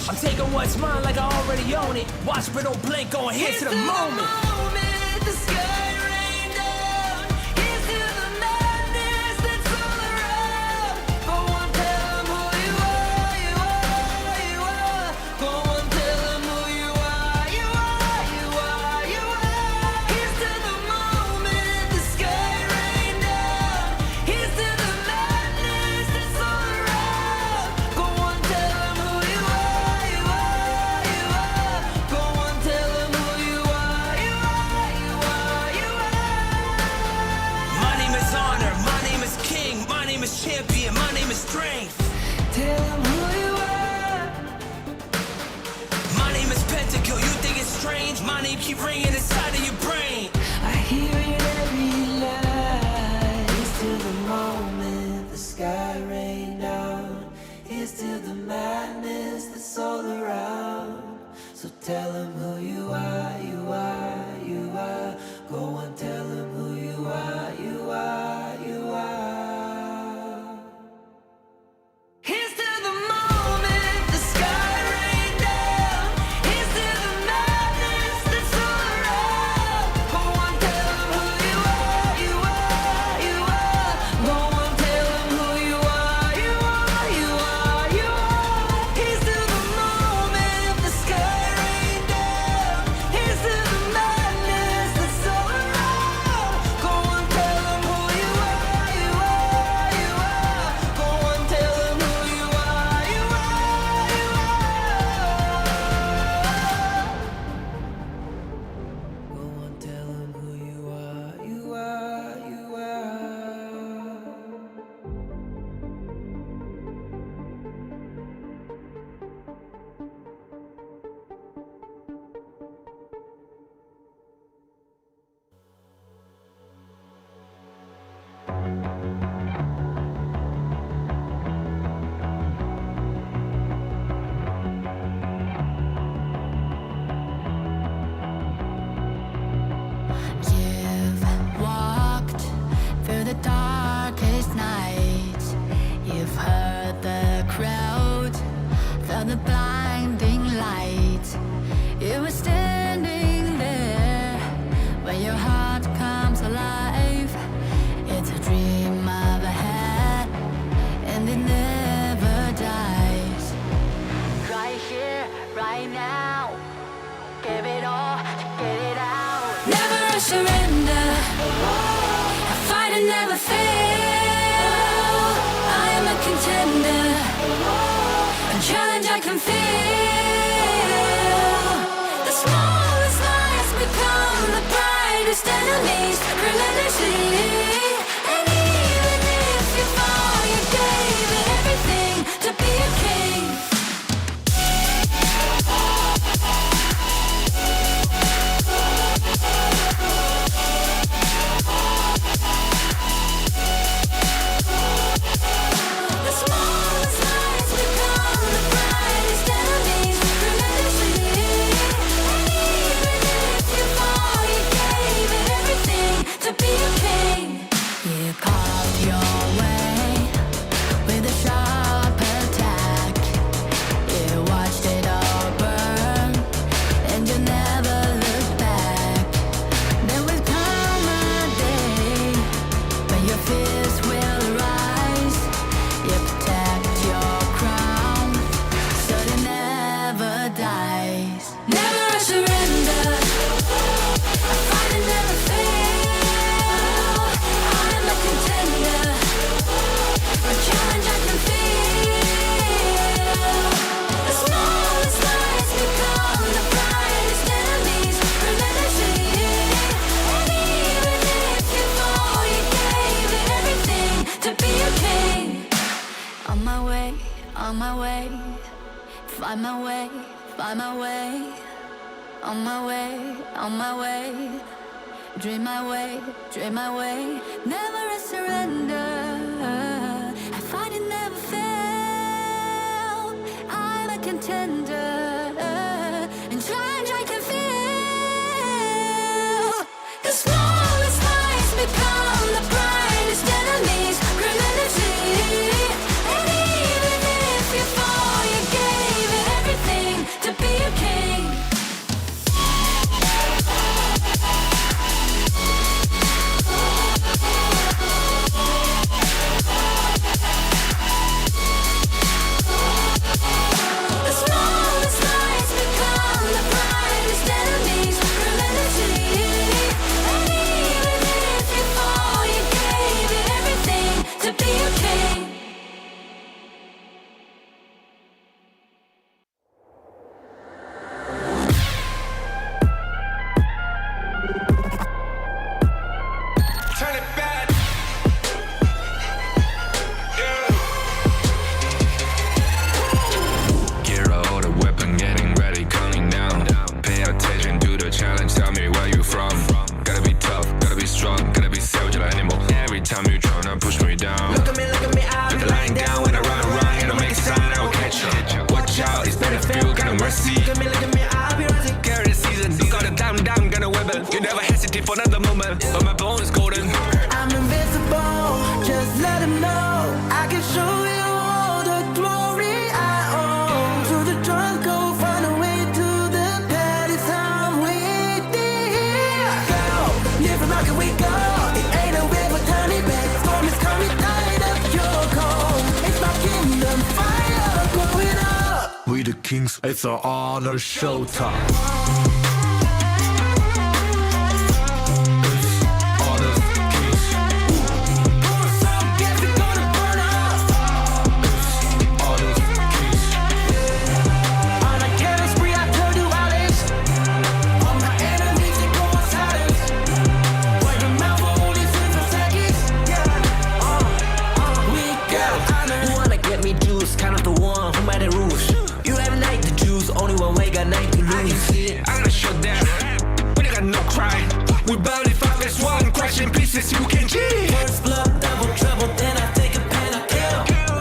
I'm taking what's mine like I already own it. Watch but don't blink, going here to the moment. The sky rain down. Here's to the madness that's all around. Go on, tell them who you are, you are, you are. Go on, tell them who you are, you are, you are, you are. Here's to the moment, the sky rain down. Here's to the madness that's all around. Go on, tell them who you are, you are, you are. Go on, tell them who you are, you are, you are, you are. My name is honor, my name is king, my name is champion, my name is strength. Tell them who you are. My name is Pentakill, you think it's strange? My name keep ringing inside of your brain. I hear it every night. Here's to the moment the sky rain down. Here's to the madness that's all around. So tell them who you are, you are, you are. Go on, tell them who you are, you are, you are. Here's to the moment the sky rain down. Here's to the madness that's all around. Go on, tell them who you are, you are, you are. Go on, tell them who you are, you are, you are, you are. Here's to the moment the sky rain down. Here's to the madness that's all around. Go on, tell them who you are, you are, you are. Go on, tell them who you are, you are, you are. Go on, tell them who you are, you are, you are. You've walked through the darkest nights. You've heard the crowd, felt the blinding light. You were standing there when your heart comes alive. It's a dream of a hat, and it never dies. Right here, right now, give it all, get it out. Never a surrender, I fight and never fail. I am a contender, a challenge I can feel. The smallest lies become the brightest enemies, relentlessly. And even if you fall, you gave it everything to be a king. The smallest lies become the brightest enemies, relentlessly. And even if you fall, you gave it everything to be a king. You carved your way with a sharp attack. You watched it all burn, and you never looked back. There will come a day when your fears will rise. You protect your crown, so it never dies. Never a surrender, I fight and never fail. I am a contender, a challenge I can feel. The smallest lies become the brightest enemies, relentlessly. And even if you fall, you gave it everything to be a king. On my way, on my way, find my way, find my way. On my way, on my way, dream my way, dream my way. Never a surrender, I fight and never fail. I'm a contender, and challenge I can feel. The smallest lies become the brightest enemies, relentlessly. And even if you fall, you gave it everything no mercy. Look at me, I'll be rising. Carry the season. You got a damn, gonna wibble. You never hesitate for another moment. But my bone is golden. I'm invincible, just let him know. I can show you all the glory I own. To the drunk, go find a way to the pad. It's time waiting here. Go, live from rock and we go. It ain't a river, turn it back. Storm is coming, tired of your cold. It's my kingdom, fire going up. We the kings, it's our honor showtime. You can cheat. First blood, double trouble, then I take a pen, I kill.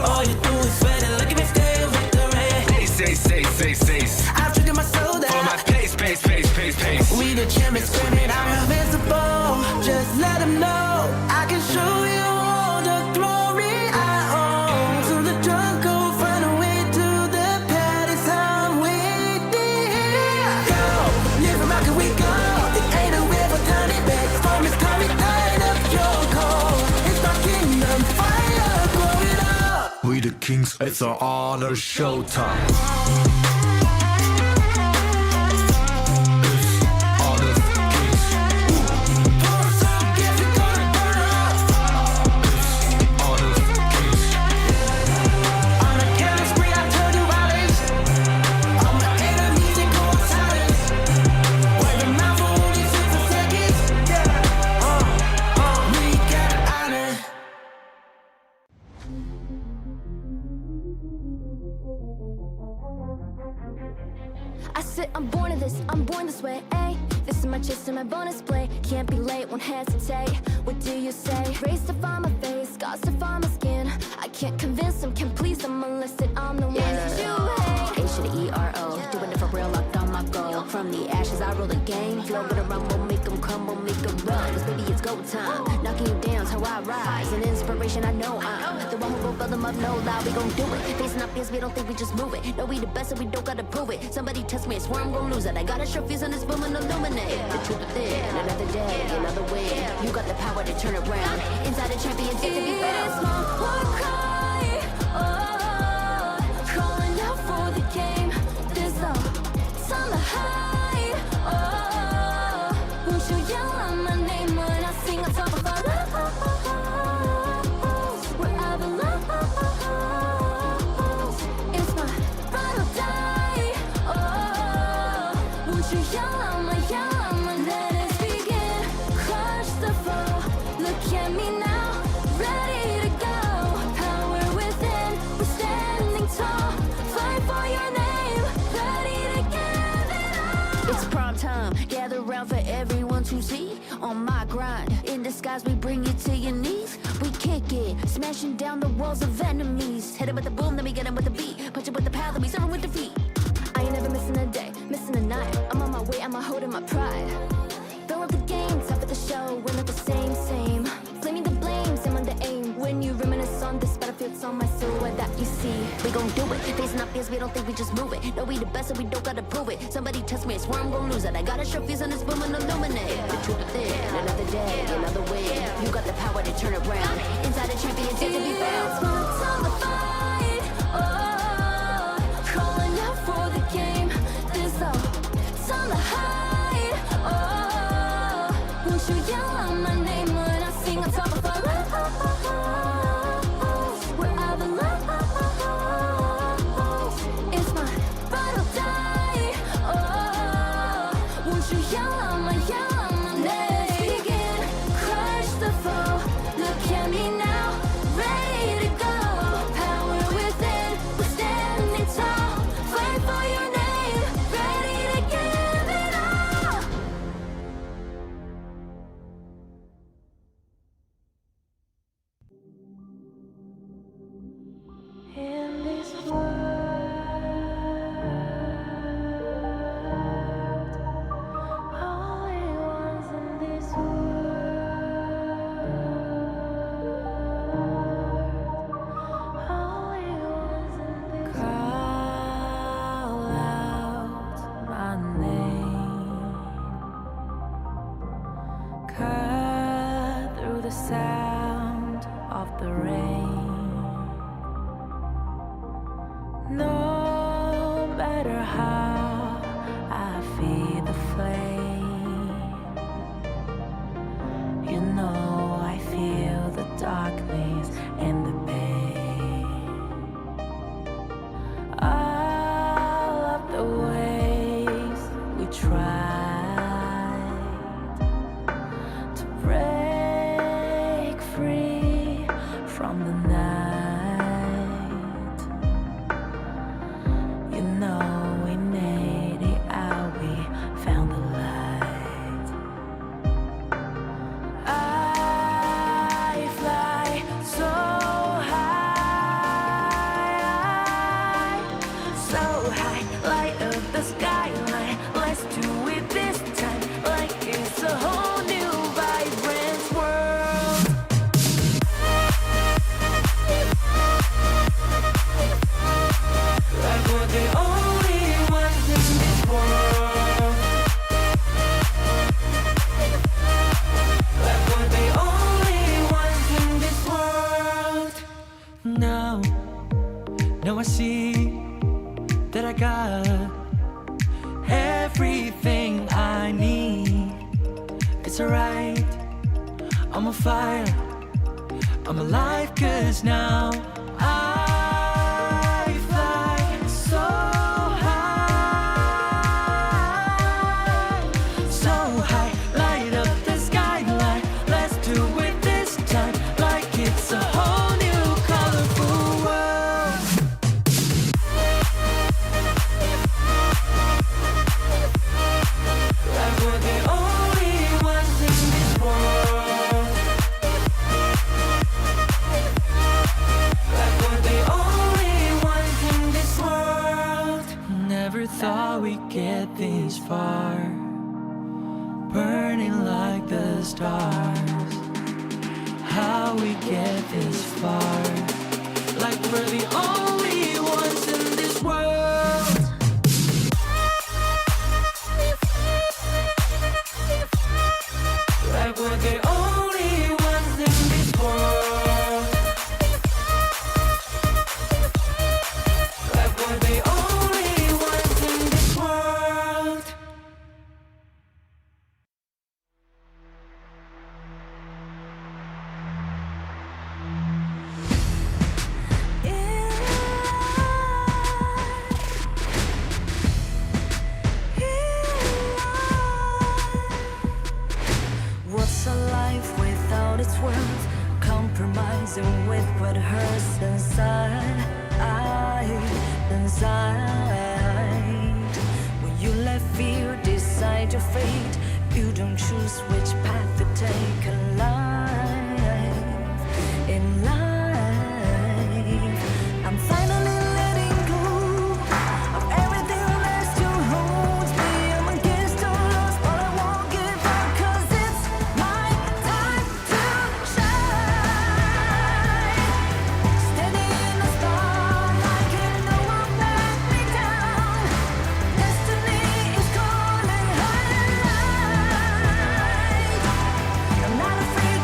All you do is sweat and look at me still victory. Say. I've triggered my soul down. Follow my pace. We the champions screaming, I'm invincible. Just let them know I can show you all the glory I own. So the drunk go find a way to the pad. It's time waiting here. Go, live from rock and we go. It ain't a river, turn it back. Storm is coming, tired of your cold. It's my kingdom, fire blowing up. We the kings, it's our honor showtime. I said I'm born of this, I'm born this way, ayy. This is my chest and my bonus play. Can't be late, won't hesitate. What do you say? Race to find my face, scars to find my skin. I can't convince them, can't please them unless that I'm the one that you hate. A to the E-R-O, doing it for real, locked on my goal. From the ashes, I roll the game. Flow with a rumble, make them crumble, make them run. Cause baby, it's go time. Knocking you down's how I rise. An inspiration, I know I'm the one who will build them up, no lie, we gon' do it. Facing our fears, we don't think we just move it. No, we the best, and we don't gotta prove it. Somebody test me, I swear I'm gon' lose it. I got a short fuse on this boom and illuminate. The truth within, another day, another win. You got the power to turn around. Inside a champion, yet to be found. It's my war cry, oh, calling out for the game. There's no time to hide, oh, won't you yell out my name when I sing on top of our lungs? Wherever love, it's my ride or die, oh, won't you yell out my let us begin. Crush the foe, look at me now, ready to go. Power within, we're standing tall. Fight for your name, ready to give it all. It's prime time, gather round for everyone to see. On my grind, in disguise we bring you to your knees. We kick it, smashing down the walls of enemies. Hit 'em with the boom, then we get 'em with the beat. Punch it with the power, then we serve 'em with defeat. I ain't never missing a day, missing a night. I'm on my way, I'm holding my pride. Fill up the game, top of the show, we're not the same. Flaming the blame, same on the aim. When you reminisce on this battlefield, it's on my silhouette that you see. We gon' do it, facing our fears, we don't think we just move it. No, we the best, and we don't gotta prove it. Somebody test me, I swear I'm gon' lose it. I got a short fuse on this boom and illuminate. The truth within, another day, another win. You got the power to turn around. Inside a champion, yet to be found. It's my time to fight, oh, calling out for the game. There's no time to hide, oh, won't you yell out my name when I sing on top of our lungs? Wherever love, it's my ride or die, oh, won't you yell out my let us begin. Crush the foe, look at me now, ready to go. sound of the rain. No matter how I feel the flame, you know I feel the darkness and the pain. All of the ways we tried to break free from the night, you know we made it out, we found the light. I fly so high, light up the skyline. Let's do it this time, like it's a whole new vibrant world. Like we're the only ones in this world. Like we're the only ones in this world. Now I see that I got everything I need. It's alright, I'm on fire, I'm alive, 'cause now I fly so high, light up the skyline. Let's do it this time, like it's a whole new colorful world. Like we're the only ones in this world. Like we're the only ones in this world. Never thought we'd get this far, burning like the stars. How we get this far, like we're the only ones in this world. Like we're the only ones in this world. Like we're the only ones in this world. What's a life without its worth? Compromising with what hurts inside. When you let fear decide your fate, you don't choose which path to take in life. I'm finally letting go of everything that still holds me. I'm against all odds, but I won't give up, 'cause it's my time to shine. Standing in the spotlight, and no one let me down. Destiny is calling high. I'm not afraid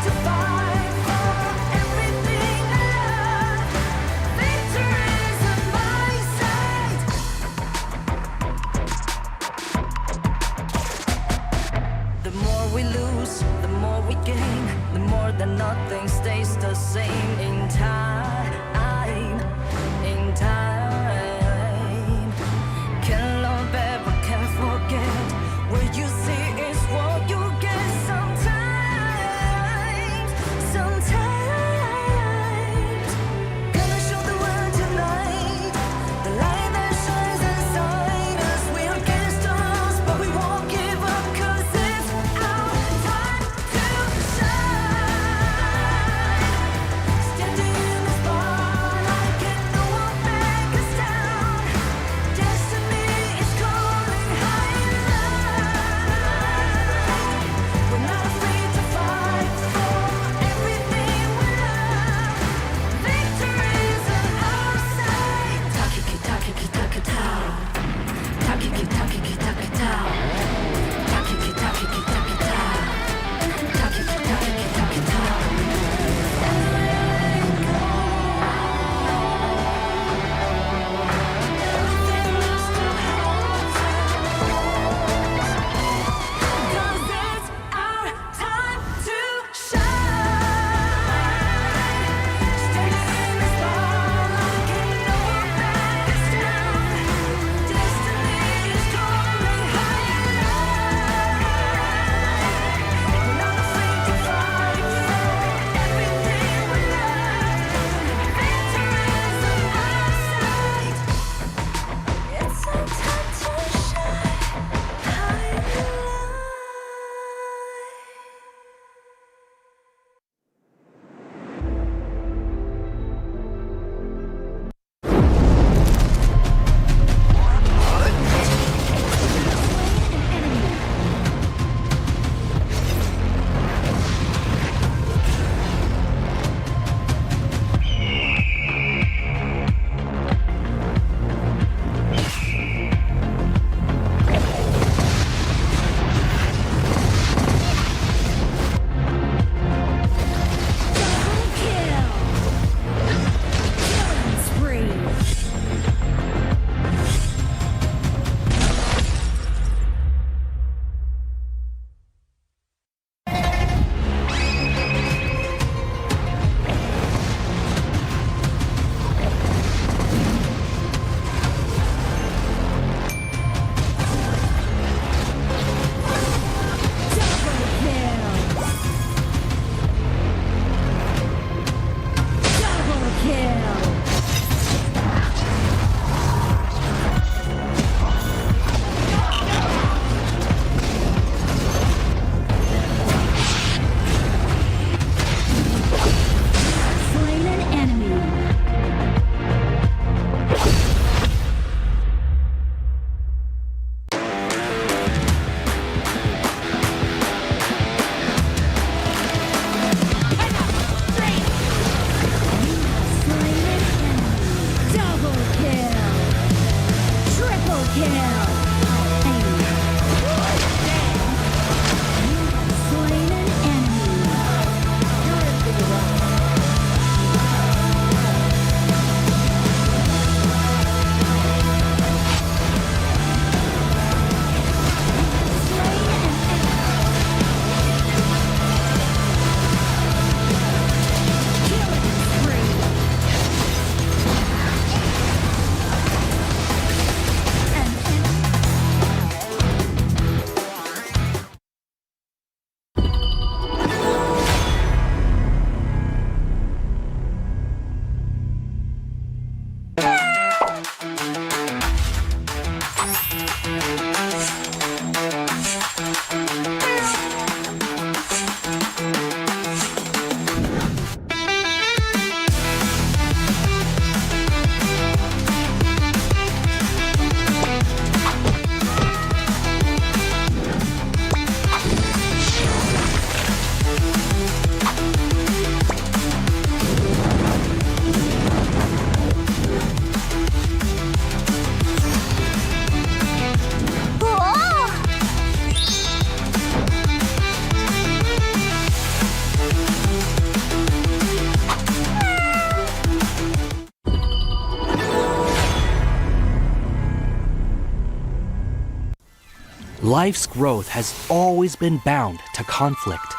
Life's growth has always been bound to conflict.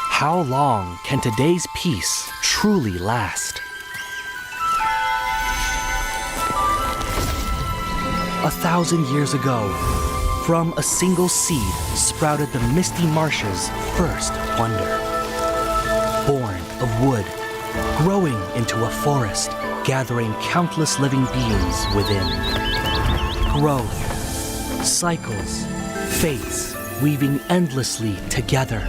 How long can today's peace truly last? 1,000 years ago, from a single seed sprouted the Misty Marshes' first wonder. Born of wood, growing into a forest, gathering countless living beings within. Growth, cycles, fates weaving endlessly together.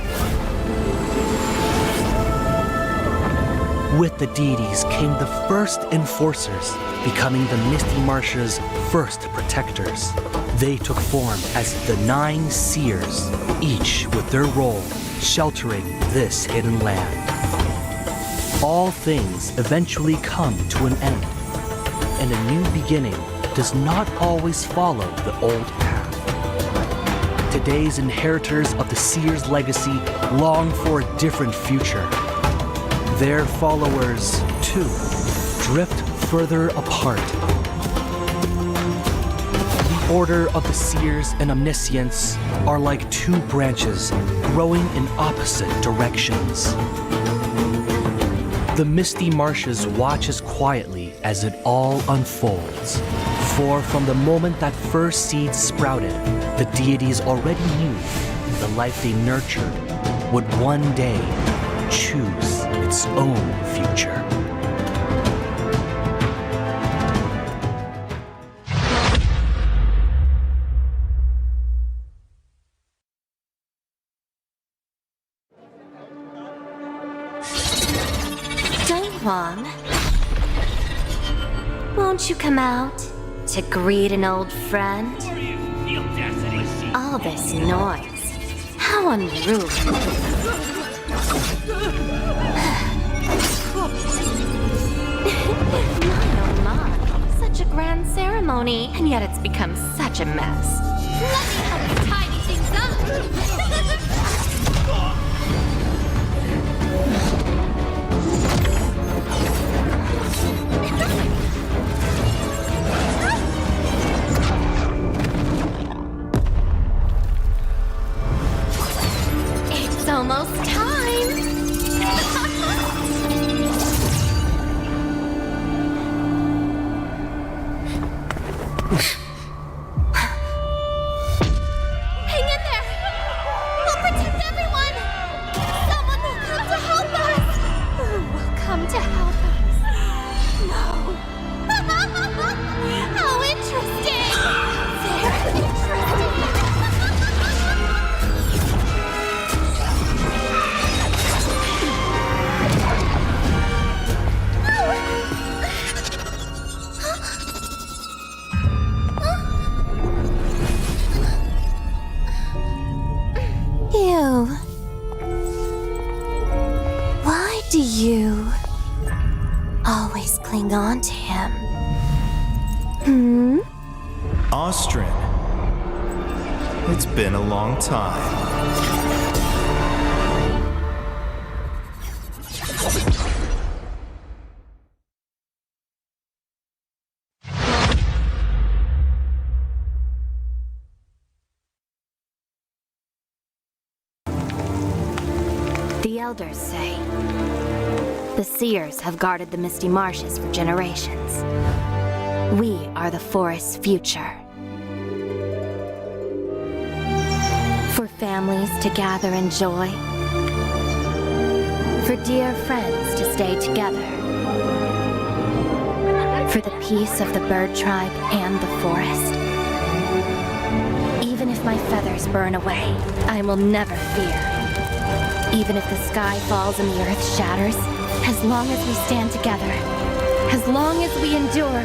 With the deities came the first enforcers, becoming the Misty Marshes' first protectors. They took form as the 9 seers, each with their role sheltering this hidden land. All things eventually come to an end, and a new beginning does not always follow the old path. Today's inheritors of the seer's legacy long for a different future. Their followers, too, drift further apart. The Order of the Seers and Omniscients are like 2 branches growing in opposite directions. The Misty Marshes watches quietly as it all unfolds. For from the moment that first seed sprouted, the deities already knew the life they nurtured would one day choose its own future. Dongwon, won't you come out to greet an old friend? All this noise, how unruly. My, such a grand ceremony, and yet it's become such a mess. Let me help you tidy things up. It's almost time. Hang in there. We'll protect everyone. Someone will come to help us. Who will come to help us? No. How interesting. Very interesting. You. Why do you always cling on to him? Austrin. It's been a long time. The elders say the seers have guarded the Misty Marshes for generations. We are the forest's future. For families to gather in joy. For dear friends to stay together. For the peace of the bird tribe and the forest. my feathers burn away, I will never fear. Even if the sky falls and the earth shatters, as long as we stand together, as long as we endure,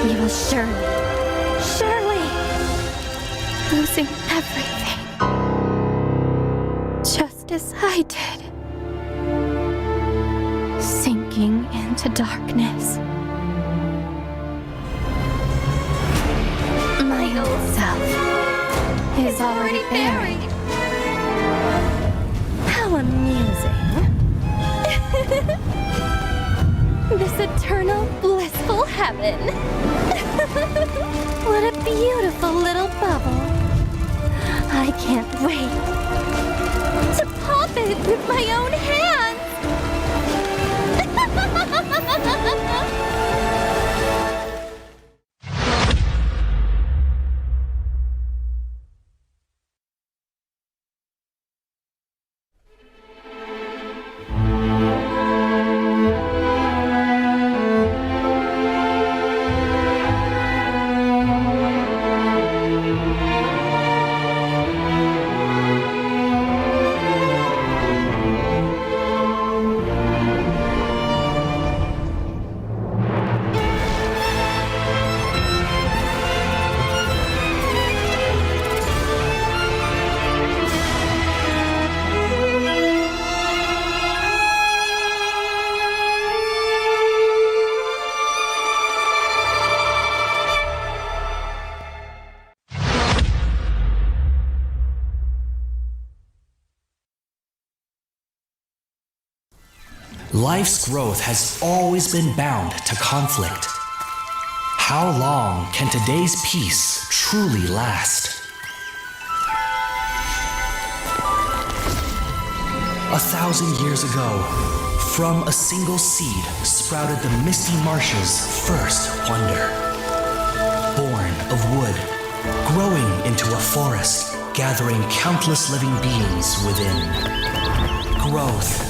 we will surely, losing everything. Just as I did. Sinking into darkness. My old self is already buried. How amusing. This eternal, blissful heaven. What a beautiful little bubble. I can't wait to pop it with my own hands. Life's growth has always been bound to conflict. How long can today's peace truly last? 1,000 years ago, from a single seed sprouted the Misty Marshes' first wonder. Born of wood, growing into a forest, gathering countless living beings within. Growth,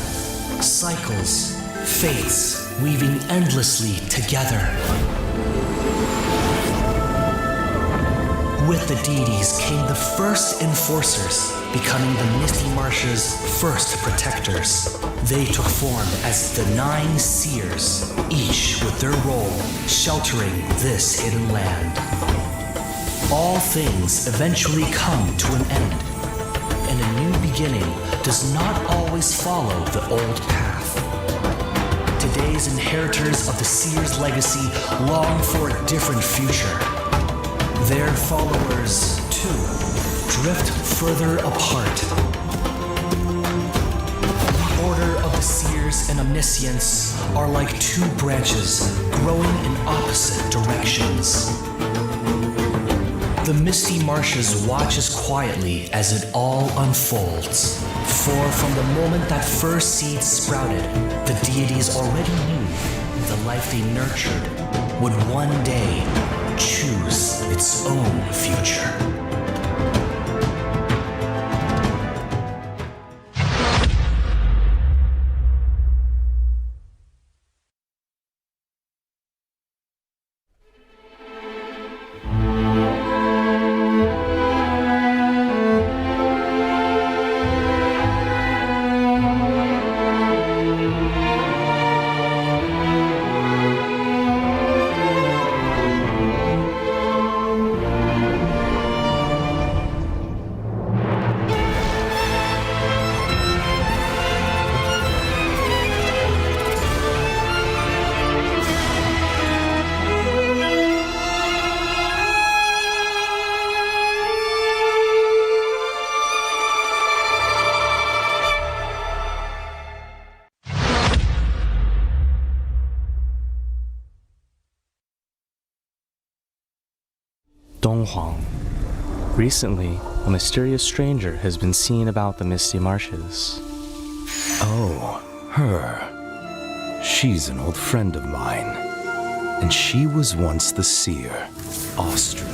cycles, fates weaving endlessly together. With the deities came the first enforcers, becoming the Misty Marshes' first protectors. They took form as the 9 seers, each with their role sheltering this hidden land. All things eventually come to an end, and a new beginning does not always follow the old path. Today's inheritors of the seer's legacy long for a different future. Their followers, too, drift further apart. The Order of the Seers and Omniscience are like 2 branches growing in opposite directions. The Misty Marshes watches quietly as it all unfolds. For from the moment that first seed sprouted, the deities already knew the life they nurtured would one day choose its own future. Donghuang. Recently, a mysterious stranger has been seen about the Misty Marshes. Oh, her. She's an old friend of mine. And she was once the seer, Austrin.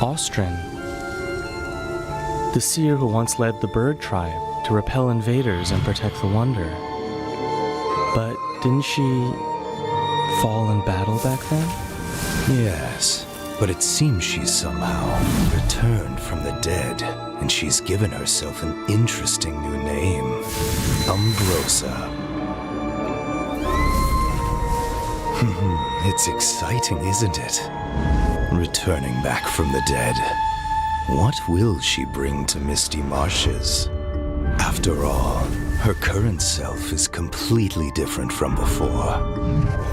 Austrin? The seer who once led the bird tribe to repel invaders and protect the Wonder. But didn't she fall in battle back then? Yes. But it seems she's somehow returned from the dead, and she's given herself an interesting new name, Umbrosa. It's exciting, isn't it? Returning back from the dead. What will she bring to Misty Marshes? After all, her current self is completely different from before.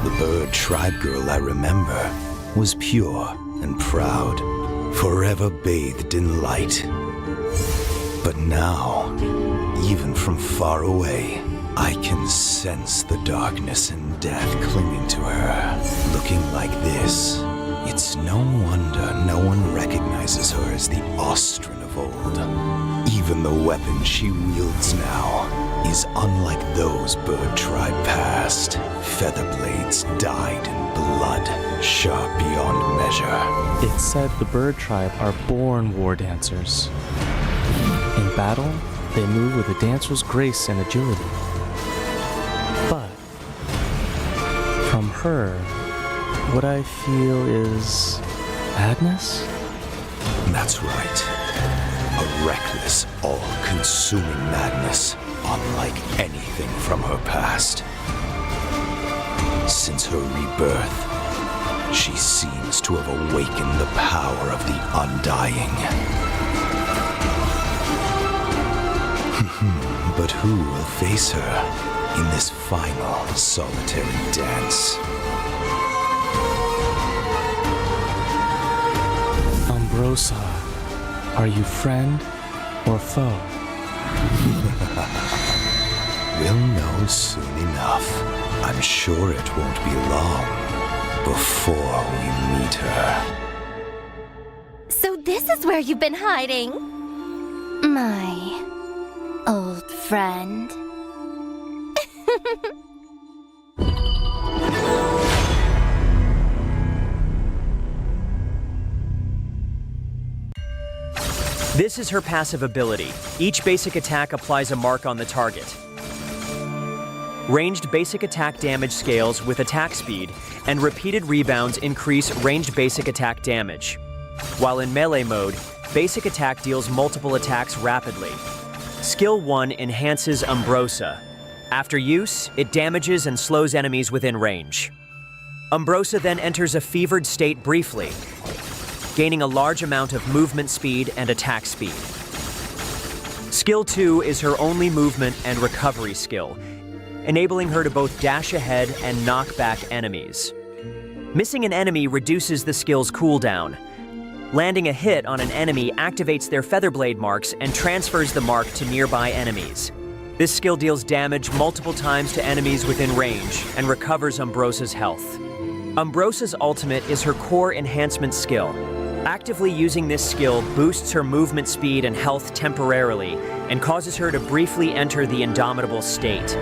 The bird tribe girl I remember was pure and proud, forever bathed in light. But now, even from far away, I can sense the darkness and death clinging to her. Looking like this, it's no wonder no one recognizes her as the Austrian of old. Even the weapon she wields now is unlike those bird tribe past. Feather blades dyed in blood, sharp beyond measure. It's said the bird tribe are born war dancers. In battle, they move with a dancer's grace and agility. But from her, what I feel is madness? That's right. A reckless, all-consuming madness, unlike anything from her past. Since her rebirth, she seems to have awakened the power of the undying. But who will face her in this final solitary dance? Umbrosa, are you friend or foe? We'll know soon enough. I'm sure it won't be long before we meet her. So this is where you've been hiding? My old friend. This is her passive ability. Each basic attack applies a mark on the target. Ranged basic attack damage scales with attack speed, and repeated rebounds increase ranged basic attack damage. While in melee mode, basic attack deals multiple attacks rapidly. Skill 1 enhances Umbrosa. After use, it damages and slows enemies within range. Umbrosa then enters a fevered state briefly, gaining a large amount of movement speed and attack speed. Skill 2 is her only movement and recovery skill, enabling her to both dash ahead and knock back enemies. Missing an enemy reduces the skill's cooldown. Landing a hit on an enemy activates their featherblade marks and transfers the mark to nearby enemies. This skill deals damage multiple times to enemies within range and recovers Umbrosa's health. Umbrosa's ultimate is her core enhancement skill. Actively using this skill boosts her movement speed and health temporarily and causes her to briefly enter the indomitable state.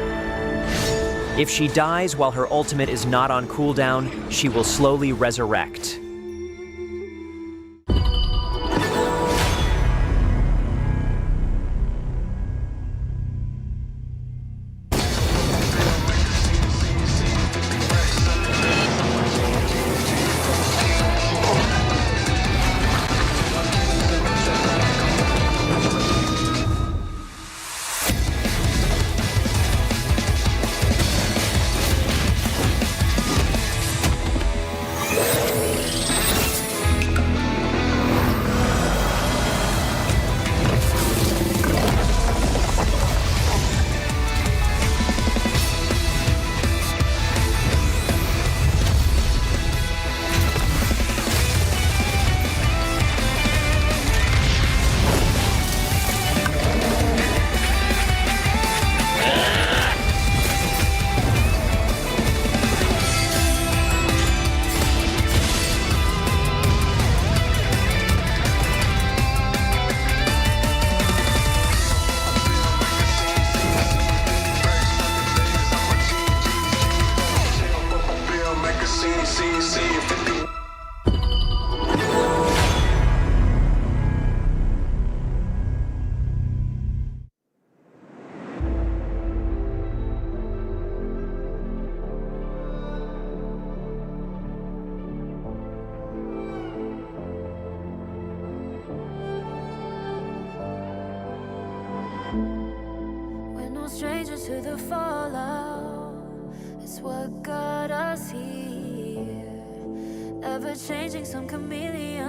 If she dies while her ultimate is not on cooldown, she will slowly resurrect. strangers to the fallout. It's what got us here. Ever changing, some chameleon.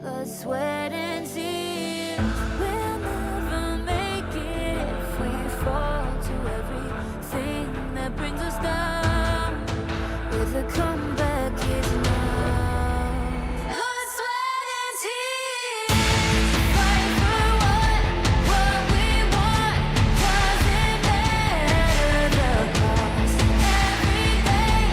Blood, sweat, and tears. We'll never make it if we fall to everything that brings us down. With a comeback is now. Blood, sweat, and tears. Fight for what we want. Doesn't matter the cost. Every day,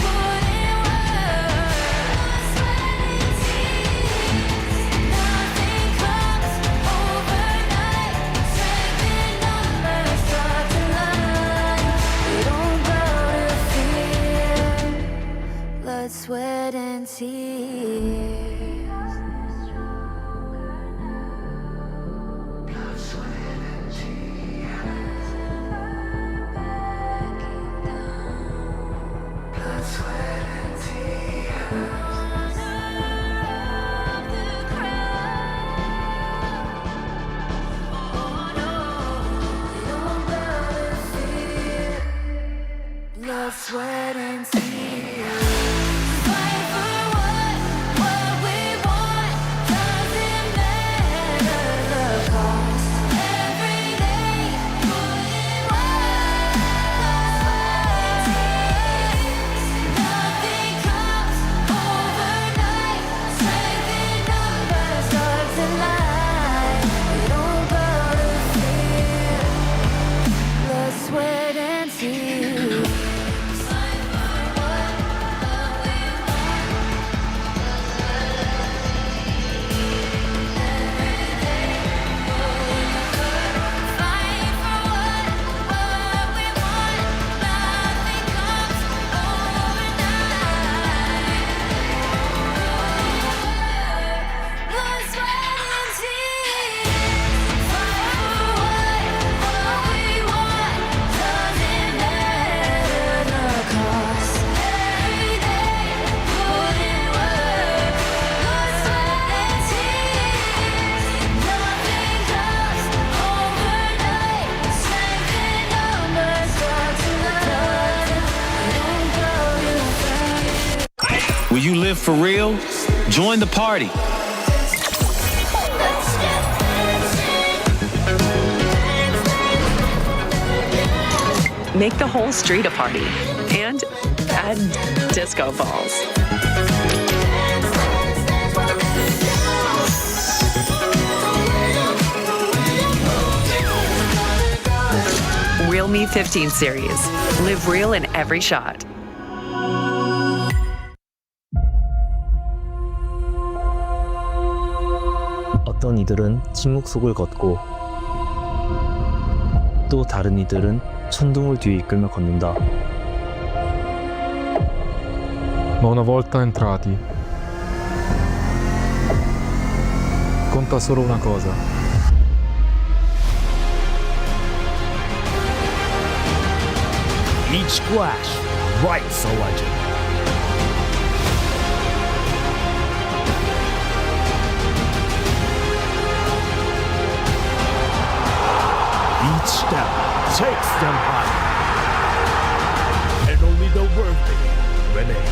put in work. Blood, sweat, and tears. Nothing comes overnight. Strength in numbers start to line. We don't bow to fear. Blood, sweat, and tears. Blood, sweat, and tears. Fight for what we want. Doesn't matter the cost. Every day, put in work. Nothing comes overnight. Strength in numbers start to lie. We don't bow to fear. Blood, sweat, and tears. Will you live for real? Join the party. Make the whole street a party and add disco balls. Real Me 15 series. Live real in every shot. 어떤 이들은 침묵 속을 걷고 또 다른 이들은 천둥을 뒤에 이끌며 걷는다. Ma una volta entrati, conta solo una cosa. Each splash writes a legend. Each step takes them higher. And only the worthy remain.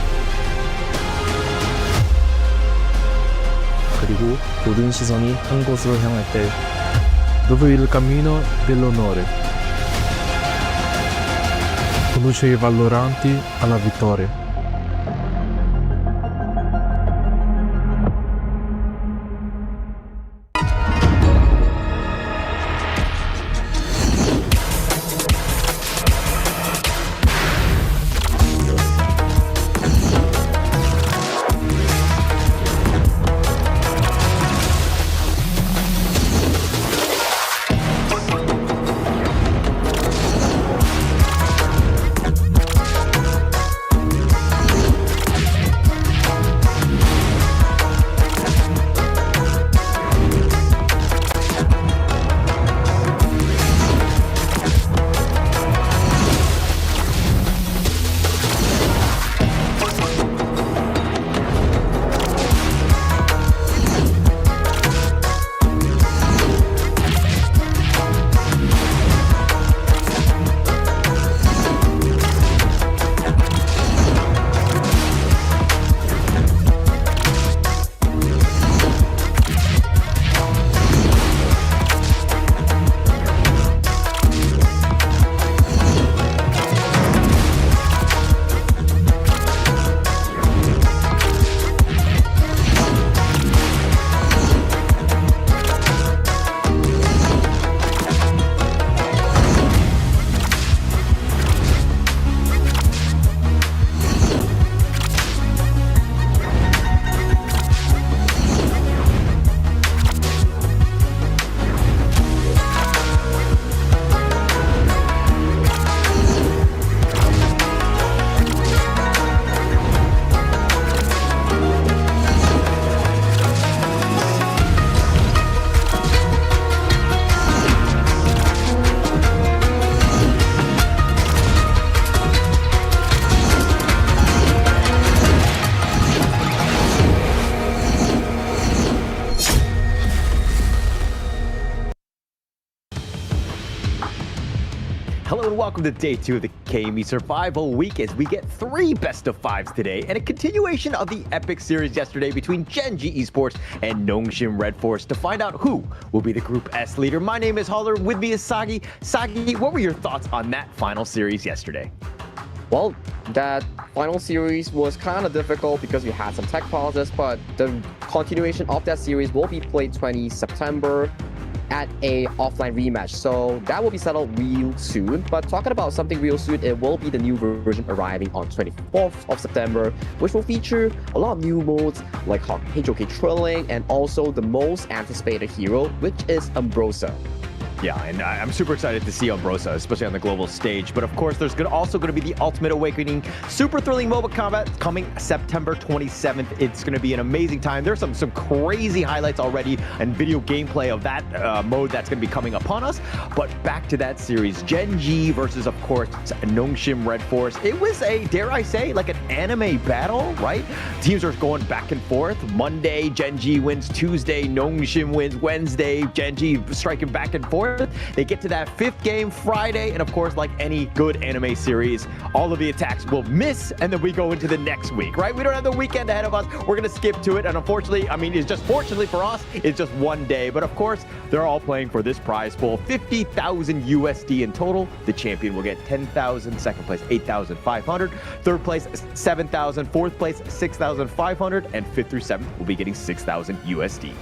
그리고 모든 시선이 한 곳으로 향할 때 Dove il cammino dell'onore conduce i valloranti alla vittoria. Hello and welcome to day 2 of the KME Survival Week as we get 3 best of 5s today and a continuation of the epic series yesterday between Gen.G Esports and Nongshim RedForce to find out who will be the Group S leader. My name is Holler, with me is Sagi. Sagi, what were your thoughts on that final series yesterday? Well, that final series was kind of difficult because we had some tech pauses, but the continuation of that series will be played 20 September at a offline rematch, so that will be settled real soon. But talking about something real soon, it will be the new version arriving on 24th of September, which will feature a lot of new modes like HOK Trilling and also the most anticipated hero, which is Umbrosa. Yeah, and I'm super excited to see Umbrosa, especially on the global stage. But of course, there's also going to be the Ultimate Awakening super thrilling mobile combat coming September 27th. It's going to be an amazing time. There's some crazy highlights already and video gameplay of that mode that's going to be coming upon us. But back to that series, Gen.G versus, of course, Nongshim RedForce. It was a, dare I say, like an anime battle, right? Teams are going back and forth. Monday, Gen.G wins. Tuesday, Nongshim wins. Wednesday, Gen.G striking back and forth. They get to that 5th game Friday, and of course, like any good anime series, all of the attacks will miss, and then we go into the next week, right? We don't have the weekend ahead of us. We're going to skip to it, and unfortunately, I mean, it's just fortunately for us, it's just one day. But of course, they're all playing for this prize pool, 50,000 USD in total. The champion will get 10,000, second place 8,500, third place 7,000, fourth place 6,500, and 5th through 7th will be getting 6,000 USD.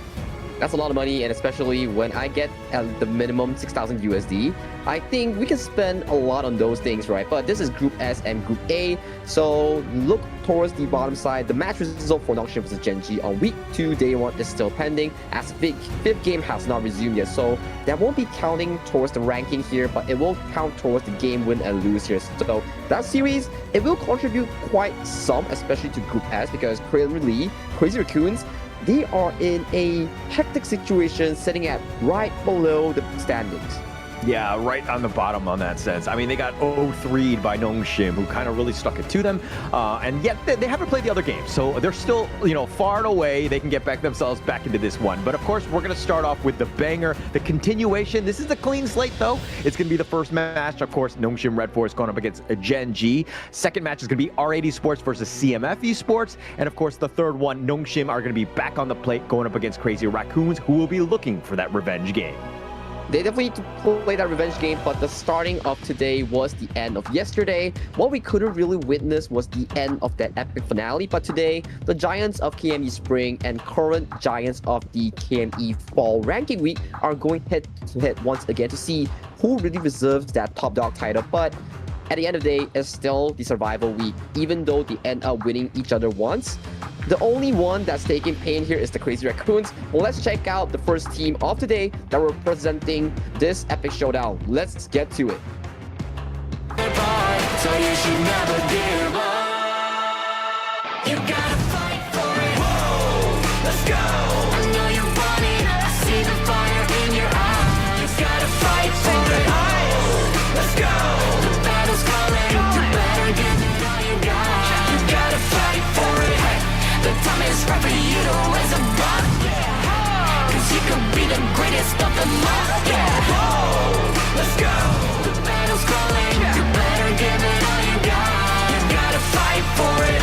That's a lot of money, and especially when I get at the minimum 6,000 USD, I think we can spend a lot on those things, right? But this is Group S and Group A, so look towards the bottom side. The match result for Nongshim versus Gen.G on week 2, day 1 is still pending, as the 5th game has not resumed yet, so that won't be counting towards the ranking here, but it will count towards the game win and lose here. So that series, it will contribute quite some, especially to Group S, because currently, Crazy Raccoons, they are in a hectic situation sitting at right below the standings. Yeah, right on the bottom on that sense. I mean, they got 0-3'd by Nongshim, who kind of really stuck it to them. And yet they haven't played the other games. So they're still, far and away. They can get themselves back into this one. But of course, we're going to start off with the banger, the continuation. This is a clean slate, though. It's going to be the first match. Of course, Nongshim RedForce going up against Gen.G. Second match is going to be R8 Esports versus CMF Esports. And of course, the third one, Nongshim are going to be back on the plate going up against Crazy Raccoons, who will be looking for that revenge game. They definitely need to play that revenge game, but the starting of today was the end of yesterday. What we couldn't really witness was the end of that epic finale, but today, the Giants of KME Spring and current Giants of the KME Fall Ranking Week are going head-to-head once again to see who really reserves that top dog title. But at the end of the day, it's still the survival week, even though they end up winning each other once. The only one that's taking pain here is the Crazy Raccoons. Well, let's check out the first team of today that were presenting this epic showdown. Let's get to it. So you should never give up. You gotta fight for it. Whoa, let's go. I know you want it. I see the fire in your eyes. You gotta fight for it. Oh, let's go. The battle's calling. You better give it all you got. You gotta fight for it. The time is right for you to raise a bar. Cause you could be the greatest of them all. Yeah. Whoa, let's go. The battle's calling. You better give it all you got. You gotta fight for it.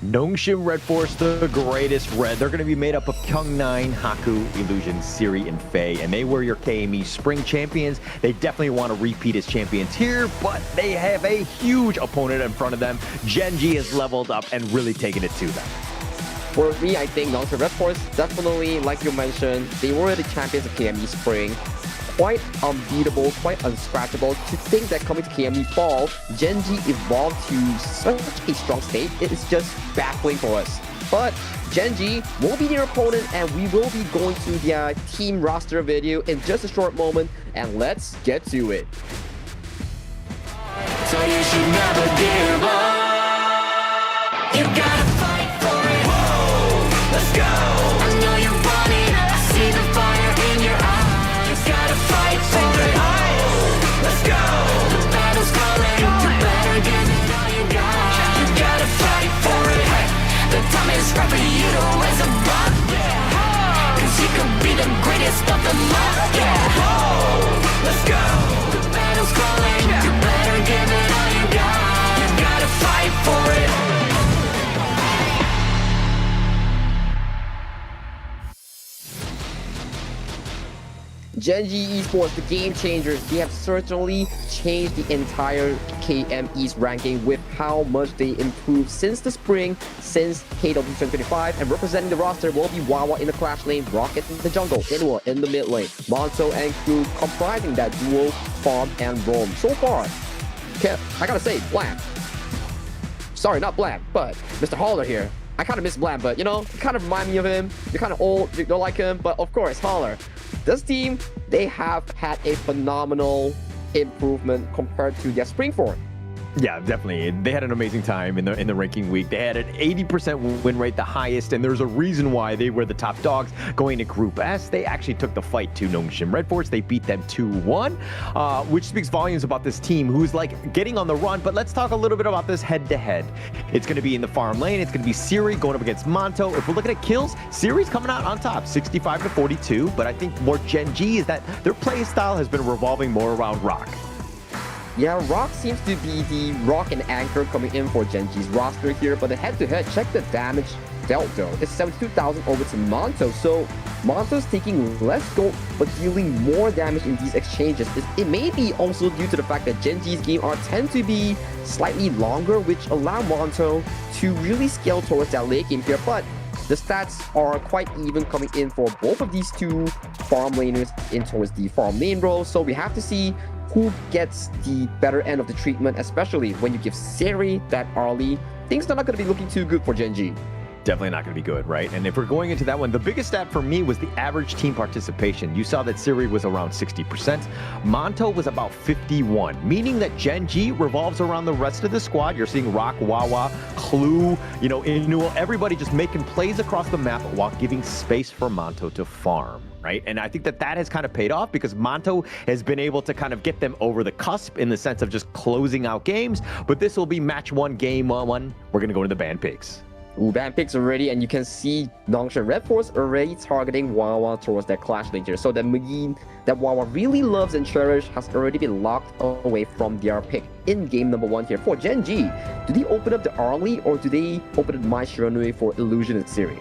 Nongshim RedForce, the greatest red. They're going to be made up of Kyung9, Haku, Illusion, Siri, and Faye, and they were your KME Spring champions. They definitely want to repeat as champions here, but they have a huge opponent in front of them. Gen.G has leveled up and really taken it to them. For me, I think Nongshim RedForce, definitely, like you mentioned, they were the champions of KME Spring. Quite unbeatable, quite unscratchable. To think that coming to KME Fall, Gen.G evolved to such a strong state, it is just baffling for us. But Gen.G will be their opponent, and we will be going to their team roster video in just a short moment, and let's get to it. So you should never give up. You gotta fight for it. Whoa, let's go. I know you want it. I see the fire in your eyes. You gotta fight for it. Oh, let's go. The battle's calling. You better give it all you got. You gotta fight for it. The time is right for you to raise a bar. Gen.G Esports, the game changers, they have certainly changed the entire KME's ranking with how much they improved since the spring, since KW 2025, and representing the roster will be Wawa in the Clash lane, Rocket in the jungle, Inwa in the mid lane, Monto and Crew comprising that duo farm and roam. So far, I gotta say, Blam. Sorry, not Blam, but Mr. Holler here. I kind of miss Blam, but you know, kind of remind me of him. You're kind of old, you don't like him, but of course, Holler. This team, they have had a phenomenal improvement compared to their spring form. Yeah, definitely. They had an amazing time in the ranking week. They had an 80% win rate, the highest, and there's a reason why they were the top dogs going to Group S. They actually took the fight to Nongshim RedForce. They beat them 2-1, which speaks volumes about this team who's like getting on the run. But let's talk a little bit about this head-to-head. It's going to be in the farm lane. It's going to be Siri going up against Monto. If we're looking at kills, Siri's coming out on top, 65-42. But I think more Gen.G is that their play style has been revolving more around Rock. Yeah, Rock seems to be the rock and anchor coming in for Gen.G's roster here, but the head-to-head, check the damage dealt though. It's 72,000 over to Monto, so Monto's taking less gold but dealing more damage in these exchanges. It may be also due to the fact that Gen.G's game art tend to be slightly longer, which allow Monto to really scale towards that late game here, but the stats are quite even coming in for both of these two farm laners in towards the farm lane role, so we have to see who gets the better end of the treatment, especially when you give Siri that early. Things are not going to be looking too good for Gen.G. Definitely not going to be good, right? And if we're going into that one, the biggest stat for me was the average team participation. You saw that Siri was around 60%. Monto was about 51, meaning that Gen.G revolves around the rest of the squad. You're seeing Rock, Wawa, Clue, you know, Inuo, everybody just making plays across the map while giving space for Monto to farm. Right? And I think that has kind of paid off because Monto has been able to kind of get them over the cusp in the sense of just closing out games. But this will be match one, game one. We're going to go into the ban picks. Ooh, ban picks already, and you can see Nongshim RedForce already targeting Wawa towards that Clash lane here. So the Magin that Wawa really loves and cherishes has already been locked away from their pick in game number 1 here. For Gen.G, do they open up the Arlie or do they open up my Shiranui for Illusion and Siri?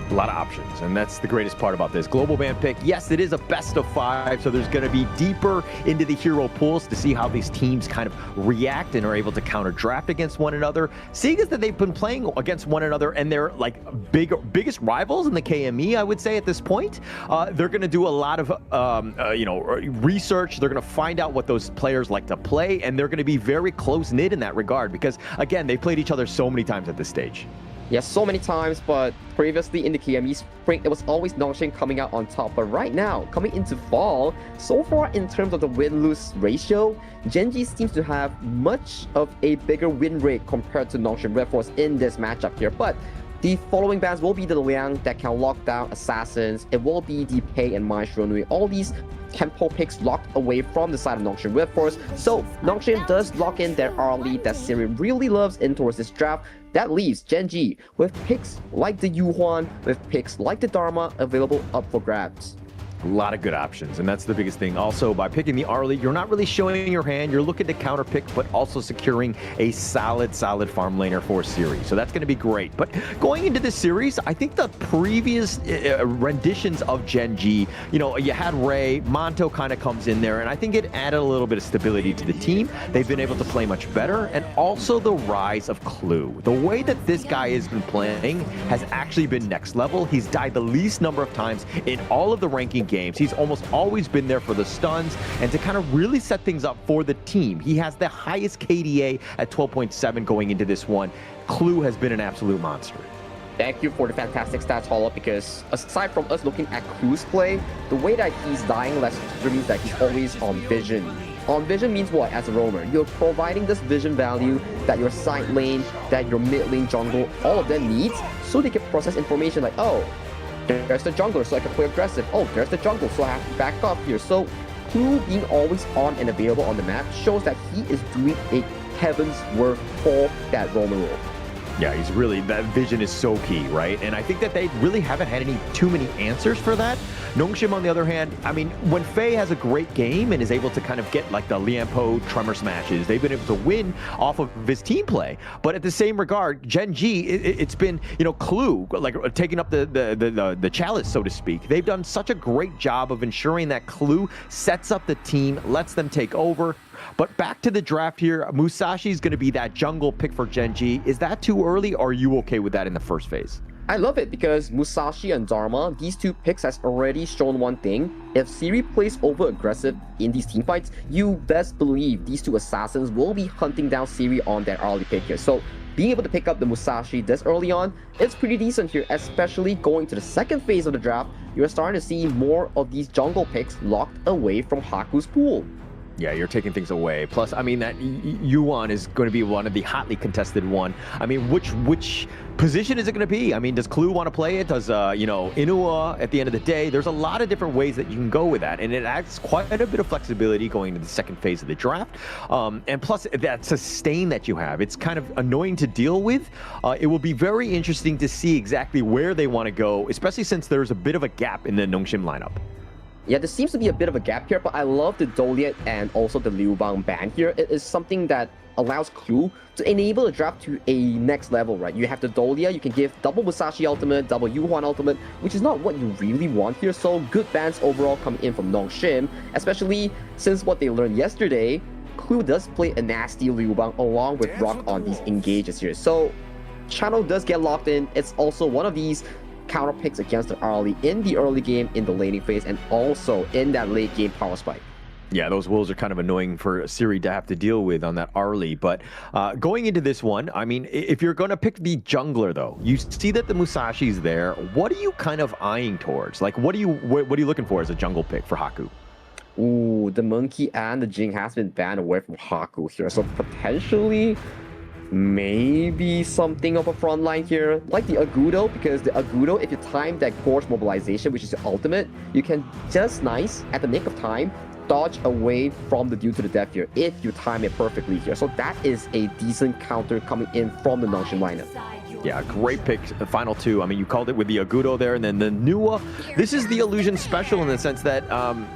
A lot of options, and that's the greatest part about this global ban pick. Yes, it is a best of 5, so there's going to be deeper into the hero pools to see how these teams kind of react and are able to counter draft against one another. Seeing as that they've been playing against one another and they're like biggest rivals in the KME, I would say at this point, they're going to do a lot of research. They're going to find out what those players like to play, and they're going to be very close knit in that regard because again, they played each other so many times at this stage. Yes, so many times, but previously in the KME spring, it was always Nongshim coming out on top. But right now, coming into fall, so far in terms of the win-lose ratio, Gen.G seems to have much of a bigger win rate compared to Nongshim RedForce in this matchup here. But the following bans will be the Liang that can lock down assassins. It will be the Pei and Mai Shiranui. All these tempo picks locked away from the side of Nongshim RedForce. So Nongshim does lock in their early that Siri really loves in towards this draft. That leaves Gen.G with picks like the Yuhuan, with picks like the Dharma available up for grabs. A lot of good options, and that's the biggest thing. Also, by picking the Arlie, you're not really showing your hand. You're looking to counter pick, but also securing a solid farm laner for Siri. So that's going to be great. But going into this series, I think the previous renditions of Gen.G, you had Ray, Monto kind of comes in there, and I think it added a little bit of stability to the team. They've been able to play much better, and also the rise of Clue. The way that this guy has been playing has actually been next level. He's died the least number of times in all of the ranking games. He's almost always been there for the stuns and to kind of really set things up for the team. He has the highest KDA at 12.7 going into this one. Clue has been an absolute monster. Thank you for the fantastic stats, Holla, because aside from us looking at Clue's play, the way that he's dying less means that he's always on vision. On vision means what as a roamer? You're providing this vision value that your side lane, that your mid lane jungle, all of them needs, so they can process information like, oh, there's the jungler, so I can play aggressive. Oh, there's the jungle, so I have to back off here. So Clue being always on and available on the map shows that he is doing a heaven's worth for that roamer role. Yeah, he's really, that vision is so key, right? And I think that they really haven't had too many answers for that. Nongshim, on the other hand, I mean, when Faye has a great game and is able to kind of get like the Lianpo Tremor smashes, they've been able to win off of his team play. But at the same regard, Gen.G, it's been, you know, Clue, like taking up the chalice, so to speak. They've done such a great job of ensuring that Clue sets up the team, lets them take over. But back to the draft here, Musashi is going to be that jungle pick for Gen.G. Is that too early, or are you okay with that in the first phase? I love it because Musashi and Dharma, these two picks has already shown one thing. If Siri plays over aggressive in these team fights, you best believe these two assassins will be hunting down Siri on that early pick here. So being able to pick up the Musashi this early on, it's pretty decent here, especially going to the second phase of the draft. You're starting to see more of these jungle picks locked away from Haku's pool. Yeah, you're taking things away. Plus, I mean, that Yuan is going to be one of the hotly contested one. I mean, which position is it going to be? I mean, does Clue want to play it? Does, you know, Inua at the end of the day? There's a lot of different ways that you can go with that. And it adds quite a bit of flexibility going into the second phase of the draft. And plus, that sustain that you have, it's kind of annoying to deal with. It will be very interesting to see exactly where they want to go, especially since there's a bit of a gap in the Nongshim lineup. Yeah, there seems to be a bit of a gap here, but I love the Doliet and also the Liu Bang ban here. It is something that allows Clue to enable the draft to a next level, right? You have the Dolia, you can give double Musashi ultimate, double Yuan ultimate, which is not what you really want here. So good bans overall coming in from Nongshim, especially since what they learned yesterday, Clue does play a nasty Liu Bang along with Rock on these engages here. So Channel does get locked in. It's also one of these counter picks against the early in the early game in the laning phase and also in that late game power spike. Yeah, those wolves are kind of annoying for Siri to have to deal with on that early. But going into this one, I mean, if you're going to pick the jungler, though, you see that the Musashi's there. What are you kind of eyeing towards? Like, what are you looking for as a jungle pick for Haku? Ooh, the Monkey and the Jing has been banned away from Haku here. So potentially, maybe something of a front line here, like the Agudo, because the Agudo, if you time that Gorge mobilization, which is the ultimate, you can just nice, at the nick of time, dodge away from the Due to the Death here, if you time it perfectly here. So that is a decent counter coming in from the Nongshim lineup. Yeah, great pick, the final two. I mean, you called it with the Agudo there, and then the Nua. This is the illusion special in the sense that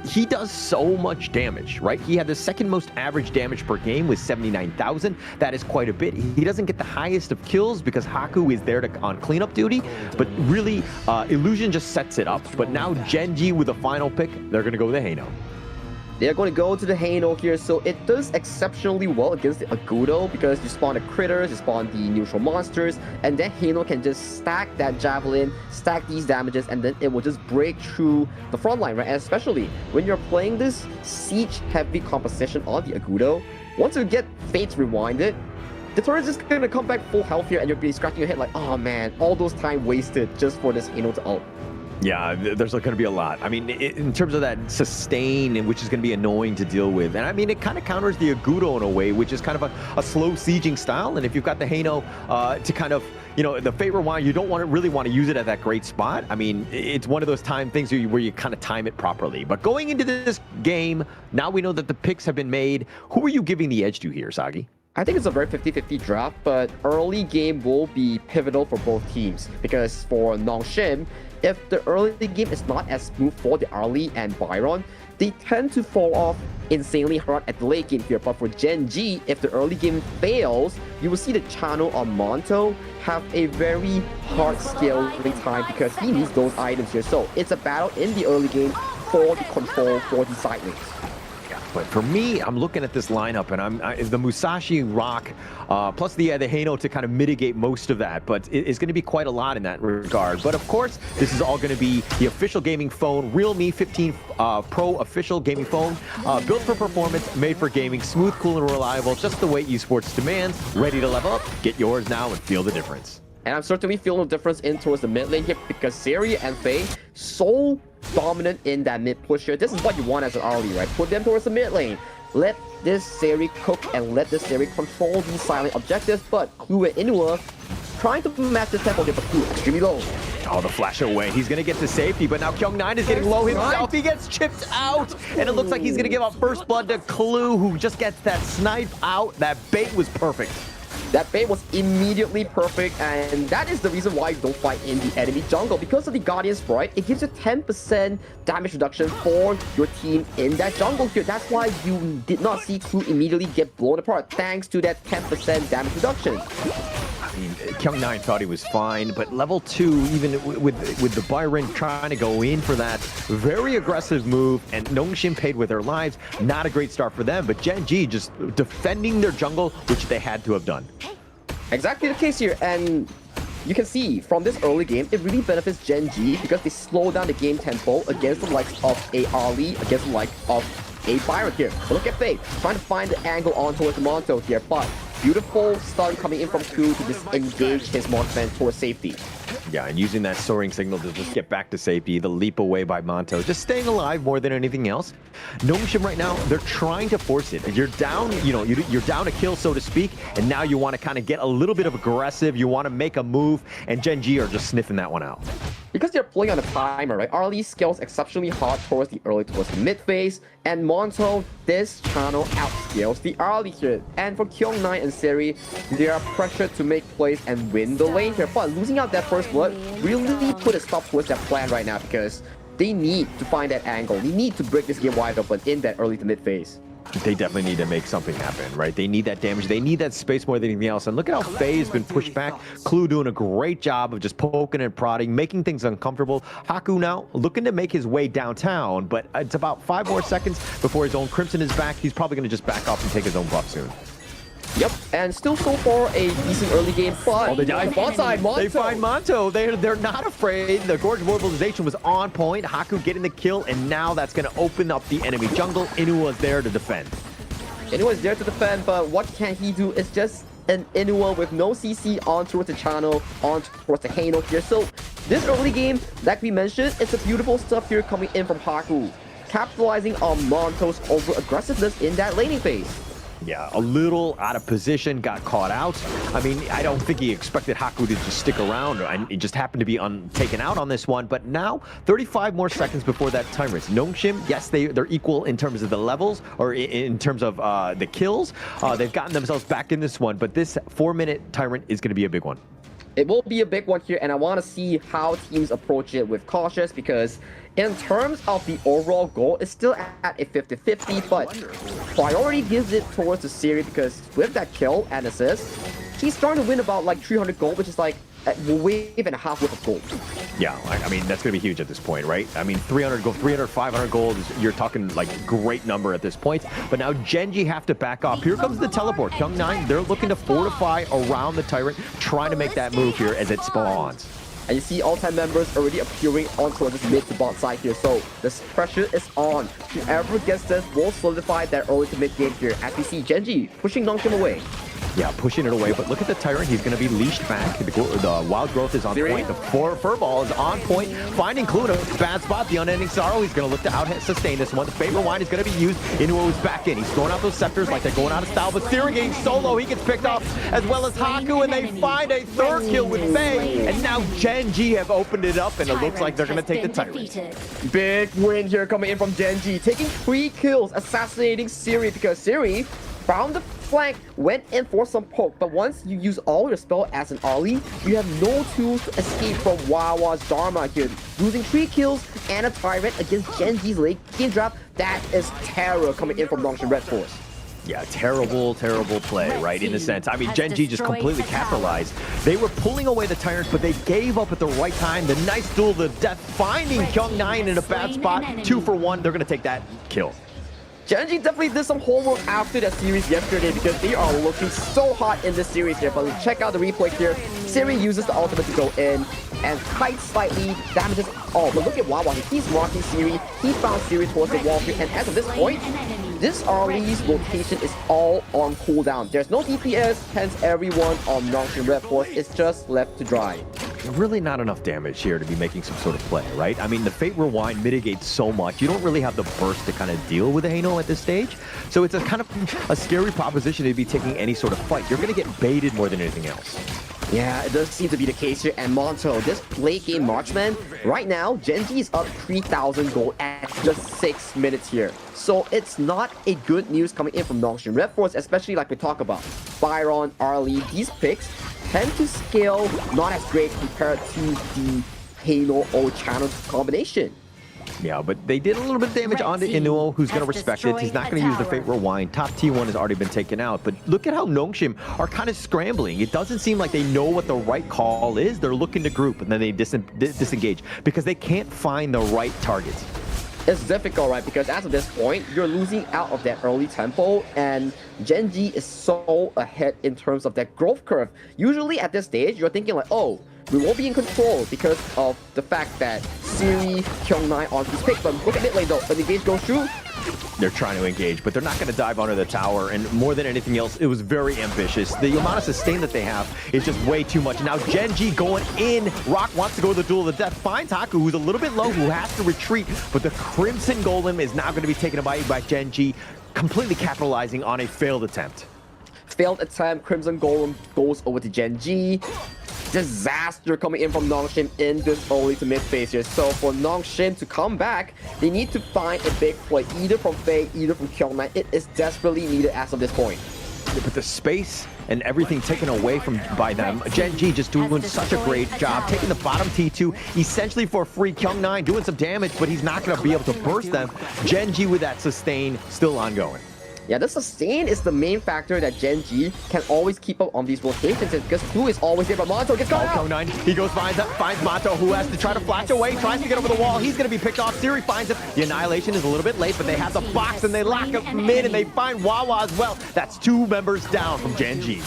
he does so much damage, right? He had the second most average damage per game with 79,000. That is quite a bit. He doesn't get the highest of kills because Haku is there on cleanup duty, but really, illusion just sets it up. But now Gen.G with the final pick, they're going to go with the Heino. They're going to go to the Heino here, so it does exceptionally well against the Agudo because you spawn the critters, you spawn the neutral monsters, and then Heino can just stack that Javelin, stack these damages, and then it will just break through the front line, right? And especially when you're playing this siege-heavy composition on the Agudo, once you get Fates Rewinded, the turret's just going to come back full health here, and you'll be scratching your head like, oh man, all those time wasted just for this Heino to ult. Yeah, there's going to be a lot. I mean, in terms of that sustain, which is going to be annoying to deal with. And I mean, it kind of counters the Agudo in a way, which is kind of a slow sieging style. And if you've got the Heino to kind of, you know, the Fate Rewind, you don't really want to use it at that great spot. I mean, it's one of those things where you kind of time it properly. But going into this game, now we know that the picks have been made. Who are you giving the edge to here, Sagi? I think it's a very 50-50 draft, but early game will be pivotal for both teams. Because for Nongshim, if the early game is not as smooth for the early and Byron, they tend to fall off insanely hard at the late game here. But for Gen.G, if the early game fails, you will see the channel on Monto have a very hard scaling time because he needs those items here. So it's a battle in the early game for the control for the side lanes. But for me, I'm looking at this lineup, and the Musashi Rock, plus the Heino to kind of mitigate most of that. But it's going to be quite a lot in that regard. But of course, this is all going to be the official gaming phone, Realme 15 Pro official gaming phone, built for performance, made for gaming, smooth, cool, and reliable, just the way esports demands. Ready to level up? Get yours now and feel the difference. And I'm certainly feeling the difference in towards the mid lane here because Siri and Faye so dominant in that mid push here. This is what you want as an early, right? Put them towards the mid lane. Let this Siri cook and let this Siri control these silent objectives. But Clue and Inua trying to match the tempo here, but Clue extremely low. Oh, the flash away. He's going to get to safety, but now Kyung9 is getting low himself. He gets chipped out, and it looks like he's going to give up first blood to Clue, who just gets that snipe out. That bait was perfect. That bait was immediately perfect, and that is the reason why you don't fight in the enemy jungle. Because of the Guardian Sprite, it gives you 10% damage reduction for your team in that jungle here. That's why you did not see crew immediately get blown apart, thanks to that 10% damage reduction. I mean, Kyung9 thought he was fine, but level 2, even with the Byron trying to go in for that very aggressive move, and Nongshim paid with their lives, not a great start for them, but Gen.G just defending their jungle, which they had to have done. Exactly the case here, and you can see from this early game, it really benefits Gen.G because they slow down the game tempo against the likes of a Ali, against the likes of a Byron here. But look at Faye, trying to find the angle on towards the Monto here, but beautiful stun coming in from Q to disengage his marksman towards safety. Yeah, and using that soaring signal to just get back to safety, the leap away by Monto, just staying alive more than anything else. Nongshim right now, they're trying to force it. You're down, you know, you're down a kill, so to speak, and now you want to kind of get a little bit of aggressive, you want to make a move, and Gen.G are just sniffing that one out. Because they're playing on a timer, right? Arlie scales exceptionally hard towards the mid phase, and Monto, this channel outscales the Arlie here. And for Kyung9 and Seri, they are pressured to make plays and win the lane here. But losing out that first blood really put a stop towards that plan right now because they need to find that angle. They need to break this game wide open in that early to mid phase. They definitely need to make something happen, right? They need that damage. They need that space more than anything else. And look at how Faye has been pushed back. Clue doing a great job of just poking and prodding, making things uncomfortable. Haku now looking to make his way downtown, but it's about 5 more seconds before his own Crimson is back. He's probably going to just back off and take his own buff soon. Yep, and still so far a decent early game, but they died. Monto. They find Monto. They're not afraid. The Gorge Mobilization was on point. Haku getting the kill, and now that's going to open up the enemy jungle. Inua's there to defend. Inua's there to defend, but what can he do? It's just an Inua with no CC on towards the channel, on towards the Hano here. So this early game, like we mentioned, it's a beautiful stuff here coming in from Haku, capitalizing on Monto's over-aggressiveness in that laning phase. Yeah, a little out of position, got caught out. I mean, I don't think he expected Haku to just stick around, and it just happened to be taken out on this one. But now, 35 more seconds before that timer. Nongshim, yes, they're equal in terms of the levels, or in terms of the kills. They've gotten themselves back in this one, but this 4-minute tyrant is going to be a big one. It will be a big one here, and I want to see how teams approach it with cautious, because in terms of the overall goal, it's still at a 50-50, but priority gives it towards the series because with that kill and assist, he's starting to win about like 300 gold, which is like a wave and a half worth of gold. Yeah, I mean, that's going to be huge at this point, right? I mean, 300 gold, 300, 500 gold, you're talking like great number at this point. But now Gen.G have to back off. Here comes the teleport. Kyung9, they're looking to fortify around the tyrant, trying to make that move here as it spawns. And you see all 10 members already appearing onto this mid to bot side here. So this pressure is on. Whoever gets this will solidify that early to mid game here. As we see Gen.G pushing Nongshim away. Yeah, pushing it away, but look at the Tyrant. He's going to be leashed back. The Wild Growth is on point. The Furball is on point. Finding Clue in a bad spot. The Unending Sorrow, he's going to look to out-sustain this one. The Favorite Wine is going to be used. Inuo's back in. He's throwing out those scepters like they're going out of style, but Searing getting solo. He gets picked off, as well as Haku, and they find a third kill with Faye. And now Gen.G have opened it up, and it looks like they're going to take the Tyrant. Big win here coming in from Gen.G, taking 3 kills, assassinating Siri, because Siri found the flank, went in for some poke, but once you use all your spell as an Ollie, you have no tools to escape from Wawa's Dharma here. Losing 3 kills and a Tyrant against Gen.G's late game draft, that is terror coming in from Nongshim RedForce. Yeah, terrible play, right, in a sense. I mean, Gen.G just completely capitalized. They were pulling away the Tyrants, but they gave up at the right time. The nice duel to death, finding Kyung9 in a bad spot. 2 for 1, they're going to take that kill. Gen.G definitely did some homework after that series yesterday because they are looking so hot in this series here. But check out the replay here. Siri uses the ultimate to go in and kites slightly, damages all. But look at Wawa, he's marking Siri. He found Siri towards the wall here. And as of this point, this Arlie's rotation is all on cooldown. There's no DPS, hence everyone on Nongshim RedForce is just left to dry. Really not enough damage here to be making some sort of play, right? I mean, the Fate Rewind mitigates so much. You don't really have the burst to kind of deal with the Hano at this stage. So it's a kind of a scary proposition to be taking any sort of fight. You're going to get baited more than anything else. Yeah, it does seem to be the case here. And Monto, this late game marksman, right now, Gen.G is up 3,000 gold at just 6 minutes here. So it's not a good news coming in from Nongshim. RedForce, especially like we talk about, Byron, Arlie, these picks tend to scale not as great compared to the Halo O channel combination. Yeah, but they did a little bit of damage onto Inuo, who's going to respect it. He's not going to use the Fate Rewind. Top T1 has already been taken out. But look at how Nongshim are kind of scrambling. It doesn't seem like they know what the right call is. They're looking to group, and then they disengage because they can't find the right targets. It's difficult, right? Because as of this point, you're losing out of that early tempo, and Gen.G is so ahead in terms of that growth curve. Usually at this stage, you're thinking like, oh, we won't be in control because of the fact that Siri, Kyung-Nai on his pick. But look at it later though, when the engage goes through, they're trying to engage, but they're not going to dive under the tower. And more than anything else, it was very ambitious. The amount of sustain that they have is just way too much. Now Gen.G going in. Rock wants to go to the duel of the death. Finds Haku, who's a little bit low, who has to retreat. But the Crimson Golem is now going to be taken away by Gen.G, completely capitalizing on a failed attempt. Failed attempt, Crimson Golem goes over to Gen.G. Disaster coming in from Nongshim in this early to mid phase here. So for Nongshim to come back, they need to find a big play, either from Faye, either from Kyung-Nai. It is desperately needed as of this point. But the space and everything taken away by them. Gen.G just doing such a great job, taking the bottom T2 essentially for free. Kyung-Nai doing some damage, but he's not going to be able to burst them. Gen.G with that sustain still ongoing. Yeah, the sustain is the main factor that Gen.G can always keep up on these rotations because Blue is always there, but Monto gets caught out. Kyung-Nai, he goes, finds Monto, who has to try to flash away, tries to get over the wall. He's going to be picked off. Siri finds him. The Annihilation is a little bit late, but they have the box and they lock up mid and they find Wawa as well. That's 2 members down from Gen.G.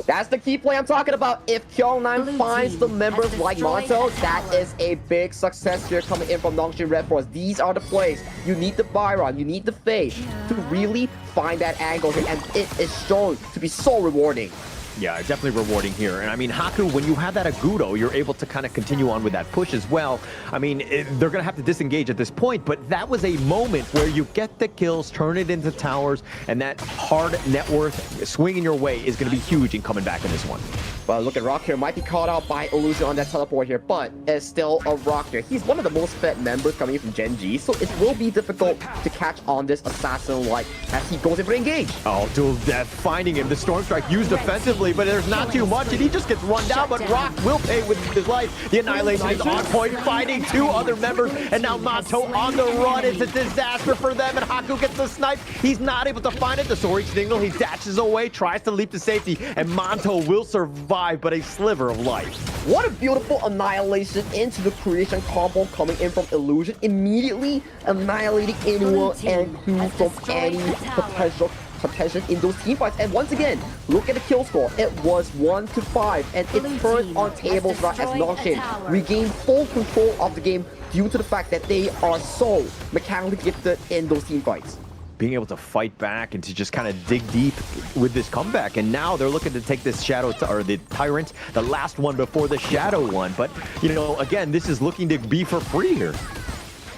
That's the key play I'm talking about. If Kyung-Nai finds the members like Monto, that is a big success here coming in from Nongshim RedForce. These are the plays. You need the Byron, you need the Faye to really find that angle here, and it is shown to be so rewarding. Yeah, definitely rewarding here. And I mean, Haku, when you have that Agudo, you're able to kind of continue on with that push as well. I mean, they're going to have to disengage at this point, but that was a moment where you get the kills, turn it into towers, and that hard net worth swinging your way is going to be huge in coming back in this one. Well, look at Rock here. Might be caught out by Illusion on that teleport here, but it's still a Rock here. He's one of the most fed members coming from Gen.G, so it will be difficult to catch on this assassin like as he goes in for engage. Oh, dual death finding him. The Storm Strike used defensively, but there's not too much, and he just gets run down, but Rock will pay with his life. The Annihilation is on point, finding 2 other members, and now Monto on the run. It's a disaster for them, and Haku gets the snipe. He's not able to find it. The Soaring signal, he dashes away, tries to leap to safety, and Monto will survive, but a sliver of life. What a beautiful Annihilation into the creation combo coming in from Illusion, immediately annihilating Inuo and Hu from any potential contention in those team fights. And once again, look at the kill score. It was 1-5, and it turned on tables right as Nongshim regained full control of the game due to the fact that they are so mechanically gifted in those team fights. Being able to fight back and to just kind of dig deep with this comeback. And now they're looking to take this Shadow, or the Tyrant, the last one before the Shadow one. But, you know, again, this is looking to be for free here.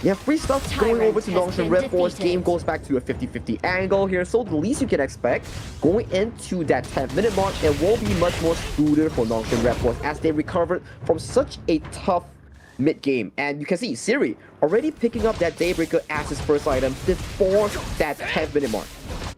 Yeah, free stuff going over to Nongshim RedForce. Game goes back to a 50-50 angle here, so the least you can expect going into that 10-minute mark, it will be much more smoother for Nongshim RedForce as they recovered from such a tough mid-game. And you can see Siri already picking up that Daybreaker as his first item before that 10-minute mark.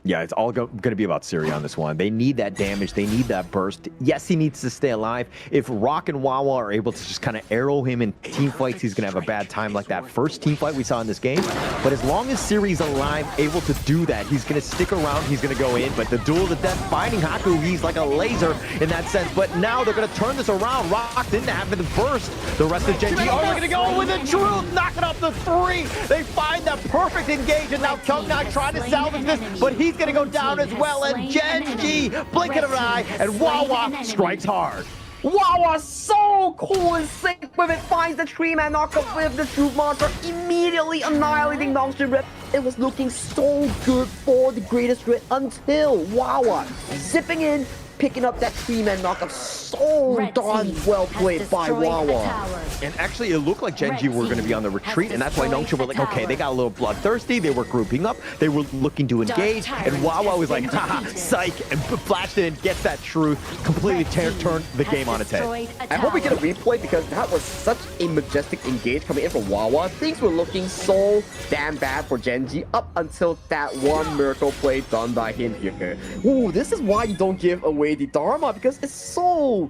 Yeah, it's all going to be about Siri on this one. They need that damage. They need that burst. Yes, he needs to stay alive. If Rock and Wawa are able to just kind of arrow him in team fights, he's going to have a bad time like that first team fight we saw in this game. But as long as Siri's alive, able to do that, he's going to stick around. He's going to go in. But the duel to death, finding Haku, he's like a laser in that sense. But now they're going to turn this around. Rock didn't have the burst. The rest of Gen.G are going to go with the truth, knocking off the 3. They find the perfect engage, and now Kyung-Nai trying to salvage this, but he's going to go down as well, and Gen.G, blink of an eye, and Wawa strikes hard. Wawa so cool and sick with it, finds the 3-man knockup with the Truth Monster, immediately annihilating Nongshim Red. It was looking so good for the greatest threat until Wawa zipping in, picking up that 3-man knockup. So darn well played by Wawa. And actually, it looked like Gen.G were going to be on the retreat retreat, and that's why Nongshim were like, okay, they got a little bloodthirsty, they were grouping up, they were looking to engage, and Wawa was like, haha, psych, and flashed in, gets that truth, completely turned the game on its head. I hope we get a replay because that was such a majestic engage coming in from Wawa. Things were looking so damn bad for Gen.G up until that one miracle play done by him here. Ooh, this is why you don't give away the Dharma, because it's so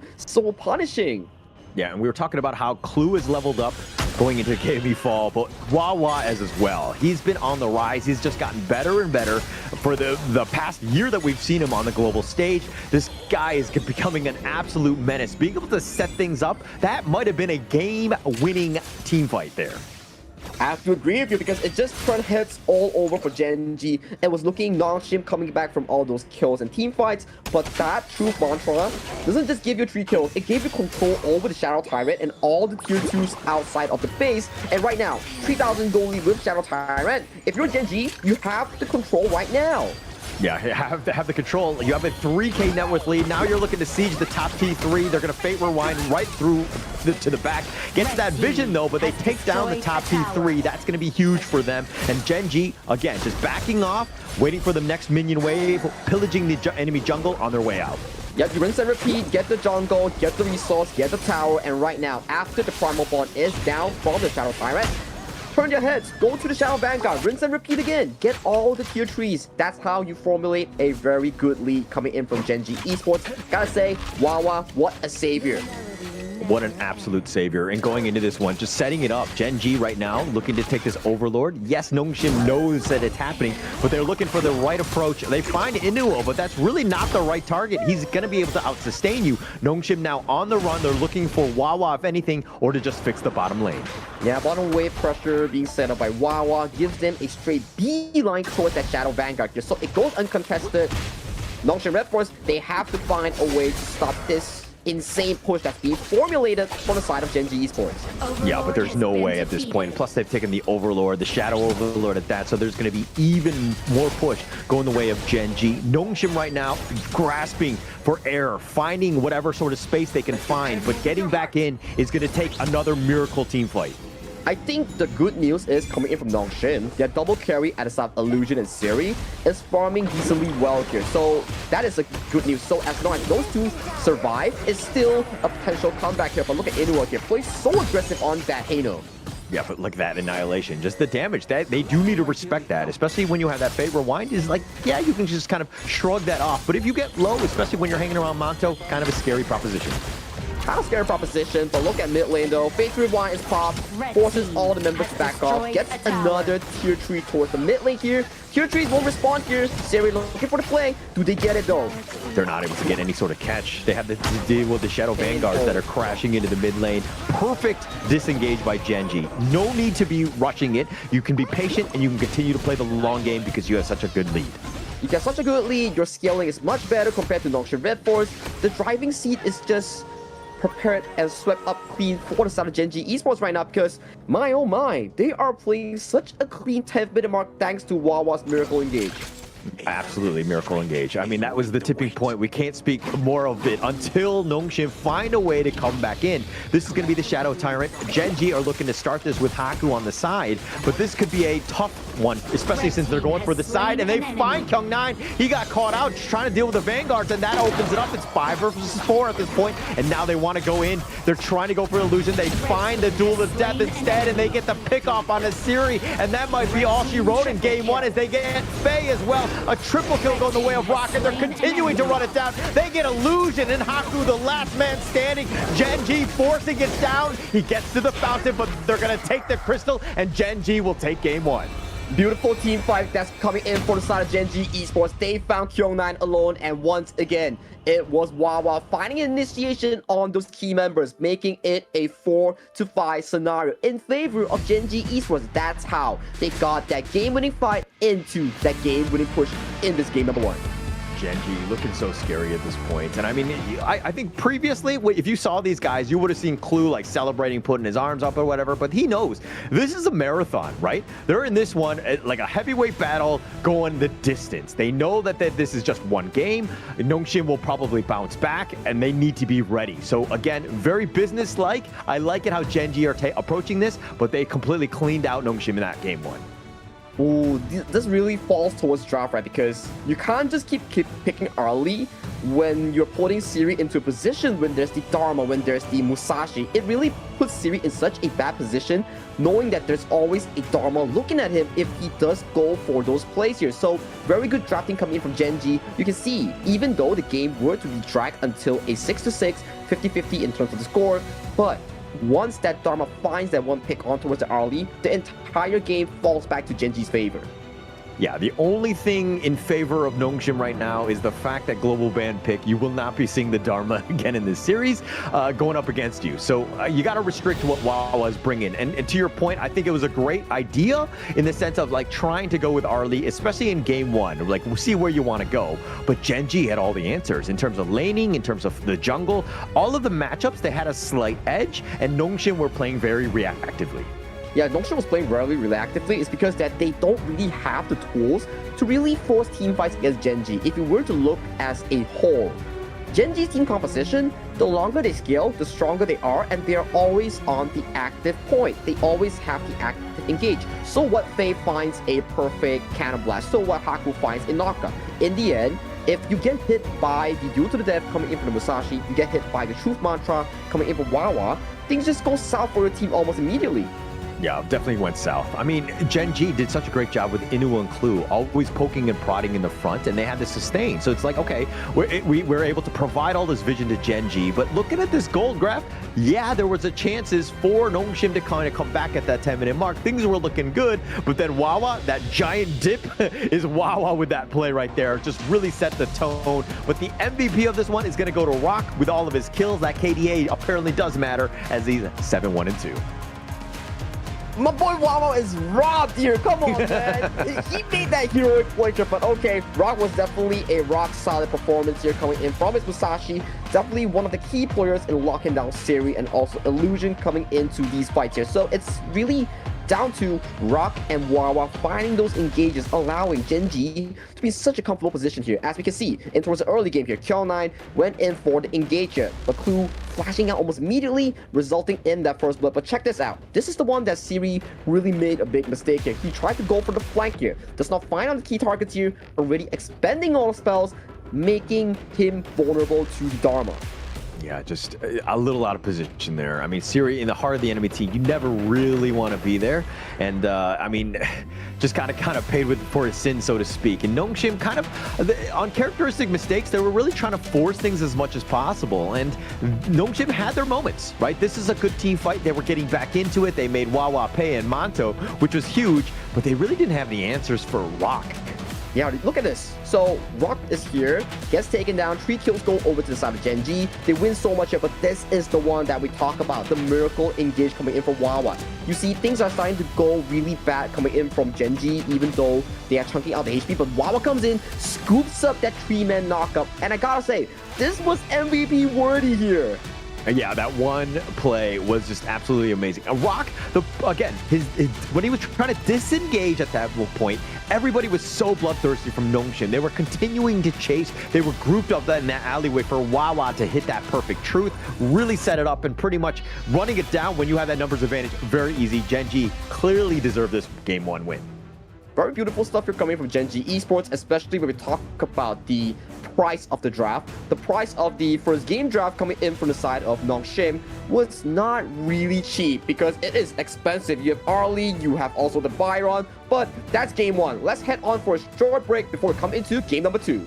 punishing. Yeah, and we were talking about how Clue is leveled up going into KME fall, but Wawa as well. He's been on the rise. He's just gotten better and better for the past year that we've seen him on the global stage. This guy is becoming an absolute menace. Being able to set things up, that might have been a game-winning team fight there. I have to agree with you because it just turned heads all over for Gen.G. It was looking Nongshim coming back from all those kills and team fights, but that Truth Mantra doesn't just give you 3 kills, it gave you control over the Shadow Tyrant and all the tier 2s outside of the base. And right now, 3,000 gold lead with Shadow Tyrant. If you're Gen.G, you have the control right now. Yeah, you have to have the control. You have a 3k net worth lead. Now you're looking to siege the top T3. They're going to Fate Rewind right through to the back. Gets that vision though, but they take down the top T3. That's going to be huge for them. And Gen.G, again, just backing off, waiting for the next minion wave, pillaging the enemy jungle on their way out. Yep, you rinse and repeat, get the jungle, get the resource, get the tower, and right now, after the Primal Bond is down from the Shadow Tyrant, turn your heads, go to the Shadow Vanguard, rinse and repeat again, get all the tier 3s. That's how you formulate a very good lead coming in from Gen.G Esports. Gotta say, Wawa, what a savior. What an absolute savior. And going into this one, just setting it up. Gen.G right now looking to take this Overlord. Yes, Nongshim knows that it's happening, but they're looking for the right approach. They find Inuo, but that's really not the right target. He's going to be able to out-sustain you. Nongshim now on the run. They're looking for Wawa, if anything, or to just fix the bottom lane. Yeah, bottom wave pressure being set up by Wawa gives them a straight beeline towards that Shadow Vanguard here. So it goes uncontested. Nongshim RedForce, they have to find a way to stop this insane push that's being formulated from the side of Gen.G Esports. Yeah, but there's no way at this point. Plus, they've taken the Overlord, the Shadow Overlord at that, so there's going to be even more push going the way of Gen.G. Nongshim right now grasping for air, finding whatever sort of space they can find, but getting back in is going to take another miracle team fight. I think the good news is coming in from Nongshim. Their double carry at the side of Illusion and Siri is farming decently well here. So that is a good news. So as long as those two survive, it's still a potential comeback here. But look at Inuo here, plays so aggressive on that Hano. Yeah, but look at that Annihilation. Just the damage. That they do need to respect that, especially when you have that Fate Rewind. Is like, yeah, you can just kind of shrug that off. But if you get low, especially when you're hanging around Monto, kind of a scary proposition. Kind of scary proposition, but look at mid lane though. Fate Rewind is popped, forces all the members to back off, gets another tier 3 towards the mid lane here. Tier 3s won't respond here. Siri looking for the play. Do they get it though? They're not able to get any sort of catch. They have to deal with the Shadow Vanguards that are crashing into the mid lane. Perfect disengage by Gen.G. No need to be rushing it. You can be patient and you can continue to play the long game because you have such a good lead. You get such a good lead, your scaling is much better compared to Nongshim RedForce. The driving seat is just prepared and swept up clean for the side of Gen.G Esports right now because, my oh my, they are playing such a clean 10th minute mark thanks to Wawa's Miracle Engage. Absolutely, Miracle Engage. I mean, that was the tipping point. We can't speak more of it until Nongshim find a way to come back in. This is going to be the Shadow Tyrant. Gen.G are looking to start this with Haku on the side, but this could be a tough one, especially since they're going for the side, and they find Kyung9. He got caught out just trying to deal with the Vanguards, and that opens it up. It's 5 versus 4 at this point, and now they want to go in. They're trying to go for Illusion. They find the Duel of Death instead, and they get the pick off on Asiri, and that might be all she wrote in game 1 as they get Faye as well. A triple kill going the way of Rocket. They're continuing to run it down. They get Illusion, and Haku, the last man standing. Gen.G forcing it down. He gets to the fountain, but they're going to take the crystal, and Gen.G will take game 1. Beautiful team fight that's coming in for the side of Gen.G Esports. They found Kyung9 alone, and once again, it was Wawa finding initiation on those key members, making it a 4-5 scenario in favor of Gen.G Esports. That's how they got that game-winning fight into that game-winning push in this game number 1. Gen.G looking so scary at this point. And I mean, I think previously, if you saw these guys, you would have seen Clue like celebrating, putting his arms up or whatever, but he knows this is a marathon, right? They're in this one, like a heavyweight battle going the distance. They know that this is just one game. Nongshim will probably bounce back and they need to be ready. So again, very business-like. I like it how Gen.G are approaching this, but they completely cleaned out Nongshim in that game one. Ooh, this really falls towards draft, right? Because you can't just keep picking early when you're putting Siri into a position when there's the Dharma, when there's the Musashi. It really puts Siri in such a bad position, knowing that there's always a Dharma looking at him if he does go for those plays here. So very good drafting coming in from Gen.G. You can see, even though the game were to be dragged until a 6-6, 50-50 in terms of the score, but once that Dharma finds that one pick on towards the early, the entire game falls back to Gen.G's favor. Yeah, the only thing in favor of Nongshim right now is the fact that global ban pick, you will not be seeing the Dharma again in this series going up against you. So you got to restrict what Wawa's bringing. And to your point, I think it was a great idea in the sense of like trying to go with Arlie, especially in game one. Like, we'll see where you want to go. But Gen.G had all the answers in terms of laning, in terms of the jungle. All of the matchups, they had a slight edge, and Nongshim were playing very reactively. Yeah, Nongshim was playing very reactively. It's because that they don't really have the tools to really force team fights against Gen.G. If you were to look as a whole, Gen.G's team composition, the longer they scale, the stronger they are, and they are always on the active point. They always have the active engage. So what Faye finds a perfect cannon blast, so what Haku finds a knockup. In the end, if you get hit by the duel to the death coming in from the Musashi, you get hit by the truth mantra coming in from Wawa, things just go south for your team almost immediately. Yeah, definitely went south. I mean, Gen.G did such a great job with Inu and Clue, always poking and prodding in the front, and they had to sustain. So it's like, okay, we're able to provide all this vision to Gen.G, but looking at this gold graph, yeah, there was a chances for Nongshim to kind of come back at that 10-minute mark. Things were looking good, but then Wawa, that giant dip is Wawa with that play right there. Just really set the tone. But the MVP of this one is going to go to Rock with all of his kills. That KDA apparently does matter as he's 7-1-2. My boy Wawa is robbed here. Come on, man. He made that heroic pointer, but okay, Rock was definitely a rock-solid performance here coming in from his Musashi. Definitely one of the key players in locking down Siri and also Illusion coming into these fights here. So it's really down to Rock and Wawa finding those engages, allowing Gen.G to be in such a comfortable position here. As we can see, in towards the early game here, Kyo9 went in for the engage here, but Clue flashing out almost immediately, resulting in that first blood. But check this out. This is the one that Siri really made a big mistake here. He tried to go for the flank here, does not find on the key targets here, already expending all the spells, making him vulnerable to Dharma. Yeah, just a little out of position there. I mean, Siri in the heart of the enemy team, you never really want to be there. And I mean, just kind of paid for his sin, so to speak. And Nongshim kind of, on characteristic mistakes, they were really trying to force things as much as possible. And Nongshim had their moments, right? This is a good team fight. They were getting back into it. They made Wawa pay and Manto, which was huge, but they really didn't have the answers for Rock. Yeah, look at this. So Rock is here, gets taken down, 3 kills go over to the side of Gen.G. They win so much here, but this is the one that we talk about, the miracle engage coming in from Wawa. You see, things are starting to go really bad coming in from Gen.G, even though they are chunking out the HP, but Wawa comes in, scoops up that 3-man knockup, and I gotta say, this was MVP worthy here. Yeah, that one play was just absolutely amazing. Rock, again, when he was trying to disengage at that point, everybody was so bloodthirsty from Nongshim. They were continuing to chase. They were grouped up in that alleyway for Wawa to hit that perfect truth, really set it up, and pretty much running it down when you have that numbers advantage, very easy. Gen.G clearly deserved this game 1 win. Very beautiful stuff here coming from Gen.G Esports, especially when we talk about the price of the draft. The price of the first game draft coming in from the side of Nongshim was not really cheap because it is expensive. You have Arlie, you have also the Byron, but that's game 1. Let's head on for a short break before we come into game number 2.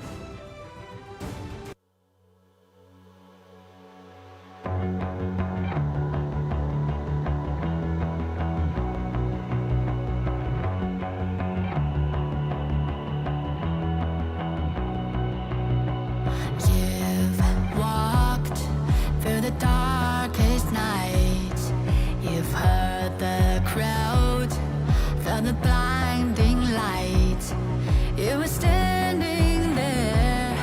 The blinding light, it was standing there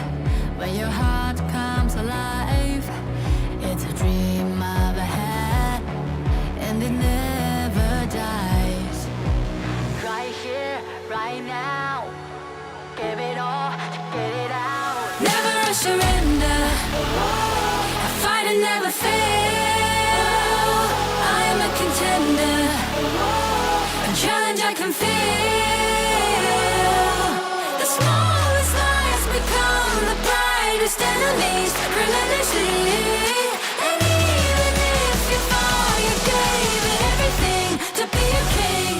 and never fail. I am a contender, a challenge I can feel. The smallest lies become the brightest enemies, relentlessly. And even if you fall, you gave it everything to be a king.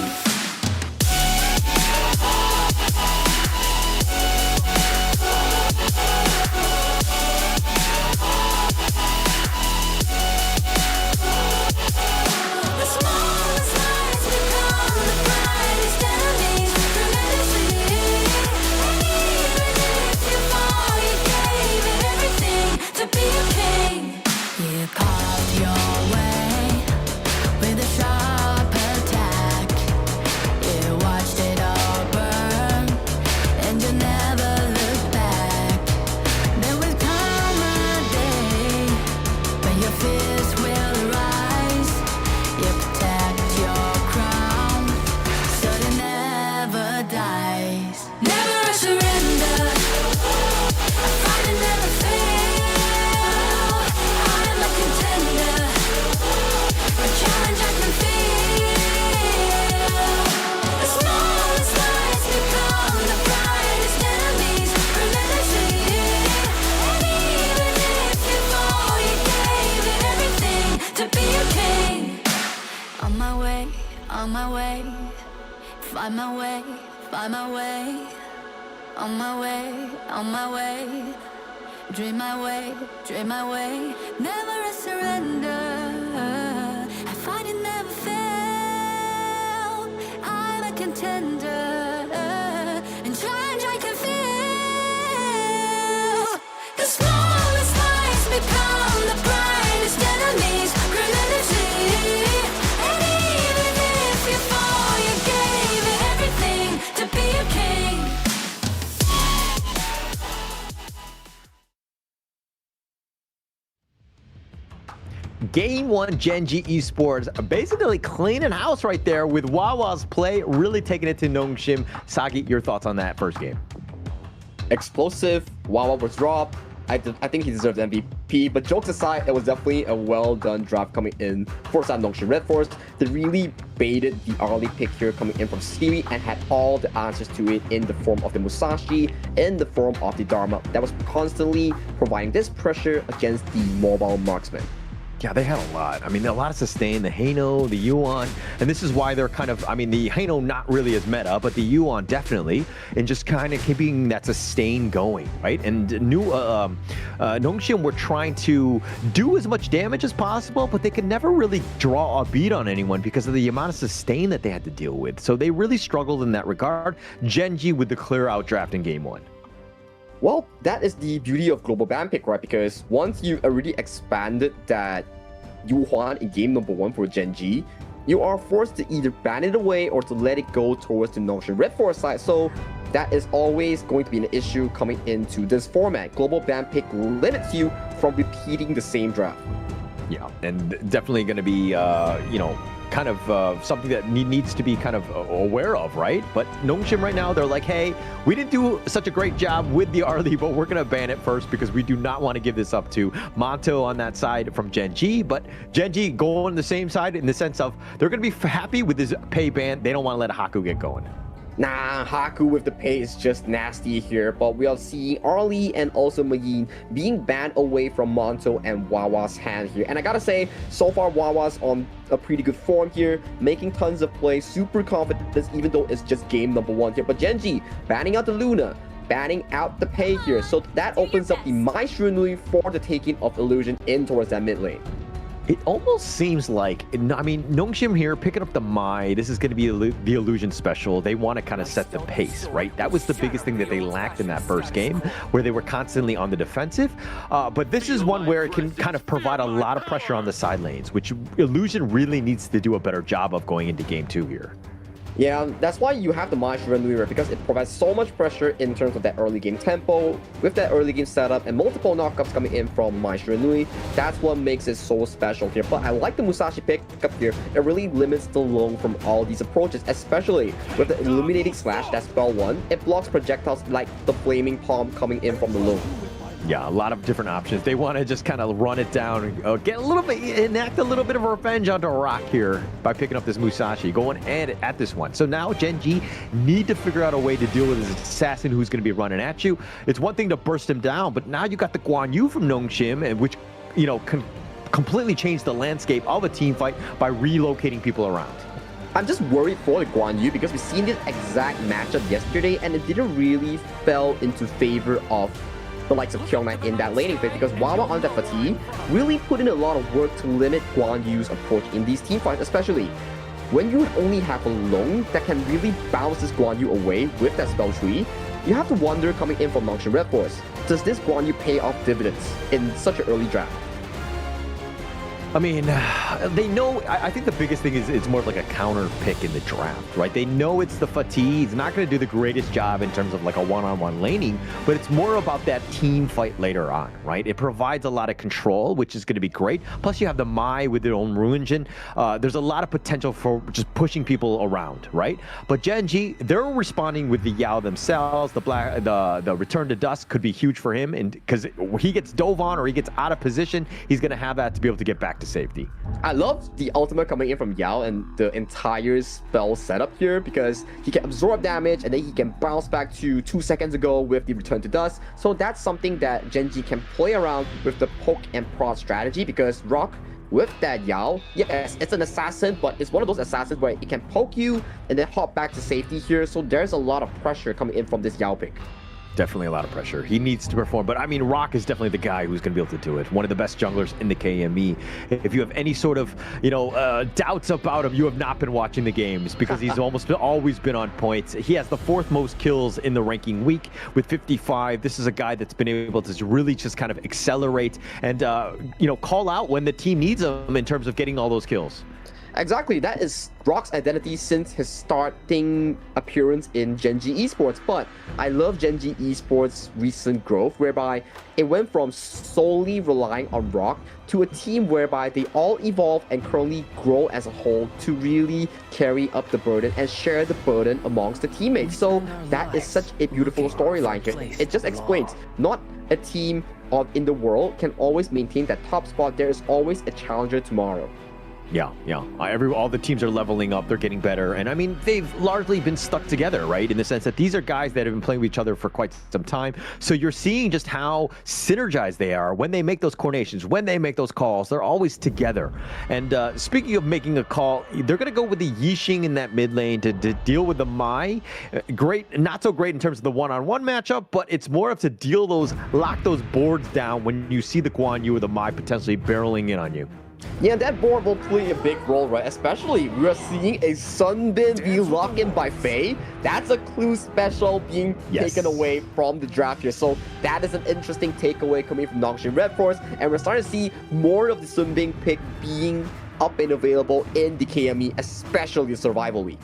On my way, find my way, find my way. On my way, on my way. Dream my way, dream my way. Never a surrender. I fight and never fail. I'm a contender, and challenge I can feel. The smallest lies become the brightest enemies, relentlessly. Game 1 Gen.G Esports basically cleaning house right there with Wawa's play really taking it to Nongshim. Sagi, your thoughts on that first game? Explosive. Wawa was dropped. I think he deserved MVP, but jokes aside, it was definitely a well-done draft coming in for Nongshim RedForce. They really baited the early pick here coming in from Siri and had all the answers to it in the form of the Musashi, in the form of the Dharma that was constantly providing this pressure against the mobile marksman. Yeah, they had a lot. I mean, a lot of sustain, the Haino, the Yuan, and this is why they're kind of, I mean, the Haino not really as meta, but the Yuan definitely, and just kind of keeping that sustain going, right? And Nongshim were trying to do as much damage as possible, but they could never really draw a beat on anyone because of the amount of sustain that they had to deal with. So they really struggled in that regard. Gen.G with the clear out draft in game 1. Well, that is the beauty of global ban pick, right? Because once you already expanded that Yu Huan in game number 1 for Gen.G, you are forced to either ban it away or to let it go towards the Nongshim RedForce side. So that is always going to be an issue coming into this format. Global ban pick limits you from repeating the same draft. Yeah, and definitely going to be, kind of something that needs to be kind of aware of, right? But Nongshim right now, they're like, hey, we didn't do such a great job with the early, but we're going to ban it first because we do not want to give this up to Monto on that side from Gen.G. But Gen.G go on the same side in the sense of they're going to be happy with this pay ban. They don't want to let Haku get going. Nah, Haku with the pay is just nasty here, but we are seeing Arlie and also Magin being banned away from Monto and Wawa's hand here. And I gotta say, so far Wawa's on a pretty good form here, making tons of plays, super confident, even though it's just game number 1 here. But Gen.G banning out the Luna, banning out the pay here, so that opens up the Maestro Nui for the taking of Illusion in towards that mid lane. It almost seems like, I mean, Nongshim here picking up the Mai. This is going to be the Illusion special. They want to kind of set the pace, right? That was the biggest thing that they lacked in that first game, where they were constantly on the defensive. But this is one where it can kind of provide a lot of pressure on the side lanes, which Illusion really needs to do a better job of going into game 2 here. Yeah, that's why you have the Maestro Nui, because it provides so much pressure in terms of that early game tempo, with that early game setup and multiple knockups coming in from Maestro Nui. That's what makes it so special here. But I like the Musashi pickup here. It really limits the Long from all these approaches, especially with the Illuminating Slash, that's spell 1. It blocks projectiles like the Flaming Palm coming in from the Long. Yeah, a lot of different options. They want to just kind of run it down, get a little bit, enact a little bit of revenge onto Rock here by picking up this Musashi, going at this one. So now Gen.G need to figure out a way to deal with this assassin who's going to be running at you. It's one thing to burst him down, but now you got the Guan Yu from Nongshim, and which, you know, can completely change the landscape of a team fight by relocating people around. I'm just worried for the Guan Yu because we've seen this exact matchup yesterday, and it didn't really fell into favor of the likes of Kyungnae in that laning phase, because Wawa on that fatigue really put in a lot of work to limit Guan Yu's approach in these team fights, especially when you would only have a Long that can really bounce this Guan Yu away with that spell tree. You have to wonder, coming in from Nongshim RedForce, does this Guan Yu pay off dividends in such an early draft? I mean, they know, I think the biggest thing is it's more of like a counter pick in the draft, right? They know it's the fatigue. He's not going to do the greatest job in terms of like a one-on-one laning, but it's more about that team fight later on, right? It provides a lot of control, which is going to be great. Plus you have the Mai with their own Ruin Jin. There's a lot of potential for just pushing people around, right? But Gen.G, they're responding with the Yao themselves. The Return to Dust could be huge for him, and because he gets dove on or he gets out of position, he's going to have that to be able to get back to safety. I love the ultimate coming in from Yao and the entire spell setup here, because he can absorb damage and then he can bounce back to 2 seconds ago with the Return to Dust. So that's something that Gen.G can play around with the poke and prod strategy, because Rock with that Yao, yes, it's an assassin, but it's one of those assassins where it can poke you and then hop back to safety here. So there's a lot of pressure coming in from this Yao pick. Definitely a lot of pressure. He needs to perform, but I mean, Rock is definitely the guy who's going to be able to do it. One of the best junglers in the KME. If you have any sort of, you know, doubts about him, you have not been watching the games, because he's almost always been on points. He has the 4th most kills in the ranking week with 55. This is a guy that's been able to really just kind of accelerate and, you know, call out when the team needs him in terms of getting all those kills. Exactly, that is Rock's identity since his starting appearance in Gen.G Esports. But I love Gen.G Esports' recent growth, whereby it went from solely relying on Rock to a team whereby they all evolve and currently grow as a whole to really carry up the burden and share the burden amongst the teammates. So that is such a beautiful storyline here. It just explains, not a team in the world can always maintain that top spot. There is always a challenger tomorrow. Yeah. All the teams are leveling up. They're getting better. And I mean, they've largely been stuck together, right? In the sense that these are guys that have been playing with each other for quite some time. So you're seeing just how synergized they are when they make those coordinations, when they make those calls. They're always together. And speaking of making a call, they're going to go with the Yixing in that mid lane to deal with the Mai. Great, not so great in terms of the one-on-one matchup, but it's more of to lock those boards down when you see the Guan Yu or the Mai potentially barreling in on you. Yeah, that board will play a big role, right? Especially we are seeing a Sunbin be locked in by Faye. That's a clue special being taken away from the draft here. So that is an interesting takeaway coming from Nongshim RedForce. And we're starting to see more of the Sunbin pick being up and available in the KME, especially the Survival League.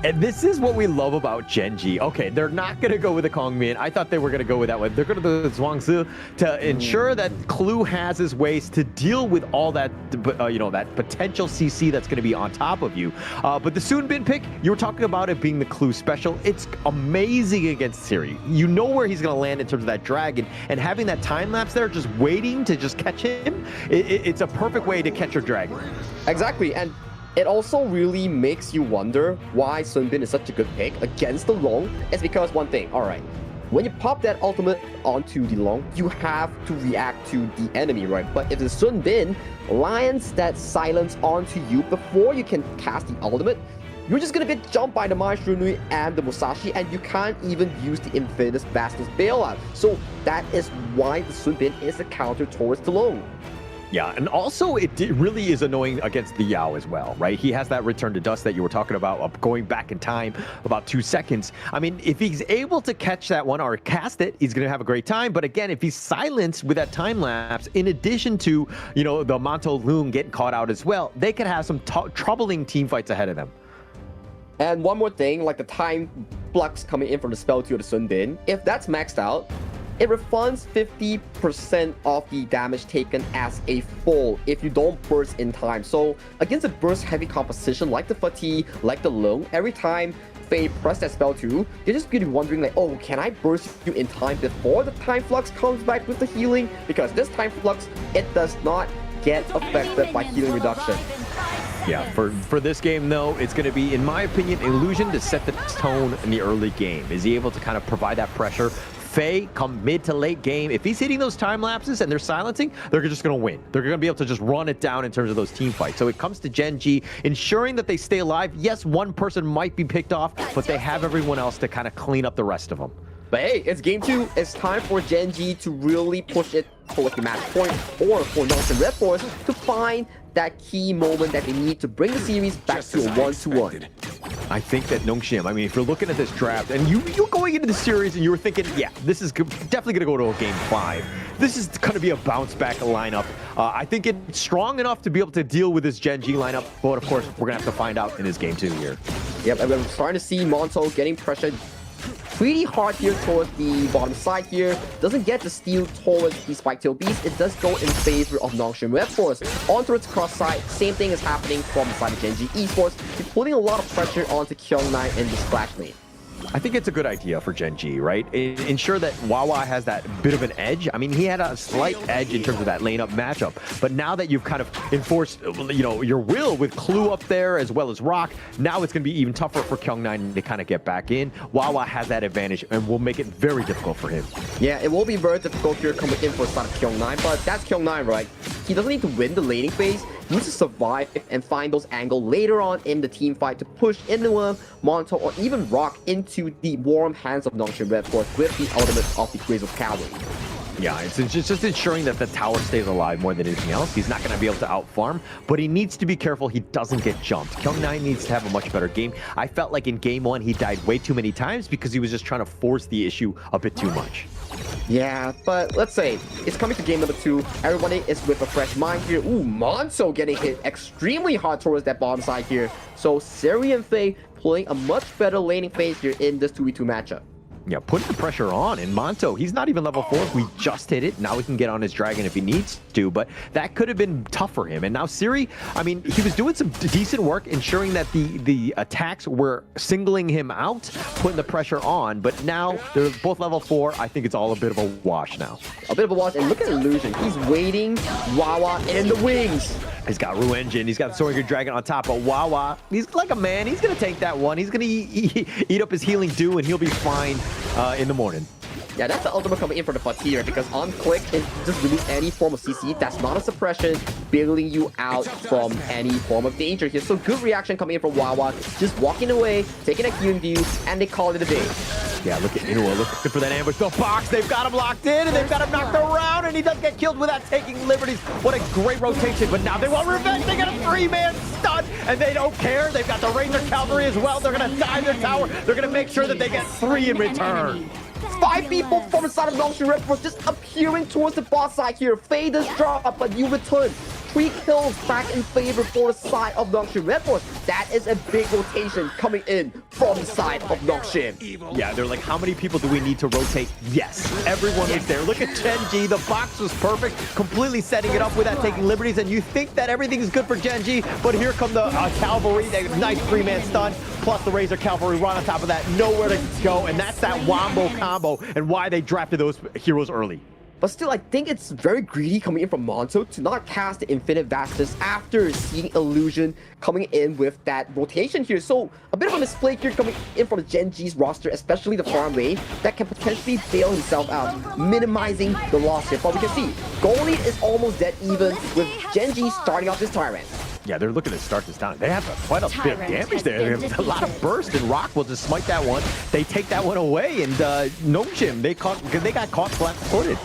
And this is what we love about Gen.G. Okay, they're not going to go with the Kongmin. I thought they were going to go with that one. They're going to do the Zhuangzi to ensure that Clue has his ways to deal with all that, you know, that potential CC that's going to be on top of you. But the Sunbin pick, you were talking about it being the Clue special. It's amazing against Siri. You know where he's going to land in terms of that dragon, and having that time lapse there, just waiting to just catch him, it's a perfect way to catch your dragon. Exactly, and it also really makes you wonder why Sunbin is such a good pick against the Long. It's because one thing, alright, when you pop that ultimate onto the Long, you have to react to the enemy, right? But if the Sunbin lands that silence onto you before you can cast the ultimate, you're just gonna get jumped by the Mai Shunui and the Musashi, and you can't even use the Infinitus Bastos bailout. So that is why the Sunbin is a counter towards the Long. Yeah, and also it really is annoying against the Yao as well, right? He has that Return to Dust that you were talking about, going back in time about 2 seconds. I mean, if he's able to catch that one or cast it, he's going to have a great time. But again, if he's silenced with that time lapse, in addition to, you know, the Manto Loon getting caught out as well, they could have some troubling team fights ahead of them. And one more thing, like the time flux coming in from the spell to the Sunbin, if that's maxed out, it refunds 50% of the damage taken as a full if you don't burst in time. So against a burst heavy composition like the Fatigue, like the Lung, every time Faye press that spell too, they're just gonna be wondering like, oh, can I burst you in time before the Time Flux comes back with the healing? Because this Time Flux, it does not get affected by healing reduction. Yeah, for this game though, it's going to be, in my opinion, Illusion to set the tone in the early game. Is he able to kind of provide that pressure? Faye, come mid to late game, if he's hitting those time lapses and they're silencing, they're just going to win. They're going to be able to just run it down in terms of those team fights. So it comes to Gen.G, ensuring that they stay alive. Yes, one person might be picked off, but they have everyone else to kind of clean up the rest of them. But hey, it's game 2. It's time for Gen.G to really push it towards the match point, or for Nongshim RedForce to find that key moment that they need to bring the series back to a 1-1. I think that Nongshim, I mean, if you're looking at this draft and you're going into the series and you were thinking, yeah, this is definitely going to go to a game 5. This is going to be a bounce back lineup. I think it's strong enough to be able to deal with this Gen.G lineup, but of course, we're going to have to find out in this game 2 here. Yep, and we're starting to see Monto getting pressured pretty hard here towards the bottom side here. Doesn't get the steal towards the Spike Tail Beast. It does go in favor of Nongshim RedForce. Onto its cross side, same thing is happening from the side of Gen.G Esports. They're putting a lot of pressure onto Kyung9 in the splash lane. I think it's a good idea for Gen.G, right? Ensure that Wawa has that bit of an edge. I mean, he had a slight edge in terms of that lane-up matchup, but now that you've kind of enforced, you know, your will with Clue up there as well as Rock, now it's going to be even tougher for Kyung9 to kind of get back in. Wawa has that advantage and will make it very difficult for him. Yeah, it will be very difficult here coming in for the side of Kyung9, but that's Kyung9, right? He doesn't need to win the laning phase. He needs to survive and find those angles later on in the team fight to push into Monto or even Rock into the warm hands of Nongshim RedForce with the ultimate of the Grace of Cavalry. Yeah, it's just ensuring that the tower stays alive more than anything else. He's not going to be able to outfarm, but he needs to be careful he doesn't get jumped. Kyung9 needs to have a much better game. I felt like in game 1 he died way too many times because he was just trying to force the issue a bit too much. Yeah, but let's say it's coming to game number 2. Everybody is with a fresh mind here. Ooh, Monso getting hit extremely hard towards that bottom side here. So Seri and Faye playing a much better laning phase here in this 2v2 matchup. Yeah, putting the pressure on. And Monto, he's not even level 4. We just hit it. Now he can get on his dragon if he needs to, but that could have been tough for him. And now Siri, I mean, he was doing some decent work ensuring that the attacks were singling him out, putting the pressure on, but now they're both level 4. I think it's all a bit of a wash now. A bit of a wash, and look at Illusion. He's waiting Wawa in the wings. He's got Ru Engine, he's got Soaring Dragon on top, but Wawa, he's like a man. He's going to take that one. He's going to eat up his healing dew, and he'll be fine in the morning. Yeah, that's the ultimate coming in for the Fatir, because on click, it just remove any form of CC. That's not a suppression, bailing you out from any form of danger here. So good reaction coming in from Wawa, just walking away, taking a healing dew, and they call it a day. Yeah, look at Inuo looking for that ambush. The box, they've got him locked in, and they've got him knocked around, and he does get killed without taking liberties. What a great rotation, but now they want revenge. They got a 3-man stun, and they don't care. They've got the Razor Cavalry as well. They're going to dive their tower. They're going to make sure that they get 3 in return. 5 people from the side of Nongshim RedForce just appearing towards the boss side here. Faye does drop, but you return. 3 kills back in favor for the side of Nongshim RedForce. That is a big rotation coming in from the side of Nongshim. Yeah, they're like, how many people do we need to rotate? Yes, everyone is there. Look at Gen.G. The box was perfect, completely setting it up without taking liberties, and you think that everything is good for Gen.G, but here come the Cavalry. They nice 3-man stun, plus the Razor Cavalry right on top of that. Nowhere to go, and that's that wombo combo and why they drafted those heroes early. But still, I think it's very greedy coming in from Monto to not cast the Infinite Vastness after seeing Illusion coming in with that rotation here. So a bit of a misplay here coming in from the Gen.G's roster, especially the farm lane, that can potentially bail himself out, minimizing the loss here. But we can see, Goldie is almost dead even with Gen.G starting off this Tyrant. Yeah, they're looking to start this down. They have quite a bit of damage there. They have a lot of burst, and Rock will just smite that one. They take that one away, and Nongshim, they got caught flat-footed.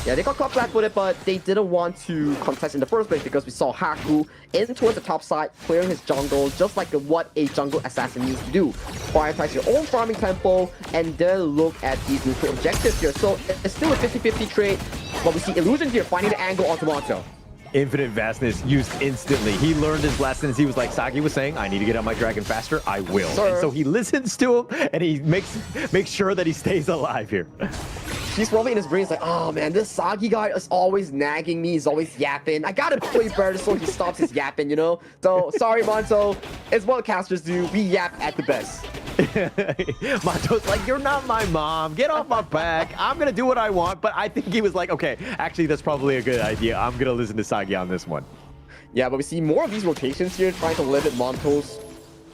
Yeah, they got caught flat-footed, but they didn't want to contest in the first place because we saw Haku in towards the top side, clearing his jungle, just like what a jungle assassin needs to do. Prioritize your own farming tempo, and then look at these neutral objectives here. So it's still a 50-50 trade, but we see Illusion here finding the angle onto Monto. Infinite Vastness used instantly. He learned his lessons. He was like Sagi was saying, I need to get on my dragon faster. I will. Sir. And so he listens to him, and he makes sure that he stays alive here. He's probably in his brain, he's like, oh man, this Sagi guy is always nagging me. He's always yapping. I gotta play better so he stops his yapping, you know? So, sorry, Monto. It's what casters do. We yap at the best. Monto's like, you're not my mom. Get off my back. I'm going to do what I want. But I think he was like, okay, actually, that's probably a good idea. I'm going to listen to Sagi on this one. Yeah, but we see more of these rotations here, trying to limit Monto's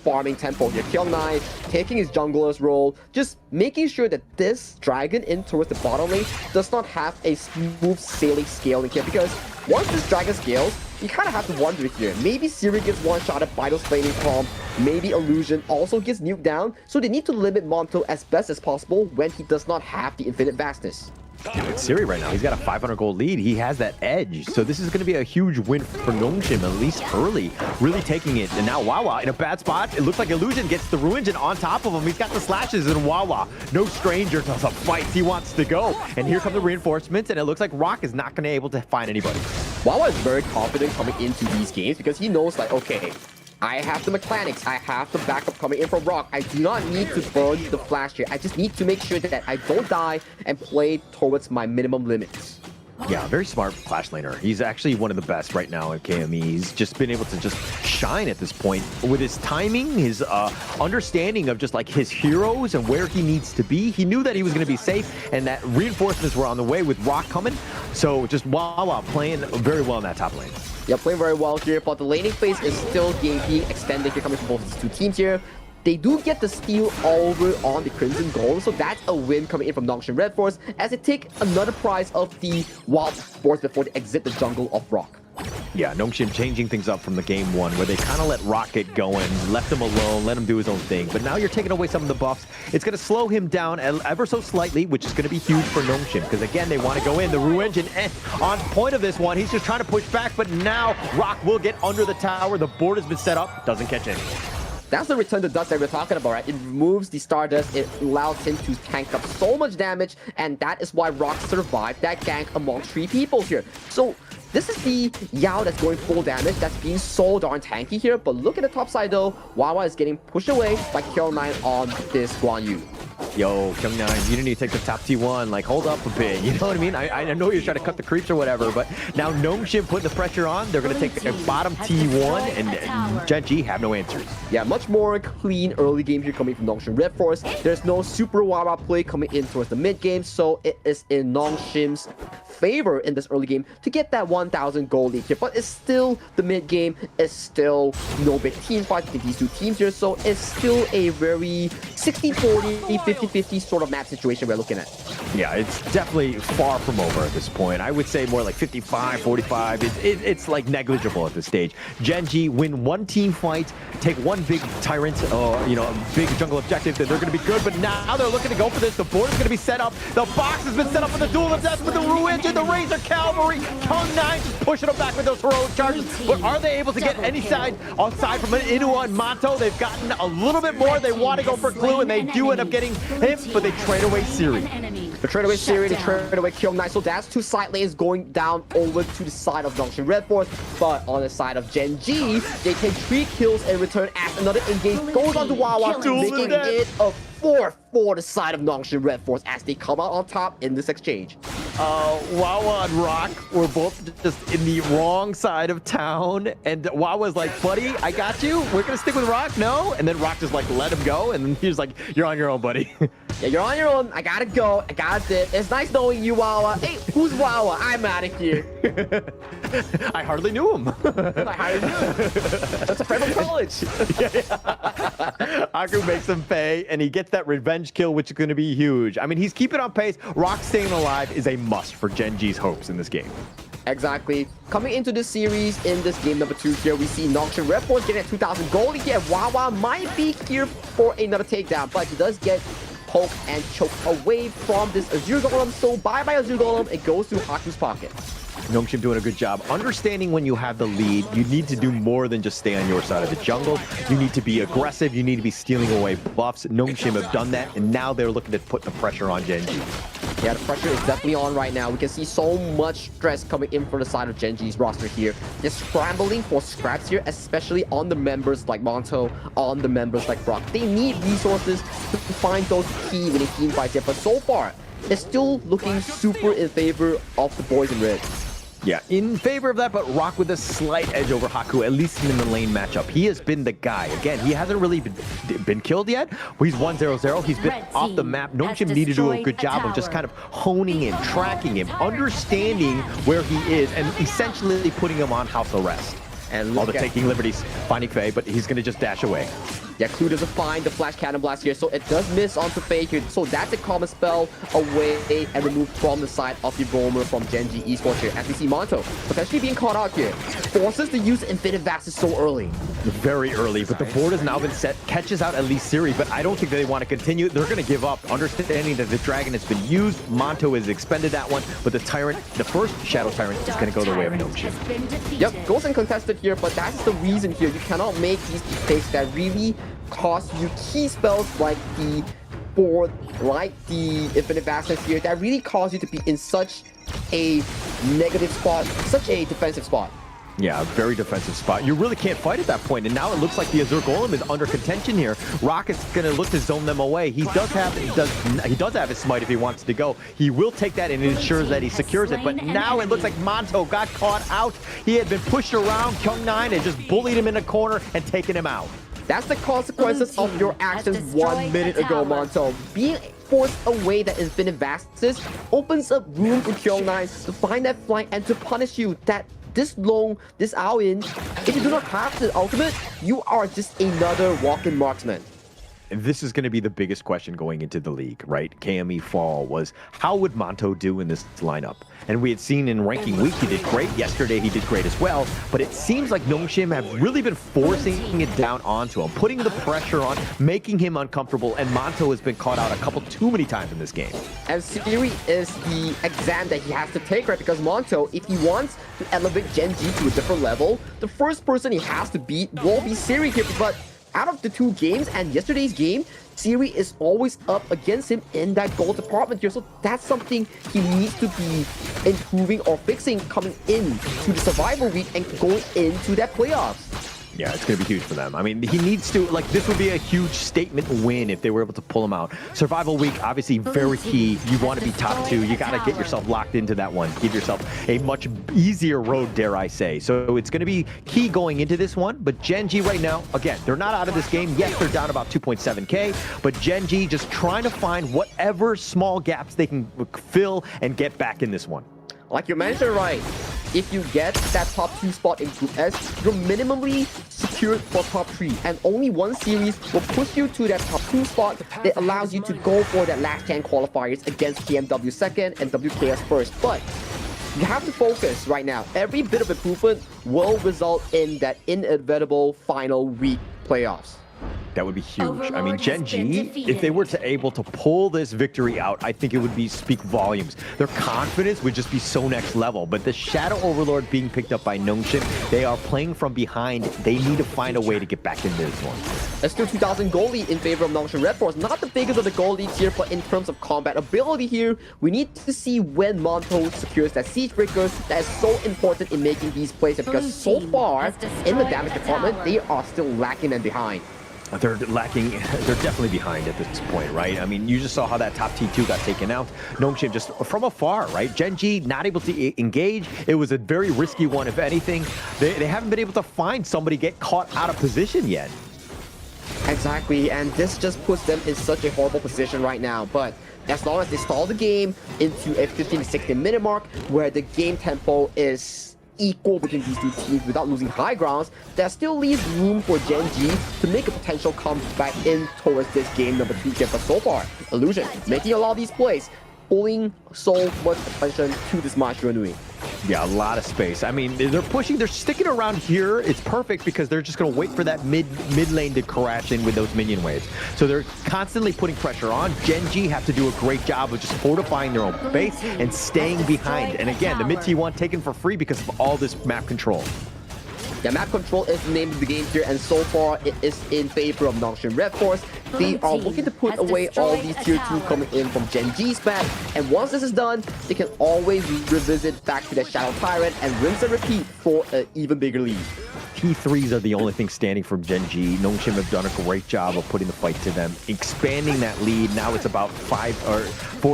farming tempo here. Kill9 taking his jungler's role, just making sure that this dragon in towards the bottom lane does not have a smooth sailing scaling here, because once this dragon scales, you kind of have to wonder here. Maybe Siri gets one-shotted by those flaming palm, maybe Illusion also gets nuked down, so they need to limit Monto as best as possible when he does not have the infinite vastness. Yeah, it's Siri right now. He's got a 500 gold lead. He has that edge. So this is going to be a huge win for Nongshim, at least early. Really taking it. And now Wawa in a bad spot. It looks like Illusion gets the Ruin Engine on top of him. He's got the slashes, and Wawa, no stranger to the fights. He wants to go. And here come the reinforcements, and it looks like Rock is not going to be able to find anybody. Wawa is very confident coming into these games because he knows, like, okay, I have the mechanics, I have the backup coming in from Rock. I do not need to burn the flash here. I just need to make sure that I don't die and play towards my minimum limits. Yeah, very smart Clash laner. He's actually one of the best right now at KME. He's just been able to just shine at this point with his timing, his understanding of just like his heroes and where he needs to be. He knew that he was going to be safe and that reinforcements were on the way with Rock coming. So just Wawa playing very well in that top lane. Yeah, playing very well here, but the laning phase is still being extended here coming from both these two teams here. They do get the steal over on the Crimson Golem, so that's a win coming in from Nongshim RedForce as they take another prize of the Wild Force before they exit the jungle of Rock. Yeah, Nongshim changing things up from the game one where they kind of let Rock get going, left him alone, let him do his own thing. But now you're taking away some of the buffs. It's going to slow him down ever so slightly, which is going to be huge for Nongshim because, again, they want to go in. The Ru Engine on point of this one. He's just trying to push back, but now Rock will get under the tower. The board has been set up. Doesn't catch anyone. That's the return to dust that we're talking about, right? It removes the Stardust, it allows him to tank up so much damage, and that is why Rock survived that gank among 3 people here. So this is the Yao that's going full damage, that's being so darn tanky here, but look at the top side though, Wawa is getting pushed away by Kill9 on this Guan Yu. Yo, Kyung9, you didn't need to take the top T1. Like, hold up a bit. You know what I mean? I know you're trying to cut the creeps or whatever, but now Nongshim putting the pressure on. They're going to take the bottom T1, and Gen.G have no answers. Yeah, much more clean early game here coming from Nongshim RedForce. There's no super Wawa play coming in towards the mid game, so it is in Nongshim's favor in this early game to get that 1,000 gold lead here. But it's still the mid game. It's still no big team fight between these two teams here, so it's still a very 60-40, 50-50 sort of map situation we're looking at. Yeah, it's definitely far from over at this point. I would say more like 55-45. It's like negligible at this stage. Gen.G win one team fight, take one big tyrant, you know, a big jungle objective, then they're going to be good. But now they're looking to go for this. The board is going to be set up. The box has been set up for the duel of death with the Ru Engine, the Razor Cavalry. Kong9 just pushing them back with those heroic charges. But are they able to get any side aside from an Inua and Monto? They've gotten a little bit more. They want to go for Glue, and they do end up getting him, but they trade away Siri. They trade away Siri, they trade away Kill9, so that's 2 side lanes going down over to the side of Nongshim RedForce, but on the side of Gen.G, they take 3 kills in return as another engage goes on to Wawa, making it a 4 for the side of Nongshim RedForce as they come out on top in this exchange. Wawa and Rock were both just in the wrong side of town, and Wawa's like, buddy, I got you. We're gonna stick with Rock, no? And then Rock just like let him go, and then he was like, you're on your own, buddy. Yeah, you're on your own. I gotta go. I got this. It's nice knowing you, Wawa. Hey, who's Wawa? I'm out of here. I hardly knew him. I hardly knew him. That's a friend from college. Aku makes him pay, and he gets that revenge kill, which is going to be huge. I mean, he's keeping on pace. Rock staying alive is a must for Gen.G's hopes in this game. Exactly. Coming into this series, in this game number 2 here, we see Nongshim RedForce getting at 2,000 gold here. Wawa might be here for another takedown, but he does get poked and choked away from this Azure Golem. So bye-bye Azure Golem. It goes to Haku's pocket. Nongshim doing a good job. Understanding when you have the lead, you need to do more than just stay on your side of the jungle. You need to be aggressive. You need to be stealing away buffs. Nongshim have done that, and now they're looking to put the pressure on Gen.G. Yeah, the pressure is definitely on right now. We can see so much stress coming in from the side of Gen.G's roster here. They're scrambling for scraps here, especially on the members like Monto, on the members like Brock. They need resources to find those key winning team fights here, but so far, it's still looking super in favor of the boys in red. Yeah, in favor of that, but Rock with a slight edge over Haku, at least in the lane matchup. He has been the guy. Again, he hasn't really been killed yet. He's 1-0-0. He's been off the map. Nongshim needed to do a good job of just kind of honing him, tracking him, understanding where he is, and essentially putting him on house arrest. And although taking liberties, finding Faye, but he's going to just dash away. Yeah, Clue doesn't find the Flash Cannon Blast here, so it does miss onto Faye here. So that's a common spell away and removed from the side of the roamer from Gen.G Esports here. As we see Monto potentially being caught out here. Forces the use Infinite Vaxes so early. Very early, but the board has now been set. Catches out at least Siri, but I don't think that they want to continue. They're going to give up, understanding that the Dragon has been used. Monto has expended that one, but the Tyrant, the first Shadow Tyrant, is going to go the way of Nongshim. Yep, goes uncontested here, but that's the reason here. You cannot make these mistakes that really cost you key spells like the board, like the Infinite Vaxes here, that really cause you to be in such a negative spot, such a defensive spot. Yeah, very defensive spot. You really can't fight at that point, and now it looks like the Azure Golem is under contention here. Rocket's going to look to zone them away. He does have his smite if he wants to go. He will take that and ensures that he secures it, but now it looks like Monto got caught out. He had been pushed around. Kyung9 had just bullied him in a corner and taken him out. That's the consequences of your actions 1 minute ago, Monto. Being forced away that Infinite Vaxes opens up room for Kyung9 to find that flank and to punish you. That this long, this hour in, if you do not have the ultimate, you are just another walk-in marksman. This is going to be the biggest question going into the league, right? KME fall was, how would Monto do in this lineup? And we had seen in ranking week, he did great. Yesterday, he did great as well. But it seems like Nongshim have really been forcing it down onto him, putting the pressure on, making him uncomfortable. And Monto has been caught out a couple too many times in this game. And Siri is the exam that he has to take, right? Because Monto, if he wants to elevate Gen.G to a different level, the first person he has to beat will be Siri here. But out of the two games and yesterday's game, Siri is always up against him in that goal department here. So that's something he needs to be improving or fixing coming in to the survival week and going into that playoffs. Yeah, it's going to be huge for them. I mean, he needs to, like, this would be a huge statement win if they were able to pull him out. Survival week, obviously very key. You want to be top two. You got to get yourself locked into that one. Give yourself a much easier road, dare I say. So it's going to be key going into this one. But Gen.G right now, again, they're not out of this game. Yes, they're down about 2.7K, but Gen.G just trying to find whatever small gaps they can fill and get back in this one. Like you mentioned, right, if you get that top 2 spot in Group S, you're minimally secured for top 3. And only one series will push you to that top 2 spot that allows you to go for that last 10 qualifiers against KMW second and WKS first. But you have to focus right now. Every bit of improvement will result in that inevitable final week playoffs. That would be huge. I mean, Gen.G, if they were to able to pull this victory out, I think it would speak volumes. Their confidence would just be so next level. But the Shadow Overlord being picked up by Nongshim, they are playing from behind. They need to find a way to get back into this one. Let's do 2,000 goal lead in favor of Nongshim RedForce. Not the biggest of the goal leads here, but in terms of combat ability here, we need to see when Monto secures that Siege Breakers that is so important in making these plays. Because so far, in the damage department, they are still lacking and behind. They're lacking, they're definitely behind at this point, right? I mean, you just saw how that top T2 got taken out. Nongshim just from afar, right? Gen.G not able to engage. It was a very risky one, if anything. They haven't been able to find somebody get caught out of position yet. Exactly, and this just puts them in such a horrible position right now. But as long as they stall the game into a 15 to 16 minute mark, where the game tempo is equal between these two teams without losing high grounds, that still leaves room for Gen.G to make a potential comeback in towards this game number 2 here. But so far, Illusion making a lot of these plays, pulling so much attention to this match you're doing. Yeah, a lot of space. I mean, they're pushing, they're sticking around here. It's perfect because they're just going to wait for that mid lane to crash in with those minion waves. So they're constantly putting pressure on. Gen.G have to do a great job of just fortifying their own base and staying behind. And again, the mid T1 taken for free because of all this map control. Yeah, map control is the name of the game here, and so far it is in favor of Nongshim RedForce. They are looking to put away all these tier 2 coming in from Gen.G's back, and once this is done, they can always revisit back to their Shadow Tyrant and rinse and repeat for an even bigger lead. T3s are the only thing standing from Gen.G. Nongshim have done a great job of putting the fight to them, expanding that lead. Now it's about 5 or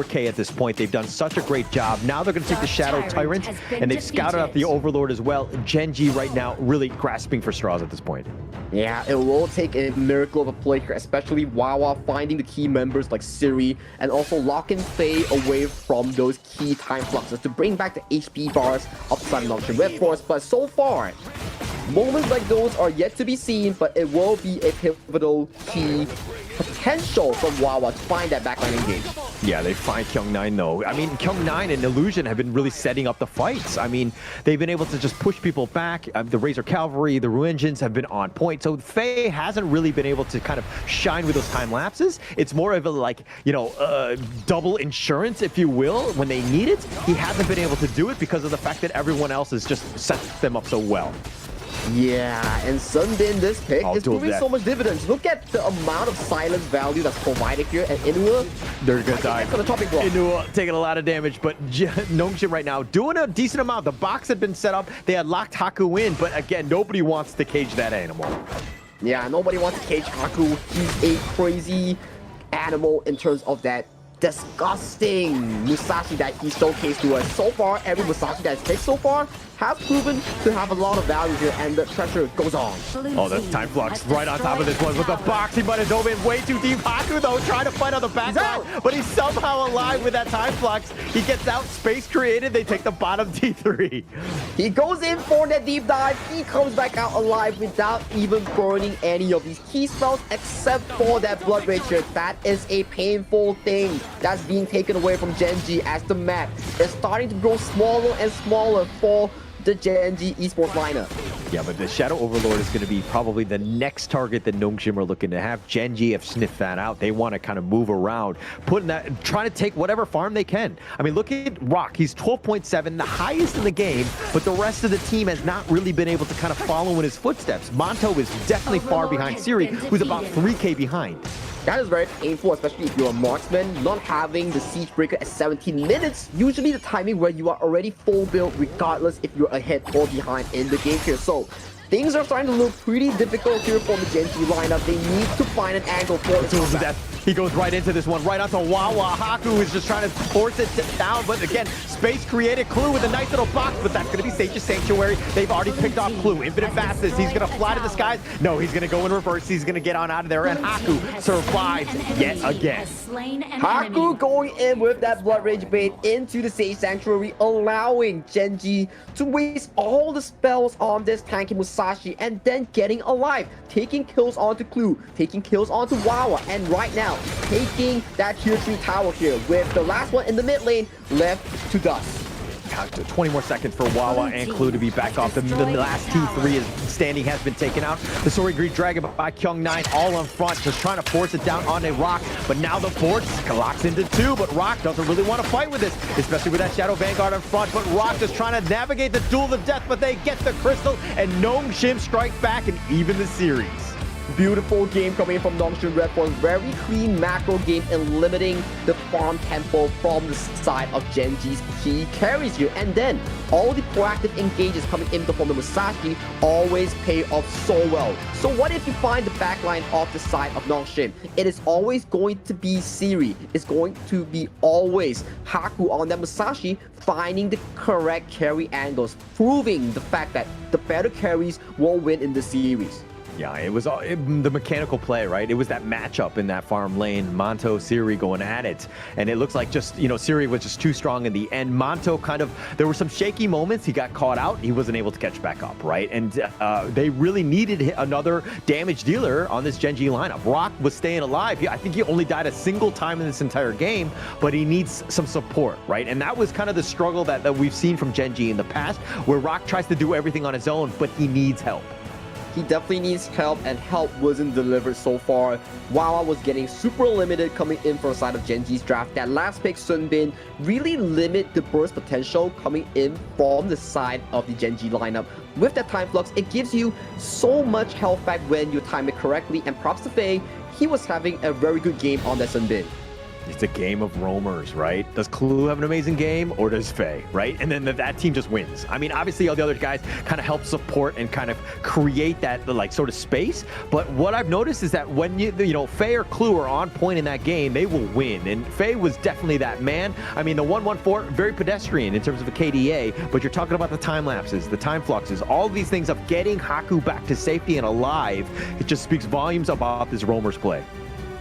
4K at this point. They've done such a great job. Now they're going to take the Shadow Tyrant, and they've scouted out the Overlord as well. Gen.G right now really grasping for straws at this point. Yeah, it will take a miracle of a play here, especially Wawa finding the key members like Siri and also locking Faye away from those key time fluxes to bring back the HP bars of the side of Nongshim RedForce. But so far, moments like those are yet to be seen, but it will be a pivotal key potential from Wawa to find that backline engage. Yeah, they find Kyung9 though. I mean, Kyung9 and Illusion have been really setting up the fights. I mean, they've been able to just push people back. The Razor Cavalry, the Ruinjins have been on point. So Faye hasn't really been able to kind of shine with those time lapses. It's more of a like, you know, double insurance, if you will, when they need it. He hasn't been able to do it because of the fact that everyone else has just set them up so well. Yeah, and Sunbin, this pick is proving so much dividends. Look at the amount of silence value that's provided here, and Inua, they're gonna die. For the topic block. Inua taking a lot of damage, but Nongshim right now doing a decent amount. The box had been set up. They had locked Haku in, but again, nobody wants to cage that animal. Yeah, nobody wants to cage Haku. He's a crazy animal in terms of that disgusting Musashi that he showcased to us. So far, every Musashi that's picked so far has proven to have a lot of value here, and the pressure goes on. Oh, the time flux right on top of this one with the box. He might have dove in way too deep. Haku, though, trying to fight on the back line, but he's somehow alive with that time flux. He gets out, space created, they take the bottom T3. He goes in for that deep dive. He comes back out alive without even burning any of these key spells, except for that Blood Rage here. That is a painful thing that's being taken away from Gen.G as the map is starting to grow smaller and smaller for the Gen.G Esports lineup. Yeah, but the Shadow Overlord is going to be probably the next target that Nongshim are looking to have. Gen.G have sniffed that out. They want to kind of move around, putting that, trying to take whatever farm they can. I mean, look at Rock. He's 12.7, the highest in the game, but the rest of the team has not really been able to kind of follow in his footsteps. Monto is definitely far behind Siri, who's about 3K behind. That is very painful, especially if you're a marksman. Not having the siege breaker at 17 minutes, usually the timing where you are already full build regardless if you're ahead or behind in the game here. So things are starting to look pretty difficult here for the Gen.G lineup. They need to find an angle for it. He goes right into this one, right onto Wawa. Haku is just trying to force it down, but again, space created. Clue with a nice little box, but that's going to be Sage's Sanctuary. They've already picked off Clue. Infinite fastness. He's going to fly to the skies. No, he's going to go in reverse. He's going to get on out of there, and Haku survives yet again. Haku going in with that Blood Rage bait into the Sage Sanctuary, allowing Gen.G to waste all the spells on this tanky Musashi and then getting alive, taking kills onto Clue, taking kills onto Wawa, and right now taking that tier 3 tower here with the last one in the mid lane left to dust. 20 more seconds for Wawa and Clue to be back off. The last T3 standing has been taken out. The Soaring Greed Dragon by Kyung9 all on front, just trying to force it down on a Rock. But now the force locks into 2, but Rock doesn't really want to fight with this, especially with that Shadow Vanguard in front. But Rock just trying to navigate the duel of death, but they get the crystal, and Nongshim strike back and even the series. Beautiful game coming in from Nongshim RedForce. Very clean macro game and limiting the farm tempo from the side of Gen.G's key carries here. And then all the proactive engages coming in from the Musashi always pay off so well. So what if you find the backline off the side of Nongshim? It is always going to be Siri. It's going to be always Haku on that Musashi, finding the correct carry angles, proving the fact that the better carries will win in the series. Yeah, it was the mechanical play, right? It was that matchup in that farm lane, Monto, Siri going at it. And it looks like just, you know, Siri was just too strong in the end. Monto kind of, there were some shaky moments. He got caught out. He wasn't able to catch back up, right? And they really needed another damage dealer on this Gen.G lineup. Rock was staying alive. I think he only died a single time in this entire game, but he needs some support, right? And that was kind of the struggle that we've seen from Gen.G in the past, where Rock tries to do everything on his own, but he needs help. he definitely needs help, and help wasn't delivered so far. Wawa was getting super limited coming in from the side of Gen.G's draft. That last pick, Sunbin, really limit the burst potential coming in from the side of the Gen.G lineup. With that time flux, it gives you so much health back when you time it correctly, and props to Faye, he was having a very good game on that Sunbin. It's a game of roamers, right? Does Clue have an amazing game, or does Faye, right? And then that team just wins. I mean, obviously all the other guys kind of help support and kind of create that like sort of space. But what I've noticed is that when you know, Faye or Clue are on point in that game, they will win. And Faye was definitely that man. I mean, the 114, very pedestrian in terms of a KDA, but you're talking about the time lapses, the time fluxes, all these things of getting Haku back to safety and alive. It just speaks volumes about this roamers play.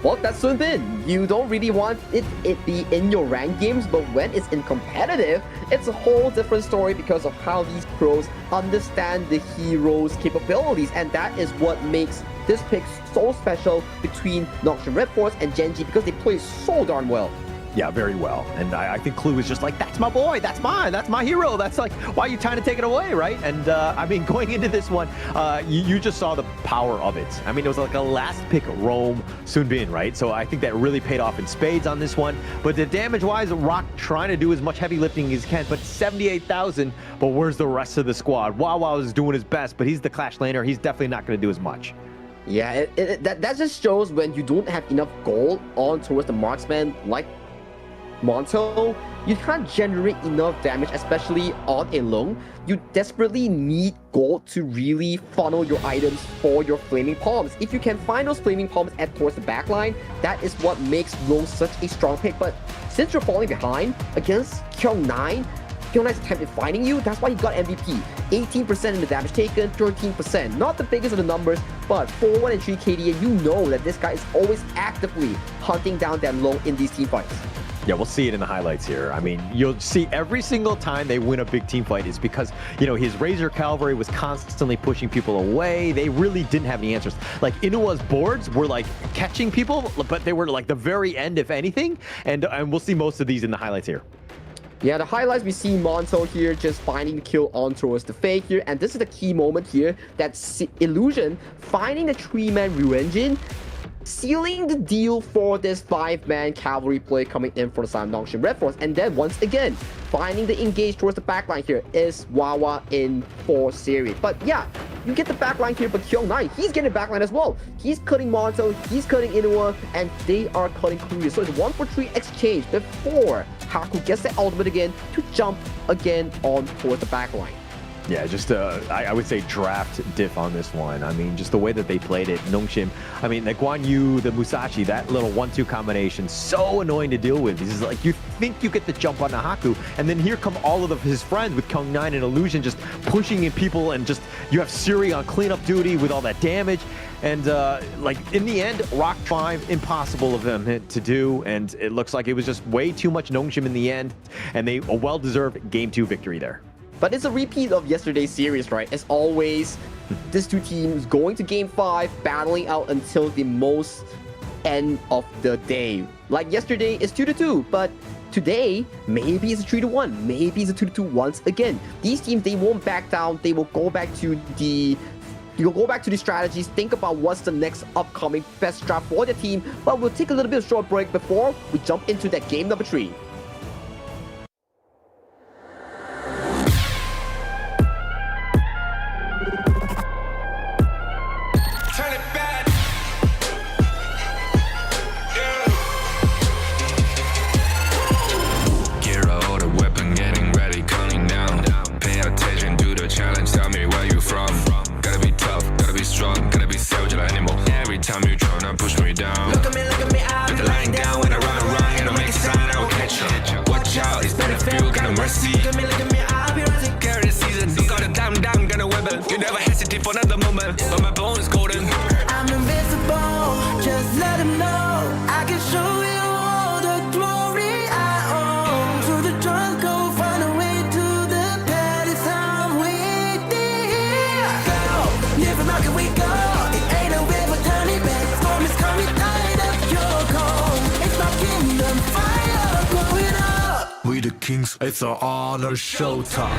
Well, that's Sunbin. You don't really want it be in your ranked games, but when it's in competitive, it's a whole different story because of how these pros understand the hero's capabilities, and that is what makes this pick so special between Nongshim, RedForce, and Gen.G, because they play so darn well. Yeah, very well. And I think Clue is just like, that's my boy, that's mine, that's my hero. That's like, why are you trying to take it away, right? And I mean, going into this one, you just saw the power of it. I mean, it was like a last pick roam Sunbin, right? So I think that really paid off in spades on this one. But the damage-wise, Rock trying to do as much heavy lifting as he can, but 78,000, but where's the rest of the squad? Wawa is doing his best, but he's the Clash laner. He's definitely not going to do as much. Yeah, that just shows when you don't have enough gold on towards the marksman like Monto, you can't generate enough damage, especially on a Long. You desperately need gold to really funnel your items for your Flaming Palms. If you can find those Flaming Palms towards the backline, that is what makes Long such a strong pick. But since you're falling behind against Kyung9, Kyung9's attempt at finding you, that's why he got MVP. 18% in the damage taken, 13%. Not the biggest of the numbers, but 4-1 and 3 KD, and you know that this guy is always actively hunting down that Long in these team fights. Yeah, we'll see it in the highlights here. I mean, you'll see every single time they win a big team fight is because, you know, his Razor Cavalry was constantly pushing people away. They really didn't have any answers. Like, Inua's boards were like catching people, but they were like the very end, if anything. And we'll see most of these in the highlights here. Yeah, the highlights, we see Monto here just finding the kill on towards the Fake here, and this is the key moment here, that Illusion finding the 3-man Ryu Engine, sealing the deal for this 5-man cavalry play coming in for the side of Nongshim RedForce. And then once again, finding the engage towards the backline here is Wawa in 4 series. But yeah, you get the backline here, but Kyung9, he's getting the backline as well. He's cutting Monto, he's cutting Inua, and they are cutting Kuya. So it's 1-for-3 exchange before Haku gets the ultimate again to jump again on towards the backline. Yeah, just I would say draft diff on this one. I mean, just the way that they played it. Nongshim, I mean, the Guan Yu, the Musashi, that little 1-2 combination, so annoying to deal with. This is like, you think you get the jump on the Haku, and then here come all of his friends with Kyung9 and Illusion just pushing in people, and just, you have Suri on cleanup duty with all that damage. And like, in the end, Rock 5, impossible of them to do, and it looks like it was just way too much Nongshim in the end, and a well-deserved Game 2 victory there. But it's a repeat of yesterday's series, right? As always, these two teams going to Game 5, battling out until the most end of the day. Like yesterday, it's 2-2, but today, maybe it's a 3-1, maybe it's a 2-2 once again. These teams, they won't back down. They will go back to the strategies, think about what's the next upcoming best draft for the team. But we'll take a little bit of short break before we jump into that game number 3. Time you try not push me down. Look at me, I'll be lying down. When I run around, you don't make a sign, I will catch you. Watch out, it's better feel, kind of mercy. Look at me, I'll be rising. Carry the season, you got a damn, gonna wibble. You never hesitate for another moment, but my bone is golden. I'm invincible, just let him know. I can show you all the glory I own. Through the jungle, find a way to the palace. I'm waiting here. Go, never knock it, we go. We the kings, it's an honor showtime.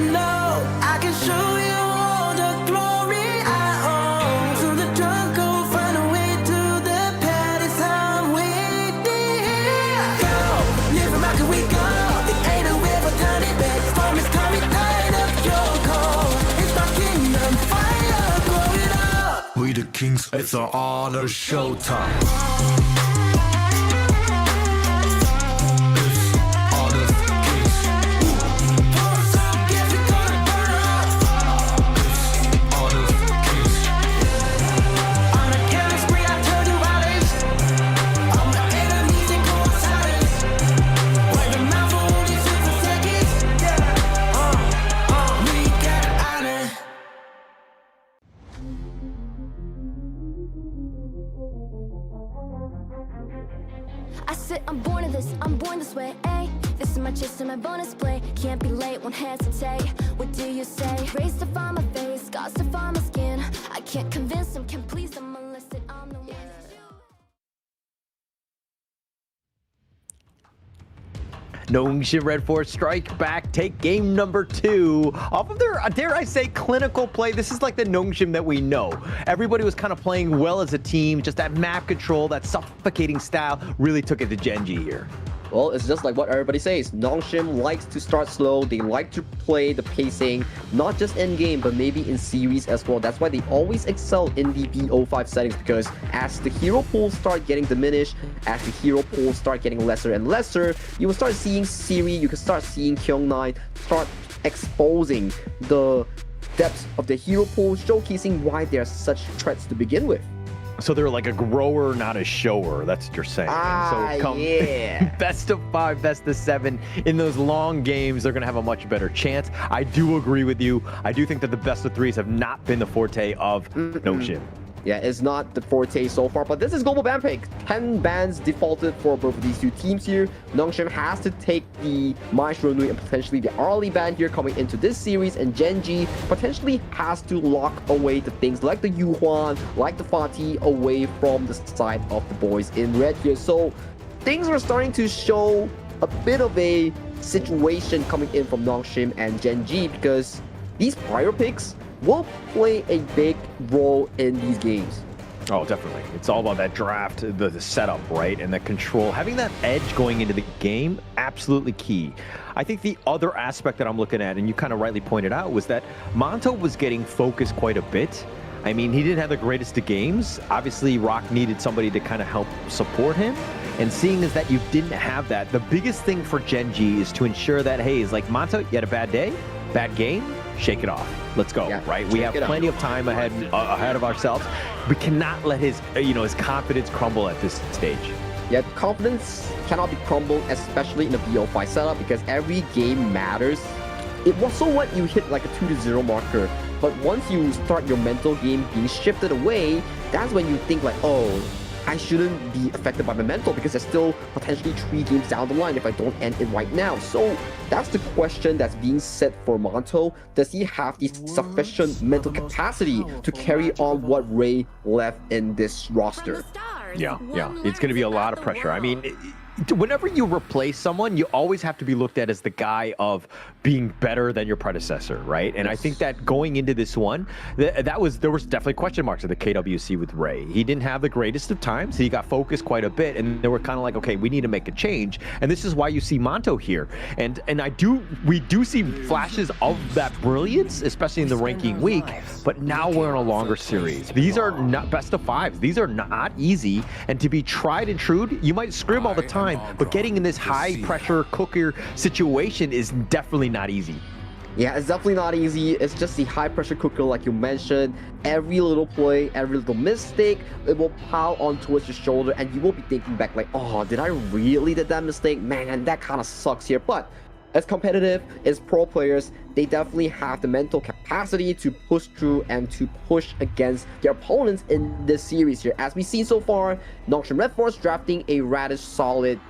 know I can show you all the glory I own. So the jungle, find a way to the palace. I'm waiting. Go, live where can we go? It ain't a river, tiny bed. Storm is coming, tired of your cold. It's my kingdom, fire, grow it up. We the kings, it's all a showtime. I said I'm born of this, I'm born this way, ayy. This is my chest and my bonus play. Can't be late, won't hesitate. What do you say? Race to find my face, scars to find my skin. I can't convince them, can't please them unless that I'm the one. Nongshim RedForce strike back, take game number 2 off of their, dare I say, clinical play. This is like the Nongshim that we know. Everybody was kind of playing well as a team, just that map control, that suffocating style really took it to Gen.G here. Well, it's just like what everybody says. Nongshim likes to start slow. They like to play the pacing, not just in game, but maybe in series as well. That's why they always excel in the BO5 settings, because as the hero pools start getting diminished, as the hero pools start getting lesser and lesser, you will start seeing Siri, you can start seeing Kyung9 start exposing the depths of the hero pool, showcasing why they are such threats to begin with. So they're like a grower, not a shower. That's what you're saying. So come yeah. best of 5, best of 7 in those long games, they're going to have a much better chance. I do agree with you. I do think that the best of 3s have not been the forte of Nongshim. Yeah, it's not the forte so far, but this is global ban pick. 10 bans defaulted for both of these two teams here. Nongshim has to take the Maestro Nui and potentially the early ban here coming into this series, and Gen.G potentially has to lock away the things like the Yuhuan, like the Fatih away from the side of the boys in red here. So things are starting to show a bit of a situation coming in from Nongshim and Gen.G, because these prior picks will play a big role in these games. Oh, definitely. It's all about that draft, the setup, right? And the control. Having that edge going into the game, absolutely key. I think the other aspect that I'm looking at, and you kind of rightly pointed out, was that Monto was getting focused quite a bit. I mean, he didn't have the greatest of games. Obviously, Rock needed somebody to kind of help support him. And seeing as that you didn't have that, the biggest thing for Gen.G is to ensure that, hey, is like, Monto, you had a bad day, bad game, shake it off. Let's go, right? We have plenty of time ahead of ourselves. We cannot let his, his confidence crumble at this stage. Yeah, confidence cannot be crumbled, especially in a BO5 setup, because every game matters. It was so what you hit like a 2-0 marker, but once you start your mental game being shifted away, that's when you think like, oh, I shouldn't be affected by my mental, because there's still potentially 3 games down the line if I don't end it right now. So that's the question that's being set for Monto. Does he have the sufficient mental capacity to carry on what Ray left in this roster? Yeah. It's going to be a lot of pressure. I mean, whenever you replace someone, you always have to be looked at as the guy of being better than your predecessor, right? And I think that going into this one, there was definitely question marks at the KWC with Ray. He didn't have the greatest of times. He got focused quite a bit, and they were kind of like, okay, we need to make a change. And this is why you see Monto here. And we do see flashes of that brilliance, especially in the ranking week. But now we're in a longer series. These are not best of 5s. These are not easy. And to be tried and true, you might scrim all the time, but getting in this high pressure cooker situation is definitely not easy. Yeah, it's definitely not easy. It's just the high pressure cooker, like you mentioned. Every little play, every little mistake, it will pile on towards your shoulder, and you will be thinking back like, oh, did I really did that mistake? Man, that kind of sucks here. But as competitive as pro players, they definitely have the mental capacity to push through and to push against their opponents in this series here. As we've seen so far, Nongshim RedForce drafting a rather solid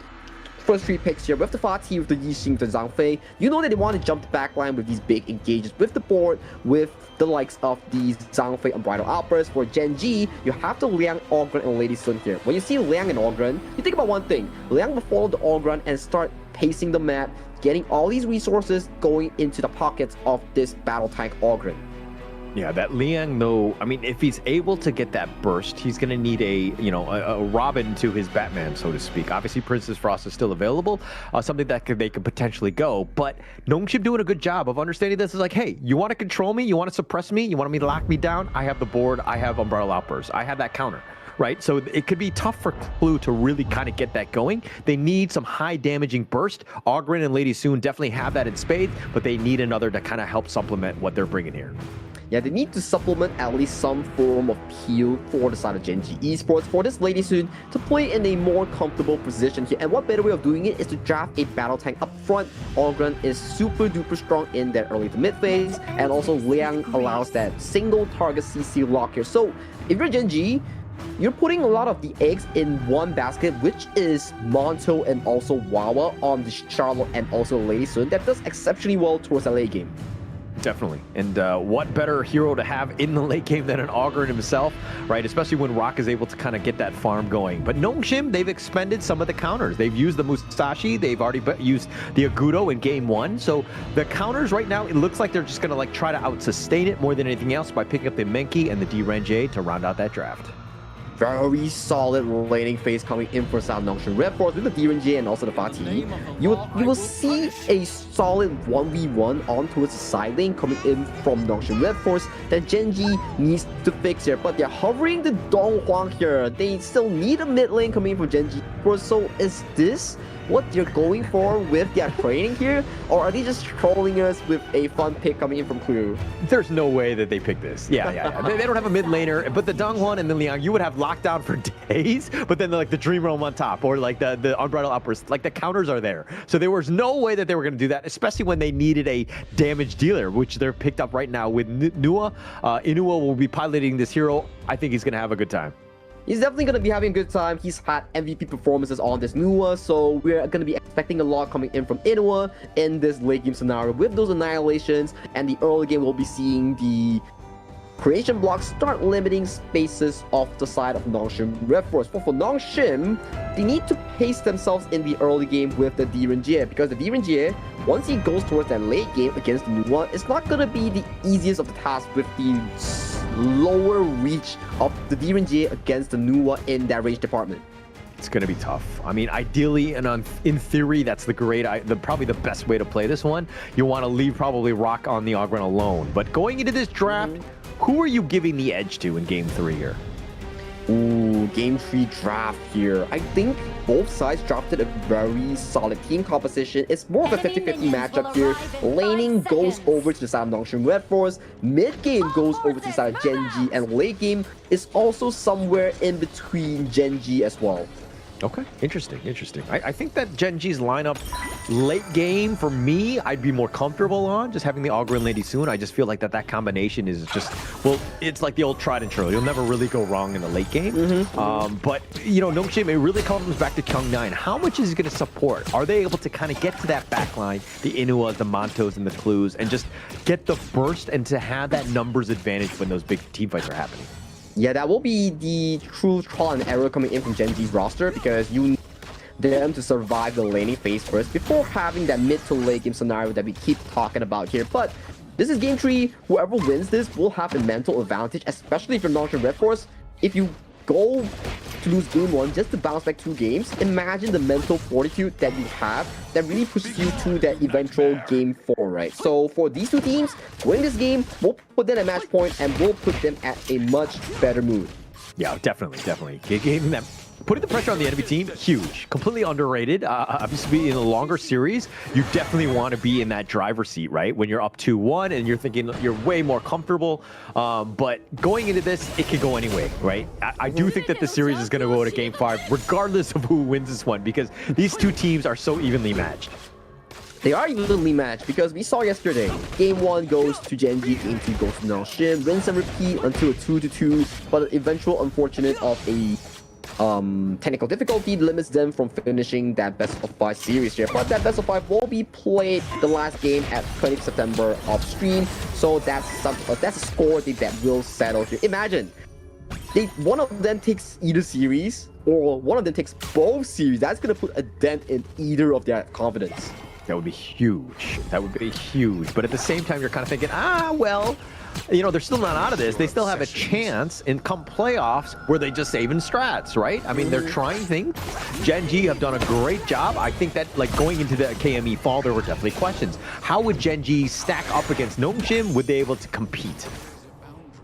first 3 picks here with the Fatih, with the Yixing, the Zhangfei. You know that they want to jump the backline with these big engages with the board, with the likes of these Zhangfei Unbridled Outbursts. For Gen.G, you have the Liang, Ogren, and Lady Sun here. When you see Liang and Ogren, you think about one thing. Liang will follow the Ogren and start pacing the map, getting all these resources going into the pockets of this battle tank Ogren. Yeah, that Liang, though, I mean, if he's able to get that burst, he's going to need a Robin to his Batman, so to speak. Obviously, Princess Frost is still available, something that they could potentially go. But Nongshim doing a good job of understanding this is like, hey, you want to control me? You want to suppress me? You want me to lock me down? I have the board. I have Umbrella Outburst. I have that counter. Right, so it could be tough for Clue to really kind of get that going. They need some high damaging burst. Ogren and Lady Soon definitely have that in spades, but they need another to kind of help supplement what they're bringing here. Yeah, they need to supplement at least some form of heal for the side of Gen.G Esports for this Lady Soon to play in a more comfortable position here. And what better way of doing it is to draft a battle tank up front. Ogren is super duper strong in that early to mid phase, and also Liang allows that single target CC lock here. So if you're Gen.G, you're putting a lot of the eggs in one basket, which is Monto and also Wawa on the Charlotte and also Lady Soon. That does exceptionally well towards the late game. Definitely. And what better hero to have in the late game than an Ogre himself, right? Especially when Rock is able to kind of get that farm going. But Nongshim, they've expended some of the counters. They've used the Musashi. They've already used the Agudo in game 1. So the counters right now, it looks like they're just going to like try to out-sustain it more than anything else by picking up the Menki and the Gen.G to round out that draft. Very solid laning phase coming in for South Nongshim. RedForce with the Gen.G and also the Fatih. You will see a solid 1v1 on towards the side lane coming in from Nongshim RedForce that Gen.G needs to fix here. But they're hovering the Dong Huang here. They still need a mid lane coming in from Gen.G. So is this what they're going for with their training here? Or are they just trolling us with a fun pick coming in from Clue? There's no way that they pick this. Yeah. They don't have a mid laner, but the Donghuan and the Liang, you would have lockdown for days, but then like the Dream Realm on top, or like the Umbrella Uppers, like the counters are there. So there was no way that they were going to do that, especially when they needed a damage dealer, which they're picked up right now with Nua. Inua will be piloting this hero. I think he's going to have a good time. He's definitely going to be having a good time. He's had MVP performances on this Nua, so we're going to be expecting a lot coming in from Inua in this late game scenario with those annihilations, and the early game we'll be seeing the creation blocks start limiting spaces off the side of Nongshim RedForce. But for Nongshim, they need to pace themselves in the early game with the Gen.G, because the Gen.G, once he goes towards that late game against the Nua, it's not going to be the easiest of the task with the lower reach of the Gen.G against the Nua in that range department. It's going to be tough. I mean, ideally and in theory, that's probably the best way to play this one. You want to leave probably Rock on the Ogren alone. But going into this draft, who are you giving the edge to in game 3 here? Ooh, game 3 draft here. I think both sides drafted a very solid team composition. It's more of a 50-50 matchup here. Laning goes over to the side of Nongshim RedForce. Mid game goes over to the side of Gen.G, and late game is also somewhere in between Gen.G as well. Okay, interesting. I think that Gen.G's lineup late game, for me, I'd be more comfortable on, just having the Augur and Lady Soon. I just feel like that combination is just, well, it's like the old tried and true. You'll never really go wrong in the late game. But, you know, Nongshim, it really comes back to Kyung9. How much is he going to support? Are they able to kind of get to that backline, the Inuas, the Montos, and the Clues, and just get the burst and to have that numbers advantage when those big team fights are happening? Yeah, that will be the true trial and error coming in from Gen.G's roster, because you need them to survive the laning phase first before having that mid to late game scenario that we keep talking about here. But this is game 3. Whoever wins this will have a mental advantage, especially if you're Nongshim RedForce. If you go to lose game 1 just to bounce back 2 games, imagine the mental fortitude that you have that really pushes you to that eventual game 4, right? So for these 2 teams, winning this game will put them at match point and will put them at a much better mood. Yeah, definitely. Giving them, putting the pressure on the enemy team, huge. Completely underrated. Obviously, in a longer series, you definitely want to be in that driver's seat, right? When you're up 2-1 and you're thinking you're way more comfortable. But going into this, it could go anyway, right? I do think that the series is going to go to game 5, regardless of who wins this one, because these 2 teams are so evenly matched. They are evenly matched, because we saw yesterday, game 1 goes to Gen.G, game 2 goes to Nongshim, rinse and repeat until a 2-2, but the eventual unfortunate of a technical difficulty limits them from finishing that best of 5 series here. But that best of 5 will be played the last game at 20th September off stream, so that's a score that will settle here. Imagine one of them takes either series or one of them takes both series, that's going to put a dent in either of their confidence. That would be huge. That would be huge. But at the same time, you're kind of thinking, well, you know, they're still not out of this. They still have a chance in come playoffs where they just save in strats, right? I mean, they're trying things. Gen.G have done a great job. I think that, like, going into the KME fall, there were definitely questions. How would Gen.G stack up against Nongshim? Would they be able to compete?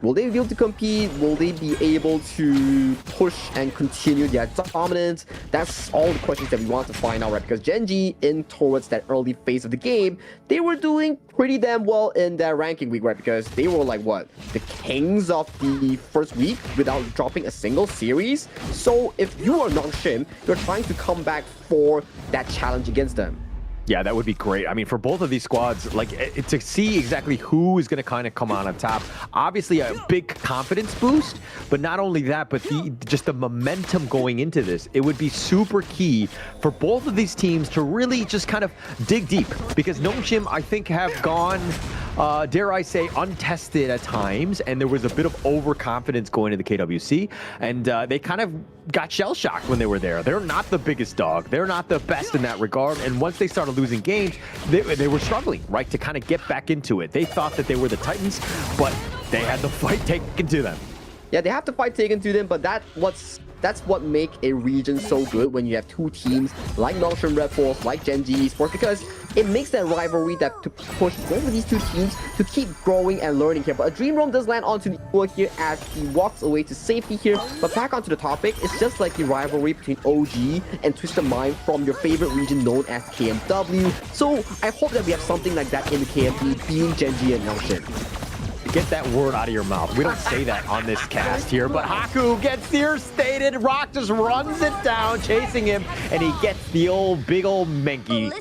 Will they be able to compete? Will they be able to push and continue their dominance? That's all the questions that we want to find out, right? Because Gen.G, in towards that early phase of the game, they were doing pretty damn well in their ranking week, right? Because they were like, what? The kings of the first week without dropping a single series. So if you are Nongshim, you're trying to come back for that challenge against them. Yeah, that would be great. I mean, for both of these squads, like, to see exactly who is going to kind of come out on top. Obviously, a big confidence boost, but not only that, but just the momentum going into this. It would be super key for both of these teams to really just kind of dig deep, because Nongshim, I think, have gone, dare I say, untested at times, and there was a bit of overconfidence going into the KWC, and they kind of got shell-shocked when they were there. They're not the biggest dog. They're not the best in that regard, and once they started losing games, they were struggling, right, to kind of get back into it. They thought that they were the Titans, but they had the fight taken to them. Yeah, they have the fight taken to them, but that's what make a region so good when you have two teams like Nongshim RedForce, like Gen.G Esports, because it makes that rivalry that to push both of these two teams to keep growing and learning here. But a Dream Roam does land onto the Eagle here as he walks away to safety here. But back onto the topic, it's just like the rivalry between OG and Twisted Mind from your favorite region known as KMW. So I hope that we have something like that in the KME, being Gen.G and Nongshim. Get that word out of your mouth. We don't say that on this cast here, but Haku gets here stated. Rock just runs it down, chasing him, and he gets the big old Menki.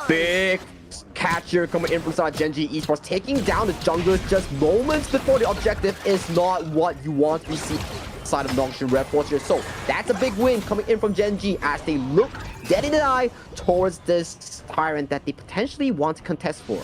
Big catcher coming in from side Gen.G Esports, taking down the junglers just moments before the objective is not what you want to see side of Nongshim RedForce here. So that's a big win coming in from Gen.G as they look dead in the eye towards this Tyrant that they potentially want to contest for.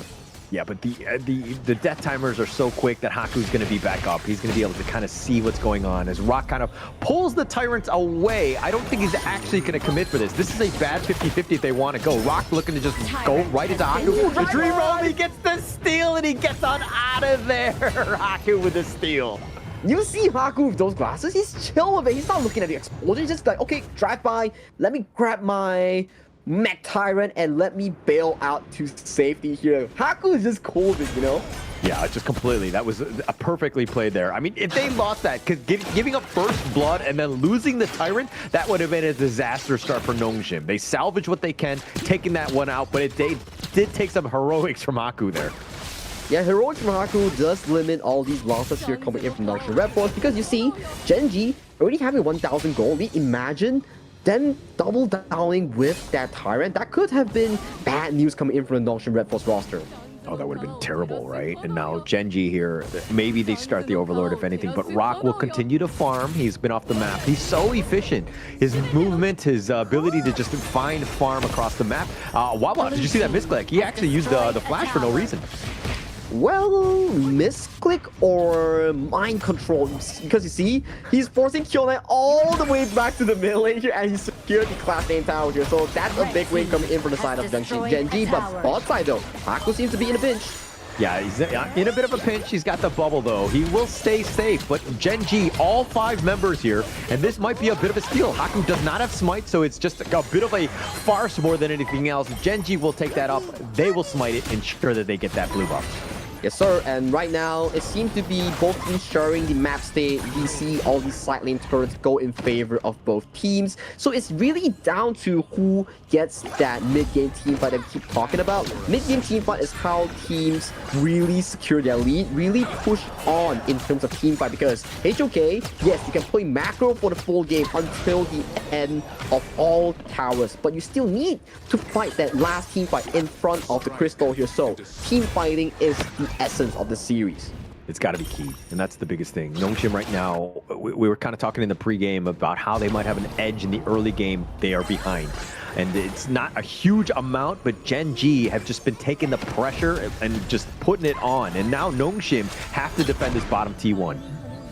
Yeah, but the death timers are so quick that Haku's going to be back up. He's going to be able to kind of see what's going on as Rock kind of pulls the Tyrants away. I don't think he's actually going to commit for this. This is a bad 50-50 if they want to go. Rock looking to just go right into Haku. The Dream Roam, he gets the steal and he gets on out of there. Haku with the steal. You see Haku with those glasses, he's chill with it. He's not looking at the explosion. He's just like, okay, drive by. Let me grab my Mech Tyrant and let me bail out to safety here. Haku is just cool with it, you know? Yeah, just completely. That was a perfectly played there. I mean, if they lost that, because giving up first blood and then losing the Tyrant, that would have been a disaster start for Nongshim. They salvage what they can, taking that one out, but they did take some heroics from Haku there. Yeah, heroics from Haku does limit all these losses here coming in from Nongshim RedForce, because you see, Gen.G already having 1,000 gold. Imagine them double downing with that Tyrant. That could have been bad news coming in from the Nongshim RedForce roster. Oh, that would have been terrible, right? And now Gen.G here, maybe they start the Overlord if anything, but Rock will continue to farm. He's been off the map. He's so efficient. His movement, his ability to just find farm across the map. Wawa, did you see that misclick? He actually used the flash for no reason. Well, misclick or mind control, because you see, he's forcing Kyonai all the way back to the mid lane here, and he secured the class name tower here, so that's a big win coming in from the side of Gen.G, but bot side though, Haku seems to be in a pinch. Yeah, he's in a bit of a pinch. He's got the bubble though. He will stay safe, but Gen.G, all 5 members here, and this might be a bit of a steal. Haku does not have smite, so it's just a bit of a farce more than anything else. Gen.G will take that up. They will smite it, ensure that they get that blue buff. Yes, sir. And right now, it seems to be both teams sharing the map state. We see all these side lane turrets go in favor of both teams. So it's really down to who gets that mid-game teamfight that we keep talking about. Mid-game teamfight is how teams really secure their lead, really push on in terms of teamfight, because HOK, yes, you can play macro for the full game until the end of all towers, but you still need to fight that last teamfight in front of the crystal here. So team fighting is the essence of the series. It's got to be key, and that's the biggest thing. Nongshim right now, we were kind of talking in the pregame about how they might have an edge in the early game. They are behind, and it's not a huge amount, but Gen.G have just been taking the pressure and just putting it on, and now Nongshim have to defend this bottom T1.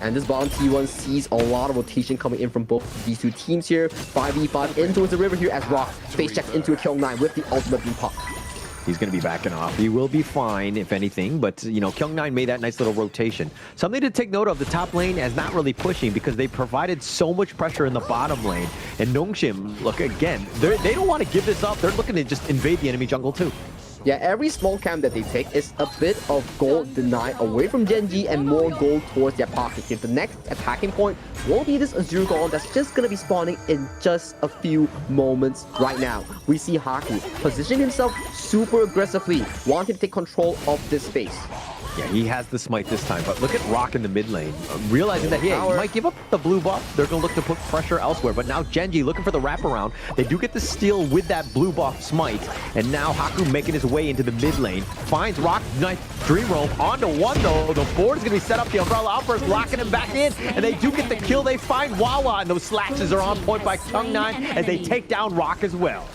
And this bottom T1 sees a lot of rotation coming in from both these two teams here. 5v5 in towards the river here as Rock face checks into a Kyung9 with the ultimate beam pop. He's going to be backing off. He will be fine, if anything, but, you know, Kyung9 made that nice little rotation. Something to take note of, the top lane is not really pushing because they provided so much pressure in the bottom lane. And Nongshim, look, again, they don't want to give this up. They're looking to just invade the enemy jungle, too. Yeah, every small camp that they take is a bit of gold denied away from Gen.G and more gold towards their pocket. If the next attacking point will be this Azure Golem that's just going to be spawning in just a few moments right now. We see Haku position himself super aggressively, wanting to take control of this space. Yeah, he has the smite this time, but look at Rock in the mid lane. Realizing that, yeah, he might give up the blue buff. They're going to look to put pressure elsewhere, but now Gen.G looking for the wraparound. They do get the steal with that blue buff smite, and now Haku making his way into the mid lane. Finds Rock, nice dream roll. Onto one, though. The board is going to be set up. The Umbrella Outburst locking him back in, and they do get the kill. They find Wawa, and those slashes are on point by Kyung9 as they take down Rock as well.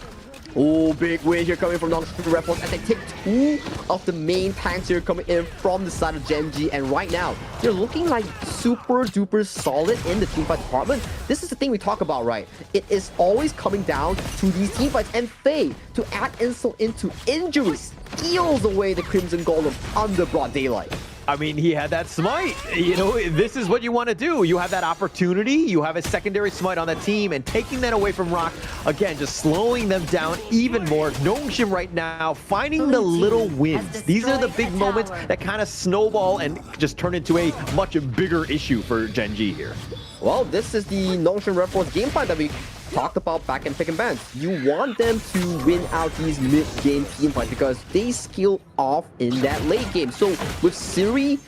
Oh, big win here coming from Nongshim RedForce as they take 2 of the main tanks here coming in from the side of Gen.G. And right now, they're looking like super duper solid in the teamfight department. This is the thing we talk about, right? It is always coming down to these teamfights, and Faye, to add insult into injury, steals away the Crimson Golem under broad daylight. I mean, he had that smite. You know, this is what you want to do. You have that opportunity. You have a secondary smite on the team, and taking that away from Rock, again, just slowing them down even more. Nongshim right now finding the little wins. These are the big moments that kind of snowball and just turn into a much bigger issue for Gen.G here. Well, this is the Nongshim RedForce game plan that we talked about back in Pick and Bans. You want them to win out these mid-game team fights because they skill off in that late game. So with Siri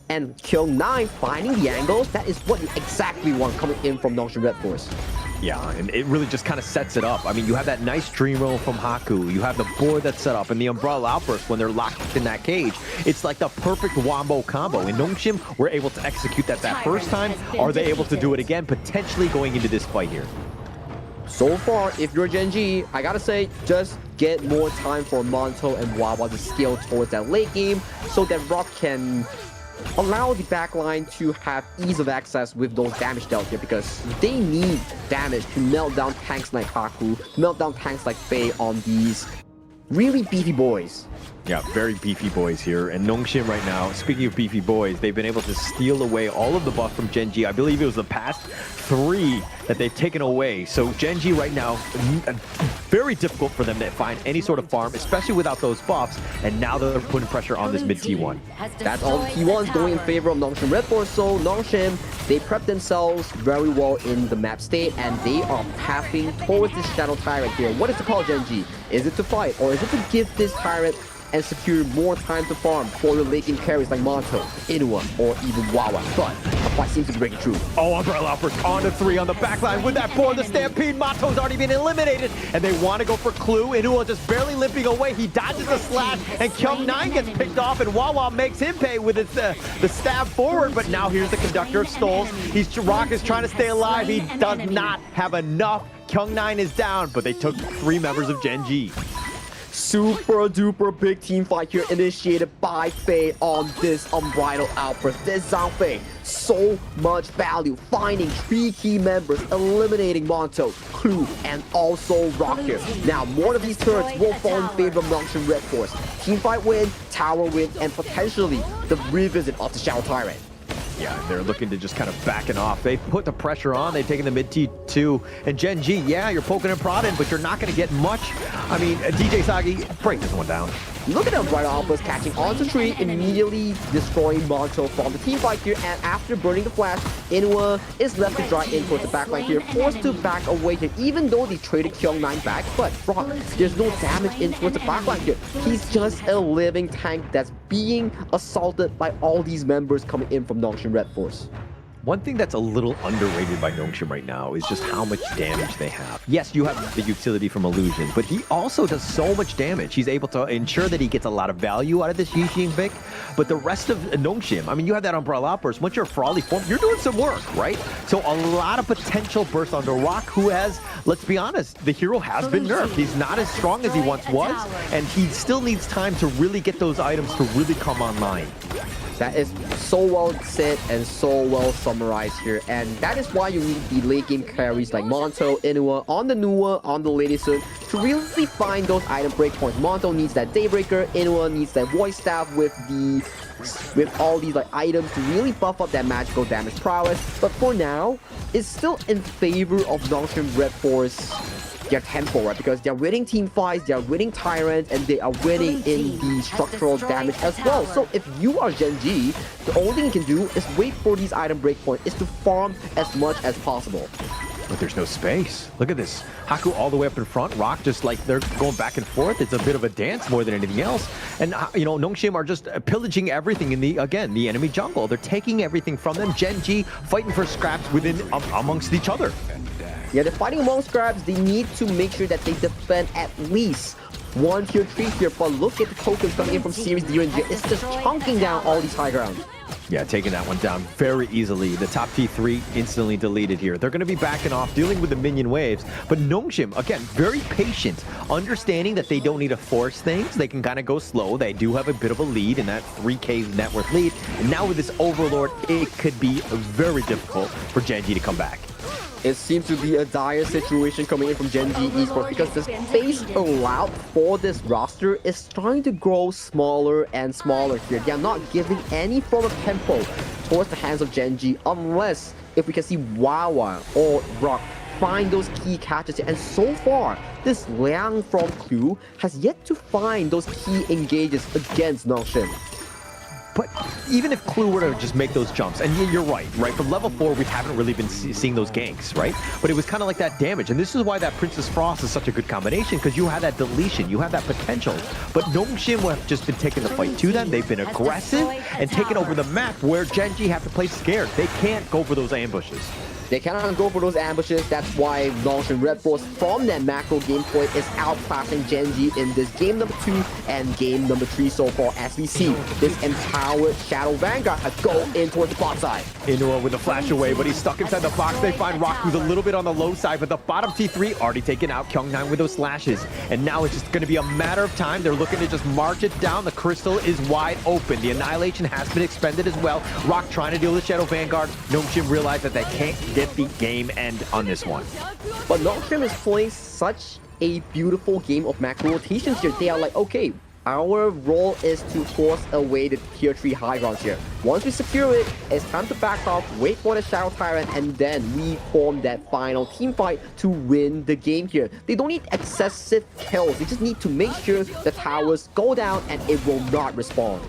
and Kyung9 finding the angles, that is what you exactly want coming in from Nongshim RedForce. Yeah, and it really just kind of sets it up. I mean, you have that nice dream roll from Haku. You have the board that's set up and the Umbrella Outburst when they're locked in that cage. It's like the perfect wombo combo. And Nongshim were able to execute that first time. Are they able to do it again, potentially going into this fight here? So far, if you're Gen.G, I gotta say, just get more time for Monto and Wawa to scale towards that late game so that Rock can allow the backline to have ease of access with those damage dealt here, because they need damage to melt down tanks like Haku, melt down tanks like Faye on these really beefy boys. Yeah, very beefy boys here. And Nongshim right now, speaking of beefy boys, they've been able to steal away all of the buff from Gen.G. I believe it was the past 3 that they've taken away. So Gen.G right now, very difficult for them to find any sort of farm, especially without those buffs. And now they're putting pressure on this mid T1. That's all the T1s going in favor of Nongshim RedForce. So Nongshim, they prep themselves very well in the map state, and they are pathing towards this Shadow Tyrant here. What is the call, Gen.G? Is it to fight, or is it to give this Tyrant and secure more time to farm for your late game carries like Monto, Inua, or even Wawa? But a fight seems to be breaking through. Oh, Umbrella Outburst on to 3 on the backline with that board. The Stampede, Monto's already been eliminated, and they want to go for Clue. Inua just barely limping away. He dodges the slash, and Kyung9 gets picked off, and Wawa makes him pay with his, the stab forward. But now here's the Conductor of Stoles. Rock is trying to stay alive. He does not have enough. Kyung9 is down, but they took 3 members of Gen.G. Super duper big team fight here initiated by Faye on this Unbridled Outburst. This Zhang Fei, so much value, finding 3 key members, eliminating Monto, Clue, and also Rock here. Now, more of these turrets will fall in favor of Nongshim RedForce. Team fight win, tower win, and potentially the revisit of the Shadow Tyrant. Yeah, they're looking to just kind of backing off. They put the pressure on. They've taken the mid T2. And Gen.G, yeah, you're poking and prodding, but you're not going to get much. I mean, DJ Sagi, break this one down. Look at them, Bright Alphas catching onto tree, immediately destroying Monto from the team fight here. And after burning the flash, Inua is left to dry in towards the backline here, forced to back away here, even though they traded Kyung9 back. But Rock, there's no damage in towards the backline here. He's just a living tank that's being assaulted by all these members coming in from Nongshim RedForce. One thing that's a little underrated by Nongshim right now is just how much damage they have. Yes, you have the utility from Illusion, but he also does so much damage. He's able to ensure that he gets a lot of value out of this Yixing Vic, but the rest of Nongshim, I mean, you have that Umbrella Outburst. Once you're Frawley form, you're doing some work, right? So a lot of potential bursts onto Rock, who has, let's be honest, the hero has been nerfed. He's not as strong as he once was, and he still needs time to really get those items to really come online. That is so well said and so well summarized here, and that is why you need the late game carries like Monto, Inua, on the Nua, on the Lady Sun, to really find those item breakpoints. Monto needs that Daybreaker, Inua needs that Voice Staff with all these like items to really buff up that magical damage prowess. But for now, it's still in favor of Nongshim RedForce. Their tempo, right? Because they're winning team fights, they're winning Tyrants, and they are winning in the structural damage as well. So if you are Gen.G, the only thing you can do is wait for these item breakpoints, is to farm as much as possible. But there's no space. Look at this. Haku all the way up in front. Rock just like they're going back and forth. It's a bit of a dance more than anything else. And, you know, Nongshim are just pillaging everything in the enemy jungle. They're taking everything from them. Gen.G fighting for scraps within amongst each other. Yeah, they're fighting among scraps. They need to make sure that they defend at least 1 tier 3 here. But look at the tokens coming in from Series D and G. It's just chunking down all these high ground. Yeah, taking that one down very easily. The top T3 instantly deleted here. They're going to be backing off, dealing with the minion waves. But Nongshim, again, very patient, understanding that they don't need to force things. They can kind of go slow. They do have a bit of a lead in that 3K net worth lead. And now with this Overlord, it could be very difficult for Gen.G to come back. It seems to be a dire situation coming in from Gen.G Esports because the space allowed for this roster is starting to grow smaller and smaller here. They are not giving any form of tempo towards the hands of Gen.G unless if we can see Wawa or Rock find those key catches. And so far, this Liang from Clue has yet to find those key engages against Nongshim. But even if Clue were to just make those jumps, and you're right? From level 4, we haven't really been seeing those ganks, right? But it was kind of like that damage, and this is why that Princess Frost is such a good combination, because you have that deletion, you have that potential. But Nongshim have just been taking the fight to them. They've been aggressive and taking over the map where Gen.G have to play scared. They can't go for those ambushes. They cannot go for those ambushes. That's why Nongshim RedForce from that macro game point is outclassing Gen.G in this game number 2 and game number 3 so far, as we see this empowered Shadow Vanguard go in towards the bot side. Inua with a flash away, but he's stuck inside the box. They find Rock, who's a little bit on the low side, but the bottom T3 already taken out. Kyung9 with those slashes. And now it's just going to be a matter of time. They're looking to just march it down. The crystal is wide open. The Annihilation has been expended as well. Rock trying to deal with Shadow Vanguard. Nongshim realized that they can't get the game end on this one. But Nongshim is playing such a beautiful game of macro rotations here. They are like, okay, our role is to force away the tier 3 high grounds here. Once we secure it, it's time to back off, wait for the Shadow Tyrant, and then we form that final team fight to win the game here. They don't need excessive kills. They just need to make sure the towers go down and it will not respawn.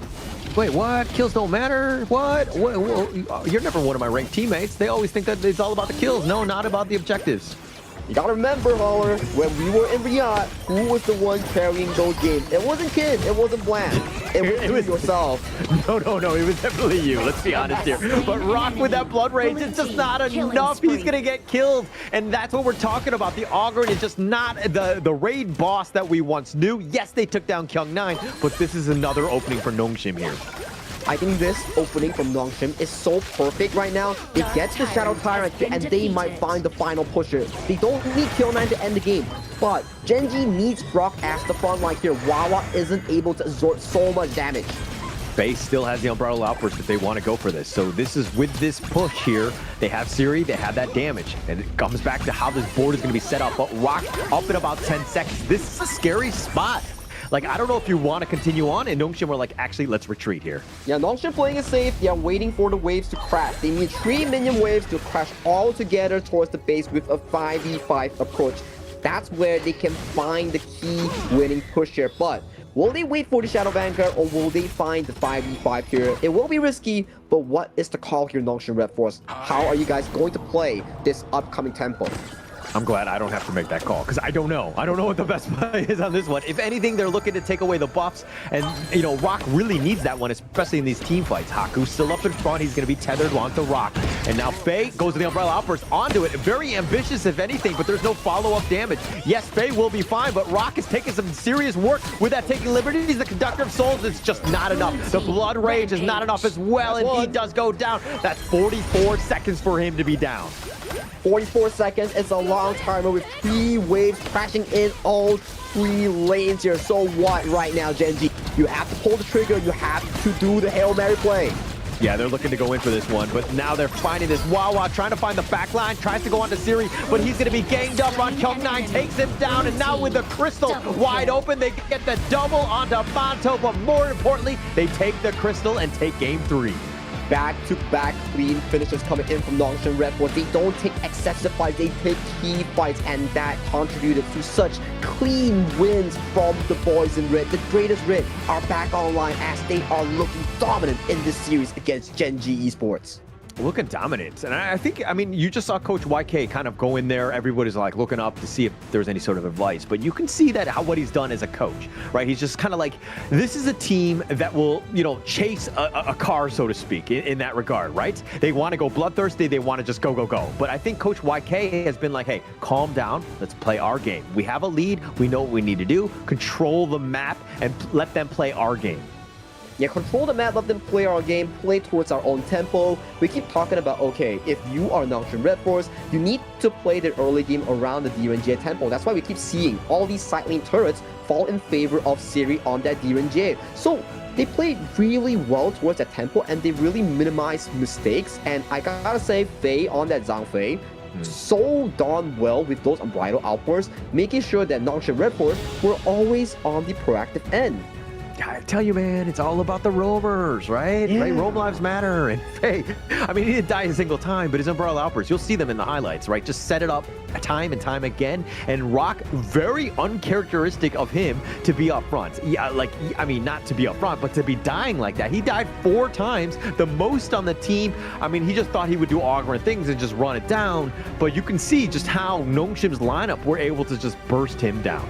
Wait, what? Kills don't matter? What? You're never one of my ranked teammates. They always think that it's all about the kills. No, not about the objectives. You gotta remember, Holler, when we were in Riyadh, who was the one carrying those games? It wasn't Kid, it wasn't Bland. It was yourself. No, it was definitely you. Let's be honest here. But Rock with that Blood Rage, it's just not enough. He's gonna get killed. And that's what we're talking about. The Augurin is just not the raid boss that we once knew. Yes, they took down Kyung9, but this is another opening for Nongshim here. I think this opening from Nongshim is so perfect right now. It gets the Shadow Tyrant and they might find the final pusher. They don't need Kyung9 to end the game, but Gen.G needs Brock as the front line here. Wawa isn't able to absorb so much damage. Base still has the Umbrella Outburst if they want to go for this. So this is with this push here. They have Siri, they have that damage. And it comes back to how this board is going to be set up. But Rock up in about 10 seconds. This is a scary spot. Like, I don't know if you want to continue on, and Nongshim were like, actually, let's retreat here. Yeah, Nongshim playing it safe. They are waiting for the waves to crash. They need 3 minion waves to crash all together towards the base with a 5v5 approach. That's where they can find the key winning push here. But will they wait for the Shadow Vanguard, or will they find the 5v5 here? It will be risky, but what is the call here, Nongshim RedForce? How are you guys going to play this upcoming tempo? I'm glad I don't have to make that call because I don't know. I don't know what the best play is on this one. If anything, they're looking to take away the buffs, and you know, Rock really needs that one, especially in these team fights. Haku's still up in front. He's going to be tethered onto Rock, and now Faye goes to the Umbrella Outburst onto it. Very ambitious, if anything, but there's no follow-up damage. Yes, Faye will be fine, but Rock is taking some serious work with that taking liberties. The Conductor of Souls is just not enough. The Blood Rage is not enough as well, and he does go down. That's 44 seconds for him to be down. 44 seconds is a long timer with 3 waves crashing in all 3 lanes here. So what right now, Gen.G? You have to pull the trigger. You have to do the Hail Mary play. Yeah, they're looking to go in for this one, but now they're finding this Wawa, trying to find the back line, tries to go on to Siri, but he's going to be ganged up on Kyung9, takes him down, and now with the crystal wide open, they get the double onto Monto, but more importantly, they take the crystal and take game 3. Back-to-back clean finishes coming in from Nongshim RedForce. They don't take excessive fights, they take key fights, and that contributed to such clean wins from the boys in red. The greatest red are back online as they are looking dominant in this series against Gen.G Esports. Looking dominant, and I think, I mean, you just saw Coach YK kind of go in there. Everybody's like looking up to see if there's any sort of advice, but you can see that what he's done as a coach, right? He's just kind of like, this is a team that will, you know, chase a car, so to speak, in that regard, right? They want to go bloodthirsty. They want to just go. But I think Coach YK has been like, hey, calm down. Let's play our game. We have a lead. We know what we need to do. Control the map and let them play our game. Yeah, control the map, let them play our game, play towards our own tempo. We keep talking about, okay, if you are Nongshim RedForce, you need to play the early game around the D.G tempo. That's why we keep seeing all these side lane turrets fall in favor of Siri on that D.G. So they played really well towards that tempo, and they really minimized mistakes. And I gotta say, Faye on that Zhang Fei, so darn well with those unbridled outbursts, making sure that Nongshim RedForce were always on the proactive end. I tell you, man, it's all about the roamers, right? Yeah. Right? Roam lives matter. And hey, I mean, he didn't die a single time, but his Umbrella Outbursts, you'll see them in the highlights, right? Just set it up time and time again. And Rock, very uncharacteristic of him to be up front. Yeah, like, I mean, not to be up front, but to be dying like that. He died 4 times, the most on the team. I mean, he just thought he would do augment things and just run it down. But you can see just how Nongshim's lineup were able to just burst him down.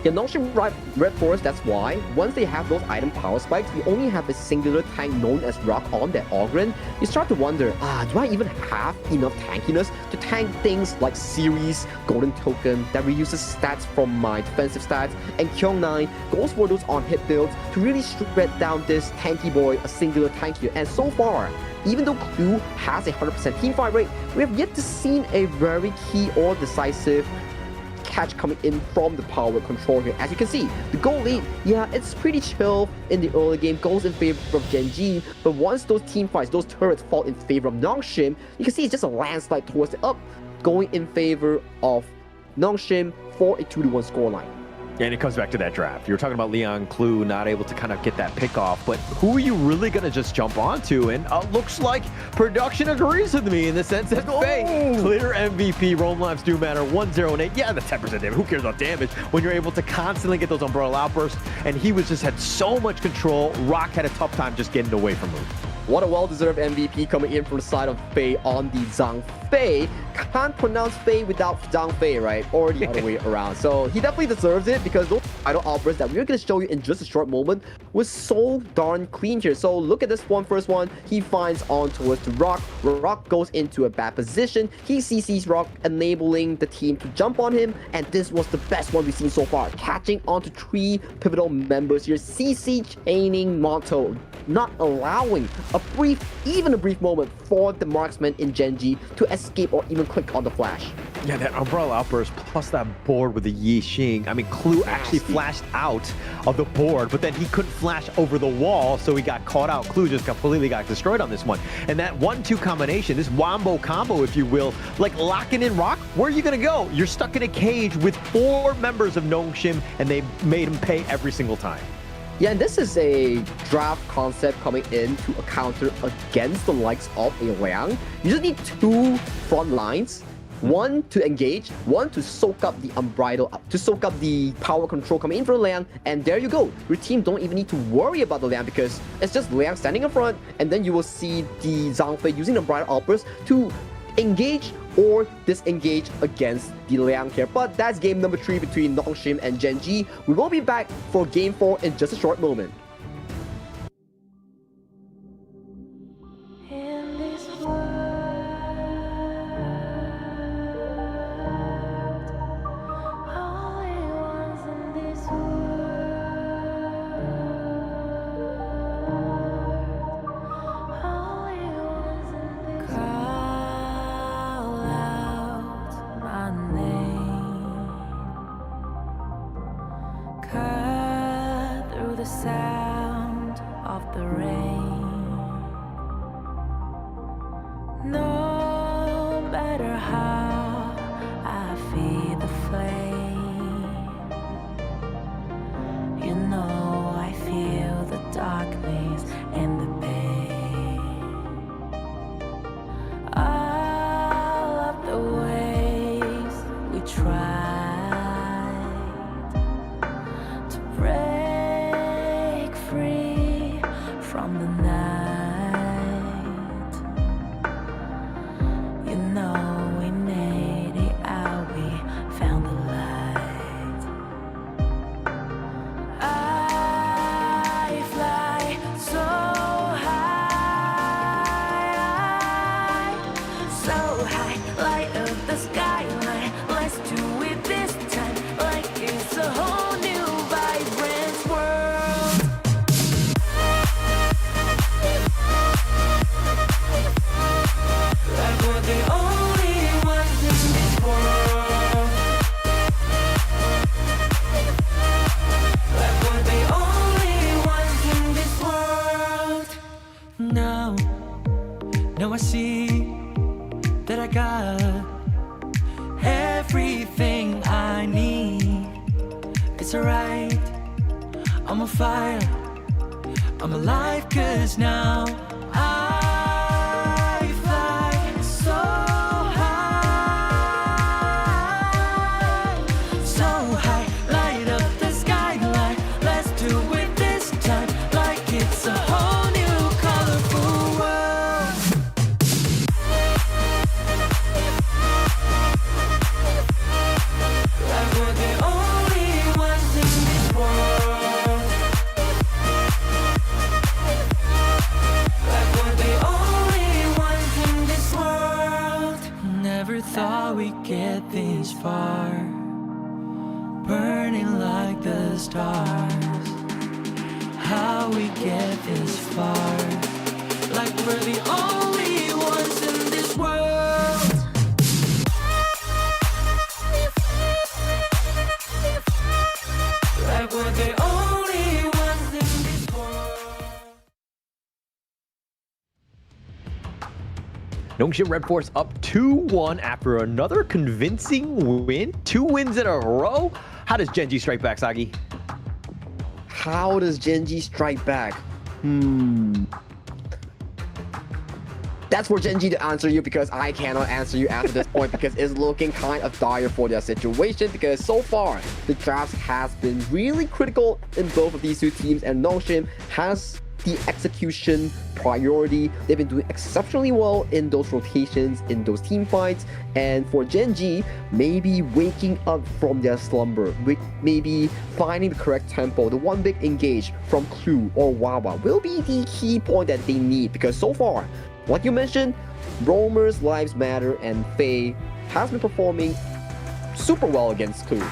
Yeah, Nongshim RedForce, that's why, once they have those item power spikes, you only have a singular tank known as Rock on that Ogren. You start to wonder, do I even have enough tankiness to tank things like Series, Golden Token, that reuses stats from my defensive stats, and Kyung9 goes for those on-hit builds to really shred down this tanky boy, a singular tank here. And so far, even though Clue has a 100% teamfight rate, we have yet to see a very key or decisive catch coming in from the power control here. As you can see, the goal lead, yeah, it's pretty chill in the early game, goes in favor of Gen.G, but once those team fights, those turrets fall in favor of Nongshim, you can see it's just a landslide towards the up, going in favor of Nongshim for a 2-1 scoreline. And it comes back to that draft. You were talking about Leon Clue not able to kind of get that pick off, but who are you really going to just jump onto? And looks like production agrees with me in the sense that Faye, clear MVP, roam lives do matter, 1-0-8. Yeah, the 10% damage. Who cares about damage when you're able to constantly get those Umbrella Outbursts? And he just had so much control. Rock had a tough time just getting away from him. What a well-deserved MVP coming in from the side of Faye on the Zhang Fei. Can't pronounce Faye without Zhang Fei, right? Or the other way around. So he definitely deserves it because those idle outbursts that we're going to show you in just a short moment was so darn clean here. So look at this one, first one. He finds on towards the Rock. Rock goes into a bad position. He CCs Rock, enabling the team to jump on him. And this was the best one we've seen so far. Catching onto 3 pivotal members here. CC chaining Monto, not allowing even a brief moment for the marksman in Gen.G to escape or even click on the flash. Yeah, that Umbrella Outburst plus that board with the Yi Xing. I mean, Clue actually flashed out of the board, but then he couldn't flash over the wall, so he got caught out. Clue just completely got destroyed on this one. And that 1-2 combination, this wombo combo, if you will, like locking in Rock, where are you going to go? You're stuck in a cage with 4 members of Nongshim, and they made him pay every single time. Yeah, and this is a draft concept coming in to a counter against the likes of a Liang. You just need 2 front lines. 1 to engage, 1 to soak up the unbridled, to soak up the power control coming in from Liang, and there you go. Your team don't even need to worry about the Liang because it's just Liang standing in front, and then you will see the Zhang Fei using the unbridled outburst to engage or disengage against the Liang here. But that's game number 3 between Nongshim and Gen.G. We will be back for game 4 in just a short moment. The sound of the rain. No matter how I feed the flame, you know I feel the darkness and the pain. All of the ways we tried to break free from the night. You know we made it out, we found the light. I fly so high, light up the skyline. Let's do it this time, like it's a whole new vibrant world. Now I see that I got everything I need. It's alright, I'm on fire, I'm alive, 'cause now I fly so high, light up the skyline. Let's do it this time, like it's a whole new colorful world. Like we're the only ones in this world. Like we're the only ones in this world. Never thought we'd get this far, burning like the stars. How we get this far, like we're the only ones in this world. Like we're the only ones in this world. Nongshim RedForce up 2-1 after another convincing win. 2 wins in a row. How does Gen.G strike back, Sagi? How does Gen.G strike back? That's for Gen.G to answer you, because I cannot answer you after this point, because it's looking kind of dire for their situation, because so far the draft has been really critical in both of these two teams, and Nongshim has the execution priority. They've been doing exceptionally well in those rotations, in those team fights, and for Gen.G, maybe waking up from their slumber, maybe finding the correct tempo, the one big engage from Clue or Wawa will be the key point that they need, because so far, like you mentioned, Roamer's Lives Matter and Faye has been performing super well against Clue.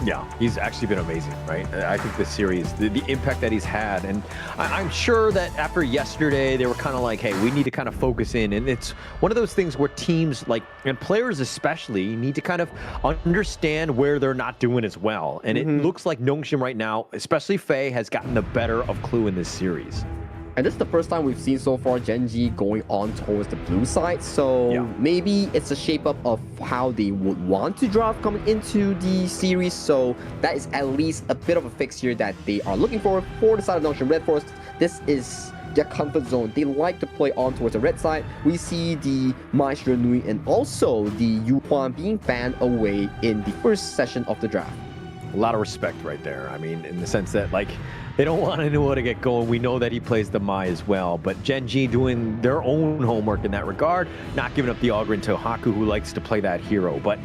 Yeah, he's actually been amazing, right? I think this series, the impact that he's had, and I'm sure that after yesterday, they were kind of like, hey, we need to kind of focus in, and it's one of those things where teams, like, and players especially, need to kind of understand where they're not doing as well, and it looks like Nongshim right now, especially Faye, has gotten the better of Clue in this series. And this is the first time we've seen so far Gen.G going on towards the blue side, so maybe it's a shape up of how they would want to draft coming into the series, so that is at least a bit of a fix here that they are looking for the side of Nongshim RedForce. This is their comfort zone. They like to play on towards the red side. We see the Maestro Nui and also the Yu Huan being banned away in the first session of the draft. A lot of respect right there. I mean, in the sense that, like, they don't want anyone to get going. We know that he plays the Mai as well, but Gen.G doing their own homework in that regard, not giving up the Ogryn to Haku, who likes to play that hero. But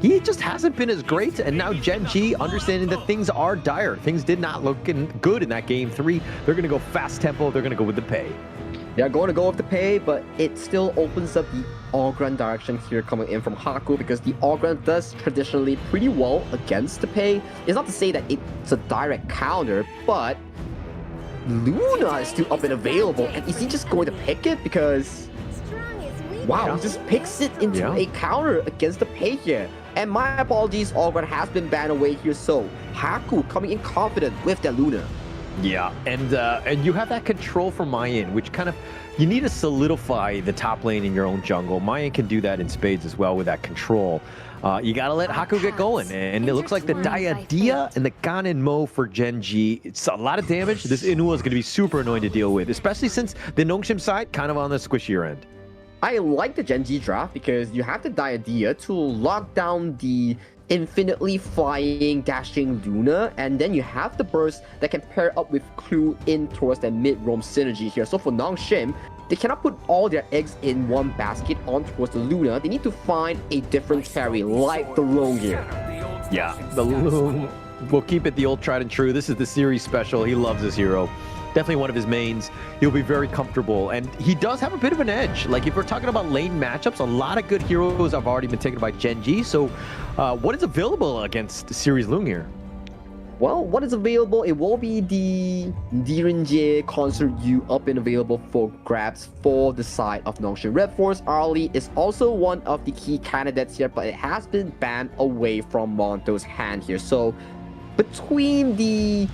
he just hasn't been as great, and now Gen.G understanding that things are dire. Things did not look good in that game 3. They're going to go fast tempo. They're going to go with the pay. They're going to go with the pay, but it still opens up the Ogryn direction here coming in from Haku, because the Ogryn does traditionally pretty well against the pay. It's not to say that it's a direct counter, but Luna is still up and available, and is he just going to pick it? Because wow, he just picks it into a counter against the pay here. And my apologies, Ogryn has been banned away here, so Haku coming in confident with that Luna. Yeah, and you have that control from Mayan, which kind of, you need to solidify the top lane in your own jungle. Mayan can do that in spades as well with that control. You gotta let Haku get going, and it looks like the Diadia and the Ganon Mo for Gen.G. It's a lot of damage. This Inua is gonna be super annoying to deal with, especially since the Nongshim side kind of on the squishier end. I like the Gen.G draft because you have the Diadia to lock down the infinitely flying, dashing Luna, and then you have the burst that can pair up with Clue in towards that mid-roam synergy here. So for Nongshim, they cannot put all their eggs in one basket on towards the Luna. They need to find a different carry, like the Lone here. Yeah, the Lune, we'll keep it the old tried and true. This is the series special. He loves this hero. Definitely one of his mains. He'll be very comfortable, and he does have a bit of an edge. Like, if we're talking about lane matchups, a lot of good heroes have already been taken by Gen.G. So what is available against Series Lung here? Well, what is available? It will be the Gen.G Concert U up and available for grabs for the side of Nongshim. RedForce Arlie is also one of the key candidates here, but it has been banned away from Monto's hand here. So between the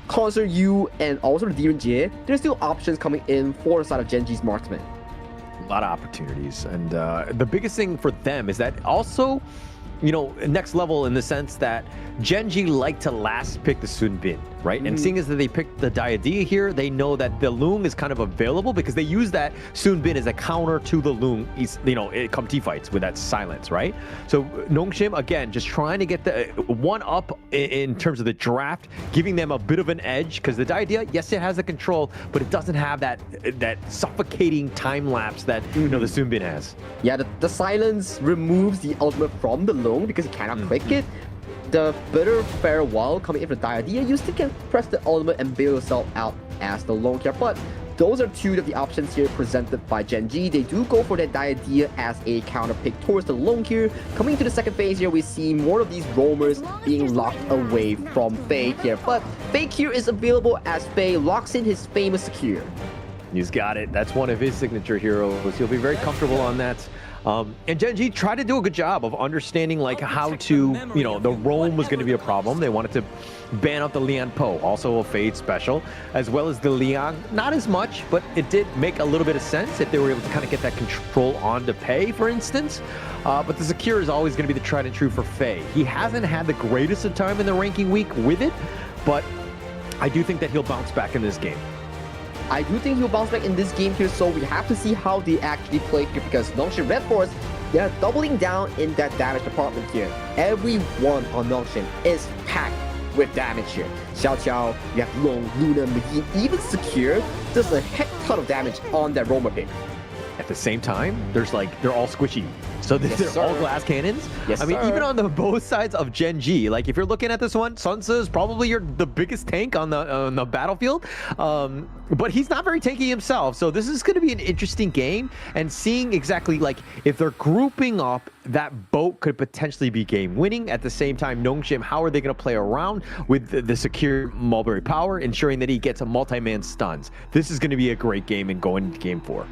Concert U and also the Gen.G, there's still options coming in for the side of Gen.G's marksman. A lot of opportunities, and the biggest thing for them is that also, you know, next level in the sense that Gen.G like to last pick the Sun Bin, right? And seeing as that they picked the Diadia here, they know that the Lung is kind of available because they use that Sun Bin as a counter to the Lung, you know, come T-fights with that silence, right? So Nongshim, again, just trying to get the one up in terms of the draft, giving them a bit of an edge, because the Diadia, yes, it has the control, but it doesn't have that suffocating time lapse that, you know, the Sun Bin has. Yeah, the silence removes the ultimate from the Lung because he cannot click it. The bitter farewell coming in from Diadia, you still can press the ultimate and bail yourself out as the lone care. But those are two of the options here presented by Gen.G. They do go for that Diadia as a counter pick towards the lone here. Coming into the second phase here, we see more of these roamers being locked away from Faye here. But Faye here is available as Faye locks in his famous secure. He's got it. That's one of his signature heroes. He'll be very comfortable on that. And Gen.G tried to do a good job of understanding like how to, you know, the roam was going to be a problem. They wanted to ban out the Lian Po, also a Fade special, as well as the Liang. Not as much, but it did make a little bit of sense if they were able to kind of get that control on to pay, for instance. But the Secure is always going to be the tried and true for Faye. He hasn't had the greatest of time in the ranking week with it, but I do think that he'll bounce back in this game. I do think he'll bounce back in this game here, so we have to see how they actually play here, because Nongshim RedForce, they're doubling down in that damage department here. Everyone on Nongshim is packed with damage here. Xiao Xiao, you have Long, Luna, McGee, even Secure does a heck ton of damage on that Roma pick. At the same time, there's like, they're all squishy. So they're all glass cannons. Yes, I mean, even on the both sides of Gen.G, like if you're looking at this one, Sunsa is probably the biggest tank on the battlefield. But he's not very tanky himself. So this is going to be an interesting game, and seeing exactly like if they're grouping up, that boat could potentially be game winning. At the same time, Nongshim, how are they going to play around with the secure Mulberry power, ensuring that he gets a multi-man stuns? This is going to be a great game and going into game 4.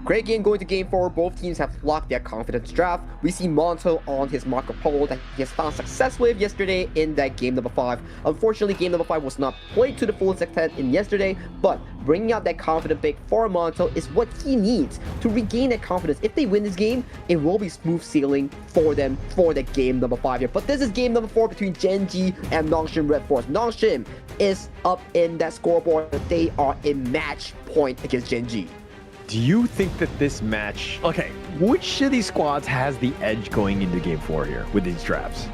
Great game going to game 4. Both teams have locked their confidence draft. We see Monto on his Marco Polo that he has found success with yesterday in that game number 5. Unfortunately, game number 5 was not played to the fullest extent in yesterday, but bringing out that confident pick for Monto is what he needs to regain that confidence. If they win this game, it will be smooth sailing for them for that game number 5 here. But this is game number 4 between Gen.G and Nongshim RedForce. Nongshim is up in that scoreboard. They are in match point against Gen.G. Do you think that this match, okay, which of these squads has the edge going into game 4 here with these drafts?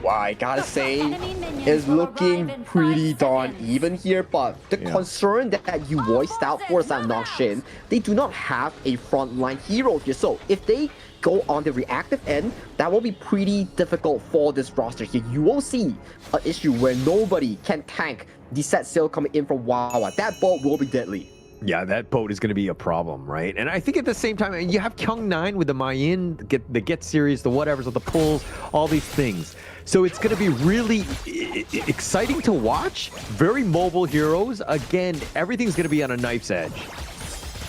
I gotta say, is looking pretty darn even here, but the concern that you voiced out for Nongshim, they do not have a frontline hero here. So if they go on the reactive end, that will be pretty difficult for this roster here. You will see an issue where nobody can tank the set sail coming in from Wawa. That boat will be deadly. Yeah, that boat is going to be a problem, right? And I think at the same time, you have Kyung9 with the Mayin, the get series, the whatevers, the pulls, all these things. So it's going to be really exciting to watch. Very mobile heroes. Again, everything's going to be on a knife's edge.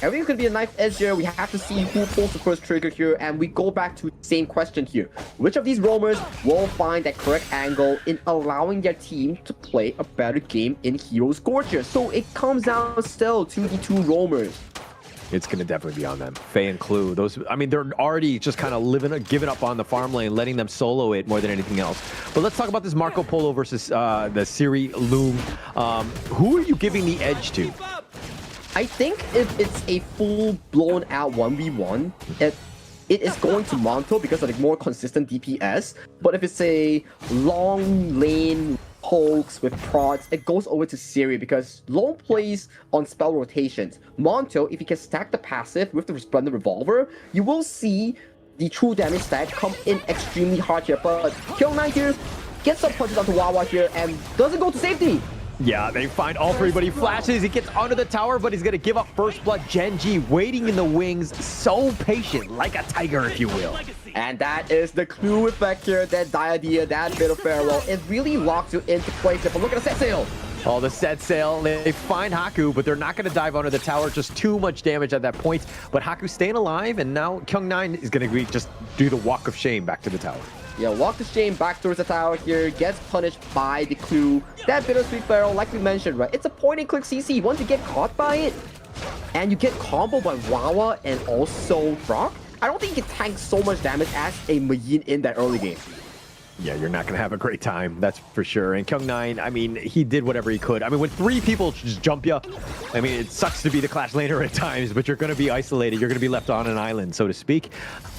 Everything's going to be a knife edge here. We have to see who pulls the first trigger here. And we go back to the same question here. Which of these roamers will find that correct angle in allowing their team to play a better game in Hero Scorcher? So it comes down still to the two roamers. It's going to definitely be on them. Faye and Clue, those, I mean, they're already just kind of giving up on the farm lane, letting them solo it more than anything else. But let's talk about this Marco Polo versus the Siri Loom. Who are you giving the edge to? I think if it's a full-blown out 1v1, it is going to Monto because of the more consistent DPS. But if it's a long lane pokes with prods, it goes over to Siri because Lone plays on spell rotations. Monto, if he can stack the passive with the Resplendent Revolver, you will see the true damage stack come in extremely hard here. But Kyung9 here gets some punches onto Wawa here and doesn't go to safety. Yeah, they find all three, but he flashes, he gets under the tower, but he's going to give up first blood. Gen.G waiting in the wings, so patient, like a tiger, if you will. And that is the clue effect here, that Diadea, that bit of farewell. It really locks you into place. But look at the set sail. Oh, the set sail, they find Haku, but they're not going to dive under the tower. Just too much damage at that point. But Haku's staying alive, and now Kyung9 is going to just do the walk of shame back to the tower. Yeah, walk of shame back towards the tower here, gets punished by the clue. That bittersweet barrel, like we mentioned, right? It's a point-and-click CC. Once you get caught by it, and you get comboed by Wawa and also Rock, I don't think you can tank so much damage as a Mayin in that early game. Yeah, you're not going to have a great time, that's for sure. And Kyung9, I mean, he did whatever he could. I mean, when three people just jump you, I mean, it sucks to be the Clash laner at times, but you're going to be isolated. You're going to be left on an island, so to speak.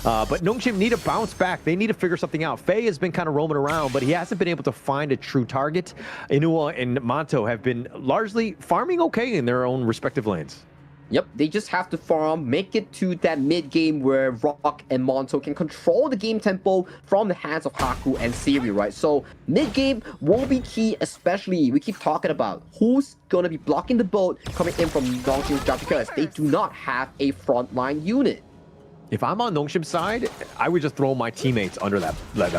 But Nongshim need to bounce back. They need to figure something out. Faye has been kind of roaming around, but he hasn't been able to find a true target. Inua and Monto have been largely farming okay in their own respective lanes. Yep, they just have to farm, make it to that mid-game where Rock and Monto can control the game tempo from the hands of Haku and Siri, right? So mid-game will be key, especially we keep talking about who's going to be blocking the boat coming in from Nongshim's job because they do not have a frontline unit. If I'm on Nongshim's side, I would just throw my teammates under that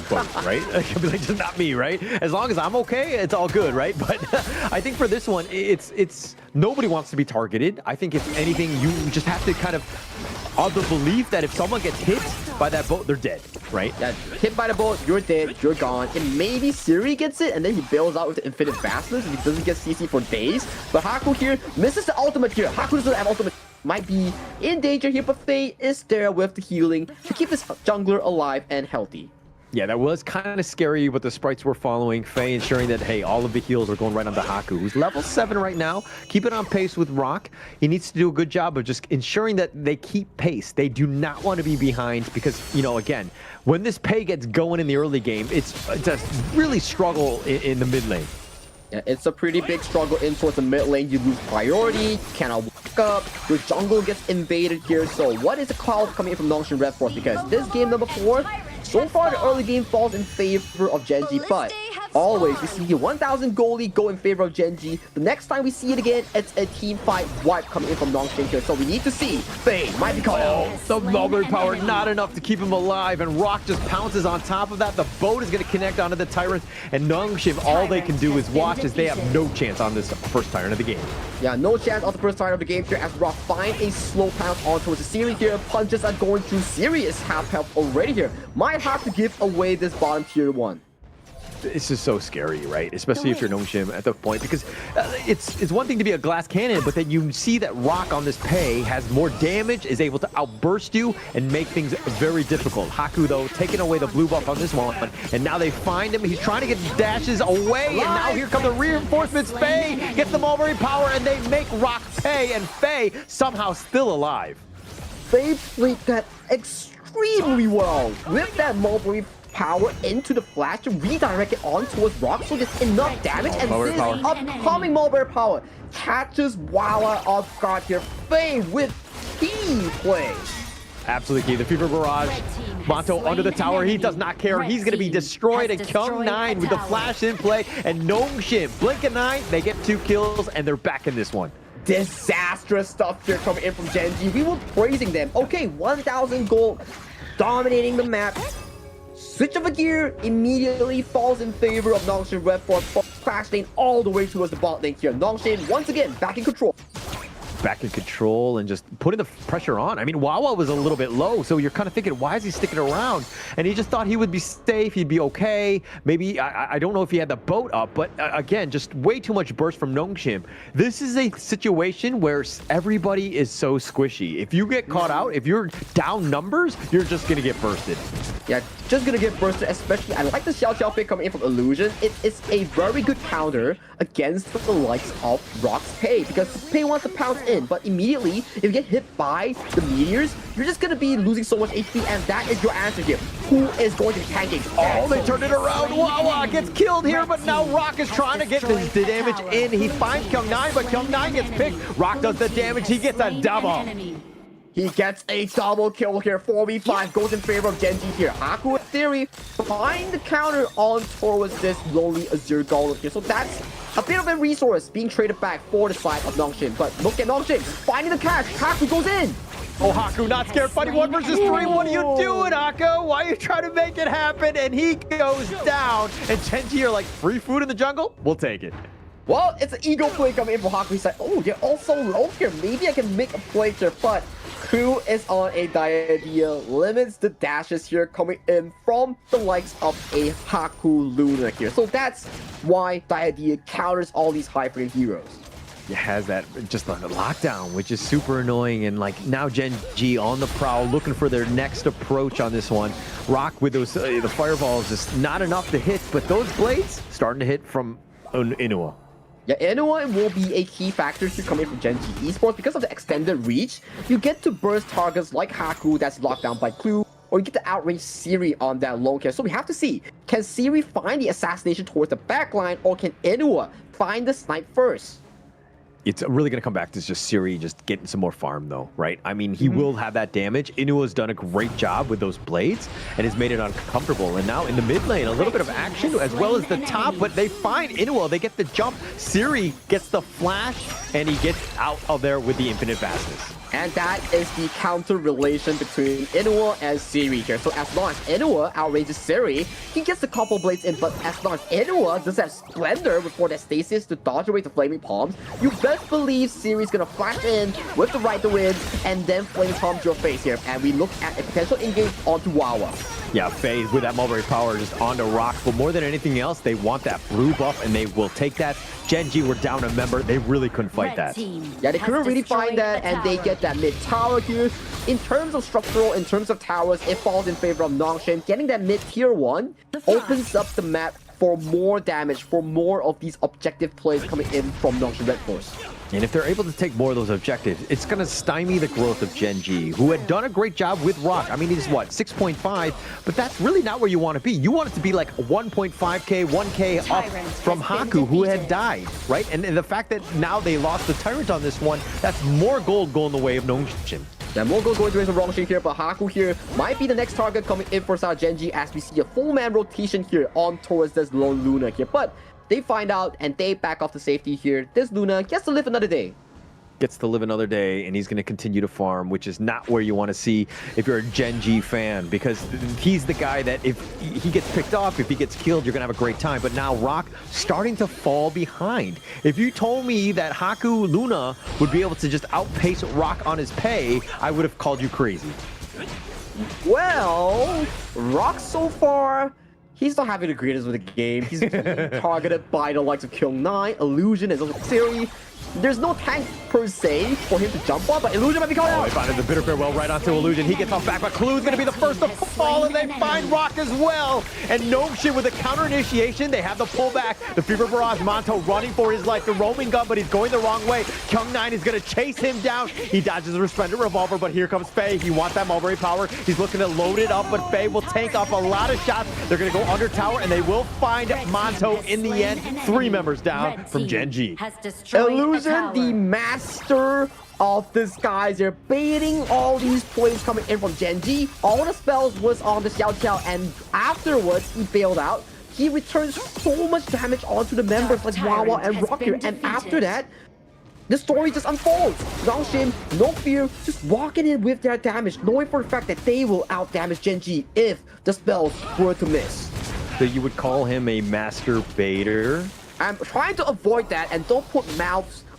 boat, right? I'd be like, just not me, right? As long as I'm okay, it's all good, right? But I think for this one, it's nobody wants to be targeted. I think if anything, you just have to kind of the belief that if someone gets hit by that boat, they're dead, right? Yeah, hit by the boat, you're dead, you're gone. And maybe Siri gets it, and then he bails out with the Infinite Basilisk, and he doesn't get CC for days. But Haku here misses the ultimate here. Haku doesn't have ultimate. Might be in danger here, but Faye is there with the healing to keep this jungler alive and healthy. Yeah, that was kind of scary, but the sprites were following. Faye ensuring that, hey, all of the heals are going right onto Haku, who's level 7 right now. Keep it on pace with Rock. He needs to do a good job of just ensuring that they keep pace. They do not want to be behind because, you know, again, when this pay gets going in the early game, it's a really struggle in the mid lane. Yeah, it's a pretty big struggle in towards the mid lane. You lose priority, cannot walk up, your jungle gets invaded here. So what is the call coming in from Nongshim RedForce? Because this game number 4, so far the early game falls in favor of Gen.G, but always we see 1,000 goalie go in favor of Gen.G. The next time we see it again, it's a team fight wipe coming in from Nongshim here. So we need to see Faye might be called. The Mulberry power not enough to keep him alive, and Rock just pounces on top of that. The boat is going to connect onto the Tyrant, and Nongshim, all they can do is watch as they have no chance on this first Tyrant of the game. Yeah, no chance on the first Tyrant of the game here as Rock find a slow pounce on towards the Siri here. Punches are going through. Siri is half health already here. Might have to give away this bottom tier 1. It's just so scary, right? Especially if you're Nongshim at the point, because it's one thing to be a glass cannon, but then you see that Rock on this pay has more damage, is able to outburst you and make things very difficult. Haku, though, taking away the blue buff on this one, and now they find him. He's trying to get dashes away, and now here come the reinforcements. Faye gets the Mulberry power, and they make Rock pay, and Faye somehow still alive. Faye played that extremely well with that Mulberry power into the flash to redirect it on towards Rock, so there's enough damage, and Mulberry this power. upcoming Mulberry power catches Wawa off guard here. Faye with key play. Absolutely key. The Fever Barrage. Monto under the tower. He does not care. He's going to be destroyed. And Kyung9 with the flash in play. And Nongshim, blink of 9. They get 2 kills, and they're back in this one. Disastrous stuff here coming in from Gen.G. We were praising them. Okay, 1,000 gold, dominating the map. Switch of a gear immediately falls in favor of Nongshim RedForce. Crash lane all the way towards the bot lane here. Nongshim once again back in control. Back in control and just putting the pressure on. I mean, Wawa was a little bit low, so you're kind of thinking, why is he sticking around? And he just thought he would be safe, he'd be okay. Maybe, I don't know if he had the boat up, but again, just way too much burst from Nongshim. This is a situation where everybody is so squishy. If you get caught out, if you're down numbers, you're just going to get bursted. Yeah, just going to get bursted, especially, I like the Xiao Xiao pick coming in from Illusion. It is a very good counter against the likes of Rock's Pei, because Pei wants to pounce in, but immediately, if you get hit by the meteors, you're just going to be losing so much HP, and that is your answer here. Who is going to be tanking? Oh, they turned it around. Wawa gets killed here, but now Rock is trying to get the damage in. He finds Kyung9, but Kyung9 gets picked. Rock does the damage. He gets a double. He gets a double kill here. 4v5 goes in favor of Gen.G here. Haku, in theory, find the counter on towards this lonely Azure Golem here. So that's a bit of a resource being traded back for the side of Nongshim. But look at Nongshim finding the catch. Haku goes in. Oh, Haku not scared, fighting 1 versus 3. What are you doing, Haku? Why are you trying to make it happen? And he goes down. And Gen.G are like, free food in the jungle? We'll take it. Well, it's an ego play coming in for Haku. He's like, oh, they're all so low here. Maybe I can make a play here. But Crew is on a Diadea, limits the dashes here coming in from the likes of a Haku Luna here. So that's why Diadea counters all these high-frame heroes. It has that just on the lockdown, which is super annoying. And like now Gen.G on the prowl, looking for their next approach on this one. Rock with those, the fireballs, just not enough to hit, but those blades starting to hit from Inua. Yeah, Inua will be a key factor to come in from Gen.G Esports because of the extended reach. You get to burst targets like Haku that's locked down by Clue, or you get to outrange Siri on that lone kill. So we have to see, can Siri find the assassination towards the backline, or can Inua find the snipe first? It's really going to come back to just Siri just getting some more farm, though, right? I mean, he will have that damage. Inua's done a great job with those blades and has made it uncomfortable. And now in the mid lane, a little bit of action as well as the top, but they find Inua. They get the jump. Siri gets the flash, and he gets out of there with the infinite fastness. And that is the counter relation between Inua and Siri here. So as long as Inua outranges Siri, he gets the couple blades in, but as long as Inua does have Splendor before that stasis to dodge away the Flaming Palms, you best believe Siri's gonna flash in with the Right to Win and then Flaming Palms your face here. And we look at a potential engage onto Wawa. Yeah, Faye with that Mulberry power just onto Rock, but more than anything else, they want that blue buff and they will take that. Gen.G were down a member, they really couldn't fight that. Yeah, they couldn't really find that, and they get that mid tower here. In terms of structural, in terms of towers, it falls in favor of Nongshim. Getting that mid tier 1 opens up the map for more damage, for more of these objective plays coming in from Nongshim RedForce. And if they're able to take more of those objectives, it's going to stymie the growth of Gen.G, who had done a great job with Rock. I mean, he's what, 6.5? But that's really not where you want to be. You want it to be like 1.5k, 1k up from Haku, who had died, right? And the fact that now they lost the Tyrant on this one, that's more gold going the way of Nongshim. Yeah, more gold going to the wrong here, but Haku here might be the next target coming in for Gen.G as we see a full man rotation here on towards this lone Luna here. But they find out and they back off to safety here. This Luna gets to live another day. Gets to live another day, and he's going to continue to farm, which is not where you want to see if you're a Gen.G fan, because he's the guy that if he gets picked off, if he gets killed, you're going to have a great time. But now Rock starting to fall behind. If you told me that Haku Luna would be able to just outpace Rock on his pay, I would have called you crazy. Well, Rock so far, he's not having the greatest with the game. He's being targeted by the likes of Kyung9, Illusion, as well as Siri. There's no tank per se for him to jump on, but Illusion might be coming out. They find the bitter farewell right onto Illusion. He gets off back, but Clue's going to be the first to fall, and they find Rock as well. And Nongshim with a counter initiation. They have the pullback. The Fever Barrage, Monto running for his life. The roaming gun, but he's going the wrong way. Kyung9 is going to chase him down. He dodges the Resplendent Revolver, but here comes Faye. He wants that Mulberry Power. He's looking to load it up, but Faye will tank off a lot of shots. They're going to go under tower, and they will find Monto in the end. 3 members down from Gen.G. Illusion, the master of the skies. They're baiting all these plays coming in from Gen.G. All the spells was on the Xiao Qiao, and afterwards he bailed out. He returns so much damage onto the members like Wawa and Rocker, and after that, the story just unfolds. Nongshim, no fear, just walking in with their damage, knowing for a fact that they will out-damage Gen.G if the spells were to miss. So you would call him a master baiter? I'm trying to avoid that and don't put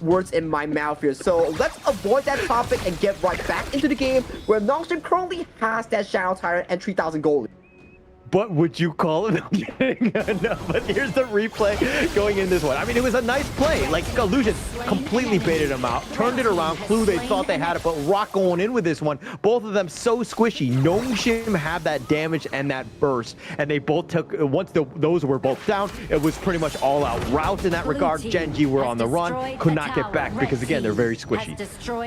words in my mouth here. So let's avoid that topic and get right back into the game where Nongshim currently has that Shadow Tyrant and 3,000 gold. But would you call it? No, but here's the replay going in this one. I mean, it was a nice play. Like, Illusion completely baited him out, turned it around. Clue, they thought they had it, but Rock going in with this one. Both of them so squishy. Nongshim had that damage and that burst, and they both took, once those were both down, it was pretty much all out route in that regard. Gen.G were on the run, could not get back because, again, they're very squishy.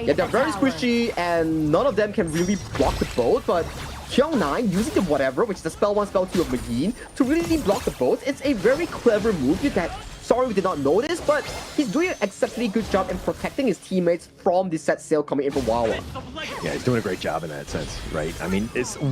Yeah, they're very squishy, and none of them can really block the boat, but Kyung9 using the whatever, which is the spell 1, spell 2 of McGee, to really block the boats. It's a very clever move that Soaring did not notice, but he's doing an exceptionally good job in protecting his teammates from the set sail coming in from Wawa. Yeah, he's doing a great job in that sense, right? I mean,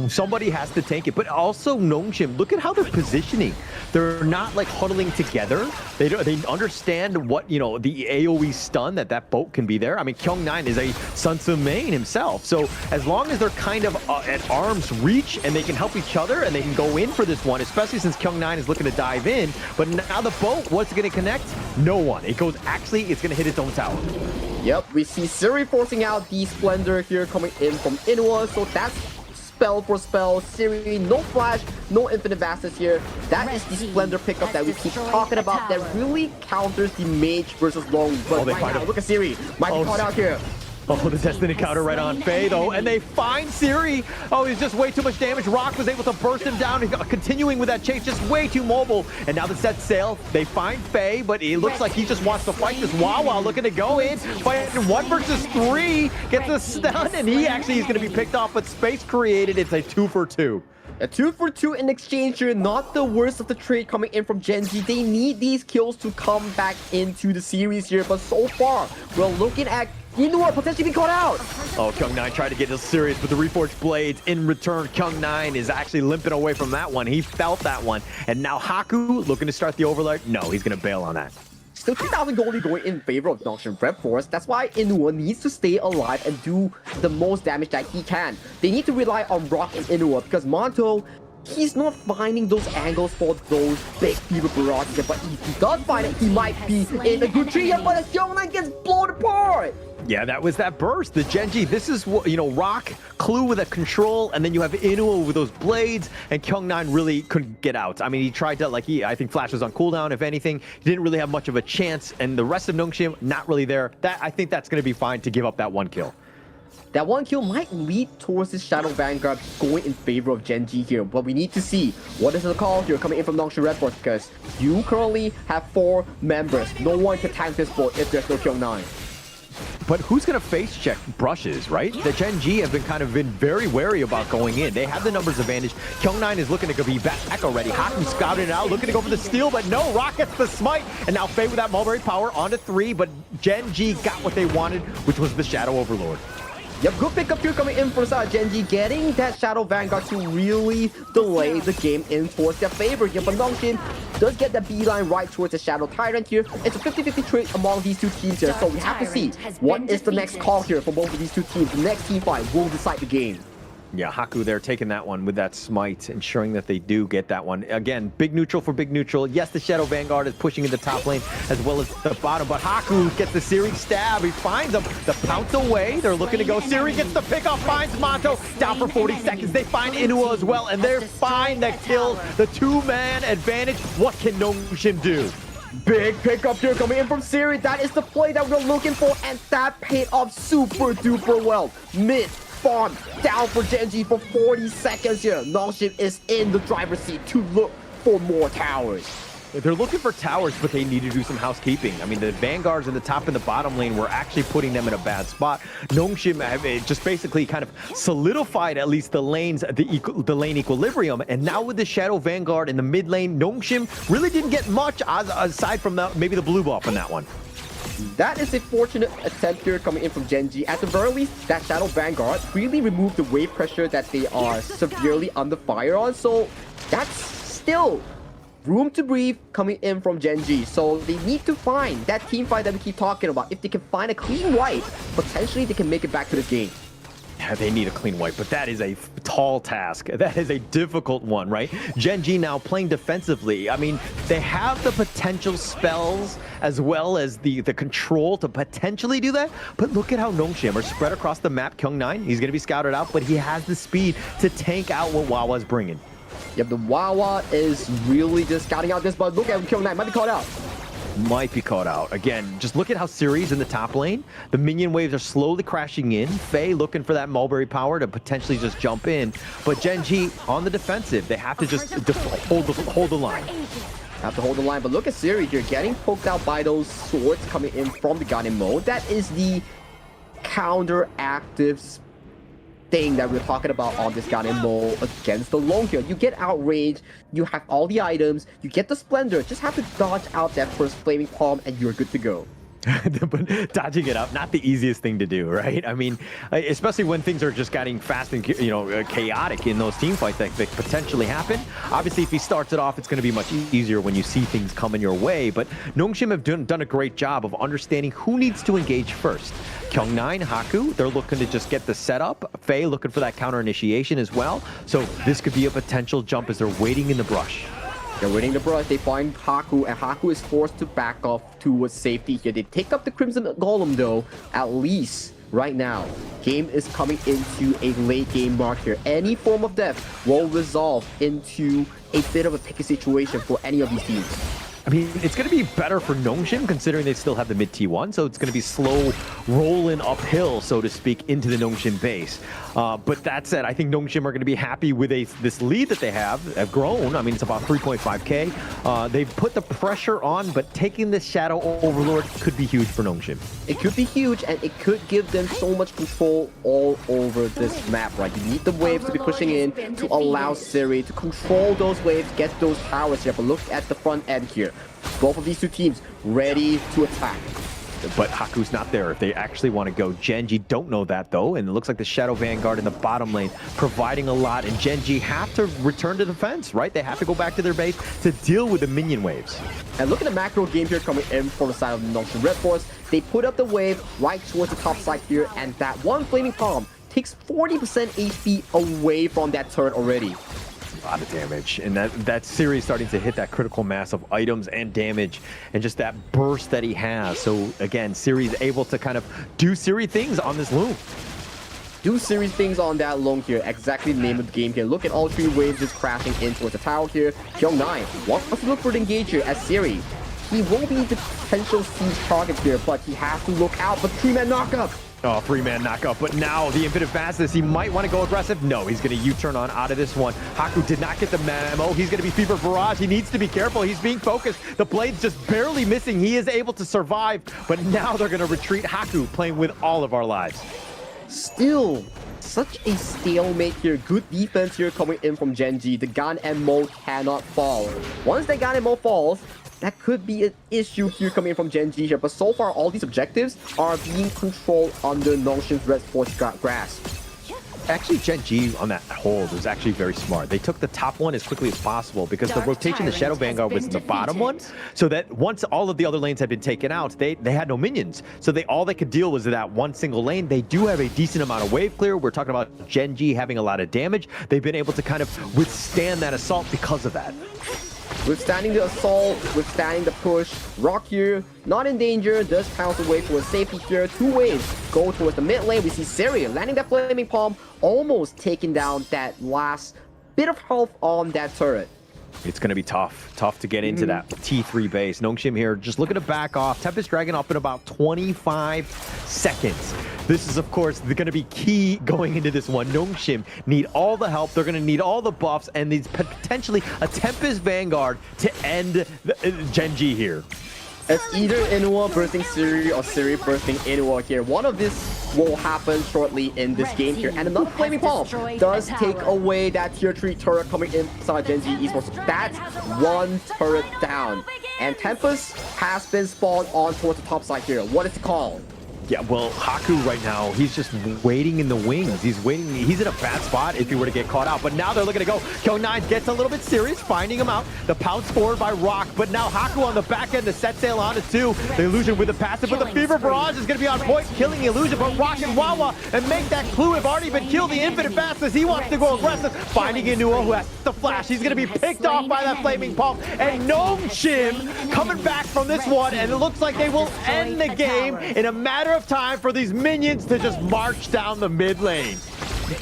somebody has to tank it, but also Nongshim, look at how they're positioning. They're not like huddling together. They understand what, you know, the AoE stun that boat can be there. I mean, Kyung9 is a Sun Tzu main himself, so as long as they're kind of at arm's reach and they can help each other and they can go in for this one, especially since Kyung9 is looking to dive in, but now the boat, what's it going to connect? No one. It goes, actually, it's going to hit its own tower. Yep, we see Siri forcing out the Splendor here coming in from Inua, so that's spell for spell. Siri, no flash, no infinite vastness here. That is the Splendor pickup that we keep talking about that really counters the mage versus long. But right now, look at Siri. Might be caught out here. Oh, the Destiny counter right on Faye, though, and they find Siri. Oh, he's just way too much damage. Rock was able to burst him down, continuing with that chase, just way too mobile. And now the set sail, they find Faye, but it looks like he just wants to fight this Wawa, looking to go in, fighting 1 versus 3, gets a stun, and he actually is going to be picked off, but space created. It's a 2 for 2. A 2 for 2 in exchange here, not the worst of the trade coming in from Gen.G. They need these kills to come back into the series here, but so far, we're looking at Inua potentially being caught out. Oh, Kyung9 tried to get serious with the Reforged Blades. In return, Kyung9 is actually limping away from that one. He felt that one. And now Haku looking to start the overlord. No, he's going to bail on that. Still 2,000 gold going in favor of Nongshim RedForce. That's why Inua needs to stay alive and do the most damage that he can. They need to rely on Rock and Inua because Monto, he's not finding those angles for those big Fever Barrages. But if he does find it, he might be in a good tree. But the Kyung9 gets blown apart. Yeah, that was that burst. The Gen.G, this is what, you know, Rock, Clue with a control, and then you have Inua with those blades, and Kyung9 really couldn't get out. I mean, he tried to, like, I think Flash was on cooldown, if anything. He didn't really have much of a chance, and the rest of Nongshim, not really there. I think that's going to be fine to give up that 1 kill. That 1 kill might lead towards this Shadow Vanguard going in favor of Gen.G here, but we need to see what is the call here coming in from Nongshim RedForce because you currently have 4 members. No one can tank this boat if there's no Kyung9. But who's going to face check Brushes, right? The Gen.G have been very wary about going in. They have the numbers advantage. Kyung9 is looking to be back already. Haku scouting it out, looking to go for the steal, but no, Rock gets the smite. And now Faye with that Mulberry Power onto 3, but Gen.G got what they wanted, which was the Shadow Overlord. Yep, good pickup here coming in for Gen.G, getting that Shadow Vanguard to really delay the game in towards their favor here. But Nongshim does get the beeline right towards the Shadow Tyrant here. It's a 50-50 trade among these two teams here, so we have to see what is the next call here for both of these two teams. The next team fight will decide the game. Yeah, Haku there taking that one with that smite, ensuring that they do get that one. Again, big neutral for big neutral. Yes, the Shadow Vanguard is pushing in the top lane as well as the bottom, but Haku gets the Siri stab. He finds him. The pounce away. They're looking to go. Siri gets the pickoff, finds Monto. Down for 40 seconds. They find Inua as well, and they're fine the kill. The 2-man advantage. What can Nongshim do? Big pickup here coming in from Siri. That is the play that we're looking for, and that paid off super duper well. Mid farm down for Gen.G for 40 seconds here. Nongshim is in the driver's seat to look for more towers. They're looking for towers, but they need to do some housekeeping. I mean, the Vanguards in the top and the bottom lane were actually putting them in a bad spot. Nongshim have just basically kind of solidified at least the lanes, the lane equilibrium. And now with the Shadow Vanguard in the mid lane, Nongshim really didn't get much aside from maybe the blue buff on that one. That is a fortunate attempt here coming in from Gen.G. At the very least, that Shadow Vanguard really removed the wave pressure that they are severely under fire on. So that's still room to breathe coming in from Gen.G. So they need to find that team fight that we keep talking about. If they can find a clean wipe, potentially they can make it back to this game. Yeah, they need a clean wipe, but that is a tall task. That is a difficult one, right? Gen.G now playing defensively. I mean, they have the potential spells as well as the control to potentially do that, but look at how Nongshim are spread across the map. Kyung9, he's going to be scouted out, but he has the speed to tank out what Wawa's bringing. Yep, the Wawa is really just scouting out this, but look at Kyung9, might be caught out. Might be caught out. Again, just look at how Siri's in the top lane. The minion waves are slowly crashing in. Faye looking for that mulberry power to potentially just jump in. But Gen.G on the defensive. They have to just hold the line. Have to hold the line, but look at Siri here, getting poked out by those swords coming in from the Ganem mode. That is the counteractive thing that we're talking about on this Ganem mode against the Long here. You get outraged, you have all the items, you get the Splendor, just have to dodge out that first Flaming Palm and you're good to go. But dodging it up, not the easiest thing to do, right? I mean, especially when things are just getting fast and chaotic in those team fights that potentially happen. Obviously, if he starts it off, it's going to be much easier when you see things coming your way. But Nongshim have done a great job of understanding who needs to engage first. Kyung9, Haku, they're looking to just get the setup. Faye looking for that counter initiation as well. So this could be a potential jump as they're waiting in the brush. They're waiting in the brush, they find Haku, and Haku is forced to back off towards safety here. They take up the Crimson Golem though, at least right now. Game is coming into a late game mark here. Any form of death will resolve into a bit of a picky situation for any of these teams. I mean, it's going to be better for Nongshim considering they still have the mid T1, so it's going to be slow rolling uphill, so to speak, into the Nongshim base. But that said, I think Nongshim are going to be happy with this lead that they have grown. I mean, it's about 3.5k. They've put the pressure on, but taking this Shadow Overlord could be huge for Nongshim. It could be huge, and it could give them so much control all over this map, right? You need the waves to be pushing in to allow Siri to control those waves, get those towers here. But look at the front end here. Both of these two teams ready to attack. But Haku's not there if they actually want to go. Gen.G don't know that though, and it looks like the Shadow Vanguard in the bottom lane providing a lot, and Gen.G have to return to defense, right? They have to go back to their base to deal with the minion waves. And look at the macro game here coming in from the side of the Nongshim RedForce. They put up the wave right towards the top side here, and that one Flaming Palm takes 40% HP away from that turret already. A lot of damage, and that series starting to hit that critical mass of items and damage and just that burst that he has. So again, Siri's able to kind of do Siri things on this loom. Do Siri's things on that Long here, exactly the name of the game here. Look at all three waves just crashing in towards the tower here. Kyung9 wants to look for the engage here as Siri. He will be the potential siege target here, but he has to look out for 3-man knockup. Oh, 3-man knockup, but now the infinite fastness, he might want to go aggressive. No, he's going to U-turn on out of this one. Haku did not get the memo. He's going to be Fever Barrage. He needs to be careful. He's being focused. The blade's just barely missing. He is able to survive, but now they're going to retreat. Haku playing with all of our lives. Still, such a stalemate here. Good defense here coming in from Gen.G. The Ganem mode cannot fall. Once the Ganem mode falls, that could be an issue here coming in from Gen.G here, but so far all these objectives are being controlled under Nongshim's RedForce grasp. Actually, Gen.G on that hold was actually very smart. They took the top one as quickly as possible because the rotation, the Shadow Vanguard was in the bottom one, so that once all of the other lanes had been taken out, they had no minions. So all they could deal was that one single lane. They do have a decent amount of wave clear. We're talking about Gen.G having a lot of damage. They've been able to kind of withstand that assault because of that. Withstanding the assault, withstanding the push. Rock here, not in danger, does pounce away for a safety here. Two waves go towards the mid lane. We see Siri landing that Flaming Palm, almost taking down that last bit of health on that turret. It's going to be tough to get into that T3 base. Nongshim here just looking to back off. Tempest Dragon up in about 25 seconds. This is, of course, going to be key going into this one. Nongshim need all the help. They're going to need all the buffs and needs potentially a Tempest Vanguard to end Gen.G here. It's either Inuwa bursting Siri or Siri bursting Inuwa here. One of this will happen shortly in this game here. And another Flaming Palm does take away that tier 3 turret coming inside Gen.G Esports. That's one turret down. And Tempest has been spawned on towards the top side here. What is it called? Yeah, well, Haku right now, he's just waiting in the wings. He's waiting. He's in a bad spot if he were to get caught out. But now they're looking to go. Kyung9 gets a little bit serious, finding him out. The pounce forward by Rock. But now Haku on the back end, the set sail on it too. The Illusion with the passive, but the Fever Barrage is going to be on point, killing the Illusion. But Rock and Wawa and make that clue have already been killed. The Infinite Fastness, he wants to go aggressive. Finding Inuwa, who has the flash. He's going to be picked off by that Flaming Palm. And Nongshim coming back from this one. And it looks like they will end the game in a matter of time for these minions to just march down the mid lane.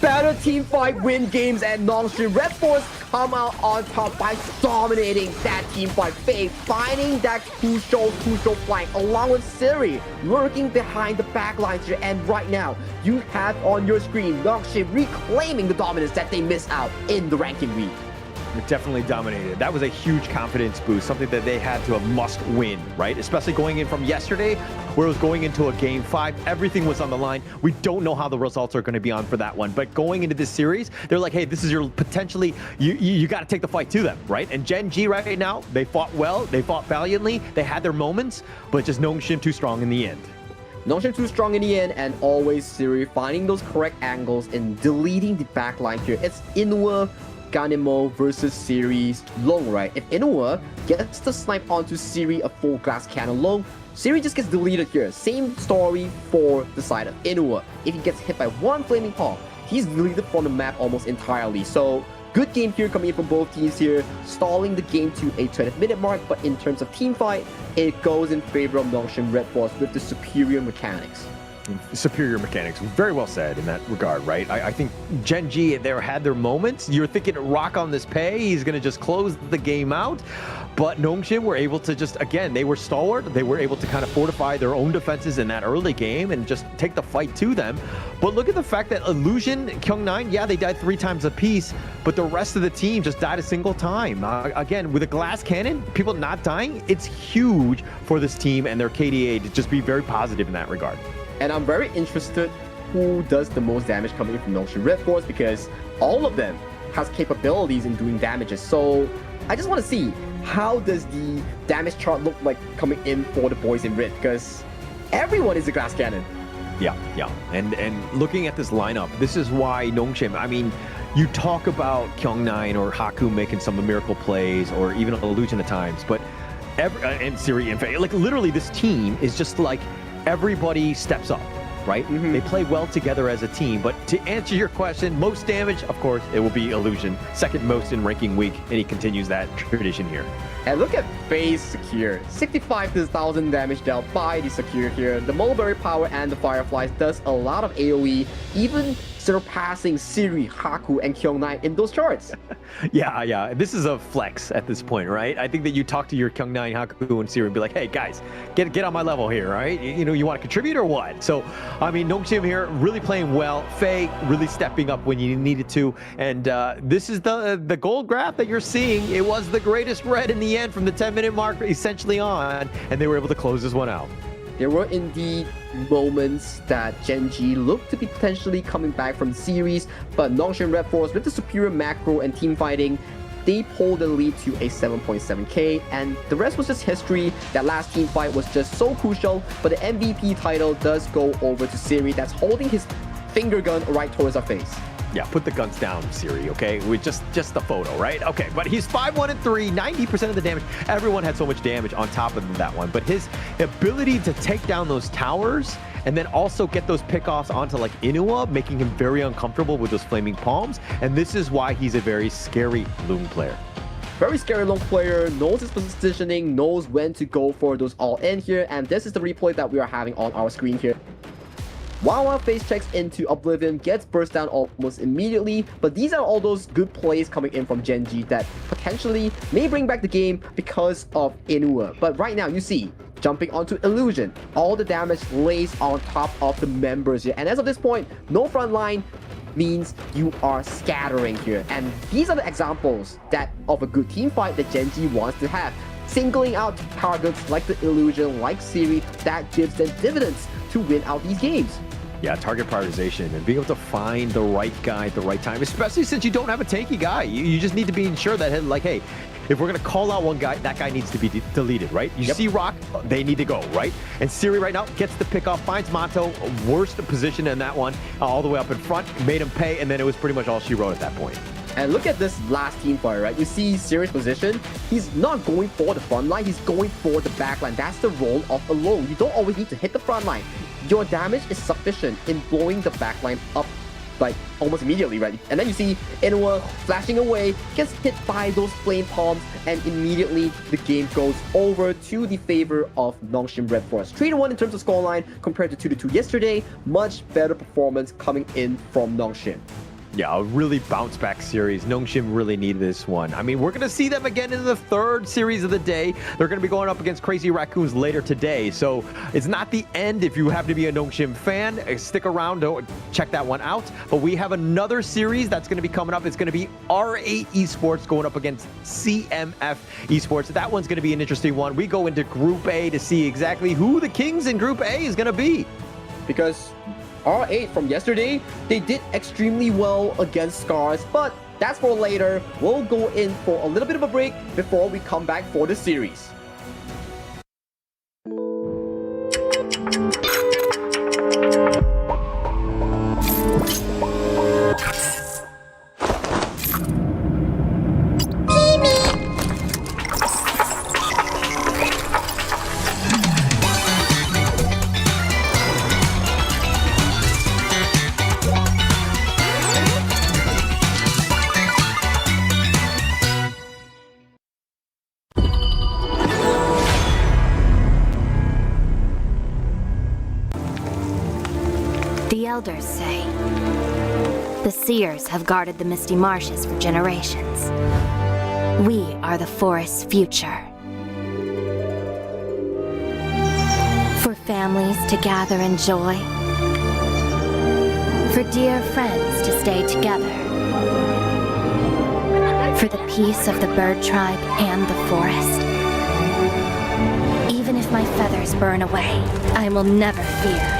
Better team fight win games and Nongshim. RedForce come out on top by dominating that team fight. Faye finding that crucial flank along with Siri lurking behind the back lines here. And right now you have on your screen Nongshim reclaiming the dominance that they missed out in the ranking week. It definitely dominated. That was a huge confidence boost, something that they had to a must win, right? Especially going in from yesterday, where it was going into a game 5, everything was on the line. We don't know how the results are going to be on for that one, but going into this series, they're like, hey, this is your potentially, you got to take the fight to them, right? And Gen.G right now, they fought well, they fought valiantly, they had their moments, but just Nongshim too strong in the end. Nongshim too strong in the end, and always Siri finding those correct angles and deleting the backline here. It's Inuwa Ganemo versus Siri's Long, right? If Inuwa gets the snipe onto Siri a full glass cannon Long, Siri just gets deleted here. Same story for the side of Inuwa. If he gets hit by one Flaming Palm, he's deleted from the map almost entirely. So good game here coming in from both teams here, stalling the game to a 20th minute mark, but in terms of team fight, it goes in favor of Nongshim RedForce with the superior mechanics. Superior mechanics. Very well said in that regard, right? I think Gen.G, they had their moments. You're thinking Rock on this pay, he's going to just close the game out. But Nongshim were able to just, again, they were stalwart. They were able to kind of fortify their own defenses in that early game and just take the fight to them. But look at the fact that Illusion, Kyung9, yeah, they died 3 times apiece, but the rest of the team just died a single time. Again, with a glass cannon, people not dying, it's huge for this team and their KDA to just be very positive in that regard. And I'm very interested who does the most damage coming in from Nongshim RedForce, because all of them has capabilities in doing damages. So I just want to see how does the damage chart look like coming in for the boys in red, because everyone is a glass cannon. Yeah. And looking at this lineup, this is why Nongshim, I mean, you talk about Kyung9 or Haku making some miracle plays or even Illusion at times, but and Siri, in fact, like literally this team is just like everybody steps up, right? They play well together as a team. But to answer your question, most damage, of course, it will be Illusion. Second most in ranking week, and he continues that tradition here. And look at Faye's Secure. 65,000 damage dealt by the Secure here. The Mulberry Power and the Fireflies does a lot of AoE, even surpassing Siri, Haku, and Kyung9 in those charts. Yeah. This is a flex at this point, right? I think that you talk to your Kyung9, Haku, and Siri and be like, hey, guys, get on my level here, right? You know, you want to contribute or what? So, I mean, Nongshim here really playing well. Faye really stepping up when you needed to. And this is the gold graph that you're seeing. It was the greatest red in the end from the 10-minute mark essentially on, and they were able to close this one out. There were indeed moments that Gen.G looked to be potentially coming back from the series, but Nongshim RedForce with the superior macro and team fighting, they pulled the lead to a 7.7k, and the rest was just history. That last team fight was just so crucial, but the MVP title does go over to Siri, that's holding his finger gun right towards our face. Yeah, put the guns down, Siri, okay? With just the photo, right? Okay, but he's 5-1-3, 90% of the damage. Everyone had so much damage on top of that one, but his ability to take down those towers and then also get those pickoffs onto like Inuwa, making him very uncomfortable with those Flaming Palms, and this is why he's a very scary Loom player. Very scary long player, knows his positioning, knows when to go for those all-in here, and this is the replay that we are having on our screen here. Wawa face checks into Oblivion, gets burst down almost immediately, but these are all those good plays coming in from Gen.G that potentially may bring back the game because of Inua. But right now, you see, jumping onto Illusion, all the damage lays on top of the members here. And as of this point, no front line means you are scattering here. And these are the examples that of a good team fight that Gen.G wants to have. Singling out targets like the Illusion, like Siri, that gives them dividends to win out these games. Yeah, target prioritization and being able to find the right guy at the right time, especially since you don't have a tanky guy. You just need to be sure that, like, hey, if we're going to call out one guy, that guy needs to be deleted, right? You see Rock, they need to go, right? And Siri right now gets the pick off, finds Mato, worst position in that one, all the way up in front, made him pay, and then it was pretty much all she wrote at that point. And look at this last team fight, right? You see Siri's position. He's not going for the front line, he's going for the back line. That's the role of a lone. You don't always need to hit the front line. Your damage is sufficient in blowing the back line up like almost immediately, right? And then you see Inua flashing away, gets hit by those flame palms, and immediately the game goes over to the favor of Nongshim RedForce. 3-1 in terms of scoreline compared to 2-2 yesterday. Much better performance coming in from Nongshim. Yeah, a really bounce back series. Nongshim really needed this one. I mean, we're going to see them again in the third series of the day. They're going to be going up against Crazy Raccoons later today. So it's not the end if you happen to be a Nongshim fan. Stick around, don't check that one out. But we have another series that's going to be coming up. It's going to be R8 Esports going up against CMF Esports. That one's going to be an interesting one. We go into Group A to see exactly who the Kings in Group A is going to be. Because R8 from yesterday, they did extremely well against Scars, but that's for later. We'll go in for a little bit of a break before we come back for the series. The elders say the seers have guarded the Misty Marshes for generations. We are the forest's future. For families to gather in joy. For dear friends to stay together. For the peace of the bird tribe and the forest. Even if my feathers burn away, I will never fear.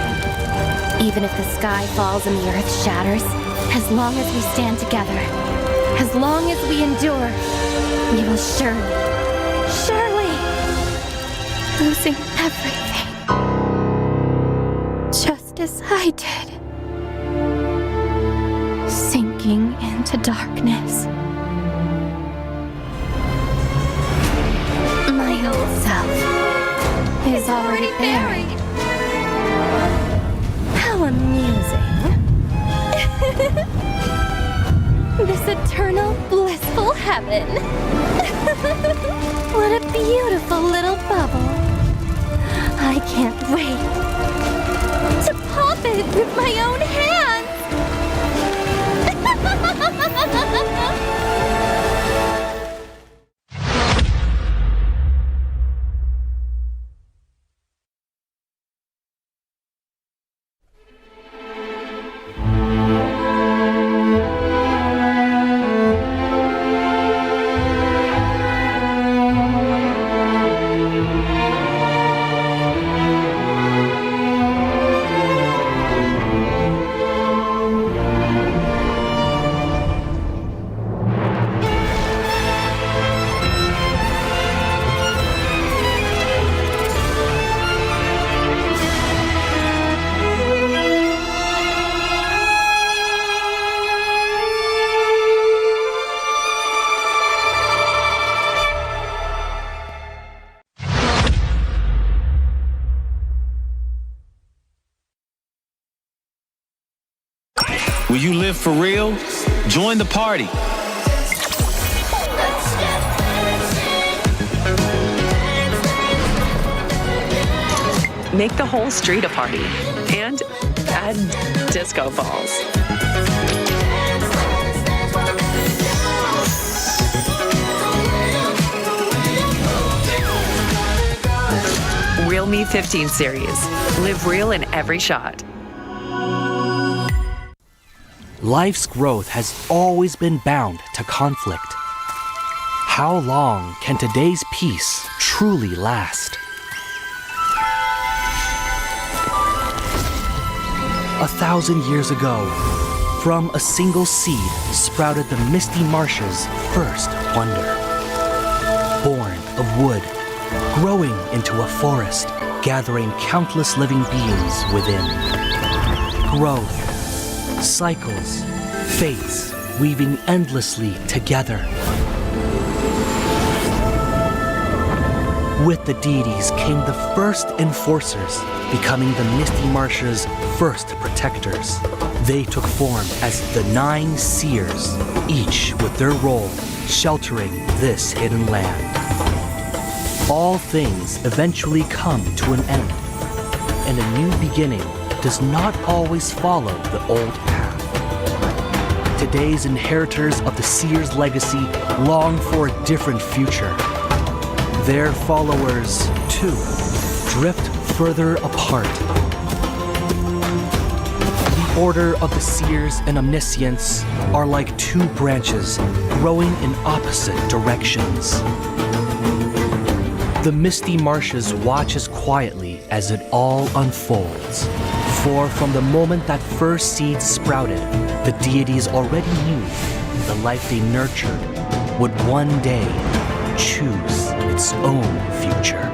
Even if the sky falls and the earth shatters, as long as we stand together, as long as we endure, we will surely, losing everything. Just as I did. Sinking into darkness. My old self is already buried. How amusing. This eternal, blissful heaven. What a beautiful little bubble. I can't wait to pop it with my own hands. Will you live for real? Join the party. Make the whole street a party. And and disco balls. Real Me 15 series. Live real in every shot. Life's growth has always been bound to conflict. How long can today's peace truly last? 1,000 years ago, from a single seed sprouted the Misty Marshes' first wonder. Born of wood, growing into a forest, gathering countless living beings within. Growth, cycles, fates, weaving endlessly together. With the deities came the first enforcers, becoming the Misty Marshes' first protectors. They took form as the 9 seers, each with their role sheltering this hidden land. All things eventually come to an end, and a new beginning does not always follow the old path. Today's inheritors of the seers' legacy long for a different future. Their followers, too, drift further apart. The Order of the Seers and Omniscience are like 2 branches growing in opposite directions. The Misty Marshes watches quietly as it all unfolds. For from the moment that first seed sprouted, the deities already knew the life they nurtured would one day choose its own future.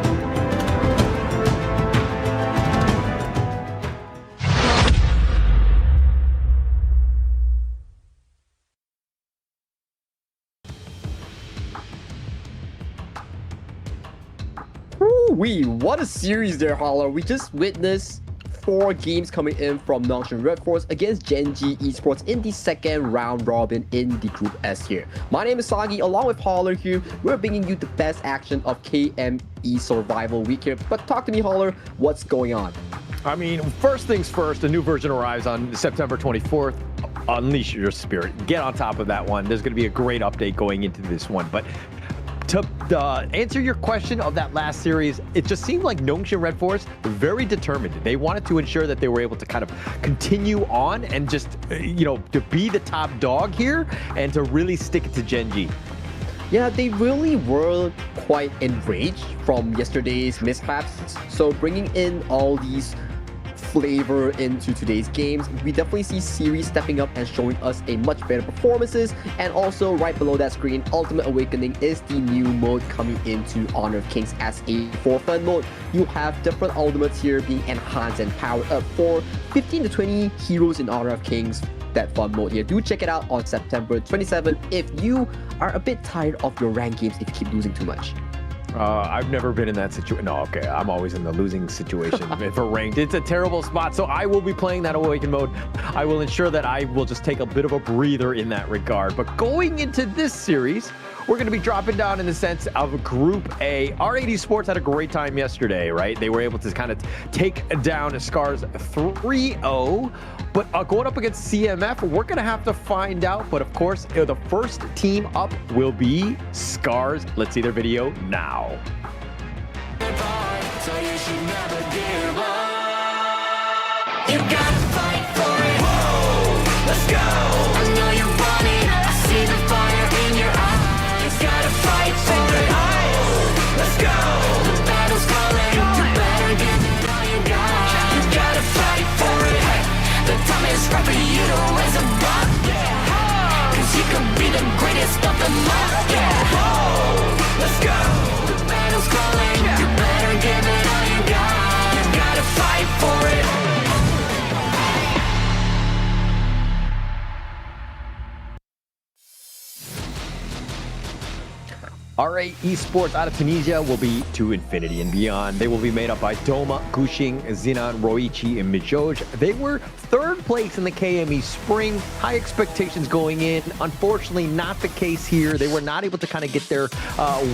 What a series there, Holler. We just witnessed 4 games coming in from Nongshim RedForce against Gen.G Esports in the second round robin in the Group S here. My name is Sagi, along with Holler here. We're bringing you the best action of KME Survival Week here. But talk to me, Holler, what's going on? I mean, first things first, a new version arrives on September 24th. Unleash your spirit. Get on top of that one. There's going to be a great update going into this one. But to answer your question of that last series, it just seemed like Nongshim RedForce were very determined. They wanted to ensure that they were able to kind of continue on and just, to be the top dog here and to really stick it to Gen.G. Yeah, they really were quite enraged from yesterday's mishaps. So bringing in all these flavor into today's games, we definitely see series stepping up and showing us a much better performances. And also right below that screen, Ultimate Awakening is the new mode coming into Honor of Kings as a for-fun mode. You have different ultimates here being enhanced and powered up for 15 to 20 heroes in Honor of Kings. That fun mode here. Do check it out on September 27th if you are a bit tired of your ranked games if you keep losing too much. I've never been in that situation. No, okay. I'm always in the losing situation for ranked. It's a terrible spot. So I will be playing that Awaken mode. I will ensure that I will just take a bit of a breather in that regard. But going into this series, we're going to be dropping down in the sense of Group A. R8 Esports had a great time yesterday, right? They were able to kind of take down Scars 3-0. But going up against CMF, we're going to have to find out. But of course, the first team up will be Scars. Let's see their video now. So you should never give up. You gotta fight for it. Whoa, let's go. I know you want it. I see the fire in your eyes. You gotta fight for it. Let's go. The battle's calling. You better give it all you got. You gotta fight for it. The time is right for you to raise a bar. Cause you can be the greatest of them all. Let's go. The battle's calling. You better give it all you got. You gotta fight for it. R8 Esports out of Tunisia will be to infinity and beyond. They will be made up by Doma, Gushing, Zinan, Roichi, and Mijoj. They were 3rd place in the KME Spring. High expectations going in. Unfortunately, not the case here. They were not able to kind of get their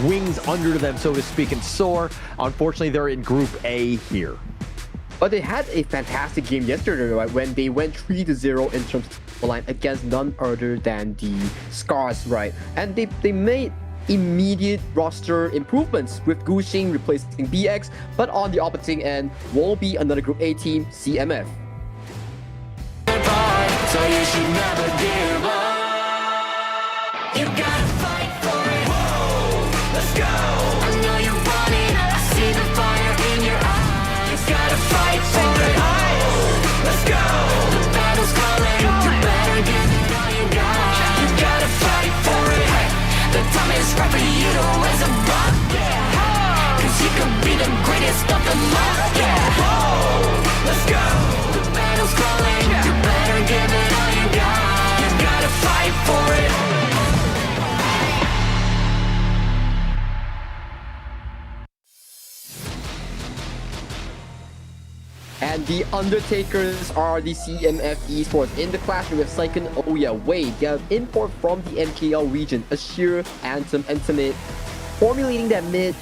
wings under them, so to speak, and soar. Unfortunately, they're in Group A here. But they had a fantastic game yesterday, right? When they went 3-0 in terms of the line against none other than the Scars, right? And they made immediate roster improvements with Gushing replacing BX, but on the opposite end will be another Group A team, CMF. So you should never give up. You gotta fight for it. Whoa, let's go. I know you want it. I see the fire in your eyes. You gotta fight for it. Whoa, let's go. The battle's calling. You better give it all you got. You gotta fight for it. The time is right for you to raise a bar. Yeah. Cause you could be the greatest of them all. Yeah. Whoa, let's go. The battle's calling. You better give it all you got. You gotta fight for it. And the Undertakers are the CMF Esports in the clash with Saiken Oya Wei. They are import from the MKL region, Ashir, Anthem, and Timid, formulating that mid,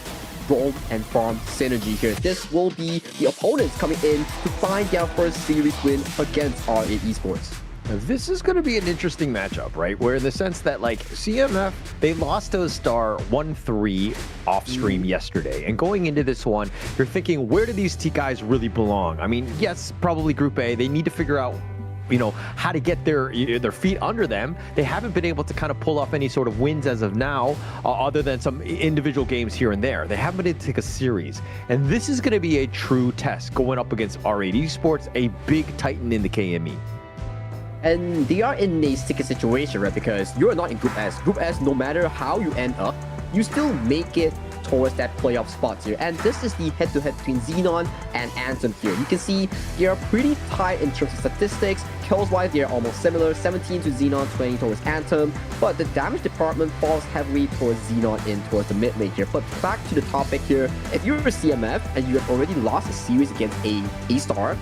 roam, and farm synergy here. This will be the opponents coming in to find their first series win against R8 Esports. This is going to be an interesting matchup, right? Where in the sense that, like, CMF, they lost to a Star 1-3 off stream yesterday. And going into this one, you're thinking, where do these guys really belong? I mean, yes, probably Group A. They need to figure out, you know, how to get their feet under them. They haven't been able to kind of pull off any sort of wins as of now, other than some individual games here and there. They haven't been able to take a series. And this is going to be a true test going up against R8 Esports, a big titan in the KME. And they are in a sticky situation, right? Because you're not in Group S. Group S, no matter how you end up, you still make it towards that playoff spot here. And this is the head-to-head between Xenon and Anthem here. You can see they are pretty tight in terms of statistics. Kills-wise, they are almost similar. 17 to Xenon, 20 towards Anthem. But the damage department falls heavily towards Xenon in towards the mid lane here. But back to the topic here. If you're a CMF and you have already lost a series against a star,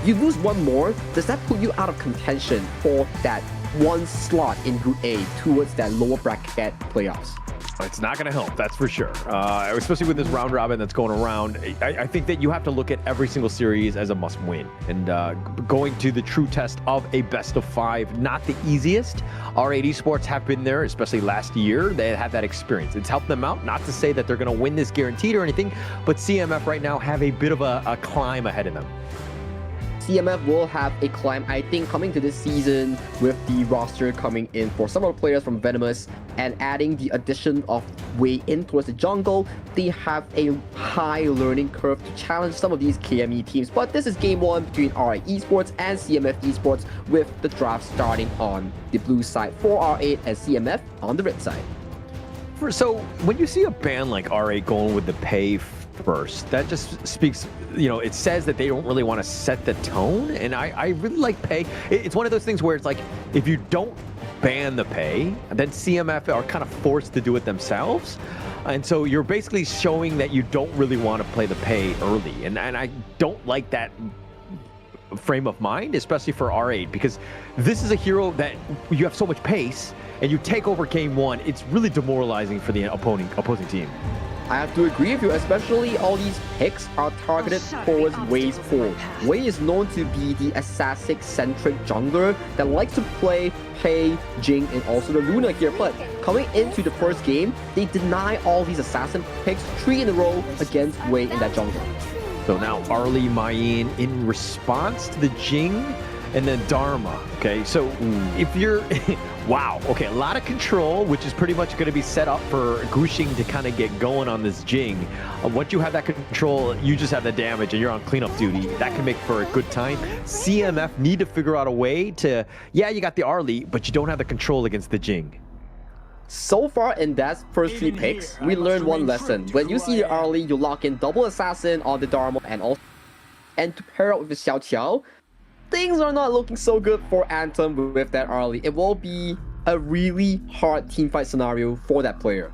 you lose one more, does that put you out of contention for that one slot in Group A towards that lower bracket playoffs? It's not going to help, that's for sure. Especially with this round robin that's going around. I think that you have to look at every single series as a must win. And going to the true test of a best of 5, not the easiest. R8 Esports have been there, especially last year. They had that experience. It's helped them out. Not to say that they're going to win this guaranteed or anything, but CMF right now have a bit of a climb ahead of them. CMF will have a climb, I think, coming to this season with the roster coming in for some of the players from Venomous and adding the addition of Wei in towards the jungle. They have a high learning curve to challenge some of these KME teams. But this is game 1 between R8 Esports and CMF Esports, with the draft starting on the blue side for R8 and CMF on the red side. So when you see a band like R8 going with the pay first, that just speaks, you know, it says that they don't really want to set the tone. And I really like pay. It's one of those things where it's like, if you don't ban the pay, then CMF are kind of forced to do it themselves. And so you're basically showing that you don't really want to play the pay early. And I don't like that frame of mind, especially for R8, because this is a hero that you have so much pace and you take over game 1. It's really demoralizing for the opposing team. I have to agree with you, especially all these picks are targeted towards Wei's core. Wei is known to be the assassin-centric jungler that likes to play Pei, Jing, and also the Luna here. But coming into the first game, they deny all these assassin picks 3 in a row against Wei in that jungle. So now Arlie Mayin in response to the Jing and then Dharma. Okay, so if you're wow, okay, a lot of control, which is pretty much going to be set up for Gushing to kind of get going on this Jing. Once you have that control, you just have the damage and you're on cleanup duty. That can make for a good time. CMF need to figure out a way to, yeah, you got the Arlie, but you don't have the control against the Jing. So far in that first 3 picks, we learned one lesson. When you see the Arlie, you lock in double assassin on the Dharma and to pair up with the Xiao Qiao, things are not looking so good for Anthem with that Arlie. It will be a really hard teamfight scenario for that player.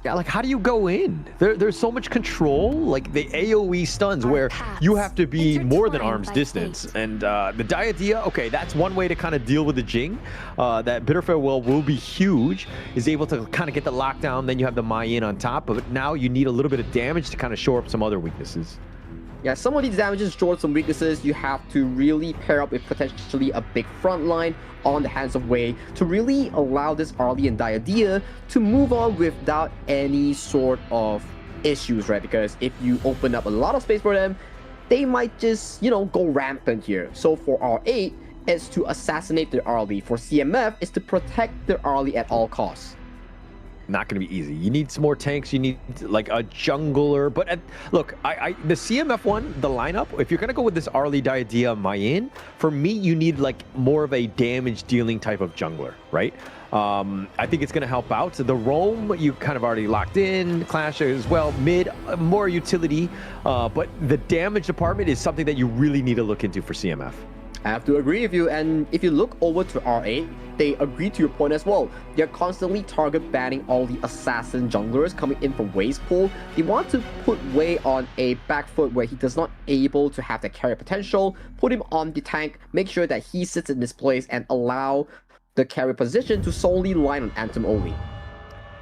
Yeah, like how do you go in? There's so much control, like the AoE stuns where you have to be more than arm's distance. And the idea, okay, that's one way to kind of deal with the Jing. That Bitter Farewell will be huge, is able to kind of get the lockdown, then you have the Mayin on top, but now you need a little bit of damage to kind of shore up some other weaknesses. Yeah, some of these damages show some weaknesses. You have to really pair up with potentially a big front line on the hands of Wei to really allow this Arlie and Diadea to move on without any sort of issues, right? Because if you open up a lot of space for them, they might just, you know, go rampant here. So for R8, it's to assassinate the Arlie. For CMF, it's to protect the Arlie at all costs. Not going to be easy. You need some more tanks. You need like a jungler. But look, the CMF one, the lineup, if you're going to go with this Arlie, Diadea, Mayin, for me, you need like more of a damage dealing type of jungler, right? I think it's going to help out. The roam, you kind of already locked in. Clash as well. Mid, more utility. But the damage department is something that you really need to look into for CMF. I have to agree with you, and if you look over to R8, they agree to your point as well. They're constantly target banning all the assassin junglers coming in from Wei's pool. They want to put Wei on a back foot where he does not able to have the carry potential, put him on the tank, make sure that he sits in this place and allow the carry position to solely line on Anthem only.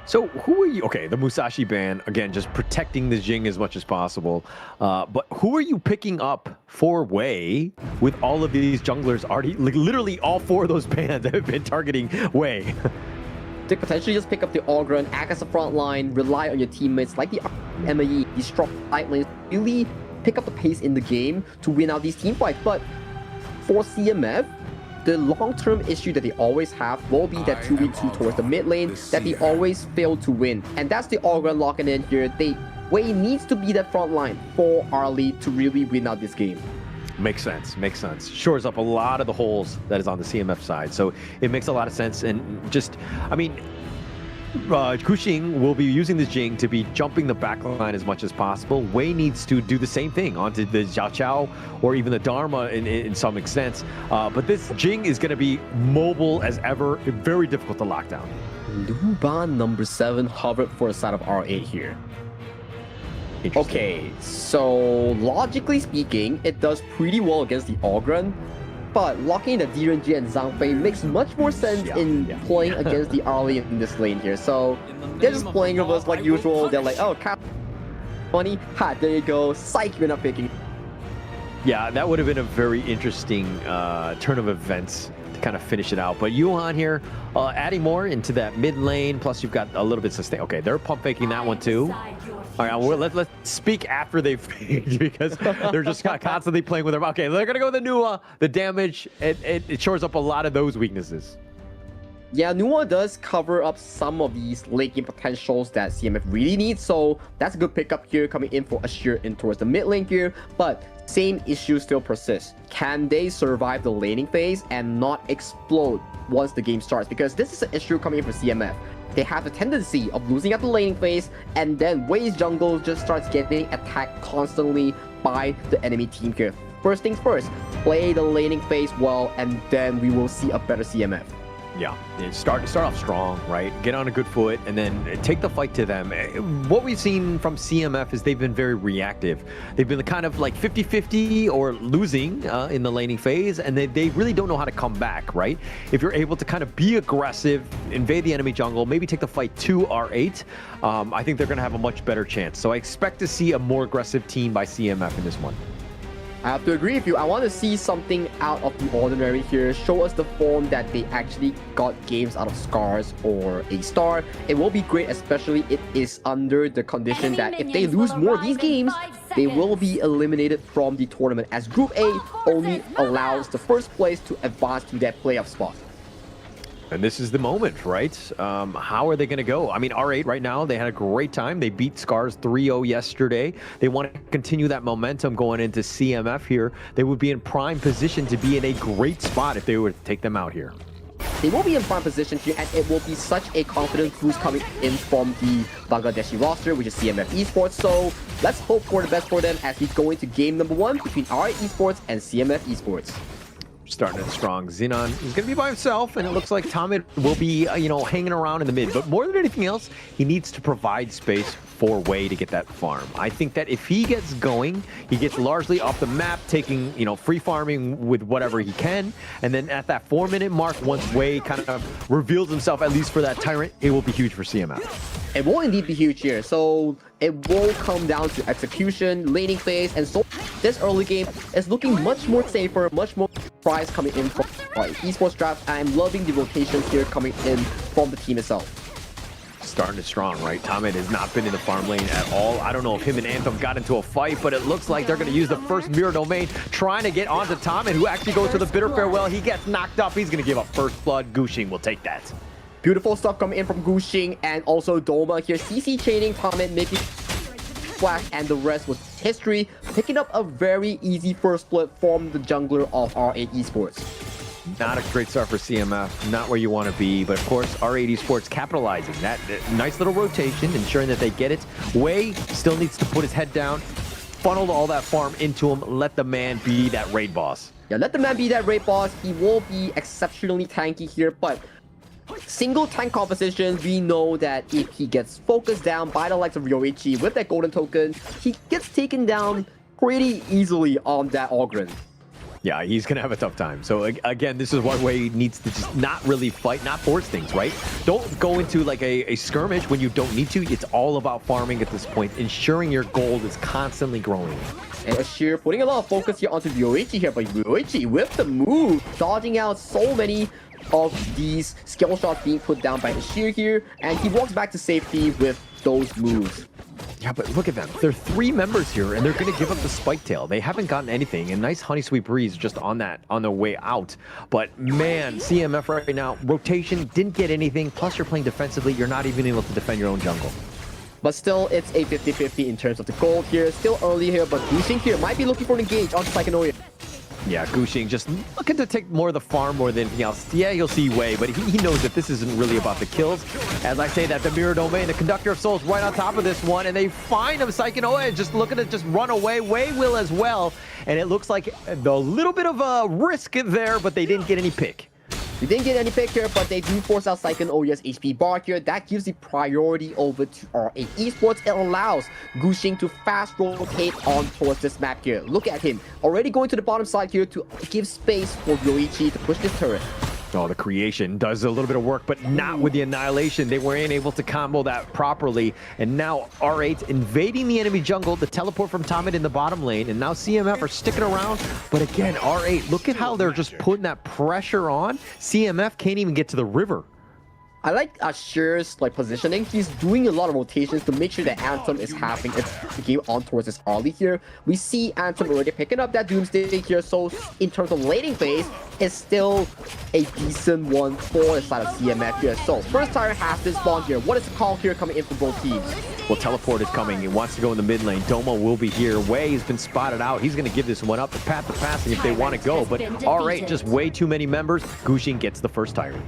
So who are you? Okay, the Musashi ban, again, just protecting the Jing as much as possible. But who are you picking up for Wei with all of these junglers already? Like, literally all 4 of those bans have been targeting Wei. They potentially just pick up the Ogrun, act as a front line, rely on your teammates like the MAE, these strong side lanes, really pick up the pace in the game to win out these team fights. But for CMF, the long-term issue that they always have will be that 2v2 towards the mid lane that they always fail to win. And that's the Ogrun locking in here. Wei needs to be that front line for Arlie to really win out this game. Makes sense, makes sense. Shores up a lot of the holes that is on the CMF side. So it makes a lot of sense. And just, I mean, Kuxing will be using this Jing to be jumping the back line as much as possible. Wei needs to do the same thing onto the Xiao Chao or even the Dharma in some extent. But this Jing is going to be mobile as ever, very difficult to lock down. Luban number 7 hovered for the side of R8 here. Okay, so logically speaking, it does pretty well against the Ogrun. But locking the Gen.G and Zhang Fei makes much more sense in playing against the Arlie in this lane here. So they're just playing with us like usual. They're like, oh, funny, ha, there you go. Psych, you're not picking. Yeah, that would have been a very interesting turn of events to kind of finish it out. But Yuhan here, adding more into that mid lane. Plus, you've got a little bit of sustain. Okay, they're pump faking that one too. All right, let's speak after they've faked because they're just constantly playing with them. Okay, they're gonna go with the Nua. The damage, it shores up a lot of those weaknesses. Yeah, Nua does cover up some of these late game potentials that CMF really needs, so that's a good pickup here coming in for Ashir in towards the mid lane here, but same issue still persists. Can they survive the laning phase and not explode once the game starts? Because this is an issue coming in for CMF. They have a tendency of losing at the laning phase, and then Wei's jungle just starts getting attacked constantly by the enemy team here. First things first, play the laning phase well, and then we will see a better CMF. Yeah, start off strong, right? Get on a good foot, and then take the fight to them. What we've seen from CMF is they've been very reactive. They've been kind of like 50-50 or losing in the laning phase, and they really don't know how to come back, right? If you're able to kind of be aggressive, invade the enemy jungle, maybe take the fight to R8, I think they're going to have a much better chance. So I expect to see a more aggressive team by CMF in this one. I have to agree with you. I want to see something out of the ordinary here. Show us the form that they actually got games out of Scars or a Star. It will be great, especially it is under the condition that if they lose more of these games, they will be eliminated from the tournament, as Group A only allows the first place to advance to that playoff spot. And this is the moment, right? How are they going to go? I mean, R8 right now, they had a great time. They beat Scars 3-0 yesterday. They want to continue that momentum going into CMF here. They would be in prime position to be in a great spot if they were to take them out here. They will be in prime position here, and it will be such a confident boost coming in from the Bangladeshi roster, which is CMF Esports. So let's hope for the best for them as we go into game number 1 between R8 Esports and CMF Esports. Starting it strong. Xenon is going to be by himself, and it looks like Tomit will be, hanging around in the mid. But more than anything else, he needs to provide space for Wei to get that farm. I think that if he gets going, he gets largely off the map, taking, free farming with whatever he can. And then at that 4-minute mark, once Wei kind of reveals himself, at least for that Tyrant, it will be huge for CMF. It will indeed be huge here. So it will come down to execution, laning phase, and so this early game is looking much more safer, much more prize coming in from Esports draft. I'm loving the rotations here coming in from the team itself. Starting it strong, right? Tomit has not been in the farm lane at all. I don't know if him and Anthem got into a fight, but it looks like they're going to use the first mirror domain, trying to get onto Tomit, who actually goes to the bitter farewell. He gets knocked up. He's going to give up first blood. Gushing will take that. Beautiful stuff coming in from Gushing and also Doma here. CC chaining Tomit, making flash, and the rest was history. Picking up a very easy first blood from the jungler of R8 Esports. Not a great start for CMF, not where you want to be, but of course R8 Esports capitalizing. That nice little rotation, ensuring that they get it. Wei still needs to put his head down, funnel all that farm into him, let the man be that raid boss. Yeah, let the man be that raid boss. He will be exceptionally tanky here, but single tank composition, we know that if he gets focused down by the likes of Yoichi with that golden token, he gets taken down pretty easily on that Ogren. Yeah, he's going to have a tough time. So again, this is one way he needs to just not really fight, not force things, right? Don't go into like a skirmish when you don't need to. It's all about farming at this point, ensuring your gold is constantly growing. And Ashir putting a lot of focus here onto Yoichi here, but Yoichi with the move, dodging out so many of these skill shots being put down by Ashir here, and he walks back to safety with those moves. Yeah, but look at them. They're 3 members here, and they're going to give up the spike tail. They haven't gotten anything. A nice honey sweet breeze just on their way out. But man, CMF right now, rotation, didn't get anything. Plus, you're playing defensively. You're not even able to defend your own jungle. But still, it's a 50-50 in terms of the gold here. Still early here, but Gushing here might be looking for an engage on Psychonoia. Yeah, Gushing just looking to take more of the farm more than anything else. Yeah, you'll see Wei, but he knows that this isn't really about the kills. As I say that, the Mirror Domain, the Conductor of Souls right on top of this one, and they find him, Psychonoia, just looking to just run away. Wei will as well, and it looks like a little bit of a risk there, but they didn't get any pick. We didn't get any pick here, but they do force out Psychonoia's HP bar here. That gives the priority over to R8 Esports. It allows Gushing to fast rotate on towards this map here. Look at him, already going to the bottom side here to give space for Yoichi to push this turret. Oh, the creation does a little bit of work, but not with the annihilation. They weren't able to combo that properly. And now R8 invading the enemy jungle, the teleport from Tomit in the bottom lane, and now CMF are sticking around. But again, R8, look at how they're just putting that pressure on. CMF can't even get to the river. I like Ashir's positioning. He's doing a lot of rotations to make sure that Anthem is having its game on towards his early here. We see Anthem already picking up that Doomsday here, so in terms of laning phase, it's still a decent one for the side of CMF here. So first tire has this spawn here. What is the call here coming in from both teams? Well, teleport is coming. He wants to go in the mid lane. Doma will be here. Wei has been spotted out. He's going to give this one up. The path of passing if they want to go, but R8 just way too many members. Gushing gets the first tire.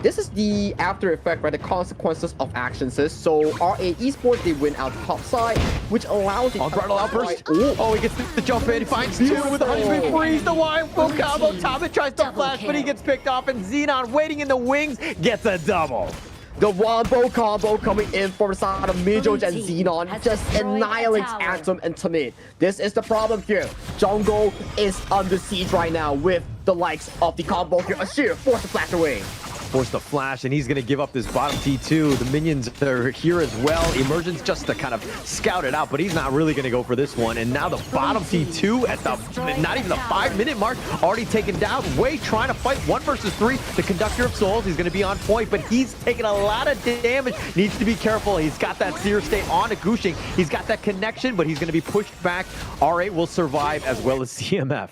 This is the after effect, right? The consequences of actions. So R8 Esports, they win out top side, which allows the throttle outburst. Oh, he gets the jump in. He finds 2 with the honey sweet freeze. The wild full combo. Tomit tries to flash, but he gets picked off, and Xenon waiting in the wings gets a double. The Wombo combo coming in from the side of Mijoj and Xenon just annihilates Anthem and Tomit. This is the problem here. Jungle is under siege right now with the likes of the combo here. Ashir forced to flash away. Force the flash, and he's going to give up this bottom T2. The minions are here as well. Emergence just to kind of scout it out, but he's not really going to go for this one. And now the bottom T2 at the not even the 5-minute mark, already taken down. Wei trying to fight 1 versus 3. The Conductor of Souls, he's going to be on point, but he's taking a lot of damage. Needs to be careful. He's got that Seer State on to Gushing. He's got that connection, but he's going to be pushed back. R8 will survive as well as CMF.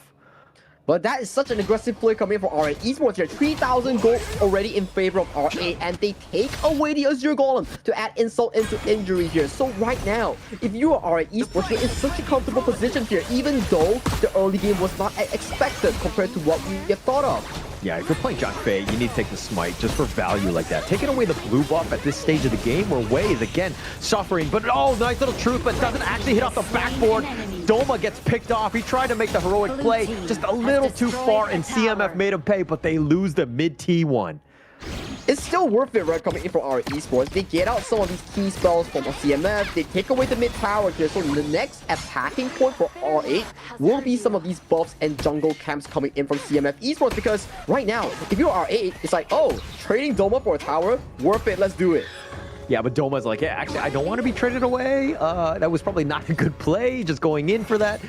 But that is such an aggressive play coming from R8 Esports here. 3,000 gold already in favor of R8, and they take away the Azure Golem to add insult into injury here. So right now, if you are R8 Esports, you're in such a comfortable position here, even though the early game was not expected compared to what we have thought of. Yeah, if you're playing John Fei, you need to take the smite just for value like that. Taking away the blue buff at this stage of the game where Wei is again suffering, but oh, nice little truth, but doesn't actually hit off the backboard. Doma gets picked off. He tried to make the heroic play, just a little too far, and CMF made him pay, but they lose the mid T1. It's still worth it, right, coming in from R8 Esports. They get out some of these key spells from CMF. They take away the mid tower here. So the next attacking point for R8 will be some of these buffs and jungle camps coming in from CMF Esports. Because right now, if you're R8, it's like, oh, trading Doma for a tower, worth it, let's do it. Yeah, but Doma's like, yeah, actually, I don't want to be traded away. That was probably not a good play, just going in for that.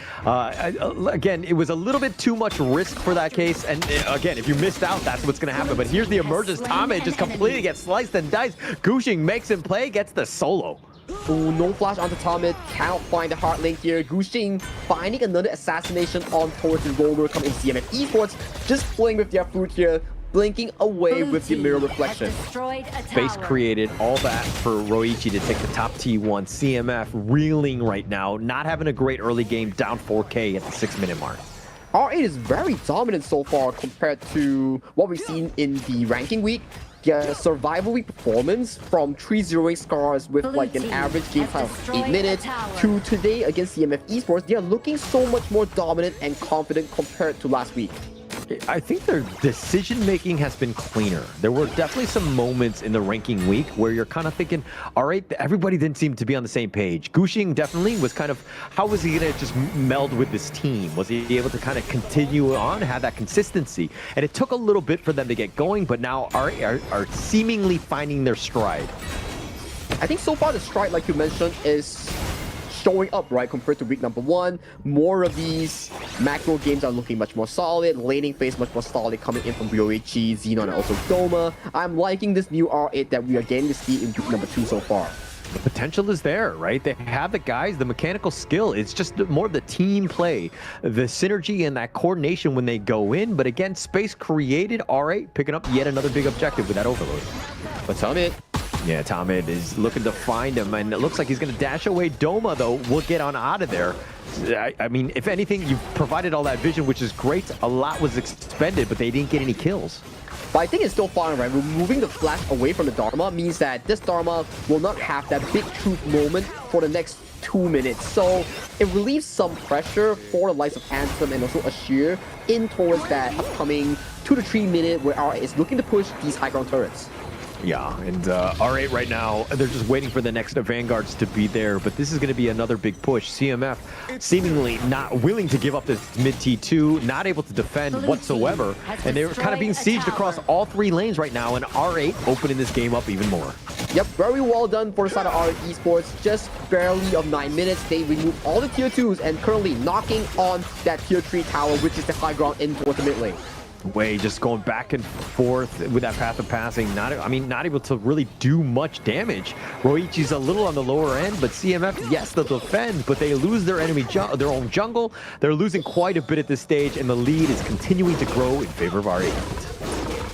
Again, it was a little bit too much risk for that case. And again, if you missed out, that's what's going to happen. But here's the emergence. Tame just completely gets sliced and diced. Gushing makes him play, gets the solo. Ooh, no flash onto Tomit, cannot find the hard link here. Gushing finding another assassination on towards the roller coming in CMF Esports, just playing with their food here, blinking away with the mirror reflection. Space created all that for Roichi to take the top T1. CMF reeling right now, not having a great early game, down 4K at the 6-minute mark. R8 is very dominant so far compared to what we've seen in the ranking week. Their survival week performance from 3-0ing Scars with like an average game time of 8 minutes to today against CMF Esports, they are looking so much more dominant and confident compared to last week. I think their decision-making has been cleaner. There were definitely some moments in the ranking week where you're kind of thinking, all right, everybody didn't seem to be on the same page. Gushing definitely was kind of, how was he going to just meld with this team? Was he able to kind of continue on, have that consistency? And it took a little bit for them to get going, but now are seemingly finding their stride. I think so far the stride, like you mentioned, is showing up, right, compared to week number 1. More of these macro games are looking much more solid. Laning phase much more solid coming in from Ryoichi, Xenon, and also Doma. I'm liking this new R8 that we are getting to see in week number 2 so far. The potential is there, right? They have the guys, the mechanical skill. It's just more of the team play, the synergy and that coordination when they go in. But again, space created, R8 picking up yet another big objective with that overload. But Tomit. Yeah, Tomit is looking to find him, and it looks like he's going to dash away. Doma, though, will get on out of there. I mean, if anything, you've provided all that vision, which is great. A lot was expended, but they didn't get any kills. But I think it's still fine, right? Removing the flash away from the Dharma means that this Dharma will not have that big truth moment for the next 2 minutes. So it relieves some pressure for the likes of Anthem and also Ashir in towards that upcoming 2 to 3 minute where R8 is looking to push these high ground turrets. Yeah, and R8 right now, they're just waiting for the next Vanguards to be there, but this is going to be another big push. CMF seemingly not willing to give up this mid T2, not able to defend whatsoever, and they were kind of being sieged across all 3 lanes right now, and R8 opening this game up even more. Yep, very well done for the side of R8 Esports. Just barely of 9 minutes, they remove all the tier 2s and currently knocking on that tier 3 tower, which is the high ground in towards the mid lane. Way just going back and forth with that path of passing, not able to really do much damage. Roichi's a little on the lower end, but CMF, yes, they'll defend, but they lose their their own jungle. They're losing quite a bit at this stage, and the lead is continuing to grow in favor of R8.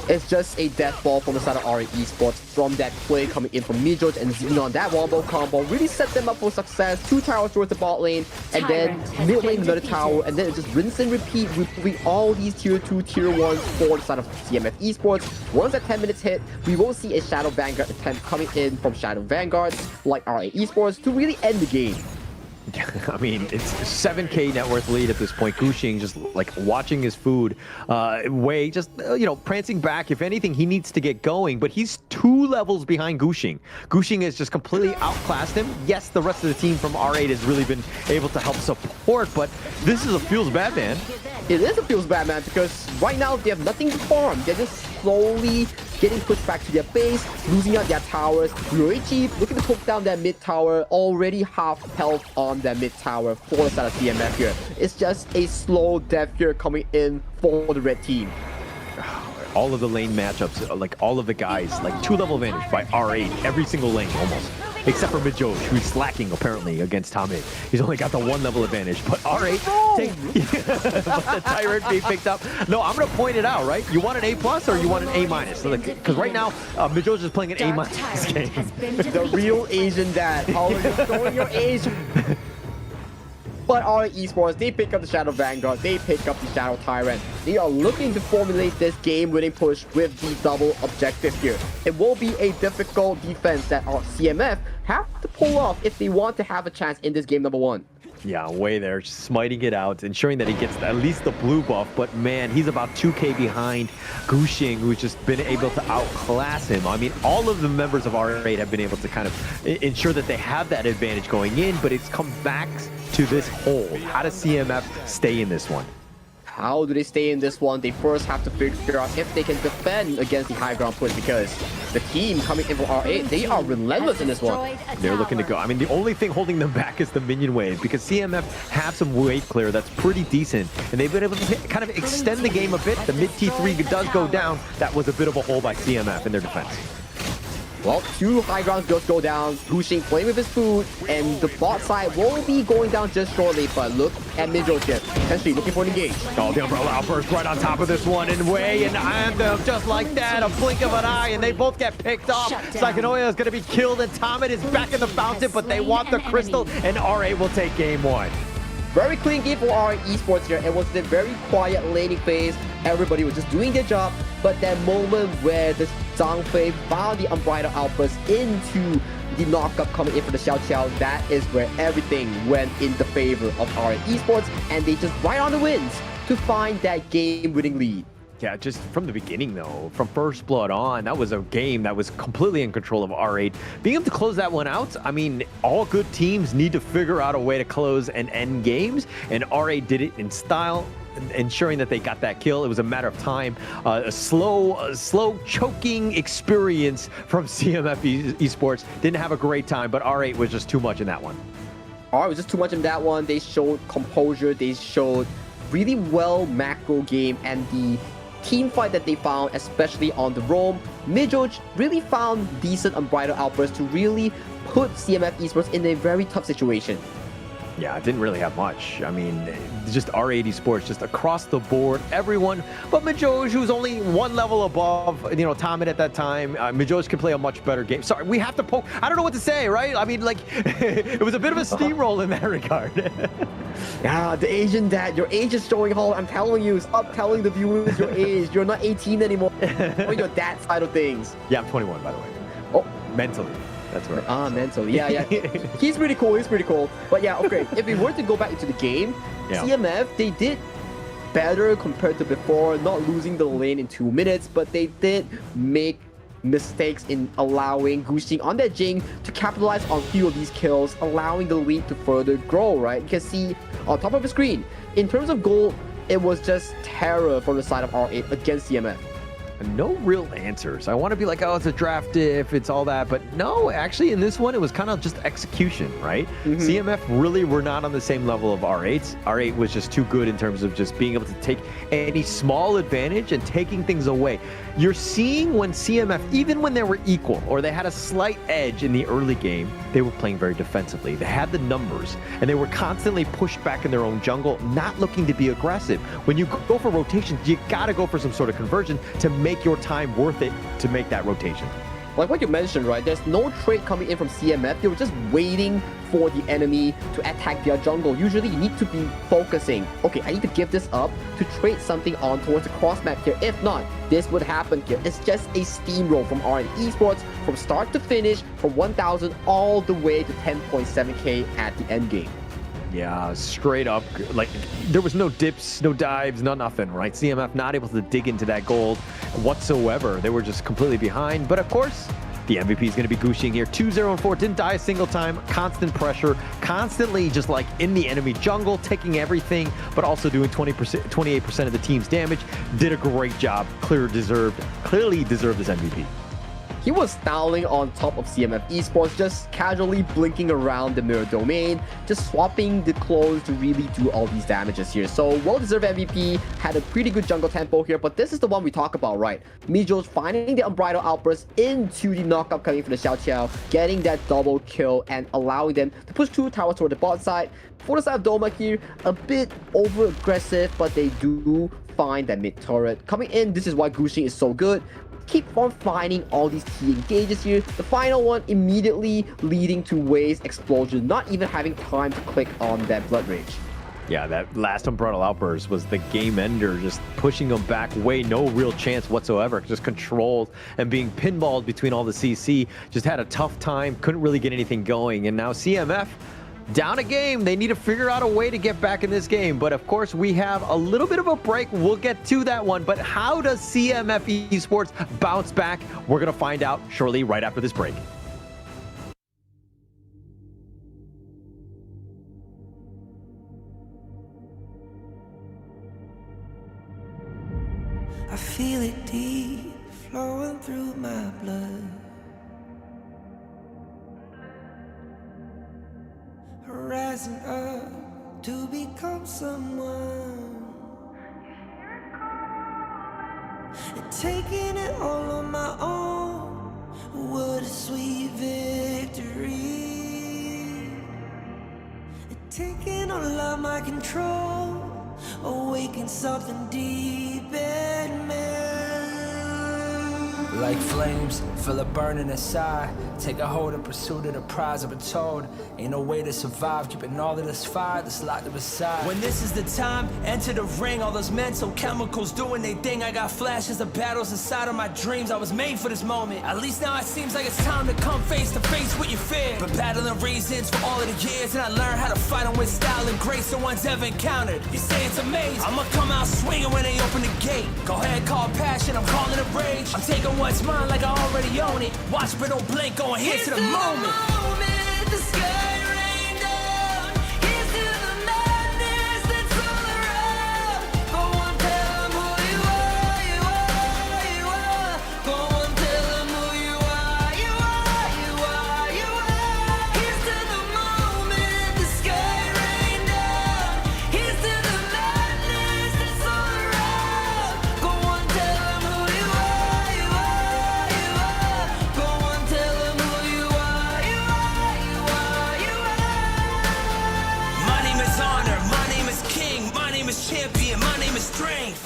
It's just a death ball from the side of R8 Esports from that play coming in from Mijoj and Xenon. That wombo combo really set them up for success. 2 towers towards the bot lane, and then mid lane another tower, and then it's just rinse and repeat, removing all these tier 2, tier 1s for the side of CMF Esports. Once that 10 minutes hit, we will see a Shadow Vanguard attempt coming in from Shadow Vanguards like R8 Esports to really end the game. I mean, it's 7K net worth lead at this point. Gushing just like watching his food, Wei just, you know, prancing back. If anything, he needs to get going, but he's 2 levels behind Gushing. Gushing has just completely outclassed him. Yes, the rest of the team from R8 has really been able to help support, but this is a feels bad man. It is a feels bad man because right now they have nothing to farm. They're just slowly getting pushed back to their base, losing out their towers. Ryoichi looking to poke down that mid tower, already half health on that mid tower for the side of CMF here. It's just a slow death here coming in for the red team. All of the lane matchups, like all of the guys, like 2 level advantage by R8, every single lane almost. Except for Mijoj, who's slacking apparently against Tame. He's only got the 1 level advantage, but R8, but the Tyrant being picked up. No, I'm gonna point it out, right? You want an A+ or you want an A-? So because right now, Mijoj is playing an A- this game. The real Asian dad. Oh, you're showing your age. But R8 Esports, they pick up the Shadow Vanguard, they pick up the Shadow Tyrant. They are looking to formulate this game-winning push with the double objective here. It will be a difficult defense that our CMF have to pull off if they want to have a chance in this game number 1. Yeah, way there, just smiting it out, ensuring that he gets at least the blue buff, but man, he's about 2K behind Gushing, who's just been able to outclass him. I mean, all of the members of R8 have been able to kind of ensure that they have that advantage going in, but it's come back to this hole. How does CMF stay in this one? How do they stay in this one? They first have to figure out if they can defend against the high ground push, because the team coming in from R8, they are relentless in this one. They're looking to go. I mean, the only thing holding them back is the minion wave, because CMF have some wave clear that's pretty decent, and they've been able to kind of extend the game a bit. The mid T3 does go down. That was a bit of a hole by CMF in their defense. Well, 2 high ground builds go down, Gushing playing with his food, and the bot side will be going down just shortly, but look at Midro's here, potentially looking for an engage. Oh, the Umbrella Outburst right on top of this one, and Wei and Anthem just like that, a blink of an eye, and they both get picked off. Psychonoia is going to be killed, and Tomet is back in the fountain, but they want the crystal, and RA will take game 1. Very clean game for our esports here. It was the very quiet laning phase. Everybody was just doing their job. But that moment where the Zhangfei found the Unbridled Outburst into the knockup coming in for the Xiao Qiao, that is where everything went in the favor of our esports. And they just right on the wins to find that game-winning lead. Yeah, just from the beginning, though, from first blood on, that was a game that was completely in control of R8. Being able to close that one out, I mean, all good teams need to figure out a way to close and end games, and R8 did it in style, ensuring that they got that kill. It was a matter of time. A slow choking experience from CMF Esports. Didn't have a great time, but R8 was just too much in that one. R8 was just too much in that one. They showed composure. They showed really well macro game, and the team fight that they found, especially on the roam. Midroge really found decent Unbridled Outbursts to really put CMF Esports in a very tough situation. Yeah, it didn't really have much. I mean, just R80 Sports, just across the board, everyone. But Midroge, who's only one level above, you know, Tomet at that time, Midroge can play a much better game. Sorry, we have to poke. I don't know what to say, right? I mean, like, it was a bit of a steamroll in that regard. Yeah, the Asian dad, your age is showing, Hall. I'm telling you, stop telling the viewers your age. You're not 18 anymore. On your dad side of things. Yeah, I'm 21, by the way. Oh, mentally. That's right. Mentally. Yeah. He's pretty cool. But yeah, okay. If we were to go back into the game, CMF, they did better compared to before, not losing the lane in 2 minutes, but they did make mistakes in allowing Gushing on that Jing to capitalize on a few of these kills, allowing the lead to further grow, right? You can see on top of the screen, in terms of goal, it was just terror from the side of R8 against CMF. No real answers. I want to be like, oh, it's a draft diff, it's all that, but no, actually in this one, it was kind of just execution, right? CMF really were not on the same level of R8. R8 was just too good in terms of just being able to take any small advantage and taking things away. You're seeing when CMF, even when they were equal or they had a slight edge in the early game, they were playing very defensively. They had the numbers and they were constantly pushed back in their own jungle, not looking to be aggressive. When you go for rotations, you got to go for some sort of conversion to make your time worth it to make that rotation. Like what you mentioned, right? There's no trade coming in from CMF. They were just waiting for the enemy to attack their jungle. Usually you need to be focusing. Okay, I need to give this up to trade something on towards the cross map here. If not, this would happen here. It's just a steamroll from RN Esports from start to finish, from 1,000 all the way to 10.7k at the end game. Yeah, straight up, like, there was no dips, no dives, no nothing, right? CMF not able to dig into that gold whatsoever. They were just completely behind. But of course, the MVP is going to be Gushing here. 2-0-4, didn't die a single time. Constant pressure, constantly just like in the enemy jungle, taking everything, but also doing 28% of the team's damage. Did a great job. Clearly deserved this MVP. He was styling on top of CMF Esports, just casually blinking around the mirror domain, just swapping the clothes to really do all these damages here. So well-deserved MVP, had a pretty good jungle tempo here, but this is the one we talk about, right? Midroge finding the Unbridled Outburst into the knockup coming from the Xiao Qiao, getting that double kill and allowing them to push 2 towers toward the bot side. For the side of Doma here, a bit over-aggressive, but they do find that mid turret. Coming in, this is why Gushing is so good. Keep on finding all these key engages here. The final one immediately leading to Wei's explosion, not even having time to click on that Blood Rage. Yeah, that last Unbridled Outburst was the game ender, just pushing them back. Wei, no real chance whatsoever, just controlled and being pinballed between all the CC. Just had a tough time, couldn't really get anything going. And now CMF, down a game. They need to figure out a way to get back in this game. But of course, we have a little bit of a break. We'll get to that one. But how does CMF Esports bounce back? We're going to find out shortly right after this break. my blood. Rising up to become someone, and taking it all on my own. What a sweet victory. And taking all of my control, awaken something deep in me. Like flames, feel it burning inside. Take a hold and pursuit of the prize. I've been told ain't no way to survive, keeping all of this fire that's locked up inside. When this is the time, enter the ring. All those mental chemicals doing they thing. I got flashes of battles inside of my dreams. I was made for this moment. At least now it seems like it's time to come face to face with your fear. Been battling reasons for all of the years, and I learned how to fight them with style and grace no one's ever encountered. You say it's amazing, I'ma come out swinging when they open the gate. Go ahead, call passion, I'm calling it rage. I'm taking what's mine like I already own it. Watch but don't blink, going here to the moment. The sky rain down. Here's to the madness that's all around. Go on, tell them who you are, you are, you are. Go on, tell them who you are, you are, you are, you are. Here's to the moment, the sky rain down. Here's to the madness that's all around. Go on, tell them who you are, you are, you are. Go on, tell them who you are, you are, you are, you are. My name is honor, my name is king, my name is champion, my name is strength.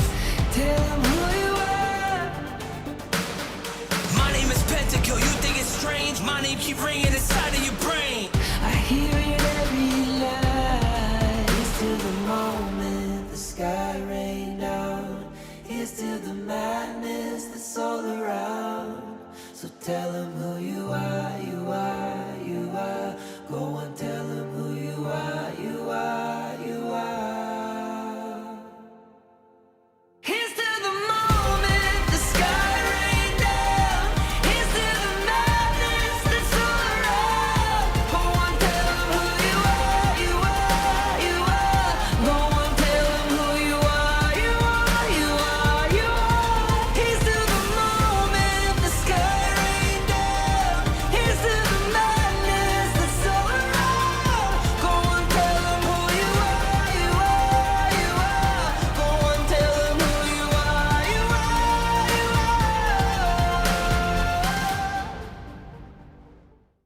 Tell them who you are. My name is Pentakill, you think it's strange? My name keep ringing inside of your brain. I hear it every night. Here's to the moment the sky rain down. Here's to the madness that's all around. So tell them who you are, you are, you are. Go and tell them who you are, you are, you are. Here's to the moment the sky rain down. Here's to the madness that's all around. Go on, tell them who you are, you are, you are. Go on, tell them who you are, you are, you are, you are. Here's to the moment the sky rain down. Here's to the madness that's all around. Go on, tell them who you are, you are, you are. Go on, tell them who you are, you are, you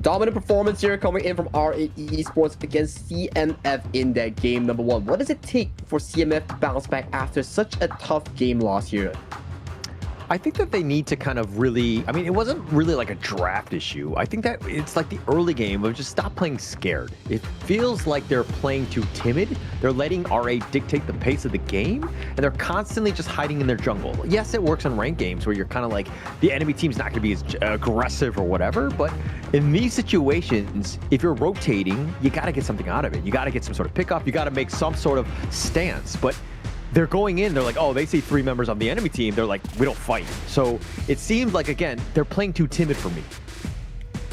Dominant performance here coming in from R8 Esports against CMF in that game number 1. What does it take for CMF to bounce back after such a tough game last year? I think that they need to kind of really, I mean, it wasn't really like a draft issue. I think that it's like the early game of just stop playing scared. It feels like they're playing too timid. They're letting R8 dictate the pace of the game, and they're constantly just hiding in their jungle. Yes, it works in ranked games where you're kind of like, the enemy team's not going to be as aggressive or whatever, but in these situations, if you're rotating, you got to get something out of it. You got to get some sort of pickoff. You got to make some sort of stance. But they're going in, they're like, oh, they see 3 members on the enemy team. They're like, we don't fight. So it seemed like, again, they're playing too timid for me.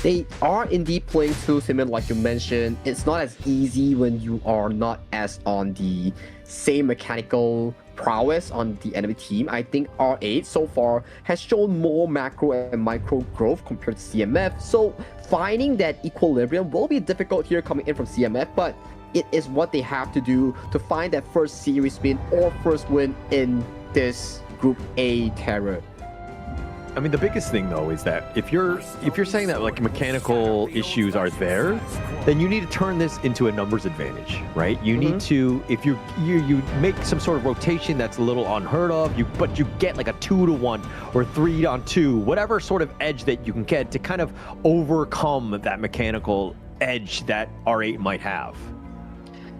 They are indeed playing too timid, like you mentioned. It's not as easy when you are not as on the same mechanical prowess on the enemy team. I think R8 so far has shown more macro and micro growth compared to CMF. So finding that equilibrium will be difficult here coming in from CMF, but it is what they have to do to find that first series win or first win in this Group A terror. I mean, the biggest thing though is that if you're saying that like mechanical issues are there, then you need to turn this into a numbers advantage, right? You need to, if you make some sort of rotation that's a little unheard of, but you get like a 2-to-1 or 3-on-2, whatever sort of edge that you can get to kind of overcome that mechanical edge that R8 might have.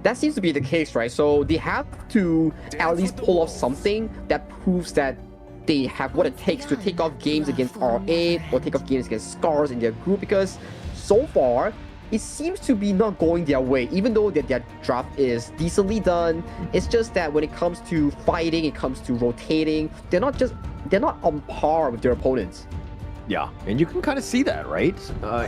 That seems to be the case, right? So they have to at least pull off something that proves that they have what it takes to take off games against R8 or take off games against Scars in their group, because so far it seems to be not going their way, even though their draft is decently done. It's just that when it comes to fighting, it comes to rotating, they're not on par with their opponents. Yeah, and you can kind of see that, right?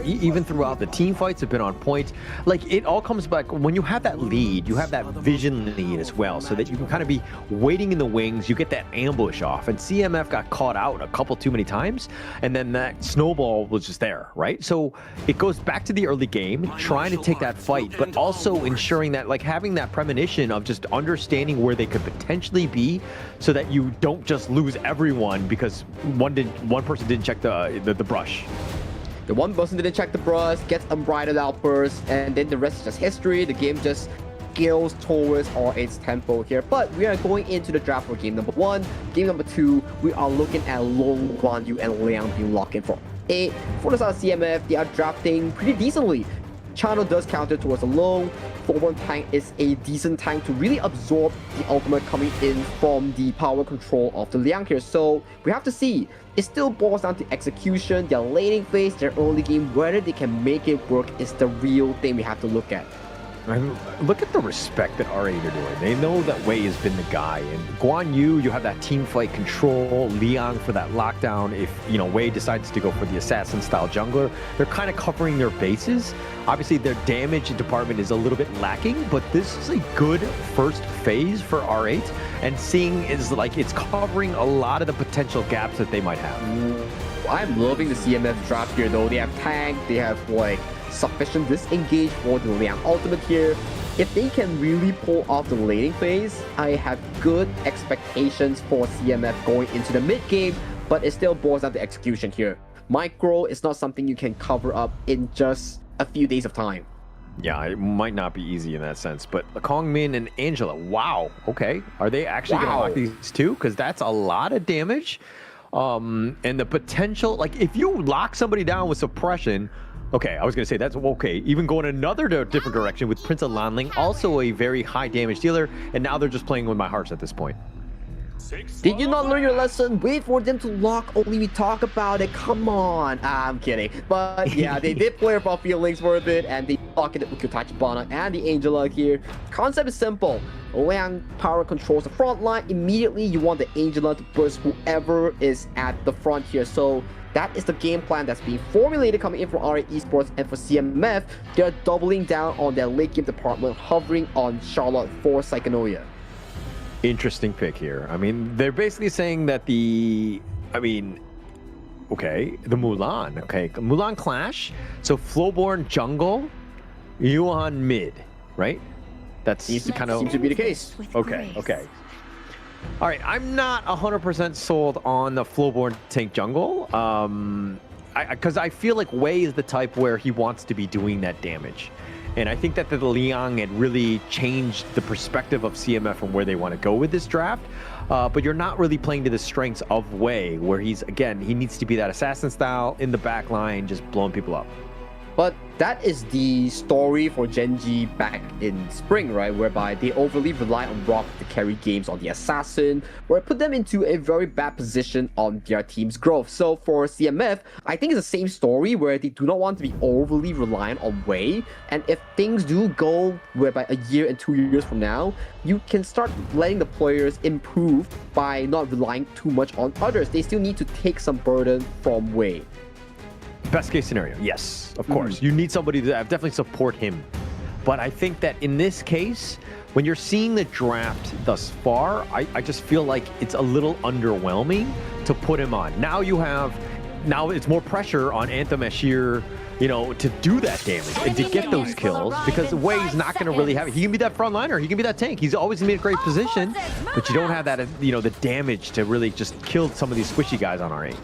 Even throughout the team fights have been on point. Like, it all comes back when you have that lead, you have that vision lead as well, so that you can kind of be waiting in the wings, you get that ambush off, and CMF got caught out a couple too many times, and then that snowball was just there, right? So it goes back to the early game, trying to take that fight, but also ensuring that, like, having that premonition of just understanding where they could potentially be, so that you don't just lose everyone because one person didn't check the brush. The one person didn't check the brush, gets unbridled outburst, and then the rest is just history. The game just scales towards R8's tempo here. But we are going into the draft for game number 1. Game number 2, we are looking at Long, Guan Yu, and Liang being locked in for 8. For the side of CMF, they are drafting pretty decently. Channel does counter towards the Long. Floorborne tank is a decent tank to really absorb the ultimate coming in from the power control of the Liang here. So we have to see. It still boils down to execution, their laning phase, their early game, whether they can make it work is the real thing we have to look at. Look at the respect that R8 are doing. They know that Wei has been the guy. And Guan Yu, you have that team fight control. Liang for that lockdown. If, Wei decides to go for the assassin-style jungler, they're kind of covering their bases. Obviously, their damage department is a little bit lacking, but this is a good first phase for R8. And seeing is like it's covering a lot of the potential gaps that they might have. I'm loving the CMF draft here, though. They have tank, they have, sufficient disengage for the Liang ultimate here. If they can really pull off the laning phase, I have good expectations for CMF going into the mid game, but it still boils down to execution here. Micro is not something you can cover up in just a few days of time. Yeah, it might not be easy in that sense, but Kongmin and Angela, wow, okay. Are they actually going to lock these two? Because that's a lot of damage. And the potential, like, if you lock somebody down with suppression, okay, I was going to say that's okay. Even going another different direction with Prince of Lanling, also a very high damage dealer, and now they're just playing with my hearts at this point. Did you not learn your lesson? Wait for them to lock, only we talk about it. Come on. I'm kidding. But yeah, they did play about feelings for a bit, and they lock it with Tachibana and the Angela here. Concept is simple. Liang power controls the front line. Immediately, you want the Angela to burst whoever is at the front here. So that is the game plan that's being formulated coming in from RA Esports, and for CMF, they're doubling down on their late game department, hovering on Charlotte for Psychonoia. Interesting pick here. I mean, they're basically saying that the Mulan. Okay, Mulan Clash. So Flowborn jungle, Yuan mid, right? That seems to be the case. Okay. All right, I'm not 100% sold on the Flowborn tank jungle. Because I feel like Wei is the type where he wants to be doing that damage. And I think that the Liang had really changed the perspective of CMF from where they want to go with this draft. But you're not really playing to the strengths of Wei, where he needs to be that assassin style in the back line, just blowing people up. But that is the story for Gen.G back in spring, right? Whereby they overly rely on Rock to carry games on the assassin, where it put them into a very bad position on their team's growth. So for CMF, I think it's the same story where they do not want to be overly reliant on Wei. And if things do go whereby a year and 2 years from now, you can start letting the players improve by not relying too much on others. They still need to take some burden from Wei. Best case scenario, yes, of course. You need somebody to definitely support him. But I think that in this case, when you're seeing the draft thus far, I just feel like it's a little underwhelming to put him on. Now it's more pressure on Anthem Ashir, to do that damage and to get those kills, because Wei's not going to really have it. He can be that front liner, he can be that tank. He's always in a great position, but you don't have that, the damage to really just kill some of these squishy guys on R8.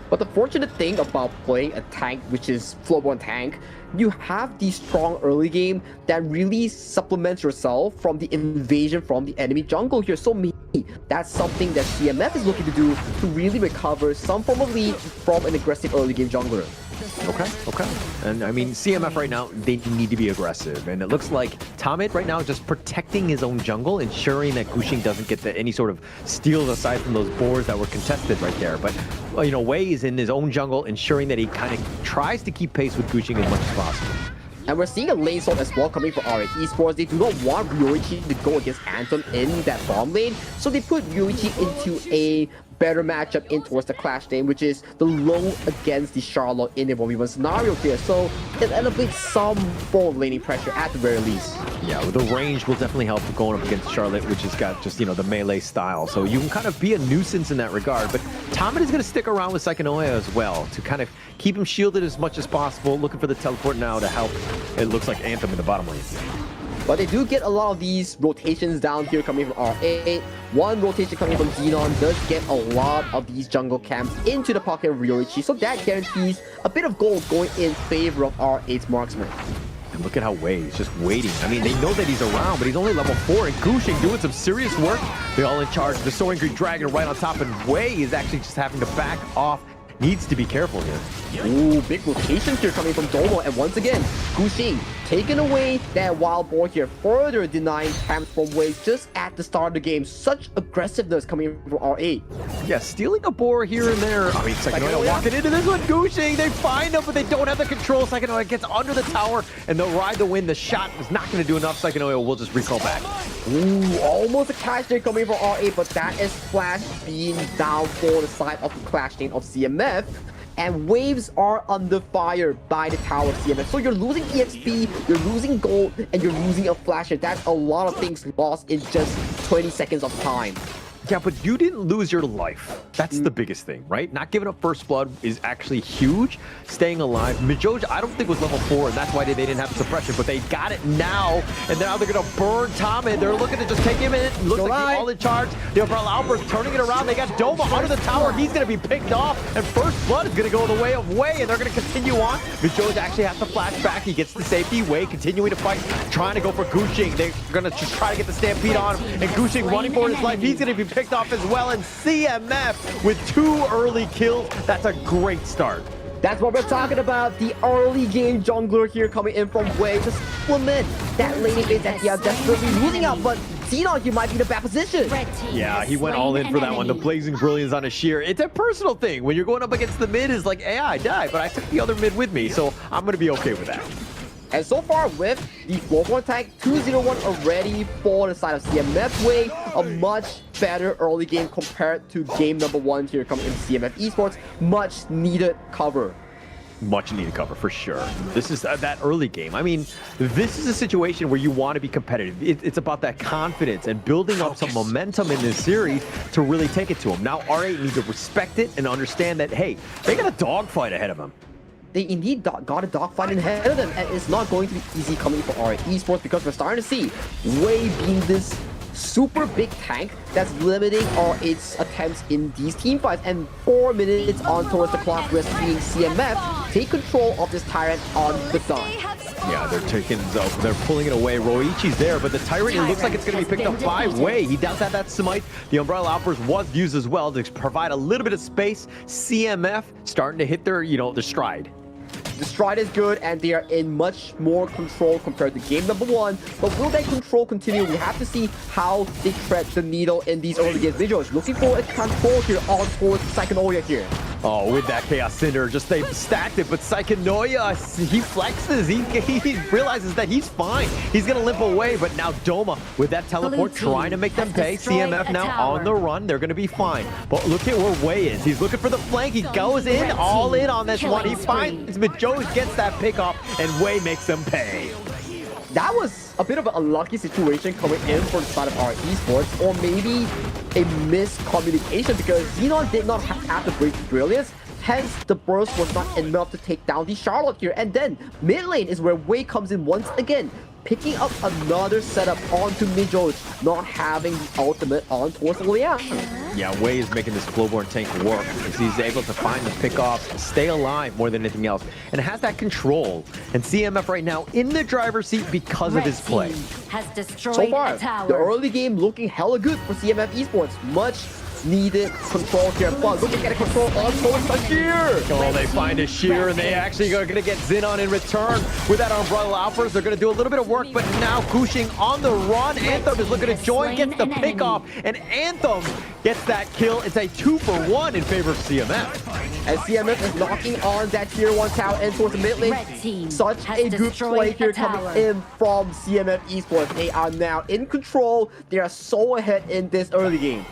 But the fortunate thing about playing a tank, which is Flowborn tank, you have the strong early game that really supplements yourself from the invasion from the enemy jungle here. So maybe that's something that CMF is looking to do to really recover some form of lead from an aggressive early game jungler. Okay. And I mean, CMF right now, they need to be aggressive. And it looks like Tamid right now is just protecting his own jungle, ensuring that Gushing doesn't get any sort of steals aside from those boards that were contested right there. But, Wei is in his own jungle, ensuring that he kind of tries to keep pace with Gushing as much as possible. And we're seeing a lane sort as well coming from RA Esports. They do not want Ryoichi to go against Anthem in that bottom lane, so they put Ryoichi into a better matchup in towards the Clash lane, which is the low against the Charlotte in a 1v1 scenario here. So it elevates some forward laning pressure at the very least. Yeah, well, the range will definitely help going up against Charlotte, which has got just, you know, the melee style. So you can kind of be a nuisance in that regard. But Tommen is going to stick around with Psychonoia as well to kind of keep him shielded as much as possible, looking for the teleport now to help. It looks like Anthem in the bottom lane. But they do get a lot of these rotations down here coming from RA. One rotation coming from Xenon does get a lot of these jungle camps into the pocket of Ryoichi, so that guarantees a bit of gold going in favor of R8's marksman. And look at how Wei is just waiting. I mean, they know that he's around, but he's only level 4. And Gushing doing some serious work. They're all in charge. The Soaring Greek Dragon right on top, and Wei is actually just having to back off. Needs to be careful here. Ooh, big rotation here coming from Domo, and once again, Gushing taking away that wild boar here, further denying camps from Wei just at the start of the game. Such aggressiveness coming from R8. Yeah, stealing a boar here and there. I mean, Psychonoia walking into this one. Gushing, they find him, but they don't have the control. Psychonoia gets under the tower, and they'll ride the wind. The shot is not going to do enough. Psychonoia will just recall back. Ooh, almost a Clash there coming from R8, but that is Flash being down for the side of the Clash lane of CMF. And waves are under fire by the tower of CMF. So you're losing EXP, you're losing gold, and you're losing a flasher. That's a lot of things lost in just 20 seconds of time. Yeah, but you didn't lose your life. That's the biggest thing, right? Not giving up first blood is actually huge. Staying alive. Mijoja, I don't think was level 4, and that's why they didn't have the suppression, but they got it now, and now they're going to burn Tommen. They're looking to just take him in. Looks like he's all in charge. The Umbrella Outburst turning it around. They got Doma under the tower. He's going to be picked off, and first blood is going to go the way of Wei, and they're going to continue on. Mijoja actually has to flash back. He gets the safety. Wei continuing to fight, trying to go for Gushing. They're going to just try to get the stampede on him, and Gushing running for his life. He's going to be picked off as well, and CMF with 2 early kills. That's a great start. That's what we're talking about. The early game jungler here coming in from Wei to supplement that laning phase that they are desperately losing out, but Xenon here might be in a bad position. Yeah, he went all in for that one. The Blazing Brilliance on a sheer. It's a personal thing. When you're going up against the mid, it's like, yeah, I died, but I took the other mid with me, so I'm going to be okay with that. And so far with the Floorborn attack, 2-0-1 already for the side of CMF. Wei, a much better early game compared to game number 1 here coming in CMF Esports. Much needed cover. Much needed cover for sure. This is that early game. I mean, this is a situation where you want to be competitive. It's about that confidence and building up some momentum in this series to really take it to them. Now, R8 need to respect it and understand that, hey, they got a dogfight ahead of them. They indeed got a dogfight ahead of them, and it's not going to be easy coming for RA Esports because we're starting to see Wei being this super big tank that's limiting its attempts in these team fights. And 4 minutes on towards the clock, we're seeing CMF take control of this Tyrant on the side. Yeah, they're pulling it away. Ryoichi's there, but the Tyrant, it looks like it's going to be picked up by Wei. He does have that smite. The Umbrella Outburst was used as well to provide a little bit of space. CMF starting to hit their, their stride. The stride is good, and they are in much more control compared to game number 1. But will that control continue? We have to see how they thread the needle in these early games. Visuals looking for a control here on towards Psychonoia here. Oh, with that Chaos Cinder, just they stacked it, but Psychonoia, he flexes. He realizes that he's fine. He's going to limp away, but now Doma with that teleport trying to make them pay. CMF now on the run. They're going to be fine. But look at where Wei is. He's looking for the flank. He goes in all in on this one. He finds Mijoja, gets that pick off, and Wei makes them pay. That was a bit of an unlucky situation coming in for the side of our Esports, or maybe a miscommunication because Xenon did not have the Blazing Brilliance. Hence, the burst was not enough to take down the Charlotte here. And then mid lane is where Wei comes in once again, picking up another setup onto Mijoja, not having the ultimate on towards Liang. Yeah, Wei is making this Flowborn tank work because he's able to find the pickoffs, stay alive more than anything else, and has that control. And CMF right now in the driver's seat because of his play. Has destroyed so far, a tower. the early game looking hella good for CMF Esports. Much needed control here, but looking at a control on towards the sheer. Oh, they find a sheer, and they actually are going to get Xenon in return with that Umbrella Outburst. They're going to do a little bit of work, but now Gushing on the run. Anthem is looking to join, gets the pick off, and Anthem gets that kill. It's a 2-for-1 in favor of CMF. as CMF is knocking on that tier 1 tower and towards the mid lane. Red team Such has a good destroyed play here a tower. coming in from CMF Esports. They are now in control. They are so ahead in this early game.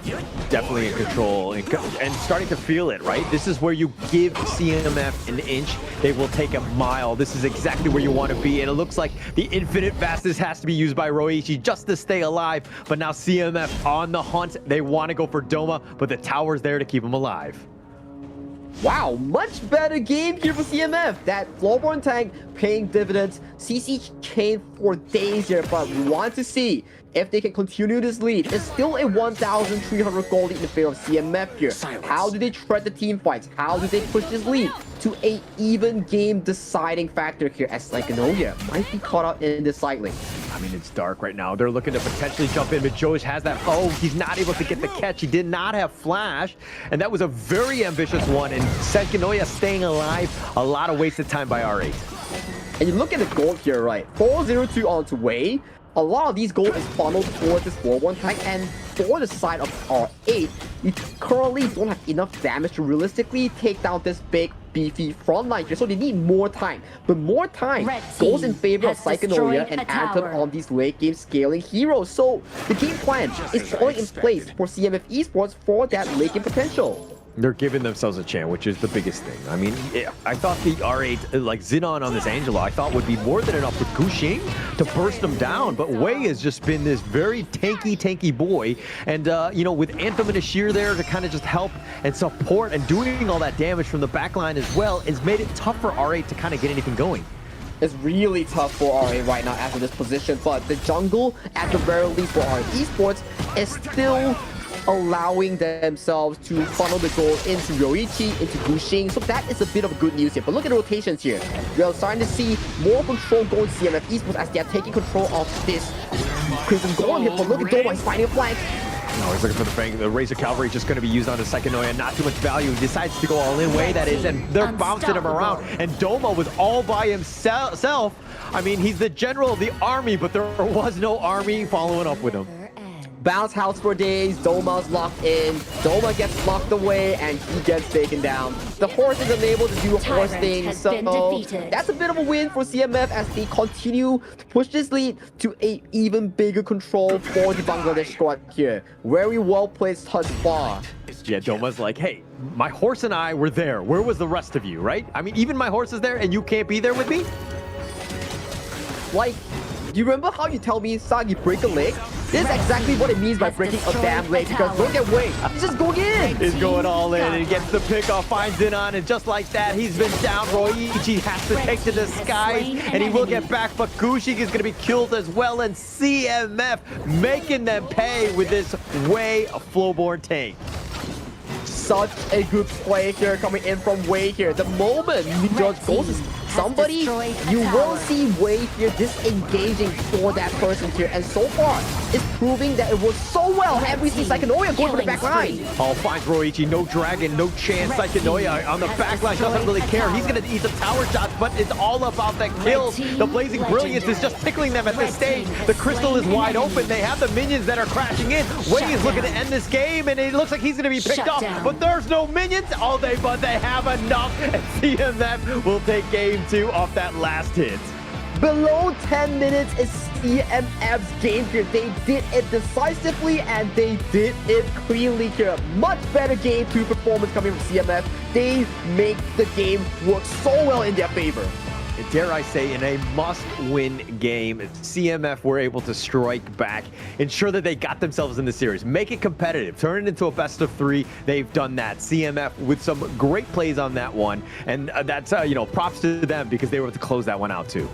Definitely in control and starting to feel it, right? This is where you give CMF an inch, they will take a mile. This is exactly where you want to be, and it looks like the infinite fastness has to be used by Roichi just to stay alive. But now CMF on the hunt. They want to go for Doma, but the tower's there to keep him alive. Wow, much better game here for CMF. That Floorborn tank paying dividends. CC chain for days here, but we want to see if they can continue this lead. It's still a 1,300 gold lead in the favor of CMF here. How do they tread the team fights? How do they push this lead to a even game deciding factor here as Psychonoia might be caught out in the side lane? I mean, it's dark right now. They're looking to potentially jump in, but Josh has that. Oh, he's not able to get the catch. He did not have flash, and that was a very ambitious one. And Psychonoia staying alive, a lot of wasted time by R8. And you look at the gold here, right? 402 onto Wei. A lot of these gold is funneled towards this 4-1 tank, and for the side of R8, you currently don't have enough damage to realistically take down this big, beefy front line here, so they need more time. But more time goes in favor of Psychonoia and Anthem on these late game scaling heroes. So the game plan is falling in place for CMF Esports for that late game potential. They're giving themselves a chance, which is the biggest thing. I mean, I thought the R8, like Xenon on this Angela, I thought would be more than enough with Gushing to burst them down. But Wei has just been this very tanky boy. And, you know, with Anthem and Ashir there to kind of just help and support and doing all that damage from the backline as well, it's made it tough for R8 to kind of get anything going. It's really tough for RA right now after this position, but the jungle, at the very least for RA Esports, is still allowing themselves to funnel the goal into Yoichi, into Gushing. So that is a bit of good news here. But look at the rotations here. We are starting to see more control going to CMF Esports as they are taking control of this Crimson Golem here. But look at Doma, he's finding a flank. No, he's looking for the fang. The Razor Cavalry is just going to be used on the Psychonoia. Not too much value. He decides to go all in way, that is, and they're bouncing him around. And Doma was all by himself. I mean, he's the general of the army, but there was no army following up with him. Bounce house for days, Doma's locked in, Doma gets locked away, and he gets taken down. The horse is unable to do horse things, so that's a bit of a win for CMF as they continue to push this lead to a even bigger control for the Bangladesh squad here. Very well placed thus far. Yeah, Doma's like, hey, my horse and I were there. Where was the rest of you, right? I mean, even my horse is there and you can't be there with me? Like, do you remember how you tell me, Sagi, break a leg? This is exactly what it means by breaking a damn leg, because look at Wei. He's just going in. He's going all in and gets the pickoff, finds it on, and just like that, he's been down. Roichi has to take to the skies, and he will get back, but Gushing is going to be killed as well, and CMF making them pay with this Wei Flowborn tank. Such a good play here coming in from Wei here. The moment Judge goes to somebody, you will see Wei here disengaging for that person here. And so far, it's proving that it works so well. And we see Psychonoia going for the back line. Oh, finds Roichi. No dragon, no chance. Psychonoia on the back line doesn't really care. He's going to eat some tower shots, but it's all about the kills. The Blazing Brilliance is just tickling them at this stage. The Crystal is wide open. They have the minions that are crashing in. Wei is looking to end this game, and it looks like he's going to be picked up. But there's no minions. Oh, but they have enough. And CMF will take game 2 off that last hit. Below 10 minutes is CMF's game here. They did it decisively and they did it cleanly here. Much better game 2 performance coming from CMF. They make the game work so well in their favor. Dare I say, in a must-win game, CMF were able to strike back, ensure that they got themselves in the series, make it competitive, turn it into a best-of-3. They've done that. CMF with some great plays on that one, and that's, you know, props to them because they were able to close that one out too.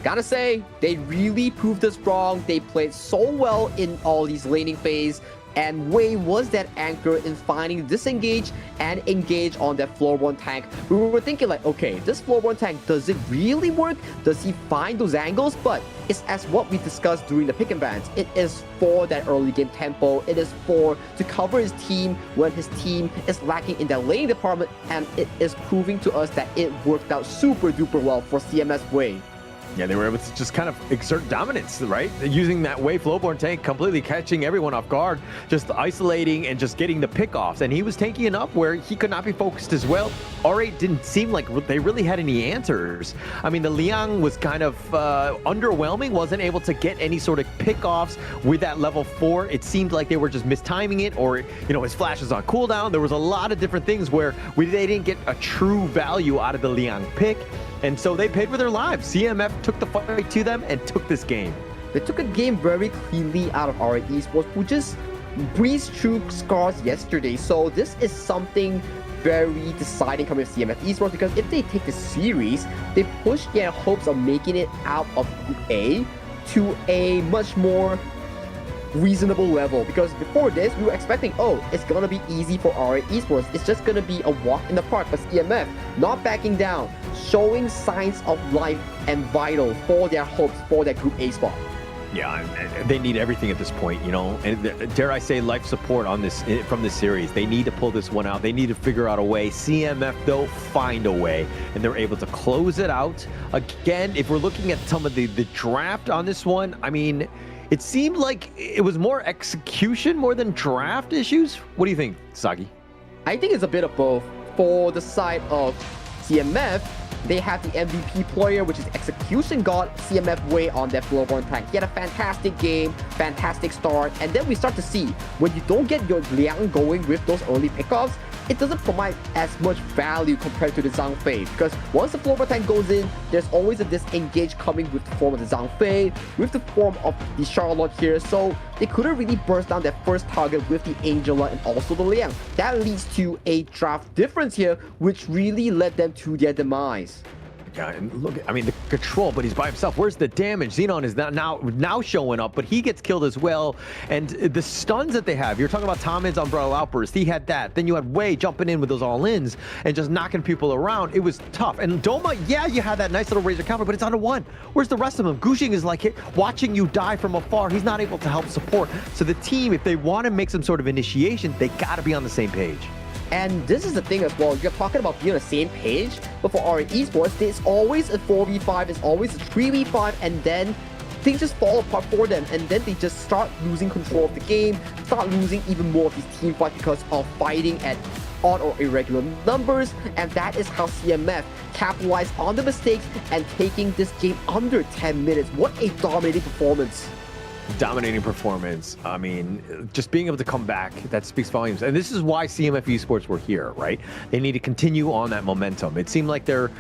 Gotta say, they really proved us wrong. They played so well in all these laning phase. And Wei was that anchor in finding disengage and engage on that floorborne tank. We were thinking like, okay, this floorborne tank, does it really work? Does he find those angles? But it's as what we discussed during the pick and bans. It is for that early game tempo. It is for to cover his team when his team is lacking in that laning department. And it is proving to us that it worked out super duper well for CMS Wei. Yeah, they were able to just kind of exert dominance, right? Using that Wave Flowborn tank, completely catching everyone off guard, just isolating and just getting the pickoffs. And he was tanky enough where he could not be focused as well. R8 didn't seem like they really had any answers. I mean, the Liang was kind of underwhelming, wasn't able to get any sort of pickoffs with that level 4. It seemed like they were just mistiming it, or, you know, his flash was on cooldown. There was a lot of different things where they didn't get a true value out of the Liang pick. And so they paid with their lives. CMF took the fight to them and took this game. They took a game very cleanly out of our Esports, who just breezed through Scars yesterday. So this is something very deciding coming from CMF Esports, because if they take the series, they push their hopes of making it out of Group A to a much more reasonable level. Because before this, we were expecting, oh, it's gonna be easy for our Esports. It's just gonna be a walk in the park. But CMF not backing down, showing signs of life and vital for their hopes for their Group A spot. Yeah, they need everything at this point, you know, and dare I say life support on this from this series. They need to pull this one out. They need to figure out a way. CMF, though, find a way, and they're able to close it out. Again, if we're looking at some of the draft on this one, I mean, it seemed like it was more execution more than draft issues. What do you think, Sagi? I think it's a bit of both. For the side of CMF, they have the MVP player, which is Execution God, CMF Way on that Flowborn tank. He had a fantastic game, fantastic start, and then we start to see when you don't get your Liang going with those early pickoffs, it doesn't provide as much value compared to the Zhang Fei, because once the Flowborn tank goes in, there's always a disengage coming with the form of the Zhang Fei, with the form of the Charlotte here, so they couldn't really burst down their first target with the Angela and also the Liang. That leads to a draft difference here, which really led them to their demise. Yeah, and look, I mean, the control, but he's by himself. Where's the damage? Xenon is now showing up, but he gets killed as well. And the stuns that they have, you're talking about Tommen's Umbrella Outburst. He had that. Then you had Wei jumping in with those all-ins and just knocking people around. It was tough. And Doma, yeah, you had that nice little razor counter, but it's on a 1. Where's the rest of them? Gushing is like watching you die from afar. He's not able to help support. So the team, if they want to make some sort of initiation, they got to be on the same page. And this is the thing as well, you're talking about being on the same page, but for our Esports, there's always a 4v5, it's always a 3v5, and then things just fall apart for them, and then they just start losing control of the game, start losing even more of these team fights because of fighting at odd or irregular numbers, and that is how CMF capitalized on the mistakes and taking this game under 10 minutes. What a dominating performance. Dominating performance. I mean, just being able to come back, that speaks volumes. And this is why CMF Esports were here, right? They need to continue on that momentum. It seemed like their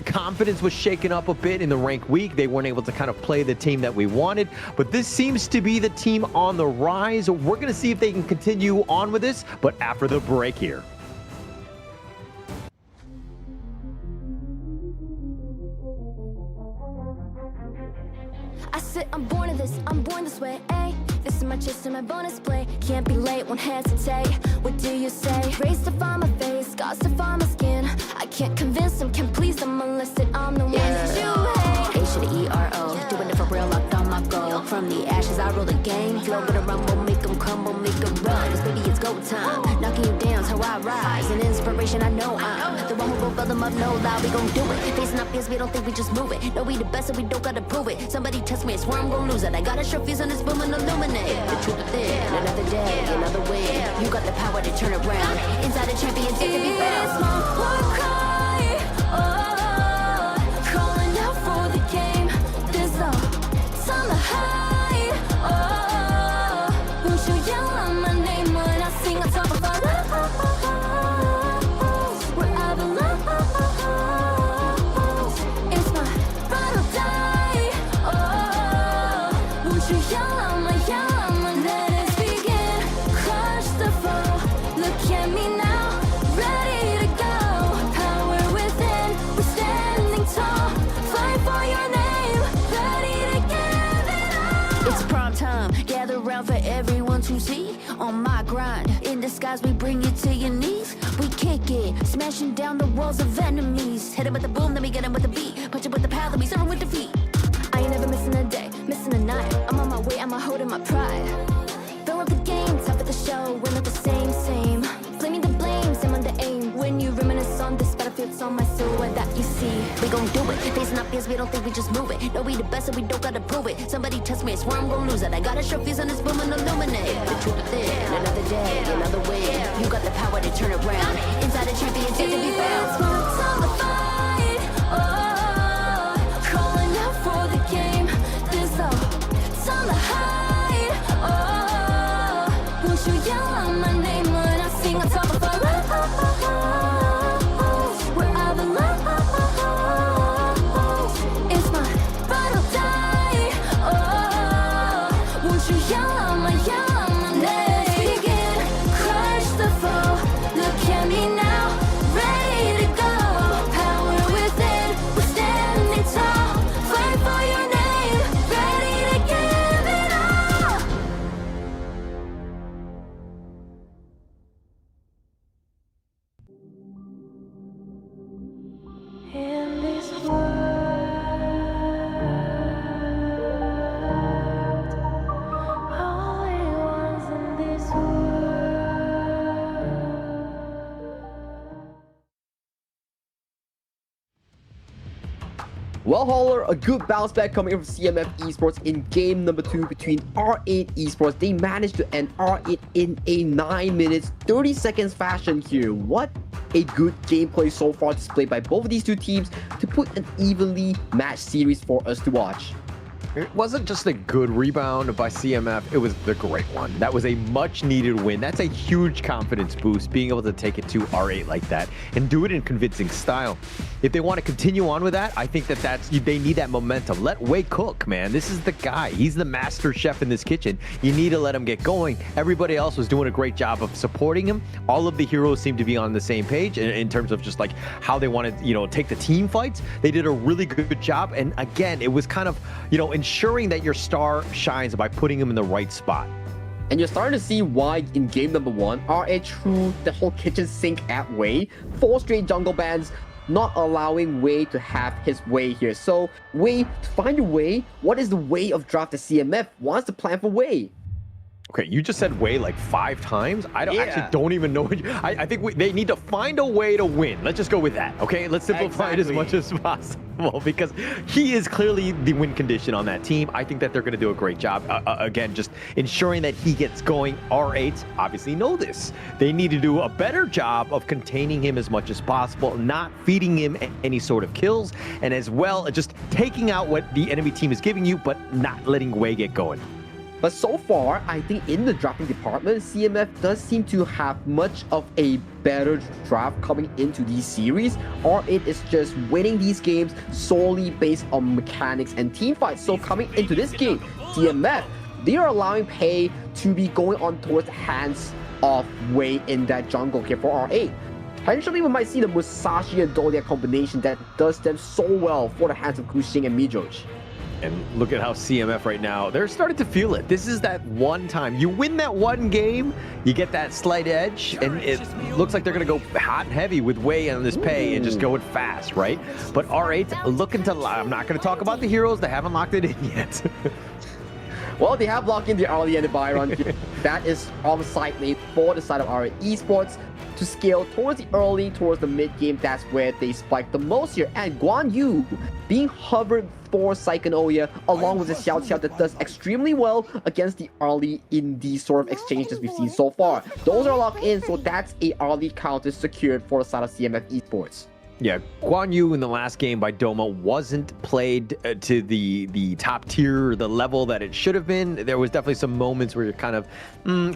confidence was shaken up a bit in the rank week. They weren't able to kind of play the team that we wanted, but this seems to be the team on the rise. We're going to see if they can continue on with this, but after the break here. I said I'm born of this, I'm born this way, ayy. This is my chest and my bonus play. Can't be late, won't hesitate. What do you say? Race to find my face, scars to find my skin. I can't convince them, can't please them unless that I'm the one that you hate. H to the E-R-O, doing it for real, locked on my goal. From the ashes, I roll the game. Flow with a rumble, make them crumble, make them run. Cause baby, it's go time. Knocking you down, how I rise. An inspiration, I know I'm the one who will fill them up, no lie, we gon' do it. Facing our fears, we don't think we just move it. No, we the best, and we don't gotta prove it. Somebody test me, I swear I'm gon' lose it. I got a sure fuse on this boom and illuminate. The truth within, another day, another win. You got the power to turn around. Inside a champion, take to be found. It's my war cry, oh, calling out for the game. This all time to hide, oh, won't you yell out my name when I sing on top of our lungs? Where I belong, it's my ride or die, oh, won't you yell out my let us begin. Crush the foe, look at me now, ready to go. Power within, we're standing tall. Fight for your name, ready to give it all. It's prom time, gather round for everyone to see. On my grind, in disguise we bring you to your knees. We kick it, smashing down the walls of enemies. Hit 'em with the boom, then we get 'em with the beat. Punch 'em with the power, then we serve 'em with defeat. I ain't never missing a day, missing a night. I'm on my way, I'm holding my pride. Fill up the game, top of the show, we're not the same. Flaming the blame, same on the aim. When you reminisce on this battlefield It's on my silhouette that you see. We gon' do it. Facing up fears, we don't think we just move it. No, we the best, and we don't gotta prove it. Somebody test me, I swear I'm gon' lose it. I got a show fuse and it's booming, illuminate. The truth within, another day, another win. You got the power to turn around. Inside a champion, yet to be found. It's my time to fight. Oh, calling out for the game. There's no time to hide. Oh, won't you yell out my name when I sing on top of our where I belong. It's my battle die. Oh, won't you yell out my name? Let's begin. Crush the foe. Look at me now. Ready to go. Power within. We're standing tall. Fight for your name. Ready to give it all. In this world, only ones in this world. Well, Hauler, a good bounce back coming in from CMF Esports in game number 2 between R8 Esports. They managed to end R8 in a 9 minutes 30 seconds fashion here. What a good gameplay so far displayed by both of these two teams to put an evenly matched series for us to watch. It wasn't just a good rebound by CMF, it was the great one. That was a much needed win. That's a huge confidence boost, being able to take it to R8 like that and do it in convincing style. If they want to continue on with that, I think they need that momentum. Let Wei cook, man. This is the guy. He's the master chef in this kitchen. You need to let him get going. Everybody else was doing a great job of supporting him. All of the heroes seem to be on the same page in terms of just like how they wanted, take the team fights. They did a really good job. And again, it was kind of, ensuring that your star shines by putting him in the right spot. And you're starting to see why in game number 1, R8 threw the whole kitchen sink at Wei. 4 straight jungle bans, not allowing Wei to have his way here. So Wei, to find your way, what is the way of draft the CMF? What's the plan for Wei? Okay, you just said Wei like 5 times. I actually don't even know. I think they need to find a way to win. Let's just go with that. Okay, let's simplify it as much as possible because he is clearly the win condition on that team. I think that they're going to do a great job. Again, just ensuring that he gets going. R8 obviously know this. They need to do a better job of containing him as much as possible, not feeding him any sort of kills, and as well just taking out what the enemy team is giving you, but not letting Wei get going. But so far, I think in the drafting department, CMF does seem to have much of a better draft coming into these series, or it is just winning these games solely based on mechanics and team fights. So coming into this game, CMF, they are allowing Pei to be going on towards the hands of Wei in that jungle here for R8. Potentially, we might see the Musashi and Dolia combination that does them so well for the hands of Kuxing and Mijoj. And look at how CMF right now, they're starting to feel it. This is that one time. You win that one game, you get that slight edge, and it looks like they're going to go hot and heavy with Wei on this Pei and just going fast, right? But R8 looking to, I'm not going to talk about the heroes. They haven't locked it in yet. Well, they have locked in the early and the Byron. That is on site late for the side of R8 Esports. To scale towards the early, towards the mid game, that's where they spike the most here. And Guan Yu being hovered for Psychonoia along with the Xiao Xiao that does extremely well against the early in these sort of exchanges we've seen so far. Those are locked in, so that's a early counter secured for the side of CMF Esports. Yeah, Guan Yu in the last game by Doma wasn't played to the top tier, the level that it should have been. There was definitely some moments where you're kind of,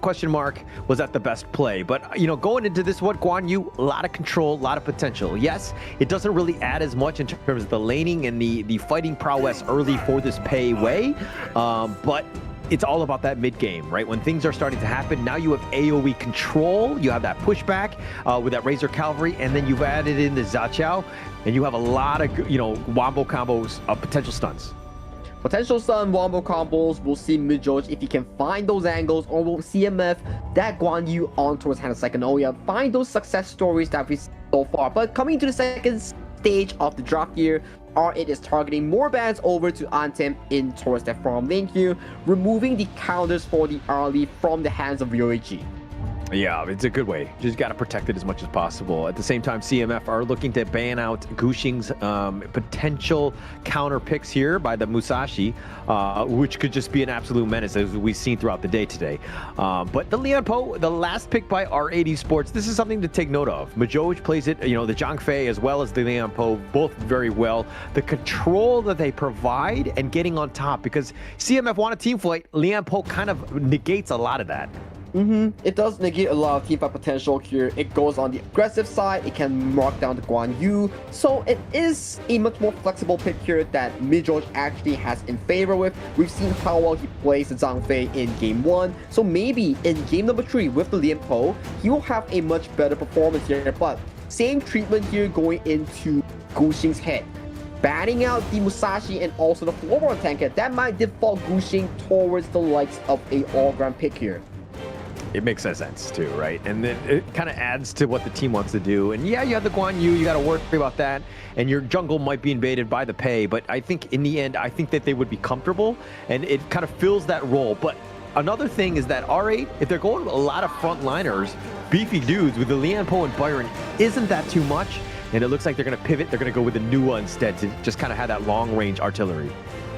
question mark, was that the best play? But, going into this one, Guan Yu, a lot of control, a lot of potential. Yes, it doesn't really add as much in terms of the laning and the fighting prowess early for this Pei Wei, but it's all about that mid game, right? When things are starting to happen, now you have AoE control, you have that pushback with that Razor Cavalry, and then you've added in the Zaqiao, and you have a lot of, wombo combos of potential stuns. Potential stun wombo combos, we'll see Mijoj if he can find those angles, or will CMF that Guan Yu on towards Hana Psychonoia, find those success stories that we've seen so far. But coming to the second stage of the draft here, R8 is targeting more bans over to Anthem in towards that farm lane here, removing the counters for the early from the hands of Ryoichi. Yeah, it's a good way. Just got to protect it as much as possible. At the same time, CMF are looking to ban out Guxing's potential counter picks here by the Musashi, which could just be an absolute menace as we've seen throughout the day today. But the Lian Po, the last pick by R8 Esports, this is something to take note of. Majoj plays it, you know, the Zhang Fei as well as the Lian Po, both very well. The control that they provide and getting on top, because CMF want a team fight, Lian Po kind of negates a lot of that. It does negate a lot of team fight potential here. It goes on the aggressive side, it can mark down the Guan Yu, so it is a much more flexible pick here that Mijoj actually has in favor with. We've seen how well he plays the Zhang Fei in game 1, so maybe in game number 3 with the Lian Po, he will have a much better performance here, but same treatment here going into Guxing's head. Banning out the Musashi and also the floorboard tanker, that might default Guxing towards the likes of a all-ground pick here. It makes sense too, right? And then it kind of adds to what the team wants to do. And yeah, you have the Guan Yu, you got to worry about that. And your jungle might be invaded by the Pei, but I think in the end, I think that they would be comfortable and it kind of fills that role. But another thing is that R8, if they're going with a lot of frontliners, beefy dudes with the Lian Po and Byron, isn't that too much? And it looks like they're going to pivot. They're going to go with the Nuwa instead to just kind of have that long-range artillery.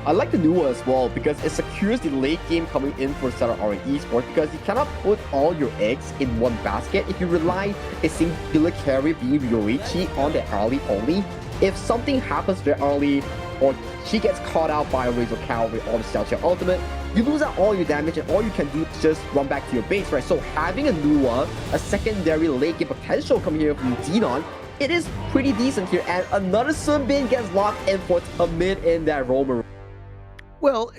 I like the Nuwa as well because it secures the late game coming in for Center R8 Esports, because you cannot put all your eggs in one basket. If you rely a singular carry being Yoichi on the early only, if something happens very early or she gets caught out by a Razor Cavalry or the Stealth Chair Ultimate, you lose out all your damage and all you can do is just run back to your base, right? So having a Nuwa, a secondary late game potential coming here from Xenon, it is pretty decent here. And another Sunbin gets locked in for Tamid in that Roamer. Well,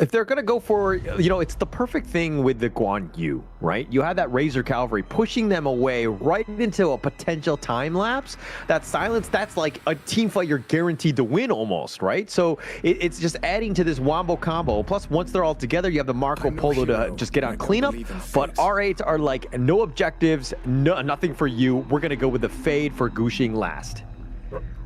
if they're going to go for, you know, it's the perfect thing with the Guan Yu, right? You have that Razor Cavalry pushing them away right into a potential time lapse. That silence, that's like a team fight you're guaranteed to win almost, right? So it's just adding to this wombo combo. Plus, once they're all together, you have the Marco Polo to just get on cleanup. But R8s are like, no objectives, nothing for you. We're going to go with the fade for Guxing last.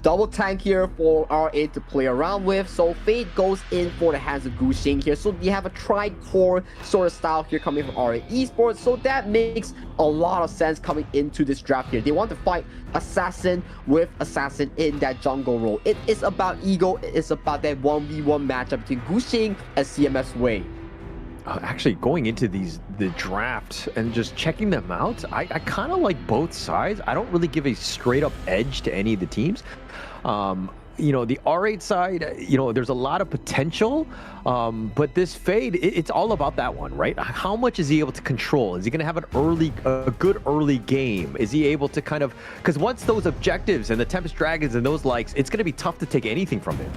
Double tank here for R8 to play around with, so Fade goes in for the hands of Guxing here. So you have a tri-core sort of style here coming from R8 Esports, so that makes a lot of sense coming into this draft here. They want to fight Assassin with Assassin in that jungle role. It is about ego, it is about that 1v1 matchup between Guxing and CMF's Wei. Actually, going into the draft and just checking them out, I kind of like both sides. I don't really give a straight up edge to any of the teams. You know, the R8 side, you know, there's a lot of potential, but this Fade, it's all about that one, right? How much is he able to control? Is he going to have a good early game? Is he able to kind of, because once those objectives and the Tempest Dragons and those likes, it's going to be tough to take anything from him.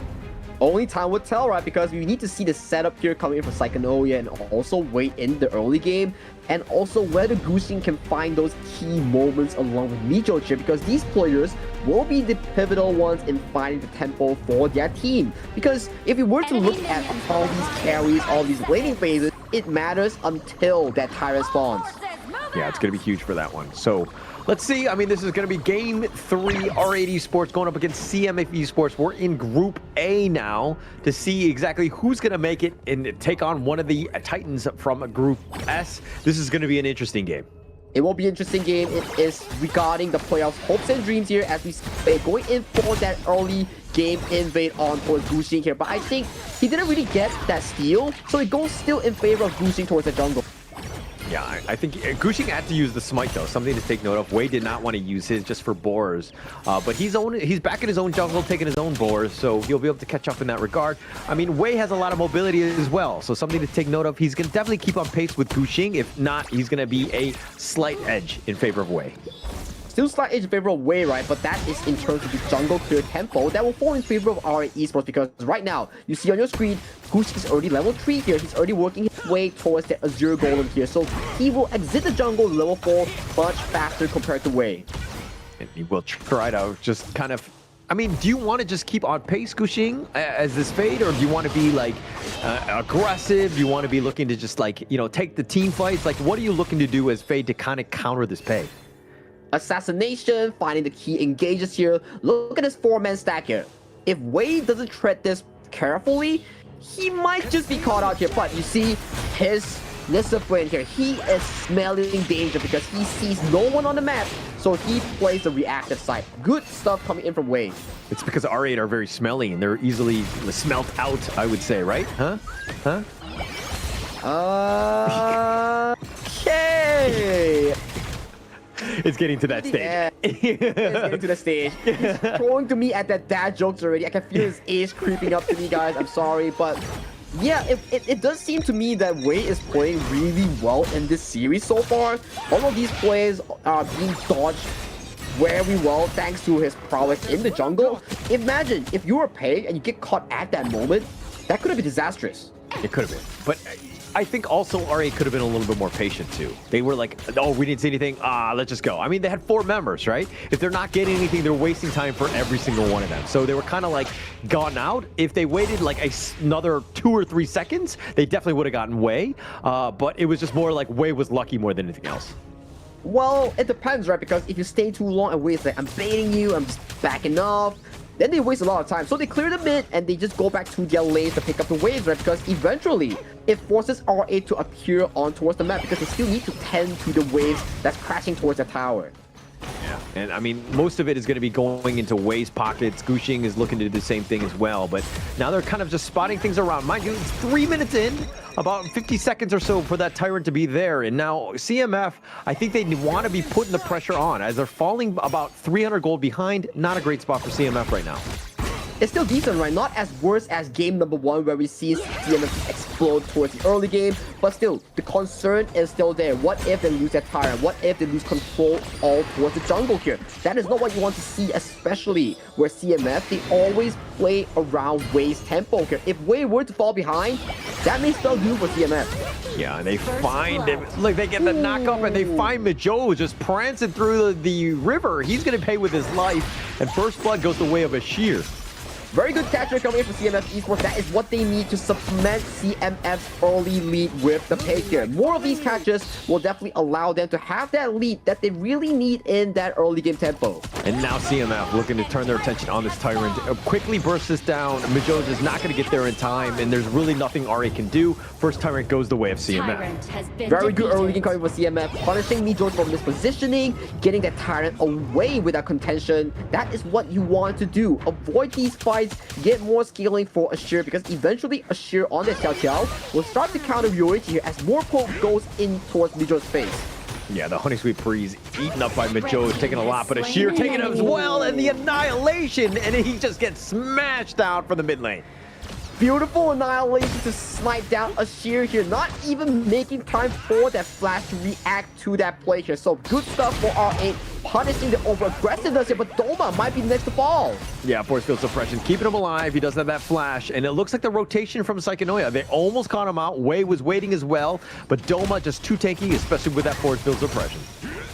Only time will tell, right? Because we need to see the setup here coming in for Psychonoia and also wait in the early game. And also whether Guxing can find those key moments along with Mijoj here, because these players will be the pivotal ones in finding the tempo for their team. Because if you were to look at all these carries, all these laning phases, it matters until that Tyrant spawns. Yeah, it's going to be huge for that one. So let's see. I mean, this is going to be game 3, R8 Esports going up against CMF Esports. We're in Group A now to see exactly who's going to make it and take on one of the Titans from Group S. This is going to be an interesting game. It will be an interesting game. It is regarding the playoffs' hopes and dreams here as we going in for that early game invade on for Guxing here. But I think he didn't really get that steal, so it goes still in favor of Guxing towards the jungle. Yeah, I think Guxing had to use the smite though, something to take note of. Wei did not want to use his just for boars, but he's back in his own jungle, taking his own boars, so he'll be able to catch up in that regard. I mean, Wei has a lot of mobility as well, so something to take note of. He's going to definitely keep on pace with Guxing. If not, he's going to be a slight edge in favor of Wei. Still slight edge in favor of Wei, right? But that is in terms of the jungle clear tempo. That will fall in favor of R8 Esports because right now, you see on your screen, Guxing is already level 3 here. He's already working his way towards the Azure Golem here. So he will exit the jungle level 4 much faster compared to Wei. And he will try to just kind of... I mean, do you want to just keep on pace Guxing as this Fade, or do you want to be like aggressive? Do you want to be looking to just like, you know, take the team fights? Like, what are you looking to do as Fade to kind of counter this Pei? Assassination, finding the key engages here. Look at this 4-man stack here. If Wei doesn't tread this carefully, he might just be caught out here. But you see, his disciplined here. He is smelling danger because he sees no one on the map, so he plays the reactive side. Good stuff coming in from Wei. It's because R8 are very smelly and they're easily smelt out, I would say, right? Huh? Okay. It's getting to that stage. Yeah, it's getting to the stage. He's throwing to me at that dad jokes already. I can feel his age creeping up to me, guys. I'm sorry, but yeah, it does seem to me that Wei is playing really well in this series so far. All of these plays are being dodged very well thanks to his prowess in the jungle. Imagine if you were Pei and you get caught at that moment, that could have been disastrous. It could have been, but I think also R8 could have been a little bit more patient too. They were like, oh, we didn't see anything. Let's just go. I mean, they had 4 members, right? If they're not getting anything, they're wasting time for every single one of them. So they were kind of like gone out. If they waited like another 2 or 3 seconds, they definitely would have gotten Wei. But it was just more like Wei was lucky more than anything else. Well, it depends, right? Because if you stay too long and Wei's like, I'm baiting you, I'm just backing off, then they waste a lot of time. So they clear the mid and they just go back to their lanes to pick up the waves, right? Because eventually it forces R8 to appear on towards the map because they still need to tend to the waves that's crashing towards the tower. Yeah, and I mean, most of it is going to be going into Wei's pockets. Gushing is looking to do the same thing as well, but now they're kind of just spotting things around. Mind you, it's 3 minutes in, about 50 seconds or so for that Tyrant to be there, and now CMF, I think they want to be putting the pressure on as they're falling about 300 gold behind. Not a great spot for CMF right now. It's still decent, right? Not as worse as game number 1 where we see CMF explode towards the early game, but still, the concern is still there. What if they lose that Tyrant? What if they lose control all towards the jungle here? That is not what you want to see, especially where CMF, they always play around Wei's tempo here. If Wei were to fall behind, that may spell doom for CMF. Yeah, and they find him. Look, they get the knock up and they find Majo just prancing through the river. He's going to pay with his life, and first blood goes the way of Ashir. Very good catcher coming in for CMF Esports. That is what they need to supplement CMF's early lead with the pick here. More of these catches will definitely allow them to have that lead that they really need in that early game tempo. And now CMF looking to turn their attention on this Tyrant. Quickly bursts this down. Majo's is not going to get there in time, and there's really nothing R8 can do. First Tyrant goes the way of CMF. Very good early game coming for CMF. Punishing Majo from mispositioning, getting that Tyrant away with that contention. That is what you want to do. Avoid these fights. Get more scaling for Ashir because eventually Ashir on the Xiao Xiao will start to counter Yoichi here as more poke goes in towards Majo's face. Yeah, the Honey Sweet Breeze eaten up by Majo is taking a lot, but Ashir taking it as well, and the Annihilation, and he just gets smashed out from the mid lane. Beautiful Annihilation to snipe down Ashir here, not even making time for that flash to react to that play here. So good stuff for R8, punishing the over-aggressiveness here, but Doma might be next to fall. Yeah, force field suppression, keeping him alive. He doesn't have that flash, and it looks like the rotation from Psychonoia. They almost caught him out. Wei was waiting as well, but Doma just too tanky, especially with that force field suppression.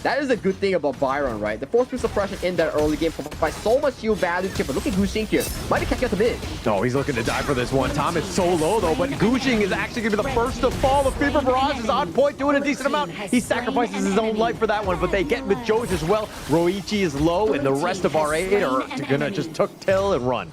That is a good thing about Byron, right? The force field suppression in that early game provides so much shield value here, but look at Gushing here. Might be catching up the mid. Oh, he's looking to die for this one. Tom is so low though, but Gushing is actually going to be the first to fall. The Fever Barrage is on point, doing a decent amount. He sacrifices his own life for that one, but they get with Joe's as well. Roichi is low, and the rest of R8 are going to just tuck tail and run.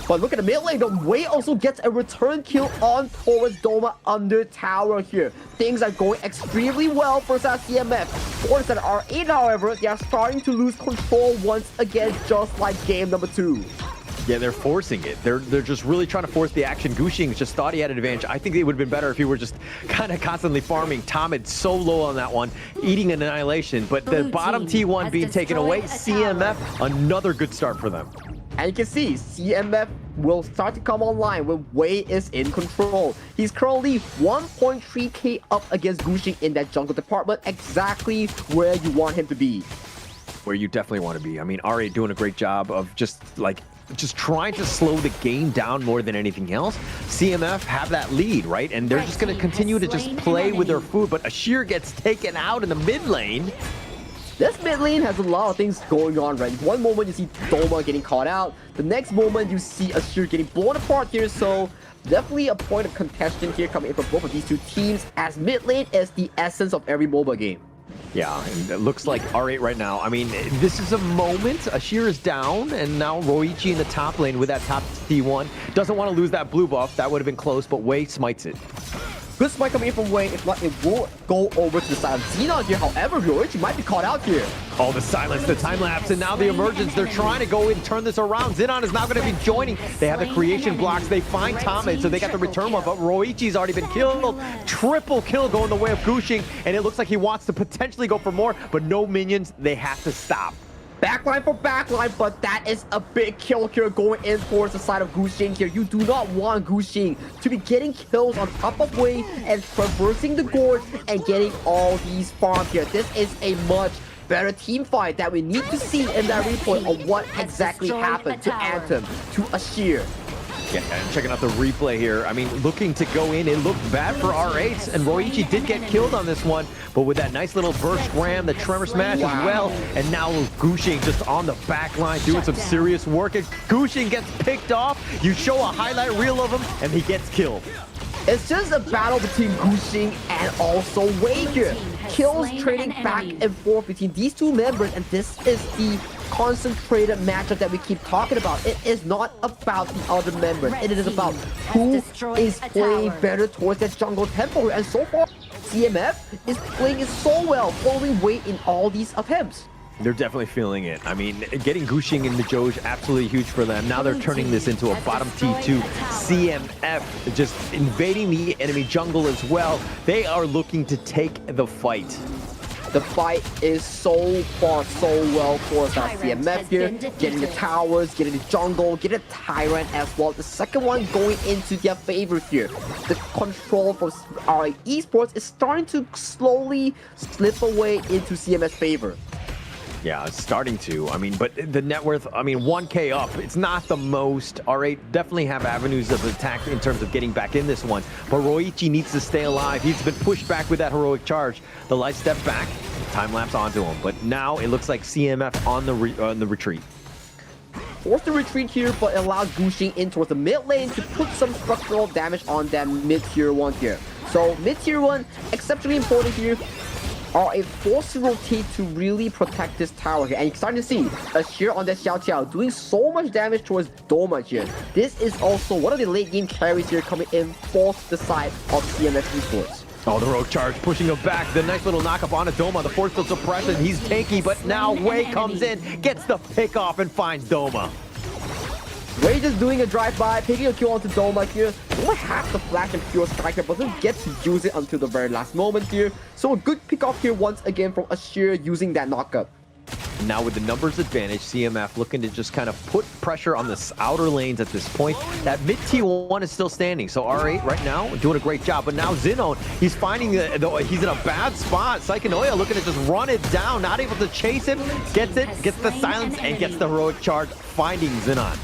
But look at the mid lane, though. Wei also gets a return kill on towards Doma under tower here. Things are going extremely well for CMF. For that R8, however, they are starting to lose control once again, just like game number 2. Yeah, they're forcing it. They're just really trying to force the action. Gushing just thought he had an advantage. I think it would have been better if he were just kind of constantly farming. Tom so low on that one, eating an Annihilation. But the bottom T1 being taken away, CMF, another good start for them. And you can see CMF will start to come online when Wei is in control. He's currently 1.3k up against Gushing in that jungle department, exactly where you want him to be. Where you definitely want to be. I mean, R8 doing a great job of just trying to slow the game down more than anything else. CMF have that lead, right? And they're just going to continue to just play with their food, but Ashir gets taken out in the mid lane. This mid lane has a lot of things going on, right? One moment you see Doma getting caught out. The next moment you see Ashir getting blown apart here. So definitely a point of contention here coming in from both of these two teams, as mid lane is the essence of every MOBA game. Yeah, and it looks like R8 right now. I mean, this is a moment. Ashir is down, and now Roichi in the top lane with that top T1. Doesn't want to lose that blue buff. That would have been close, but Wei smites it. Good spike coming in from Wayne. If not, it will go over to the side of Xenon here. However, Ryoichi might be caught out here. Oh, the silence, the time lapse, and now the emergence. They're trying to go and turn this around. Xenon is now going to be joining. They have the creation blocks. They find Tame, so they got the return one, but Ryoichi's already been killed. Triple kill going the way of Gushing, and it looks like he wants to potentially go for more, but no minions. They have to stop. Backline for backline, but that is a big kill here going in towards the side of Gushing here. You do not want Gushing to be getting kills on top of Wayne and traversing the gorge and getting all these farms here. This is a much better team fight that we need to see in that replay of what exactly happened to Anthem, to Ashir. Yeah, and checking out the replay here. I mean, looking to go in, it looked bad for R8s, and Ryoichi did get killed on this one, but with that nice little burst ram, the tremor smash as well, and now Gushing just on the back line doing some serious work, and Gushing gets picked off. You show a highlight reel of him, and he gets killed. It's just a battle between Gushing and also Wei here. Kills trading back and forth between these two members, and this is the concentrated matchup that we keep talking about. It is not about the other members. It is about who is playing better towards that jungle tempo. And so far, CMF is playing it so well, following Wei in all these attempts. They're definitely feeling it. I mean, getting Gushing in the Doge, absolutely huge for them. Now they're turning this into a bottom T2. CMF just invading the enemy jungle as well. They are looking to take the fight. The fight is so far so well for CMF here. Getting the towers, getting the jungle, getting a Tyrant as well. The second one going into their favor here. The control from our Esports is starting to slowly slip away into CMF's favor. Yeah, it's starting to. I mean, but the net worth, I mean, 1K up. It's not the most. R8 definitely have avenues of attack in terms of getting back in this one. But Ryoichi needs to stay alive. He's been pushed back with that heroic charge. The light step back, time lapse onto him. But now it looks like CMF on the retreat. Forced to retreat here, but allows Gushing in towards the mid lane to put some structural damage on that mid-tier 1 here. So mid-tier 1, exceptionally important here. Are a forced to rotate to really protect this tower here. And you're starting to see Ashir on that Xiao Qiao doing so much damage towards Doma here. This is also one of the late game carries here coming in for the side of CMF Esports. Oh, the rogue charge pushing him back. The nice little knockup on a Doma. The force field suppression. He's tanky, but now Wei comes in, gets the pick off, and finds Doma. Wei just doing a drive-by, picking a kill onto Doma here. Only half the flash and pure striker, but doesn't get to use it until the very last moment here. So a good pick off here once again from Ashir using that knockup. And now with the numbers advantage, CMF looking to just kind of put pressure on the outer lanes at this point. That mid T1 is still standing, so R8 right now doing a great job. But now Xenon, he's finding he's in a bad spot. Psychonoia looking to just run it down, not able to chase him. Gets the silence, and gets the heroic charge, finding Xenon.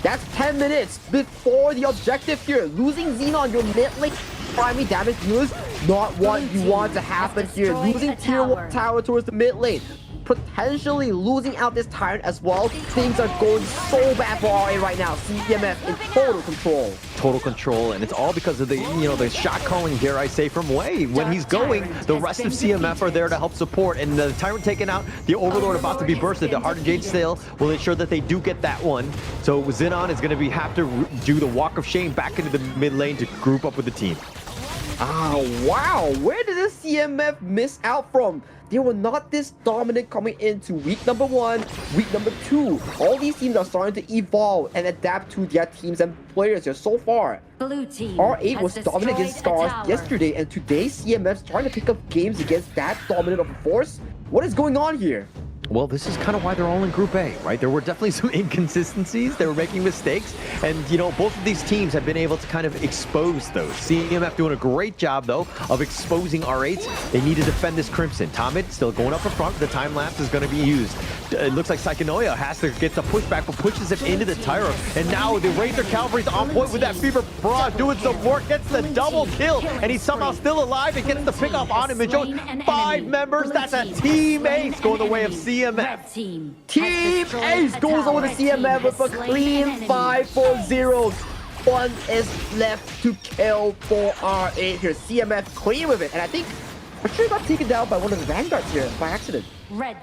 That's 10 minutes before the objective here. Losing Xenon, your mid lane primary damage dealers, not what you want to happen here. Losing tier 1 tower towards the mid lane. Potentially losing out this Tyrant as well. Things are going so bad for RA right now. CMF in total control. Total control, and it's all because of the, the shot calling, dare I say, from Wei. When he's going, the rest of CMF are there to help support, and the Tyrant taken out, the Overlord about to be bursted. The Heart of Jade Sail will ensure that they do get that one. So Xenon is going to have to do the walk of shame back into the mid lane to group up with the team. Oh, wow. Where did this CMF miss out from? They were not this dominant coming into week number 1, week number 2. All these teams are starting to evolve and adapt to their teams and players here so far. Blue team R8 was dominant against Scars yesterday, and today CMF starting to pick up games against that dominant of a force. What is going on here? Well, this is kind of why they're all in Group A, right? There were definitely some inconsistencies. They were making mistakes. And, both of these teams have been able to kind of expose those. CMF doing a great job, though, of exposing R8s. They need to defend this Crimson. Tomid still going up in front. The time lapse is going to be used. It looks like Psychonoia has to get the pushback, but pushes him into the Tyra. And now the Razor Cavalry's on point with that Fever Broad, doing some work, gets the double kill, and he's somehow still alive and gets the pick off on him. Enjoy 5 members. That's a team ace going the way of CMF. Team Ace goes over to CMF with a clean 5-4-0. One is left to kill for R8 here. CMF clean with it, and I think Ashir got taken down by one of the Vanguards here by accident.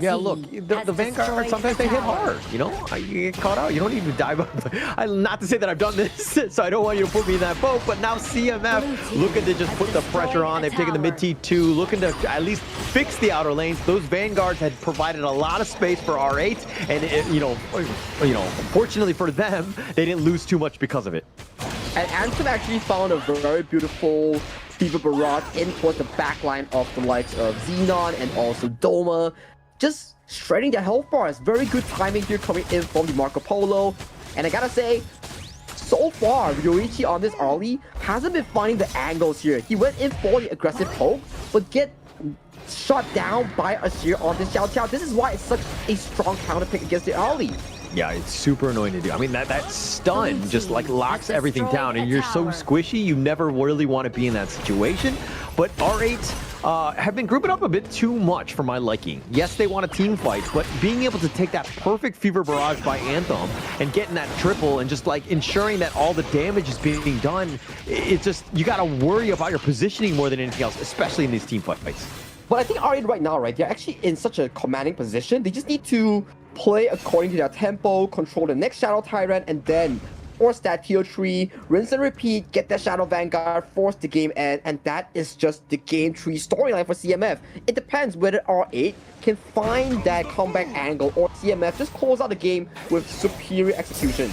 Yeah, look, the Vanguard, sometimes they hit hard, you know? You get caught out, you don't even dive up. Not to say that I've done this, so I don't want you to put me in that boat, but now CMF looking to just put the pressure on. They've taken the mid T2, looking to at least fix the outer lanes. Those Vanguards had provided a lot of space for R8, and fortunately for them, they didn't lose too much because of it. And Anthem actually found a very beautiful Fever Barrage in towards the backline of the likes of Xenon and also Doma. Just shredding the health bars. Very good timing here coming in from the Marco Polo. And I gotta say, so far, Ryoichi on this early hasn't been finding the angles here. He went in for the aggressive poke, but get shot down by Ashir on this Xiao Qiao. This is why it's such a strong counter pick against the early. Yeah, it's super annoying to do. I mean, that stun just like locks everything down, and you're so squishy, you never really want to be in that situation. But R8 have been grouping up a bit too much for my liking. Yes, they want a team fight, but being able to take that perfect Fever Barrage by Anthem and getting that triple and just like ensuring that all the damage is being done, it's just, you got to worry about your positioning more than anything else, especially in these team fights. But I think R8 right now, right, they're actually in such a commanding position. They just need to play according to their tempo, control the next Shadow Tyrant, and then force that tier 3, rinse and repeat, get that Shadow Vanguard, force the game end, and that is just the game 3 storyline for CMF. It depends whether R8 can find that comeback angle or CMF just close out the game with superior execution.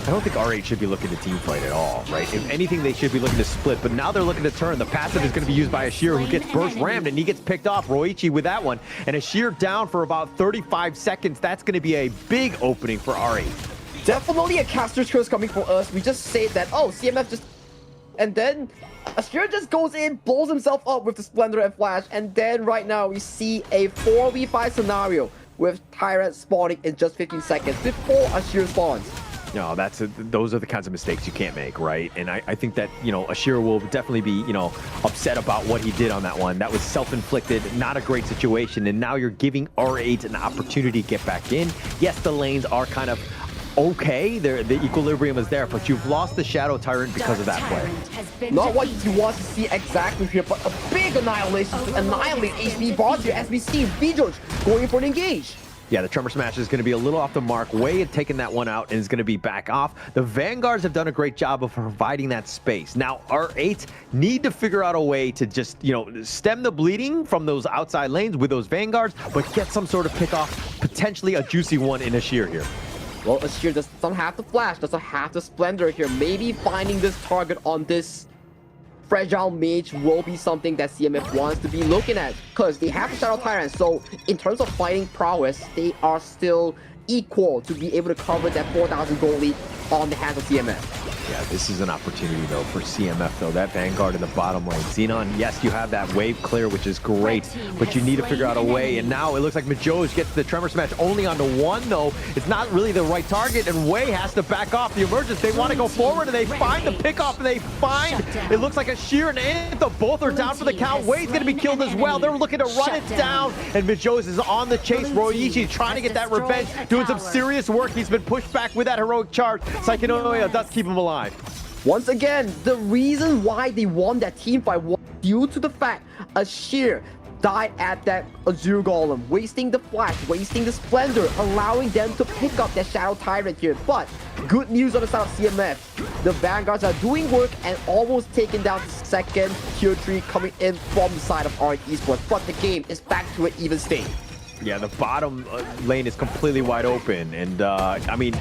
I don't think R8 should be looking to team fight at all, right? If anything, they should be looking to split, but now they're looking to turn. The passive is going to be used by Ashir, who gets burst rammed, and he gets picked off. Ryoichi with that one, and Ashir down for about 35 seconds. That's going to be a big opening for R8. Definitely a caster's curse coming for us. We just say that, oh, CMF just... And then Ashir just goes in, blows himself up with the Splendor and Flash, and then right now we see a 4v5 scenario with Tyrant spawning in just 15 seconds before Ashir spawns. No, those are the kinds of mistakes you can't make, right? And I think that, Ashir will definitely be, upset about what he did on that one. That was self-inflicted, not a great situation. And now you're giving R8 an opportunity to get back in. Yes, the lanes are kind of okay. The equilibrium is there, but you've lost the Shadow Tyrant because of that play. Not what you want to see exactly here, but a big annihilation to annihilate HB Boss here as we see Vijoj going for an engage. Yeah, the Tremor Smash is going to be a little off the mark. Way had taken that one out and is going to be back off. The Vanguards have done a great job of providing that space. Now, R8 need to figure out a way to just, stem the bleeding from those outside lanes with those Vanguards, but get some sort of pick off, potentially a juicy one in Ashir here. Well, Ashir doesn't have the Flash, doesn't have the Splendor here. Maybe finding this target on this Fragile Mage will be something that CMF wants to be looking at, because they have the Shadow Tyrant, so in terms of fighting prowess, they are still equal to be able to cover that 4,000 gold lead on the hands of CMF. Yeah, this is an opportunity, though, for CMF, though. That Vanguard in the bottom lane. Xenon, yes, you have that wave clear, which is great, but you need to figure out a way. And now it looks like Majoj gets the Tremor Smash only onto one, though. It's not really the right target, and Wei has to back off the emergence. They want to go forward, and they find the pickoff, and they find... It looks like Ashir and Anthem both are down for the count. Wei's going to be killed as well. They're looking to run it down, and Majoj is on the chase. Ryoichi trying to get that revenge, doing some serious work. He's been pushed back with that heroic charge. Psychonoia does keep him alive. Once again, the reason why they won that team fight was due to the fact Ashir died at that Azure Golem, wasting the Flash, wasting the Splendor, allowing them to pick up that Shadow Tyrant here. But good news on the side of CMF. The Vanguards are doing work and almost taking down the second tier 3 coming in from the side of R8 Esports. But the game is back to an even state. Yeah, the bottom lane is completely wide open, and I mean,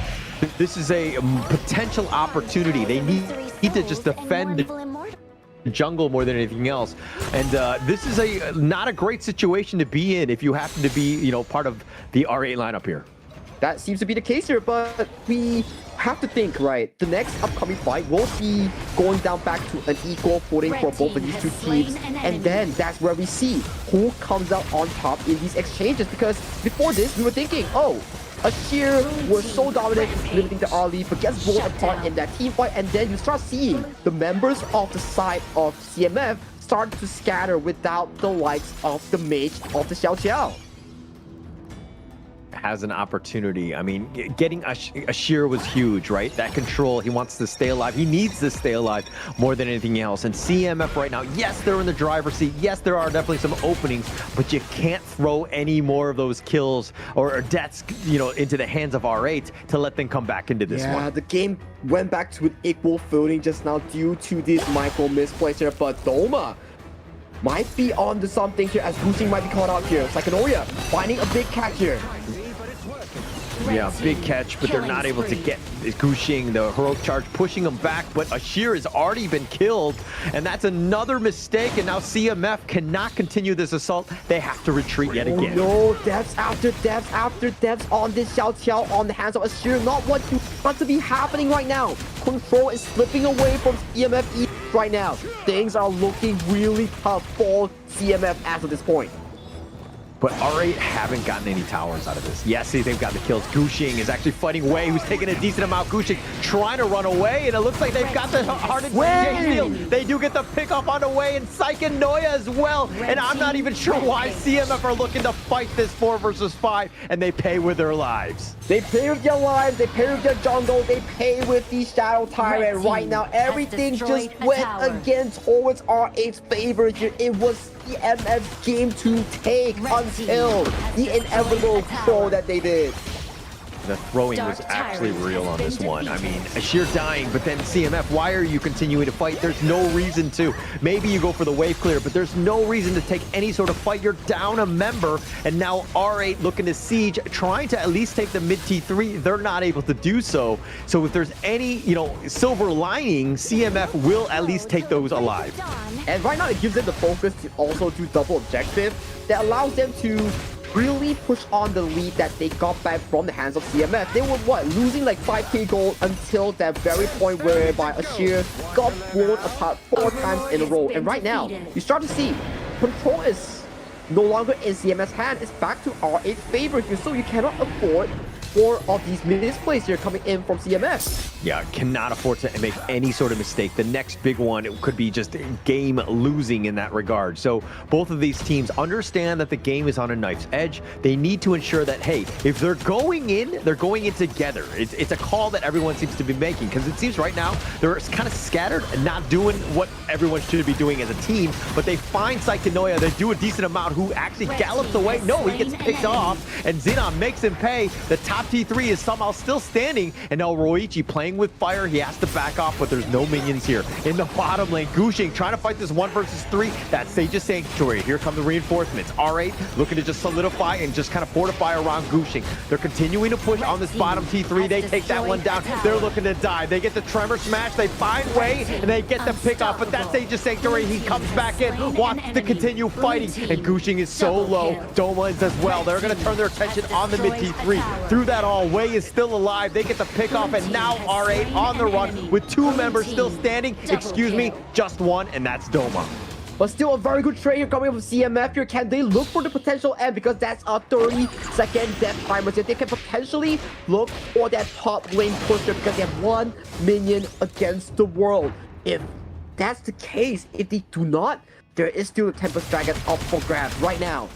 this is a potential opportunity. They need to just defend the jungle more than anything else, and this is not a great situation to be in if you happen to be, part of the R8 lineup here. That seems to be the case here, but we have to think, right? The next upcoming fight will be going down back to an equal footing for both of these two teams, and then that's where we see who comes out on top in these exchanges, because before this, we were thinking, oh, Ashir was so dominant, limiting the early, but gets blown apart in that team fight, and then you start seeing the members of the side of CMF start to scatter without the likes of the mage of the Xiao Qiao. has an opportunity. I mean, getting Ashir was huge, right? That control, he wants to stay alive. He needs to stay alive more than anything else. And CMF right now, yes, they're in the driver's seat. Yes, there are definitely some openings, but you can't throw any more of those kills or deaths, you know, into the hands of R8 to let them come back into this one. Yeah, the game went back to an equal footing just now due to this micro misplays here, but Doma might be on to something here as Gucci might be caught out here. Psychonoia finding a big catch here. Yeah, big catch, but they're not able to get Gushing, the heroic charge, pushing him back, but Ashir has already been killed, and that's another mistake, and now CMF cannot continue this assault. They have to retreat yet again. No, deaths after deaths after deaths on this Xiao Qiao on the hands of Ashir. Not what you want to be happening right now. Control is slipping away from CMF right now. Things are looking really tough for CMF as of this point. But R8 haven't gotten any towers out of this. Yes, they've got the kills. Gushing is actually fighting Wei, who's taking a decent amount. Gushing trying to run away, and it looks like they've got the hardened steal. They do get the pick up on the Wei, and Psychonoia as well. And I'm not even sure why CMF are looking to fight this 4 versus 5, and they pay with their lives. They pay with their lives, they pay with their jungle, they pay with the Shadow Tyrant. Right now, everything just went again towards R8's favor here. It was CMF's game to take until the inevitable throw that they did. The throwing was actually real on this one. I mean, Ashir dying, but then CMF, why are you continuing to fight? There's no reason to. Maybe you go for the wave clear, but there's no reason to take any sort of fight. You're down a member, and now R8 looking to siege, trying to at least take the mid T3. They're not able to do so. So if there's any, you know, silver lining, CMF will at least take those alive. And right now, it gives them the focus to also do double objective that allows them to really push on the lead that they got back from the hands of CMF. They were, what, losing like 5k gold until that very point whereby Ashir got blown apart 4 times in a row. And right now, you start to see control is no longer in CMF's hand. It's back to R8's favor here, so you cannot afford 4 of these misplays here coming in from CMF. Yeah, cannot afford to make any sort of mistake. The next big one, it could be just game losing in that regard. So both of these teams understand that the game is on a knife's edge. They need to ensure that, hey, if they're going in together. It's a call that everyone seems to be making, because it seems right now they're kind of scattered and not doing what everyone should be doing as a team, but they find Psychonoia, they do a decent amount, who actually gallops away. No, he gets picked off, and Xenon makes him pay. The top T3 is somehow still standing, and now Roichi playing with fire. He has to back off, but there's no minions here. In the bottom lane, Gushing trying to fight this 1 versus 3. That's Sage's Sanctuary. Here come the reinforcements. R8 looking to just solidify and just kind of fortify around Gushing. They're continuing to push on this bottom T3. They take that one down. They're looking to die. They get the Tremor Smash. They find Wei, and they get the pick off, but that's Sage's Sanctuary. He comes back in, wants to continue fighting, and Gushing is so low. Doma is as well. They're going to turn their attention on the mid T3. Through that all, Wei is still alive. They get the pick off, and now R8 on the run with 2 members still standing. Excuse me, just 1, and that's Doma. But still a very good trade here coming from CMF here. Can they look for the potential end? Because that's a 30-second death timer. So they can potentially look for that top lane pusher because they have 1 minion against the world. If that's the case, if they do not, there is still a Tempest Dragon up for grabs right now.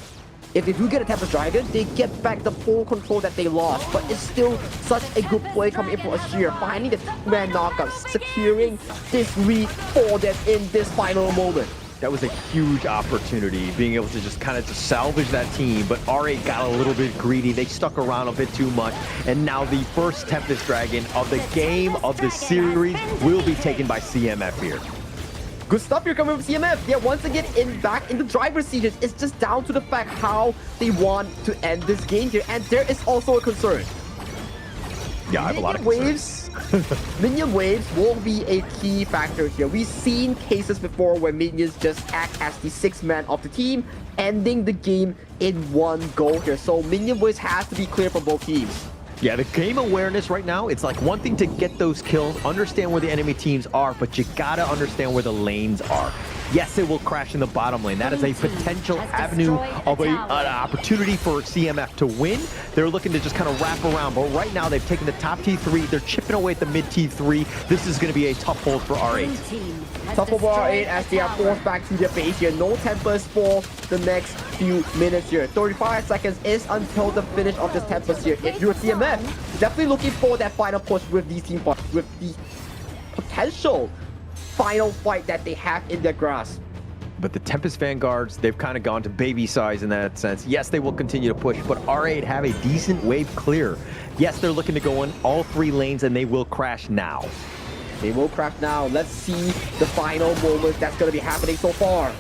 If they do get a Tempest Dragon, they get back the full control that they lost. But it's still such a good play coming in for Ashir, finding the 2-man knockout, securing this lead for them in this final moment. That was a huge opportunity, being able to just kind of salvage that team, but R8 got a little bit greedy. They stuck around a bit too much, and now the first Tempest Dragon of the game, of the series, will be taken by CMF here. Good stuff here coming from CMF. Yeah, once again, back in the driver's seat. It's just down to the fact how they want to end this game here, and there is also a concern. Yeah, I have a lot of waves. Minion waves will be a key factor here. We've seen cases before where minions just act as the 6th man of the team, ending the game in 1 go here. So minion waves has to be clear for both teams. Yeah, the game awareness right now, it's like one thing to get those kills, understand where the enemy teams are, but you gotta understand where the lanes are. yes, it will crash in the bottom lane. That is a potential avenue of an opportunity for CMF to win. They're looking to just kind of wrap around, but right now they've taken the top T3. They're chipping away at the mid T3. This is going to be a tough hold for R8. Tough for R8 as they are forced back to their base here. No Tempest for the next few minutes here. 35 seconds is until the finish of this Tempest here. If you're CMF, definitely looking for that final push with these team fights, with the potential final fight that they have in their grasp. But the Tempest Vanguards, they've kind of gone to baby size in that sense. Yes, they will continue to push, but R8 have a decent wave clear. Yes, they're looking to go in all 3 lanes, and they will crash now. They will crash now. Let's see the final moments that's going to be happening so far.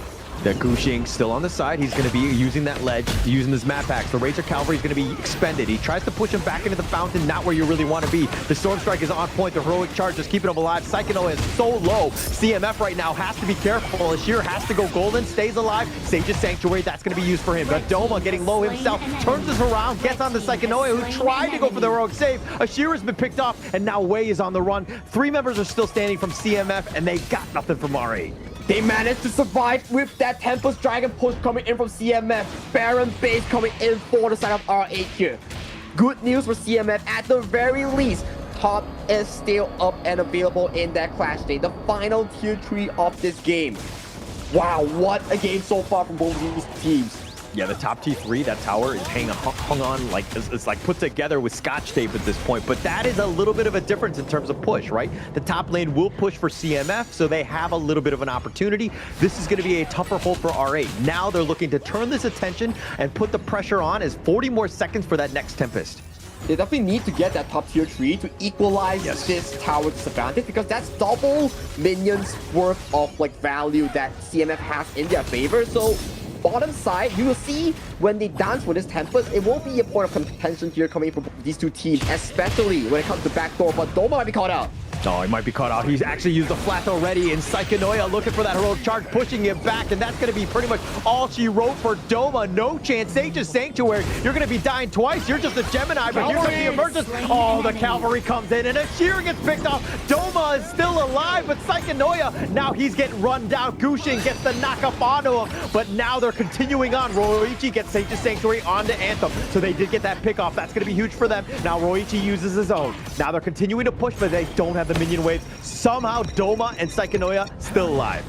The Gushing still on the side. He's going to be using that ledge, using his map packs. The Ranger Cavalry is going to be expended. He tries to push him back into the fountain, not where you really want to be. The Storm Strike is on point. The Heroic Charge is keeping him alive. Psychono is so low. CMF right now has to be careful. Ashir has to go golden, stays alive. Sage's Sanctuary, that's going to be used for him. The Doma getting low himself, turns this around, gets on the Psychonoia, who tried to go for the heroic save. Ashir has been picked off, and now Wei is on the run. 3 members are still standing from CMF, and they got nothing from R8. They managed to survive with that Tempest Dragon push coming in from CMF. Baron base coming in for the side of R8 here. Good news for CMF at the very least. Top is still up and available in that Clash Day. The final tier 3 of this game. Wow, what a game so far from both of these teams. Yeah, the top T3, that tower is hung on like it's like put together with scotch tape at this point. But that is a little bit of a difference in terms of push, right? The top lane will push for CMF, so they have a little bit of an opportunity. This is going to be a tougher hold for R8. Now they're looking to turn this attention and put the pressure on as 40 more seconds for that next Tempest. They definitely need to get that top tier 3 to equalize this tower disadvantage, because that's double minions worth of like value that CMF has in their favor. So bottom side, you will see when they dance for this Tempest, it won't be a point of contention here coming from these 2 teams, especially when it comes to backdoor, but Doma might be caught out. Oh, he might be caught out. He's actually used the flash already, and Psychonoia looking for that heroic charge, pushing him back, and that's going to be pretty much all she wrote for Doma. No chance. Sage's Sanctuary, you're going to be dying twice. You're just a Gemini, but here comes the emergence. Oh, the Cavalry comes in, and Ashir gets picked off. Doma is still alive, but Psychonoia, now he's getting run down. Gushing gets the knock up onto him, but now they're continuing on. Roichi gets Sage's Sanctuary onto Anthem, so they did get that pick off. That's going to be huge for them. Now Roichi uses his own. Now they're continuing to push, but they don't have the minion waves. Somehow Doma and Psychonoia still alive.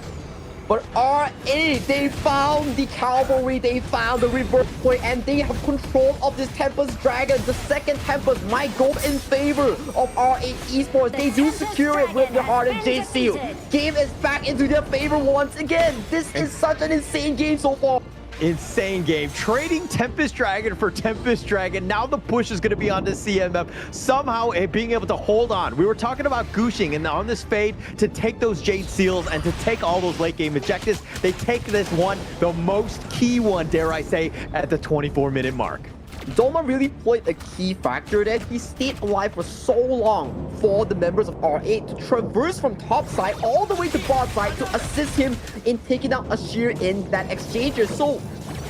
But R8, they found the Cavalry, they found the reverse point, and they have control of this Tempest Dragon. The second Tempest might go in favor of R8 Esports. They do secure it with the Hardened Jade Seal. Game is back into their favor once again. This is such an insane game so far. Insane game. Trading Tempest Dragon for Tempest Dragon. Now the push is going to be onto CMF. Somehow being able to hold on. We were talking about Gushing, and on this fade to take those Jade Seals and to take all those late game objectives. They take this one, the most key one, dare I say, at the 24-minute mark. Doma really played a key factor there. He stayed alive for so long for the members of R8 to traverse from top side all the way to bottom side to assist him in taking out Ashir in that exchange. So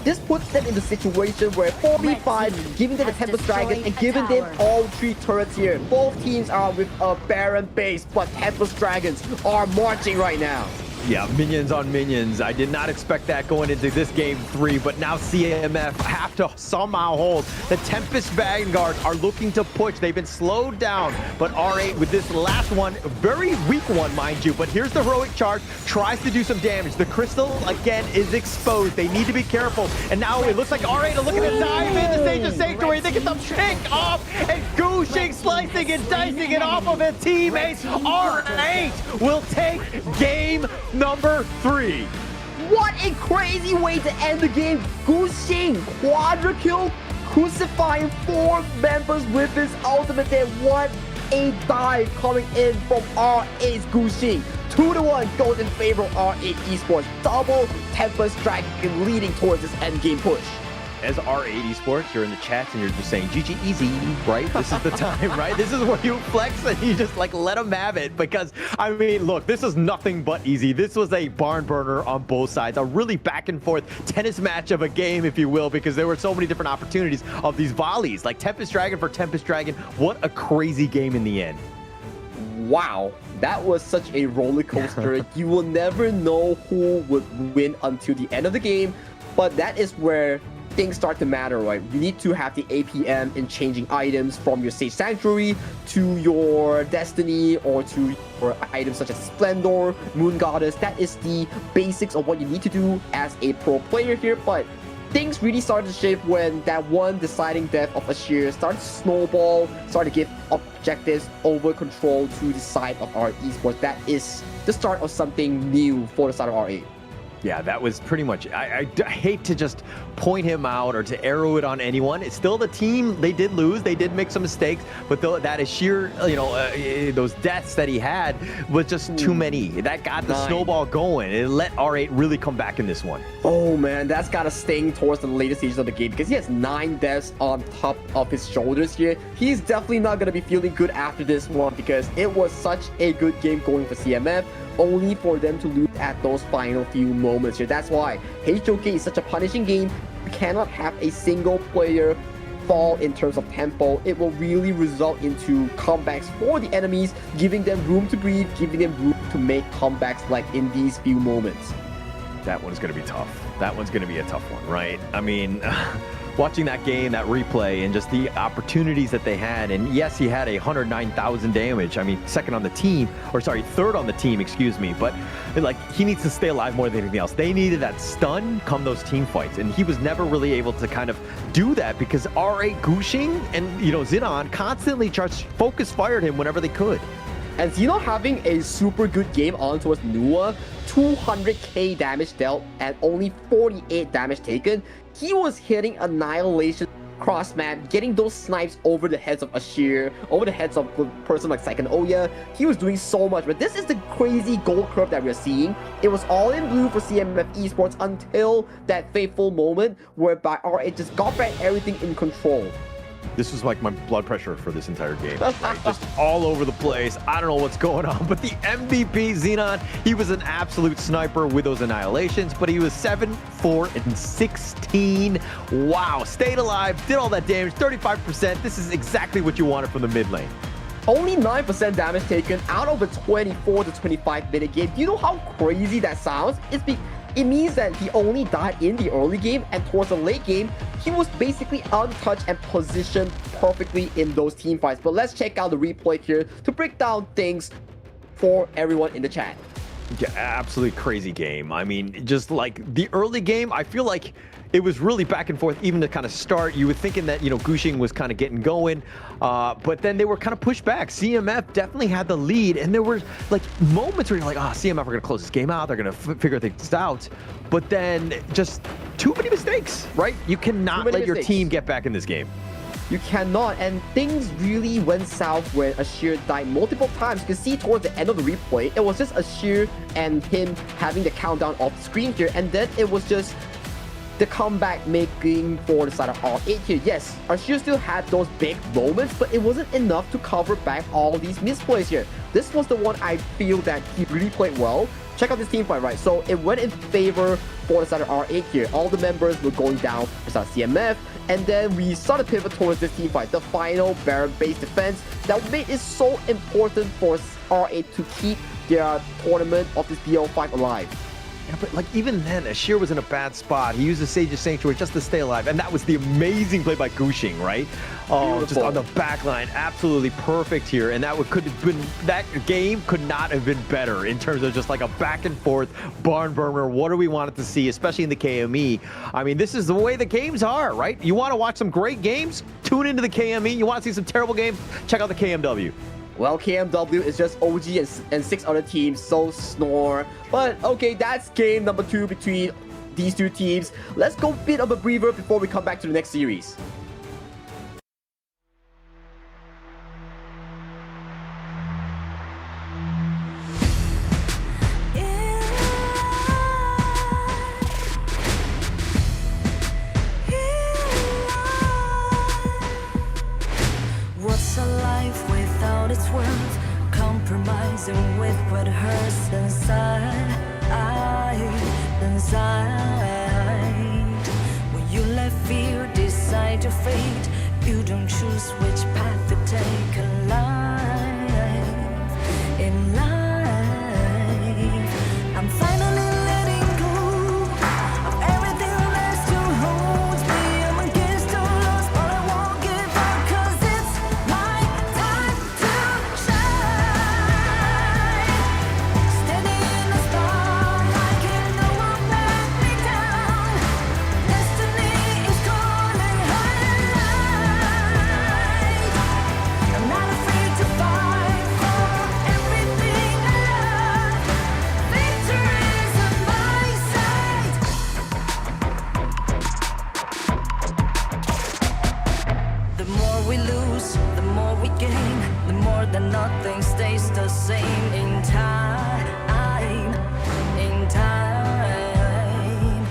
this puts them in the situation where 4v5, giving them the Tempest Dragon and giving them all 3 turrets here. Both teams are with a Baron base, but Tempest Dragons are marching right now. Yeah, minions on minions. I did not expect that going into this game 3, but now CMF have to somehow hold. The Tempest Vanguard are looking to push. They've been slowed down, but R8 with this last one, very weak one, mind you, but here's the heroic charge, tries to do some damage. The crystal, again, is exposed. They need to be careful, and now it looks like R8 are looking to dive into Sage's Sanctuary. They get the pick off, and Gushing slicing and dicing it off of his teammates. R8 will take game number 3. What a crazy way to end the game. Gushing, quadra kill, crucifying 4 members with his ultimate there. What a dive coming in from R8's Gushing. 2-1 goes in favor of R8 Esports. Double Tempest Dragon leading towards this endgame push. As R8 Esports, you're in the chats and you're just saying, GG easy, right? This is the time, right? This is where you flex and you just like let them have it, because I mean, look, this is nothing but easy. This was a barn burner on both sides, a really back and forth tennis match of a game, if you will, because there were so many different opportunities of these volleys, like Tempest Dragon for Tempest Dragon. What a crazy game in the end. Wow, That was such a roller coaster. You will never know who would win until the end of the game, but that is where things start to matter, right? You need to have the APM in changing items from your Sage Sanctuary to your Destiny or to your items such as Splendor, Moon Goddess. That is the basics of what you need to do as a pro player here, but things really started to shift when that one deciding death of Ashir started to snowball, started to give objectives over control to the side of our esports. That is the start of something new for the side of RA. Yeah, that was pretty much. I hate to just point him out or to arrow it on anyone. It's still the team. They did lose. They did make some mistakes, but that is sheer, those deaths that he had was just too many. That got the snowball going. It let R8 really come back in this one. Oh man, that's gotta sting towards the later stages of the game because he has 9 deaths on top of his shoulders here. He's definitely not gonna be feeling good after this one because it was such a good game going for CMF, only for them to lose at those final few moments here. That's why HOK is such a punishing game. You cannot have a single player fall in terms of tempo. It will really result into comebacks for the enemies, giving them room to breathe, giving them room to make comebacks like in these few moments. That one's going to be tough. That one's going to be a tough one, right? I mean, watching that game, that replay, and just the opportunities that they had. And yes, he had 109,000 damage. I mean, third on the team, excuse me. But like, he needs to stay alive more than anything else. They needed that stun come those team fights. And he was never really able to kind of do that because R8 Gushing and, Xenon constantly focus fired him whenever they could. And Xeno having a super good game on towards Nua, 200k damage dealt and only 48 damage taken. He was hitting Annihilation cross map, getting those snipes over the heads of Ashir, over the heads of a person like Second Oya. He was doing so much, but this is the crazy gold curve that we're seeing. It was all in blue for CMF Esports until that fateful moment whereby R8 just got back everything in control. This was like my blood pressure for this entire game. Right? Just all over the place. I don't know what's going on, but the MVP, Xenon, he was an absolute sniper with those annihilations, but he was 7, 4, and 16. Wow, stayed alive, did all that damage, 35%. This is exactly what you wanted from the mid lane. Only 9% damage taken out of a 24 to 25 minute game. Do you know how crazy that sounds? It means that he only died in the early game, and towards the late game, he was basically untouched and positioned perfectly in those team fights. But let's check out the replay here to break down things for everyone in the chat. Yeah, absolutely crazy game. I mean, just like the early game, I feel like it was really back and forth, even to kind of start. You were thinking that, Gushing was kind of getting going, but then they were kind of pushed back. CMF definitely had the lead, and there were like moments where you're like, CMF are going to close this game out. They're going to figure things out. But then just too many mistakes, right? You cannot let your team get back in this game. You cannot, and things really went south when Ashir died multiple times. You can see towards the end of the replay, it was just Ashir and him having the countdown off the screen here, and then it was just the comeback making for the side of R8 here. Yes, Ashir still had those big moments, but it wasn't enough to cover back all these misplays here. This was the one I feel that he really played well. Check out this team fight, right? So it went in favor for the side of R8 here. All the members were going down for side of CMF, and then we started to pivot towards this team fight, the final Baron-based defense that made it so important for R8 to keep their tournament of this BO5 alive. Yeah, but like even then, Ashir was in a bad spot. He used the Sage's Sanctuary just to stay alive, and that was the amazing play by Gushing, right? Oh, beautiful. Just on the back line, absolutely perfect here, and that game could not have been better in terms of just like a back and forth barn burner. What do we want to see, especially in the KME? I mean, this is the way the games are, right? You want to watch some great games? Tune into the KME. You want to see some terrible games? Check out the KMW. Well, KMW is just OG and 6 other teams, so snore. But okay, that's game number 2 between these two teams. Let's go a bit of a breather before we come back to the next series. What's a life without its worth? Compromising with what hurts inside. When you let fear decide your fate, you don't choose which path to take alive. In life but then nothing stays the same in time. In time,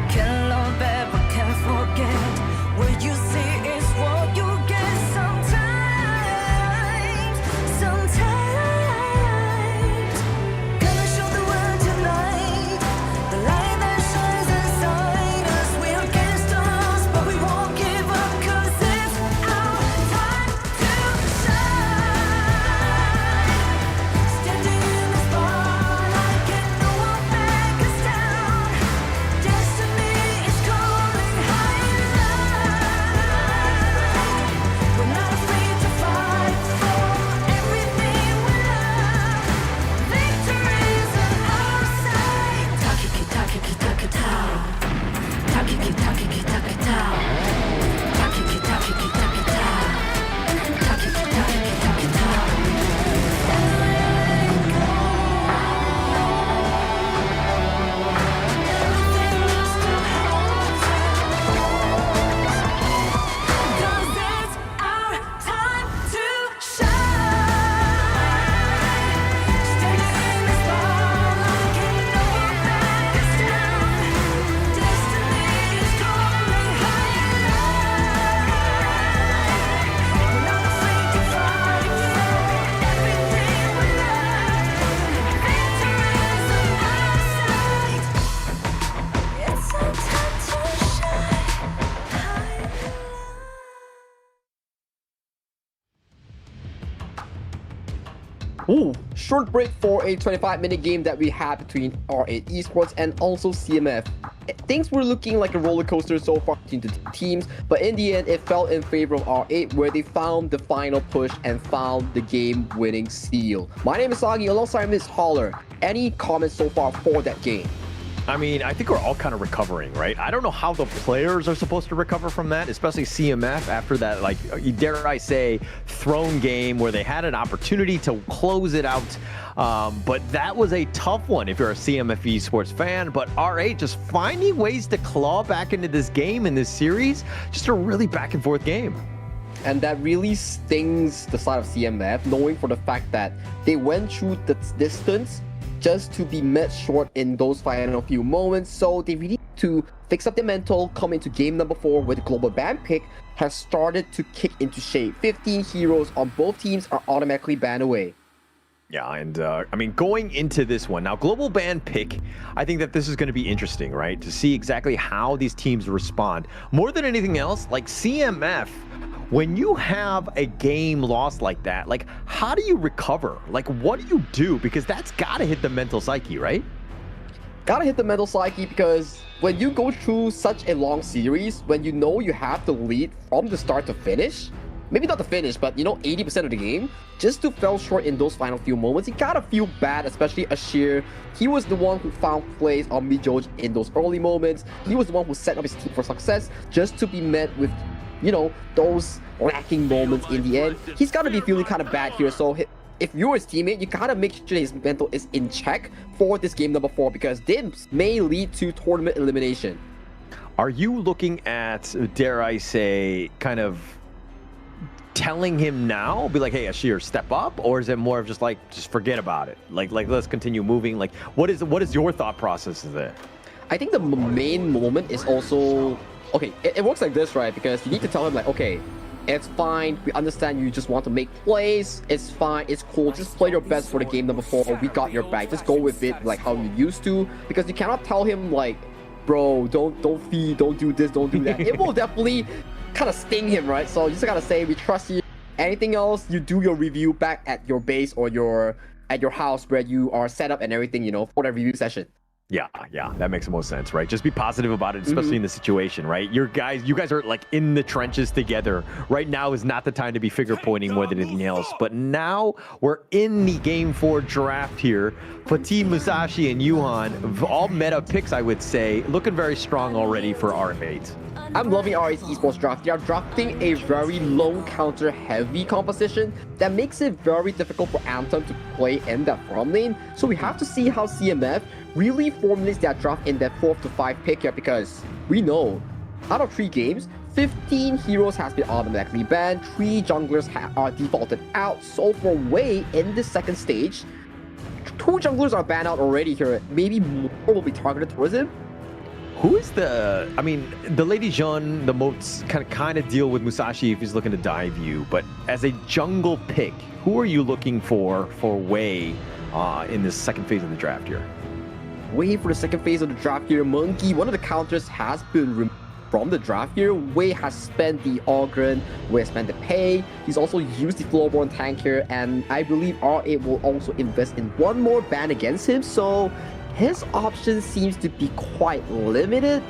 can't love ever, can't forget. What you see is what you get sometimes. Sometimes, gonna show the world tonight. The light that shines inside us. We're against the odds, but we won't give up, 'cause it's our time to shine. Standing in the spotlight, can no one back us down. Destiny is calling high and light. We're not afraid to fight for everything we love. Victory's on our side. Takiki takiki takitao. Takiki takiki takitao. Takiki takiki takitao. Takiki takiki takitao. Everything must have Cause it's our time to shine. Standing in the spotlight, can no one back us down. Destiny is calling high and light. We're not afraid to fight for everything we love. Victory's on our side. It's our time to shine. Ooh, short break for a 25-minute game that we had between R8 Esports and also CMF. Things were looking like a roller coaster so far between the teams, but in the end, it fell in favor of R8, where they found the final push and found the game-winning seal. My name is Sagi, alongside Miss Holler. Any comments so far for that game? I mean, I think we're all kind of recovering, right? I don't know how the players are supposed to recover from that, especially CMF after that, like, dare I say, throne game where they had an opportunity to close it out. But that was a tough one if you're a CMF Esports fan. But R8 just finding ways to claw back into this game, in this series, just a really back and forth game. And that really stings the side of CMF, knowing for the fact that they went through the distance just to be met short in those final few moments. So they really need to fix up their mental, come into game number 4 with the global ban pick has started to kick into shape. 15 heroes on both teams are automatically banned away. Yeah, and I mean, going into this one, now global ban pick, I think that this is going to be interesting, right? To see exactly how these teams respond. More than anything else, like CMF, when you have a game lost like that, like, how do you recover? Like, what do you do? Because that's got to hit the mental psyche, right? Gotta hit the mental psyche, because when you go through such a long series, when you know you have to lead from the start to finish, maybe not the finish, but you know, 80% of the game, just to fell short in those final few moments, you gotta feel bad, especially Ashir. He was the one who found plays on Mijoj in those early moments. He was the one who set up his team for success, just to be met with, you know, those lacking moments in the end. He's gotta be feeling kind of bad here. So if you're his teammate, you gotta make sure his mental is in check for this game number 4, because this may lead to tournament elimination. Are you looking at, dare I say, kind of telling him now, be like, hey, Ashir, step up? Or is it more of just like, just forget about it? Like let's continue moving? Like, what is your thought process there? I think the main moment is also, okay, it works like this, right? Because you need to tell him like, okay, it's fine, we understand you just want to make plays, it's fine, it's cool, just play your best for the game number 4, we got your back, just go with it like how you used to, because you cannot tell him like, bro, don't feed, don't do this, don't do that. It will definitely kind of sting him, right? So you just gotta say, we trust you. Anything else, you do your review back at your base or at your house where you are set up and everything, you know, for that review session. Yeah, that makes the most sense, right? Just be positive about it, especially in the situation, right? You guys are like in the trenches together. Right now is not the time to be finger pointing more than anything else. But now we're in the game 4 draft here. Fatih, Musashi, and Yuhan, all meta picks, I would say, looking very strong already for R8. I'm loving R8's esports draft. They are drafting a very lone counter heavy composition that makes it very difficult for Anthem to play in that farm lane. So we have to see how CMF really formulates their draft in that 4th to 5 pick here, because we know out of 3 games, 15 heroes has been automatically banned, 3 junglers are defaulted out. So for Wei in the second stage, 2 junglers are banned out already here. Maybe more will be targeted towards him. Who is the... I mean, the Lady Jun, the moats kind of deal with Musashi if he's looking to dive you, but as a jungle pick, who are you looking for Wei in this second phase of the draft here? Wei for the second phase of the draft here, Monkey, one of the counters has been removed from the draft here. Wei has spent the Ogren, Wei has spent the Pay, he's also used the Floorborn tank here, and I believe R8 will also invest in one more ban against him, so his option seems to be quite limited.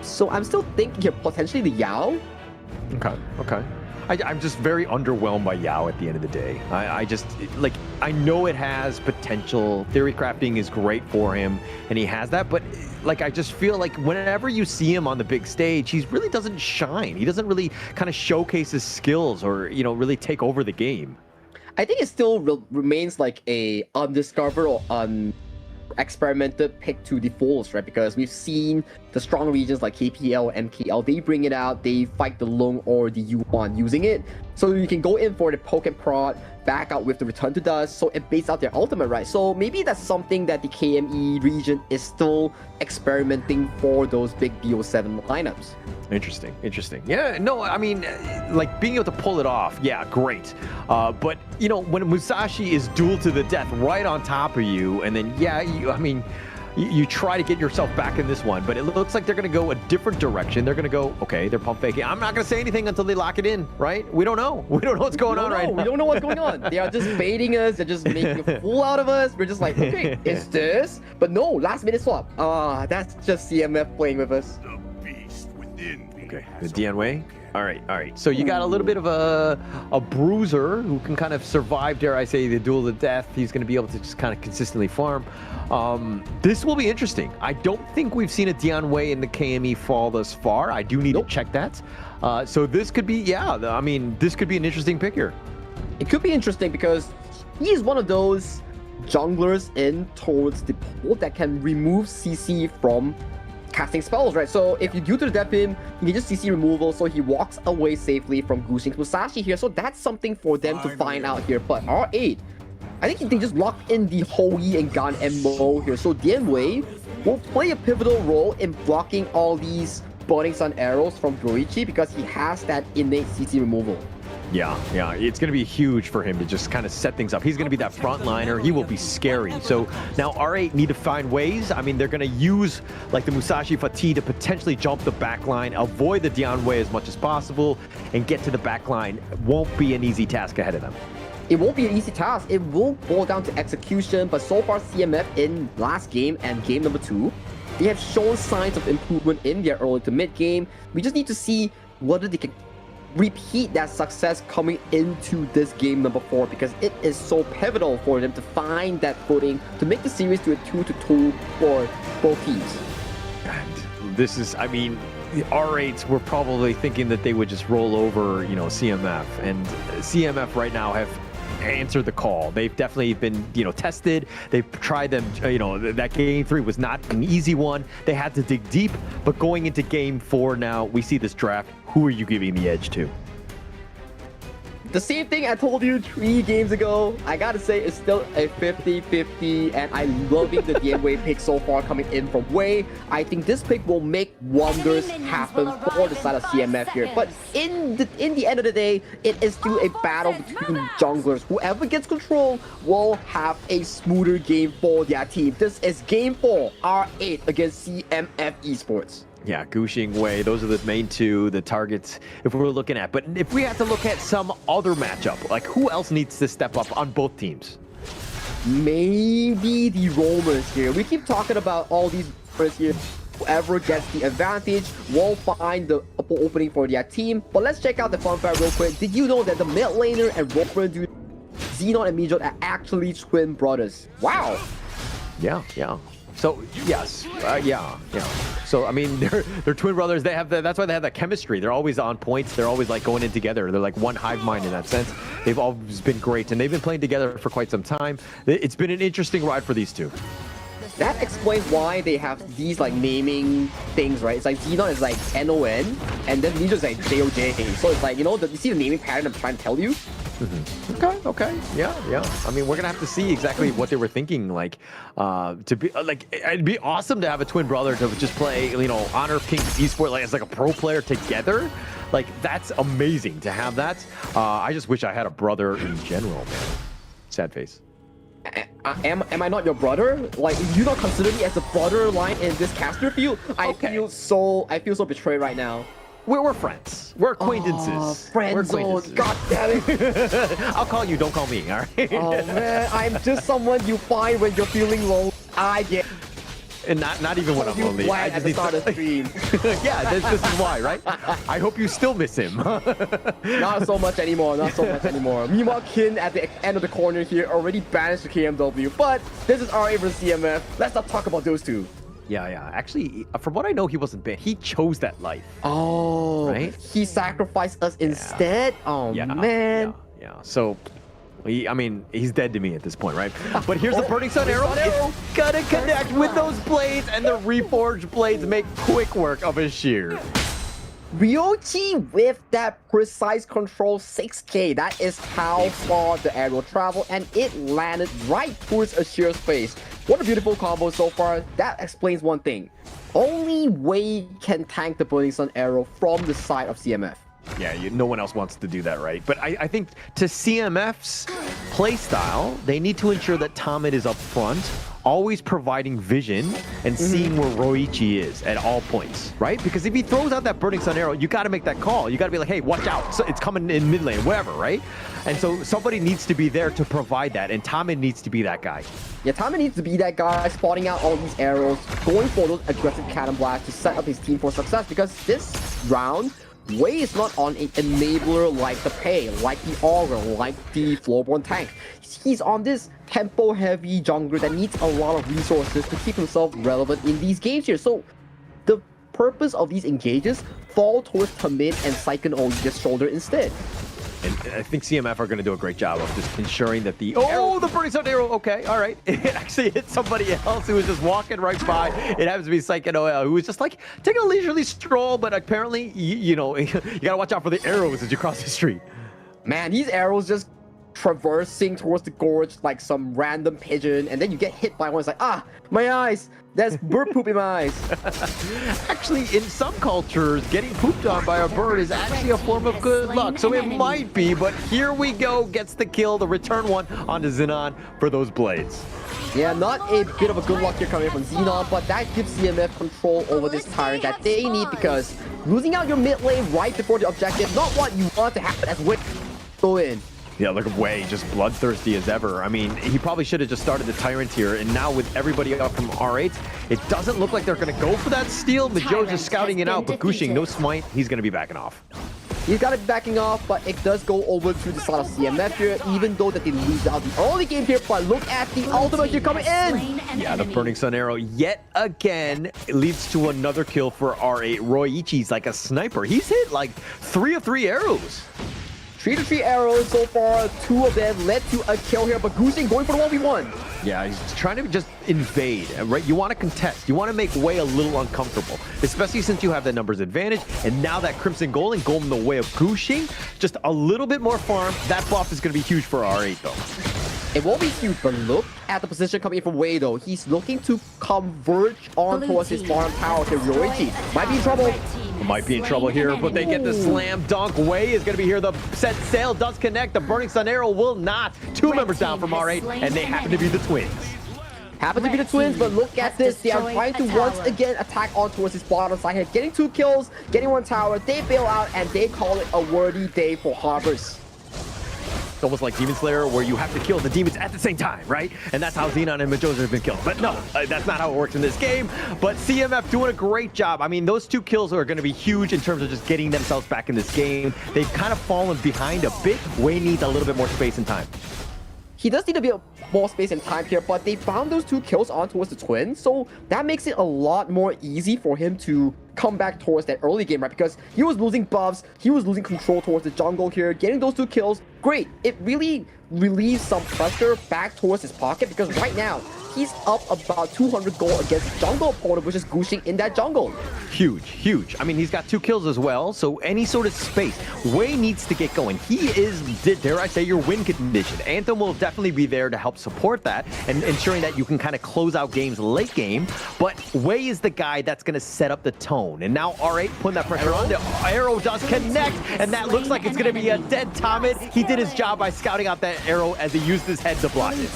So I'm still thinking here, potentially the Yao. Okay. I'm just very underwhelmed by Yao at the end of the day. I just, like, I know it has potential. Theory crafting is great for him, and he has that, but like, I just feel like whenever you see him on the big stage, he really doesn't shine. He doesn't really kind of showcase his skills or, you know, really take over the game. I think it still remains like a undiscovered or experimented pick to the fullest, right? Because we've seen the strong regions like KPL, MKL, they bring it out, they fight the Lung or the Yuan using it. So you can go in for the poke and prod, back out with the return to dust, so it baits out their ultimate, right? So maybe that's something that the KME region is still experimenting for those big BO7 lineups. Interesting. Yeah, no, I mean, like, being able to pull it off, yeah, great. But, you know, when Musashi is duel to the death right on top of you, and then, yeah, you try to get yourself back in this one, but it looks like they're going to go a different direction. They're going to go, okay, they're pump faking. I'm not going to say anything until they lock it in, right? We don't know. We don't know what's going on right now. We don't know what's going on. They are just baiting us. They're just making a fool out of us. We're just like, okay, is this? But no, last minute swap. That's just CMF playing with us. Okay, the Dian Wei. All right. So you got a little bit of a bruiser who can kind of survive, dare I say, the duel to death. He's going to be able to just kind of consistently farm. This will be interesting. I don't think we've seen a Dian Wei in the KME fall thus far. I do need to check that. So this could be, this could be an interesting pick here. It could be interesting because he is one of those junglers in towards the pool that can remove CC from casting spells, right? So if you do to the death him, you can just CC removal, so he walks away safely from Gushing's Musashi here. So that's something for them to find out here. But R8, I think they just lock in the Hou-Yi and Gan MO here. So Dian Wei will play a pivotal role in blocking all these Burning Sun arrows from Dorichi because he has that innate CC removal. Yeah, it's going to be huge for him to just kind of set things up. He's going to be that frontliner. He will be scary. So now R8 need to find ways. I mean, they're going to use like the Musashi Fatih to potentially jump the backline, avoid the Dian Wei as much as possible, and get to the backline. Won't be an easy task ahead of them. It won't be an easy task. It will boil down to execution, but so far CMF in last game and game number 2, they have shown signs of improvement in their early to mid game. We just need to see whether they can repeat that success coming into this game number 4, because it is so pivotal for them to find that footing to make the series to a 2-2 for both teams. And this is, I mean, the R8s were probably thinking that they would just roll over, you know, CMF, and CMF right now have answered the call. They've definitely been, you know, tested. They've tried them, you know, that game 3 was not an easy one. They had to dig deep, but going into game 4 now, we see this draft. Who are you giving the edge to? The same thing I told you 3 games ago. I gotta say, it's still a 50-50, and I'm loving the Dian Wei pick so far coming in from Wei. I think this pick will make wonders happen for the side of CMF here. But in the end of the day, it is still a battle between junglers. Whoever gets control will have a smoother game for their team. This is game 4, R8 against CMF Esports. Yeah, Gushing, Wei, those are the main 2, the targets if we're looking at. But if we had to look at some other matchup, like who else needs to step up on both teams? Maybe the Romans here. We keep talking about all these Romans here. Whoever gets the advantage will find the opening for their team. But let's check out the fun fact real quick. Did you know that the mid laner and Roman dude, Xenon and Mijot, are actually twin brothers? Wow. Yeah. So yes, yeah. So I mean, they're twin brothers. They have that's why they have that chemistry. They're always on points. They're always like going in together. They're like one hive mind in that sense. They've always been great, and they've been playing together for quite some time. It's been an interesting ride for these two. that explains why they have these like naming things, right? It's like Xenon is like NON, and then Ninja is like JOJ. So it's like, you know, you see the naming pattern I'm trying to tell you? Okay. Yeah. I mean, we're gonna have to see exactly what they were thinking. Like, to be like, it'd be awesome to have a twin brother to just play, you know, Honor of Kings Esports like as like a pro player together. Like, that's amazing to have that. I just wish I had a brother in general, man. Sad face. Am I not your brother? Like, you don't consider me as a brother line in this caster field? I feel so betrayed right now. We're friends. We're acquaintances. Friend zone. God damn it. I'll call you, don't call me, all right? Oh man, I'm just someone you find when you're feeling low. I get. And not even when I'm lonely. I At the start of the stream. Yeah, this is why, right? I hope you still miss him. Not so much anymore. Meanwhile, Kin at the end of the corner here already banished the KMW. But this is RA versus CMF. Let's not talk about those two. Yeah. Actually, from what I know, he wasn't banned. He chose that life. Oh, right? He sacrificed us instead? Oh, man. Yeah. So, he's dead to me at this point, right? But here's the Burning Sun Arrow. It's gonna connect with those blades, and the Reforged blades make quick work of his shear. Ryochi with that precise control 6K. That is how far the arrow traveled, and it landed right towards a sheer space. What a beautiful combo so far. That explains one thing. Only Wei can tank the Burning Sun arrow from the side of CMF. Yeah, no one else wants to do that, right? But I think to CMF's playstyle, they need to ensure that Tamid is up front, always providing vision and seeing where Roichi is at all points, right? Because if he throws out that Burning Sun arrow, you got to make that call. You got to be like, hey, watch out. So it's coming in mid lane, whatever, right? And so somebody needs to be there to provide that, and Tamid needs to be that guy. Yeah, Tamid needs to be that guy, spotting out all these arrows, going for those aggressive cannon blasts to set up his team for success, because this round, Wei is not on an enabler like the Pei, like the Aura, like the Floorborn tank. He's on this tempo-heavy jungler that needs a lot of resources to keep himself relevant in these games here. So the purpose of these engages fall towards Tamid and Saiken Olivia's shoulder instead. And I think CMF are going to do a great job of just ensuring that the Burning Sun arrow, okay, all right. It actually hit somebody else who was just walking right by. It happens to be Saiken Oya, who was just like taking a leisurely stroll, but apparently, you know, you got to watch out for the arrows as you cross the street. Man, these arrows just traversing towards the gorge like some random pigeon, and then you get hit by one. It's like, ah, my eyes. There's bird poop in my eyes. Actually, in some cultures, getting pooped on by a bird is actually a form of good luck. So it might be, but here we go. Gets the kill, the return one onto Xenon for those blades. Yeah, not a bit of a good luck here coming from Xenon, but that gives CMF control over this Tyrant that they need, because losing out your mid lane right before the objective, not what you want to happen as Wei go in. Yeah, look at Wei, just bloodthirsty as ever. I mean, he probably should have just started the Tyrant here, and now with everybody up from R8, it doesn't look like they're going to go for that steal. Majo's just scouting it out, but Gushing, no smite, he's going to be backing off. He's got to be backing off, but it does go over to the side of CMF here, even though that they lose out the early game here. But look at the ultimate here coming in. Yeah, the Burning Sun arrow yet again leads to another kill for R8. Roichi's like a sniper. He's hit like 3 of 3 arrows. 3 to 3 arrows so far, 2 of them led to a kill here, but Gushing going for the 1v1. Yeah, he's trying to just invade, right? You want to contest. You want to make Wei a little uncomfortable, especially since you have the numbers advantage, and now that Crimson Gold and Gold in the way of Gushing, just a little bit more farm. That buff is going to be huge for R8, though. It won't be huge, but look at the position coming in from Wei, though. He's looking to converge on towards his farm power to Ryoichi. Might be in trouble. Might be in trouble here, but they get the slam dunk. Wei is going to be here. The set sail does connect. The Burning Sun arrow will not. 2 members down from R8, and they happen to be the twins. Happen to be the twins, but look at this. They are trying to once again attack on towards his bottom side here. Getting 2 kills, getting 1 tower. They bail out, and they call it a worthy day for Harbors. It's almost like Demon Slayer, where you have to kill the demons at the same time, right? And that's how Xenon and Majosa have been killed. But no, that's not how it works in this game. But CMF doing a great job. I mean, those 2 kills are going to be huge in terms of just getting themselves back in this game. They've kind of fallen behind a bit. Wei needs a little bit more space and time. He does need a more space and time here, but they found those 2 kills on towards the Twin, so that makes it a lot more easy for him to come back towards that early game, right? Because he was losing buffs, he was losing control towards the jungle here, getting those 2 kills, great. It really relieves some pressure back towards his pocket, because right now, he's up about 200 gold against jungle opponent, which is Gushing in that jungle. Huge, huge. I mean, he's got 2 kills as well, so any sort of space. Wei needs to get going. He is, dare I say, your win condition. Anthem will definitely be there to help support that and ensuring that you can kind of close out games late game, but Wei is the guy that's going to set up the tone. And now R8 putting that pressure on. The arrow does connect, and that looks like it's going to be a dead Tomit. He did his job by scouting out that arrow as he used his head to block it.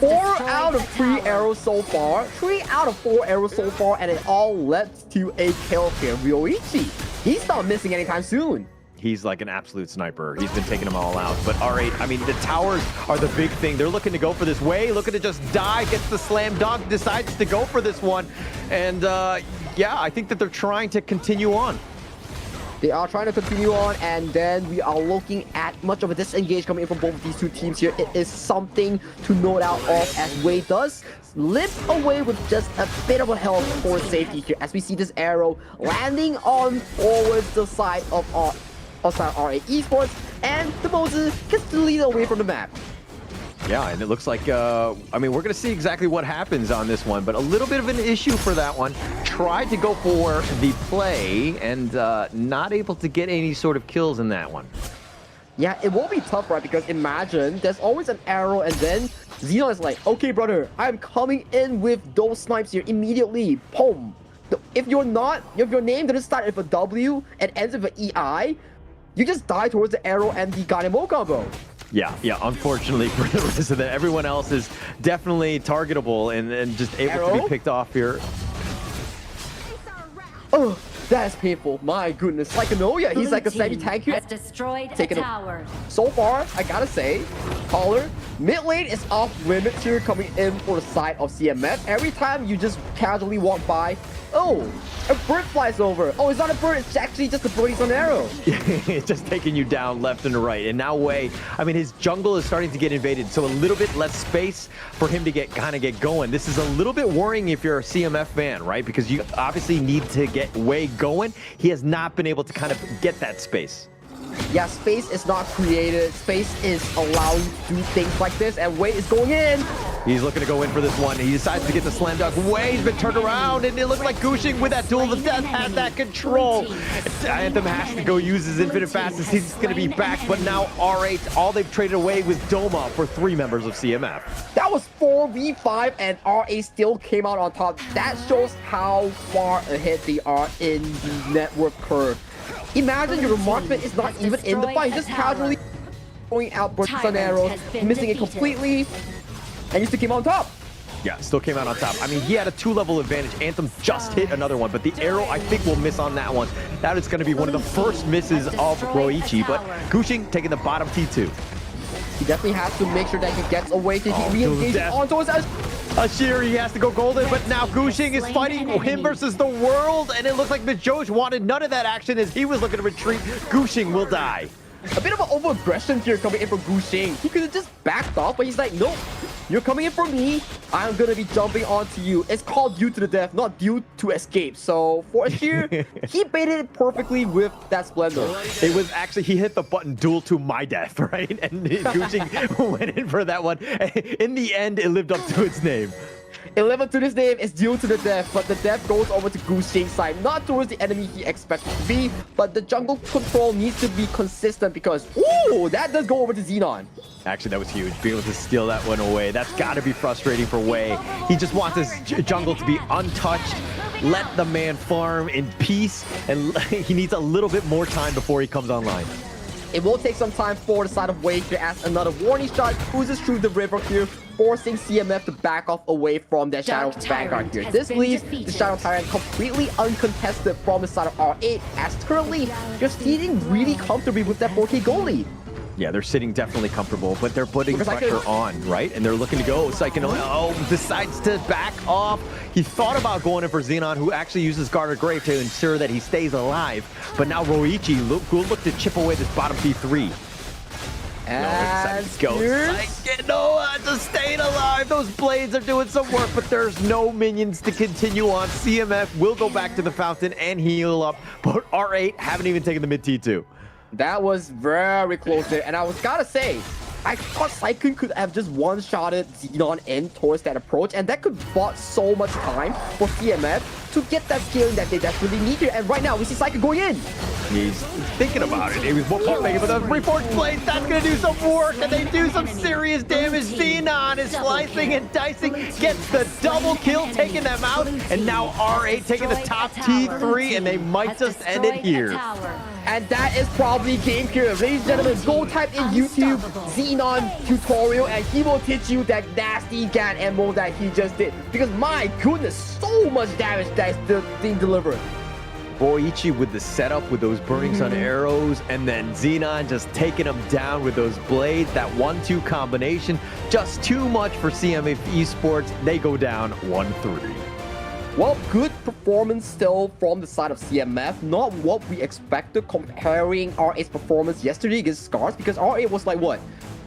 4 out of 3 arrows so far. 3 out of 4 arrows so far, and it all led to a kill here. Ryoichi, he's not missing anytime soon. He's like an absolute sniper. He's been taking them all out. But R8, I mean, the towers are the big thing. They're looking to go for this Wei, looking to just die, gets the slam dunk, decides to go for this one. And yeah, I think that they're trying to continue on. They are trying to continue on, and then we are looking at much of a disengage coming in from both of these 2 teams here. It is something to note out of, as Wei does limp away with just a bit of a health for safety here, as we see this arrow landing on towards the side of RA Esports, and the Moses gets to lead away from the map. Yeah, and it looks like, I mean, we're going to see exactly what happens on this one, but a little bit of an issue for that one. Tried to go for the play and not able to get any sort of kills in that one. Yeah, it will be tough, right? Because imagine there's always an arrow, and then Xenon is like, okay, brother, I'm coming in with those snipes here immediately. Boom. If your name doesn't start with a W and ends with an EI, you just die towards the arrow and the Ganemo combo. Yeah, unfortunately for the rest of everyone else is definitely targetable and just able to be picked off here. Oh, that's painful. My goodness. Like Anoya, he's like a semi-tank here. Has destroyed a tower. So far, I gotta say, Caller, mid lane is off limits here coming in for the side of CMF. Every time you just casually walk by, oh, a bird flies over. Oh, it's not a bird, it's actually just a birdie's on arrow. It's just taking you down left and right. And now Wei, I mean, his jungle is starting to get invaded, so a little bit less space for him to kind of get going. This is a little bit worrying if you're a CMF fan, right? Because you obviously need to get Wei going. He has not been able to kind of get that space. Yeah, space is not created. Space is allowed to do things like this, and Wei is going in. He's looking to go in for this one. He decides to get the slam dunk. Wei's been turned around, and it looks like Gushing with that duel of death has that control. Anthem has to go use his infinite fastest. He's going to be back, but now R8, all they've traded away was Doma for 3 members of CMF. That was 4v5, and RA still came out on top. That shows how far ahead they are in the network curve. Imagine your marksman is not even in the fight, just casually going out bursts on arrows, missing it completely, and you still came on top. Yeah, still came out on top. I mean, he had a 2-level advantage. Anthem just hit another one, but the arrow, I think, will miss on that one. That is going to be one of the first misses of Ryoichi, but Gushing taking the bottom T2. He definitely has to make sure that he gets away to re-engage onto his Ashir, he has to go golden, but now Gushing is fighting him versus the world, and it looks like Mijosh wanted none of that action as he was looking to retreat. Gushing will die. A bit of an over-aggression here coming in from Gushing. He could have just backed off, but he's like, nope, you're coming in for me. I'm going to be jumping onto you. It's called due to the death, not due to escape. So for Ashir, he baited it perfectly with that Splendor. It was actually, he hit the button duel to my death, right? And Gushing went in for that one. In the end, it lived up to its name. 11 to this name is due to the death, but the death goes over to Gushing's side, not towards the enemy he expected to be, but the jungle control needs to be consistent because, ooh, that does go over to Xenon. Actually, that was huge. Being able to steal that one away, that's got to be frustrating for Wei. He just wants his jungle to be untouched, let the man farm in peace, and he needs a little bit more time before he comes online. It will take some time for the side of Wei to ask another warning shot, cruises through the river here, forcing CMF to back off away from their Shadow Vanguard here. This leaves the Shadow Tyrant completely uncontested from the side of R8, as currently they're sitting really comfortably with that 4K goal lead. Yeah, they're sitting definitely comfortable, but they're putting pressure on, right? And they're looking to go. Psycho decides to back off. He thought about going in for Xenon, who actually uses Guard of Grave to ensure that he stays alive. But now Ryoichi will look to chip away this bottom P3. And Go Psychic Noah just staying alive. Those blades are doing some work, but there's no minions to continue on. CMF will go back to the fountain and heal up, but R8 haven't even taken the mid T2. That was very close there, and I was gotta say, I thought Sycon could have just one-shotted Xenon in towards that approach, and that could bought so much time for CMF to get that scaling that they desperately need here. And right now, we see Sycon going in. He's thinking about it. He was thinking about the reforged blades. That's going to do some work, and they do some serious damage. Xenon is slicing and dicing, gets the double kill, taking them out, and now R8 taking the top T3, and they might just end it here. And that is probably game here. Ladies and gentlemen, go type in YouTube Xenon tutorial and he will teach you that nasty GAN ammo that he just did. Because my goodness, so much damage that the thing delivered. Roichi with the setup with those Burning Sun arrows, and then Xenon just taking them down with those blades. That 1-2 combination, just too much for CMF Esports. They go down 1-3. Well, good performance still from the side of CMF. Not what we expected comparing R8's performance yesterday against Scars, because R8 was like, what?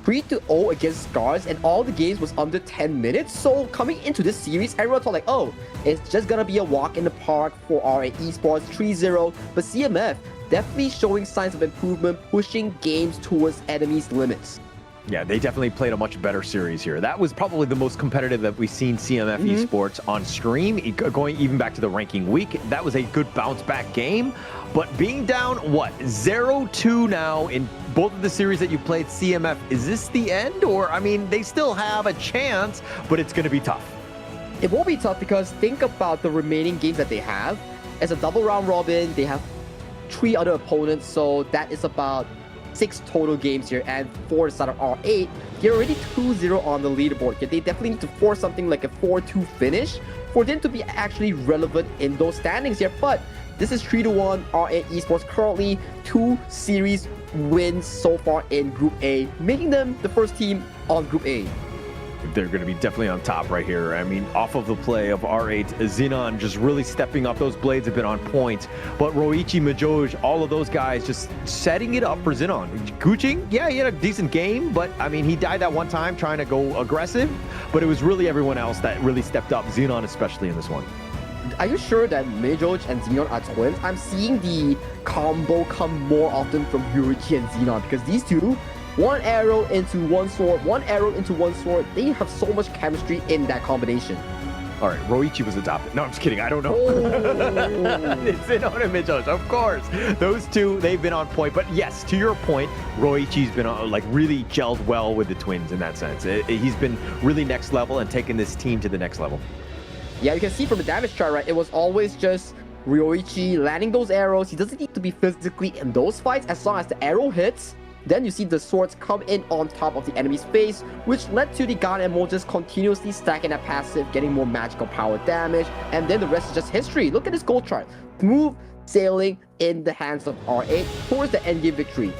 3-0 against Scars, and all the games was under 10 minutes. So coming into this series, everyone thought like, oh, it's just gonna be a walk in the park for R8 Esports 3-0. But CMF definitely showing signs of improvement, pushing games towards enemies' limits. Yeah, they definitely played a much better series here. That was probably the most competitive that we've seen CMF Esports on stream, going even back to the ranking week. That was a good bounce back game, but being down, what, 0-2 now in both of the series that you played, CMF, is this the end? Or, I mean, they still have a chance, but it's going to be tough. It will be tough because think about the remaining games that they have. As a double round robin, they have 3 other opponents, so that is about 6 total games here, and for the side of R8, they're already 2-0 on the leaderboard here. They definitely need to force something like a 4-2 finish for them to be actually relevant in those standings here. But this is 3-1. R8 Esports currently 2 series wins so far in Group A, making them the first team on Group A. They're going to be definitely on top right here. I mean, off of the play of R8, Xenon just really stepping up. Those blades have been on point. But Roichi, Majoj, all of those guys just setting it up for Xenon. Guching, yeah, he had a decent game, but I mean, he died that one time trying to go aggressive. But it was really everyone else that really stepped up, Xenon especially in this one. Are you sure that Majoj and Xenon are twins? I'm seeing the combo come more often from Yurichi and Xenon, because these two, one arrow into one sword, one arrow into one sword. They have so much chemistry in that combination. All right, Roichi was adopted. No, I'm just kidding. I don't know. It's Xenon and Majoj, of course. Those two, they've been on point. But yes, to your point, Roichi's been like really gelled well with the twins in that sense. He's been really next level and taking this team to the next level. Yeah, you can see from the damage chart, right? It was always just Ryoichi landing those arrows. He doesn't need to be physically in those fights. As long as the arrow hits, then you see the swords come in on top of the enemy's face, which led to the GAN ammo just continuously stacking that passive, getting more magical power damage, and then the rest is just history. Look at this goal chart. Smooth sailing in the hands of R8 towards the endgame victory.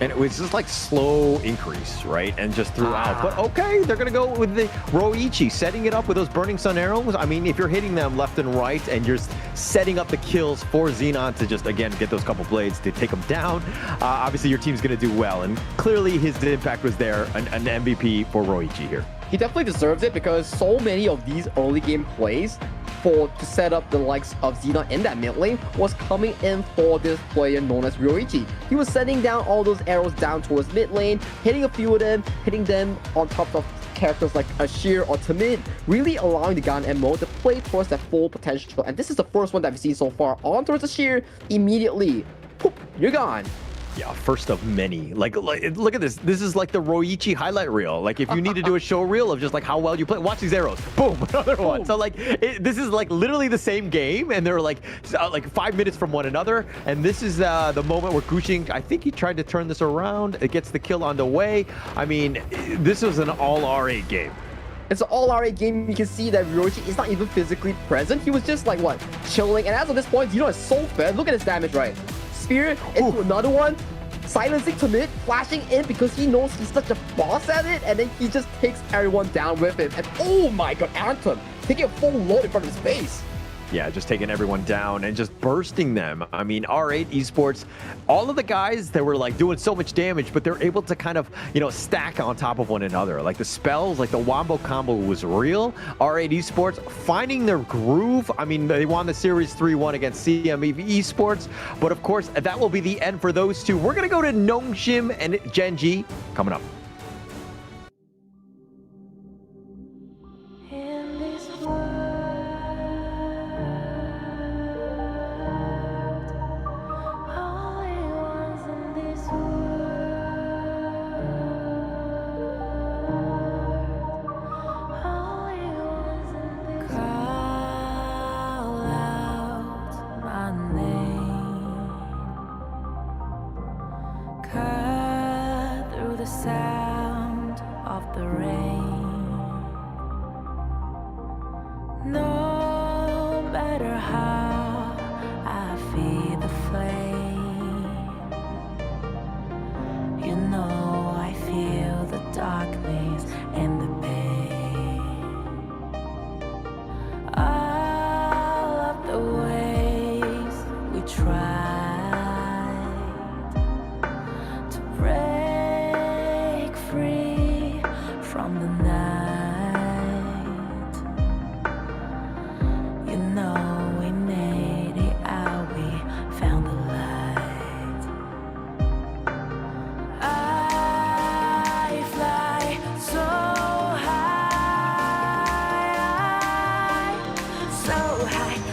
And it was just like slow increase, right? And just throughout. But okay, they're going to go with the Roichi, setting it up with those Burning Sun arrows. I mean, if you're hitting them left and right and you're setting up the kills for Xenon to just, again, get those couple blades to take them down, obviously your team's going to do well. And clearly his impact was there, an MVP for Roichi here. He definitely deserves it because so many of these early game plays to set up the likes of Xenon in that mid lane was coming in for this player known as Ryoichi. He was sending down all those arrows down towards mid lane, hitting a few of them, hitting them on top of characters like Ashir or Tamid, really allowing the GAN MO to play towards that full potential. And this is the first one that we've seen so far on towards Ashir. Immediately, poof, you're gone. Yeah, first of many. Like, look at this. This is like the Roichi highlight reel. Like, if you need to do a show reel of just like how well you play, watch these arrows. Boom, another one. So like, this is like literally the same game, and they're like 5 minutes from one another. And this is the moment where Gushing, I think he tried to turn this around. It gets the kill on the way. I mean, this was an all R8 game. It's an all R8 game. You can see that Ryoichi is not even physically present. He was just like, what, chilling. And as of this point, Xenon is so fed. Look at his damage, right? Spear into another one, silencing to mid, flashing in because he knows he's such a boss at it, and then he just takes everyone down with him. And oh my god, Anthem taking a full load in front of his face. Yeah, just taking everyone down and just bursting them. I mean, R8 Esports, all of the guys that were like doing so much damage, but they're able to kind of, you know, stack on top of one another. Like the spells, like the wombo combo was real. R8 Esports finding their groove. I mean, they won the series 3-1 against KME Esports, but of course, that will be the end for those two. We're going to go to Nongshim and Gen.G coming up. Sound of the rain. No matter how I feel the flame, you know I feel the darkness and the pain. All of the ways we tried to break free from the night, you know we made it out, we found the light. I fly so high,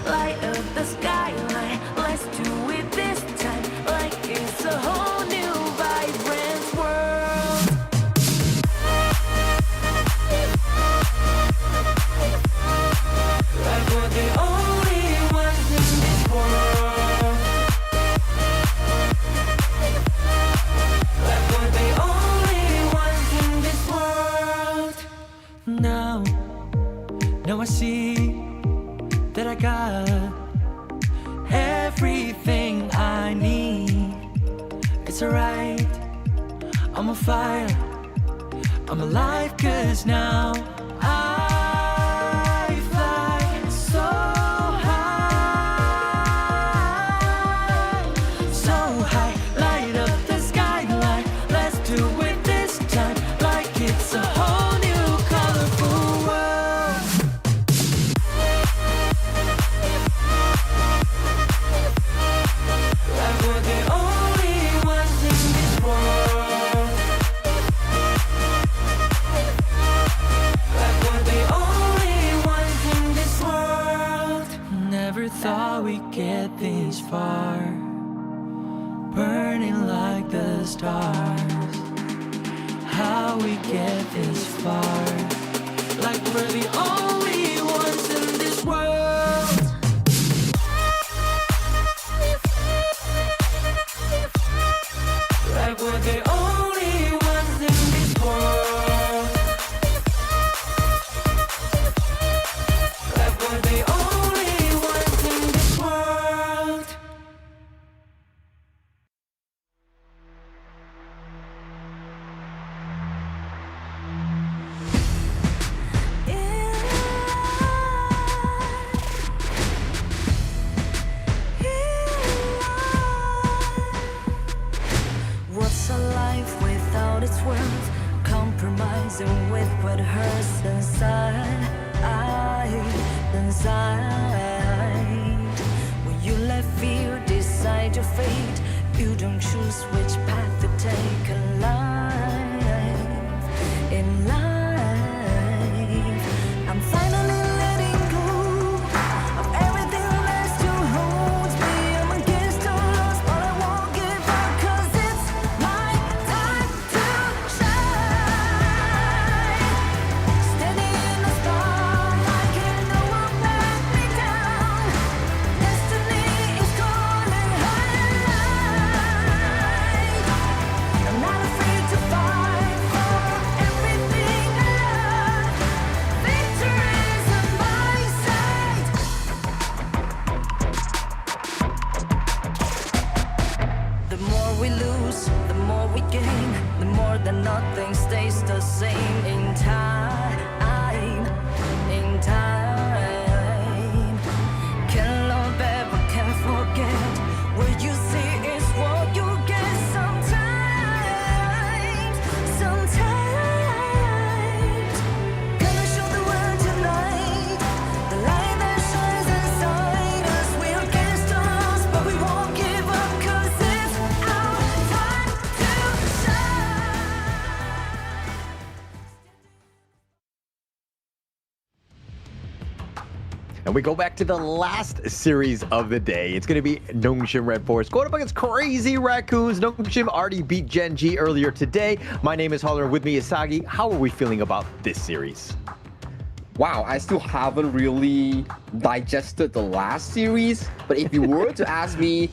light up the skyline. Let's do it this time, like it's a whole new vibrant world. Like we're the only ones in this world. Like we're the only ones in this world. Now I see that I got everything I need. It's alright, I'm on fire, I'm alive, 'cause now I fly so high, light up the skyline. Let's do it this time, like it's a whole new colorful world. Like we're the only ones in this world. Like we're the only ones in this world. Never thought we'd get this far, burning like the stars. How we get this far, like we're the only ones in this world. Like we're the only ones in this world. Like we're the only ones in this world. What's a life without its worth? Compromising with what hurts inside. When you let fear decide your fate, you don't choose which path to take in life. I'm finally letting go of everything that still holds me. I'm against the loss, but I won't give up, 'cause it's my time to shine. Standing in the spotlight, can't no one back me down. Destiny is calling high. I'm not afraid to fight for everything I love. Victory is on my side. The more we lose, the more we gain. The more that nothing stays the same. In time, And we go back to the last series of the day. It's going to be Nongshim RedForce going up against Crazy Raccoons. Nongshim already beat Gen.G earlier today. My name is Holler, with me is Sagi. How are we feeling about this series? Wow, I still haven't really digested the last series. But if you were to ask me,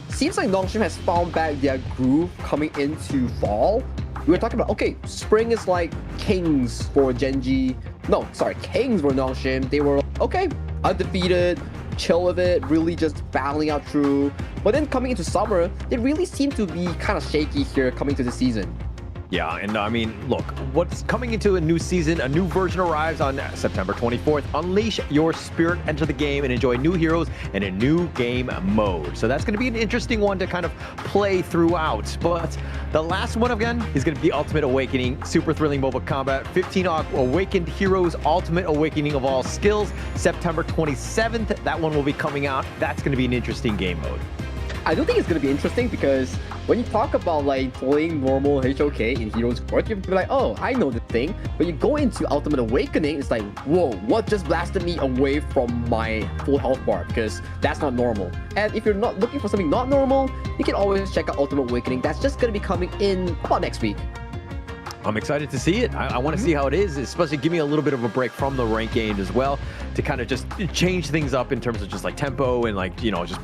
seems like Nongshim has found back their groove coming into fall. We were talking about, okay, spring is like kings for Gen.G. No, sorry, kings for Nongshim. They were, okay, undefeated, chill with it, really just battling out through. But then coming into summer, they really seem to be kind of shaky here coming to the season. Yeah, and I mean, look, what's coming into a new season, a new version arrives on September 24th. Unleash your spirit, enter the game, and enjoy new heroes and a new game mode. So that's going to be an interesting one to kind of play throughout. But the last one, again, is going to be Ultimate Awakening. Super thrilling mobile combat. 15 Awakened Heroes, Ultimate Awakening of all skills. September 27th, that one will be coming out. That's going to be an interesting game mode. I don't think it's going to be interesting because when you talk about like playing normal HOK in Heroes Court, you're like, oh, I know the thing. But you go into Ultimate Awakening, it's like, whoa, what just blasted me away from my full health bar? Because that's not normal. And if you're not looking for something not normal, you can always check out Ultimate Awakening. That's just going to be coming in about next week. I'm excited to see it. I want to see how it is, especially give me a little bit of a break from the rank game as well to kind of just change things up in terms of just like tempo and like, just,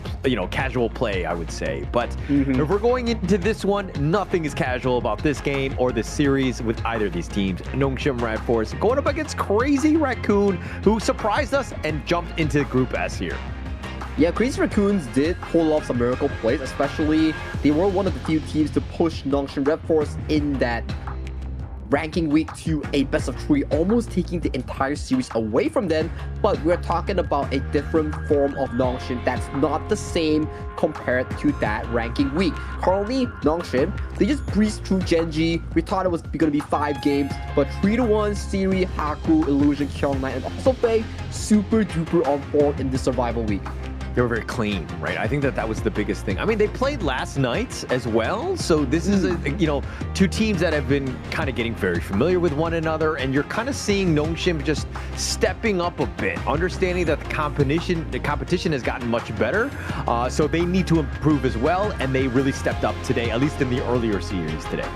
casual play, I would say. But if we're going into this one, nothing is casual about this game or this series with either of these teams. Nongshim RedForce going up against Crazy Raccoon, who surprised us and jumped into Group S here. Yeah, Crazy Raccoons did pull off some miracle plays, especially they were one of the few teams to push Nongshim RedForce in that ranking week to a best of 3, almost taking the entire series away from them. But we're talking about a different form of Nongshim that's not the same compared to that ranking week. Currently, Nongshim, they just breezed through Gen.G. We thought it was going to be 5 games, but 3-1 Siri, Haku, Illusion, Kyung-Knight, and also Faye super duper on form in the survival week. They were very clean, right? I think that was the biggest thing. I mean, they played last night as well. So this is, two teams that have been kind of getting very familiar with one another. And you're kind of seeing Nongshim just stepping up a bit, understanding that the competition has gotten much better. So they need to improve as well. And they really stepped up today, at least in the earlier series today.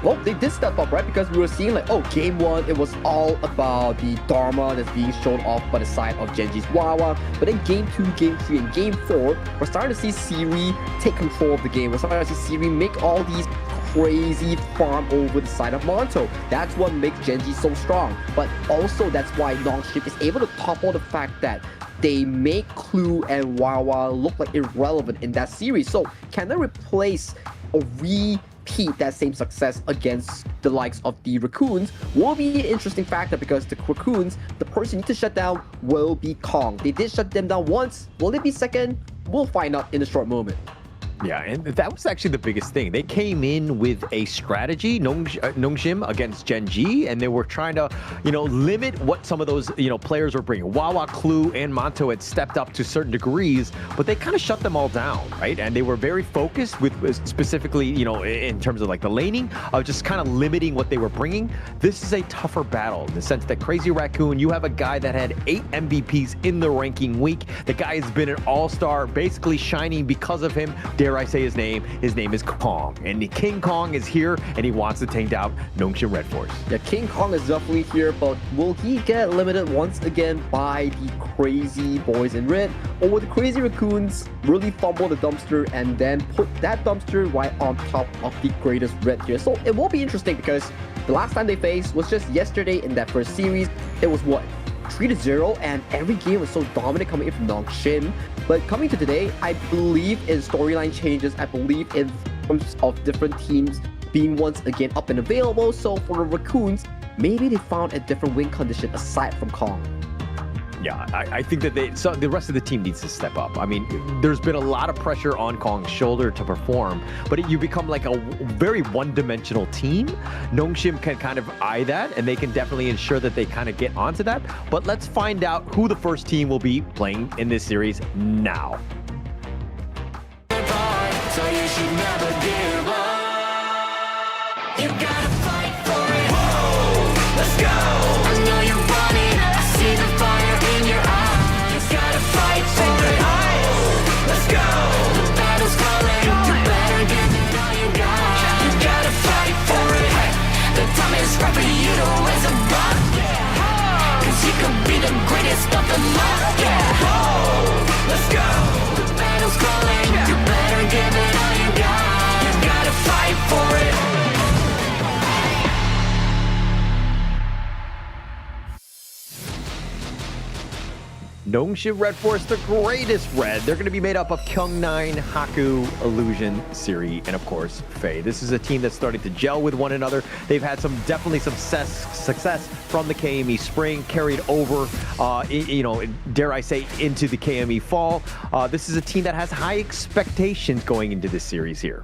Well, they did step up, right? Because we were seeing like, oh, game 1, it was all about the Dharma that's being shown off by the side of Gen.G's Wawa. But then game 2, game 3, and game 4, we're starting to see Siri take control of the game. We're starting to see Siri make all these crazy farm over the side of Monto. That's what makes Gen.G so strong. But also, that's why Nongshim is able to topple the fact that they make Clue and Wawa look like irrelevant in that series. So, can they replace or repeat that same success against the likes of the Raccoons? Will be an interesting factor because the Raccoons, the person you need to shut down will be Kong. They did shut them down once. Will it be second? We'll find out in a short moment. Yeah, and that was actually the biggest thing. They came in with a strategy, Nongshim against Gen.G, and they were trying to, limit what some of those, players were bringing. Wawa, Clue, and Monto had stepped up to certain degrees, but they kind of shut them all down, right? And they were very focused with specifically, in terms of like the laning, of just kind of limiting what they were bringing. This is a tougher battle in the sense that Crazy Raccoon, you have a guy that had 8 MVPs in the ranking week. The guy has been an all-star, basically shining because of him. Dare I say his name? His name is Kong. And King Kong is here, and he wants to take down Nongshim RedForce. Yeah, King Kong is definitely here, but will he get limited once again by the crazy boys in red? Or will the Crazy Raccoons really fumble the dumpster and then put that dumpster right on top of the greatest red here? So it will be interesting because the last time they faced was just yesterday in that first series. It was what? 3-0, and every game was so dominant coming in from Nongshim. But coming to today, I believe in storyline changes. I believe in terms of different teams being once again up and available. So for the Raccoons, maybe they found a different win condition aside from Kong. Yeah, I think that the rest of the team needs to step up. I mean, there's been a lot of pressure on Kong's shoulder to perform, but you become like a very one-dimensional team. Nongshim can kind of eye that, and they can definitely ensure that they kind of get onto that. But let's find out who the first team will be playing in this series now. So you should never give up. You gotta fight for it. Whoa, let's go. I know you want it. I see the fire in your eyes. Nongshim RedForce, the greatest red. They're going to be made up of Kyung9, Haku, Illusion, Siri, and of course, Faye. This is a team that's starting to gel with one another. They've had definitely some success from the KME spring, carried over, dare I say, into the KME fall. This is a team that has high expectations going into this series here.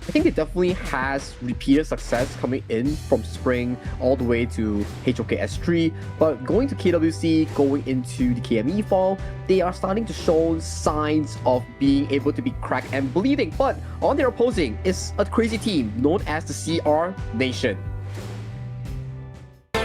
I think it definitely has repeated success coming in from spring all the way to HOK S3, but going to KWC, going into the KME fall, they are starting to show signs of being able to be cracked and bleeding. But on their opposing is a crazy team known as the CR Nation. So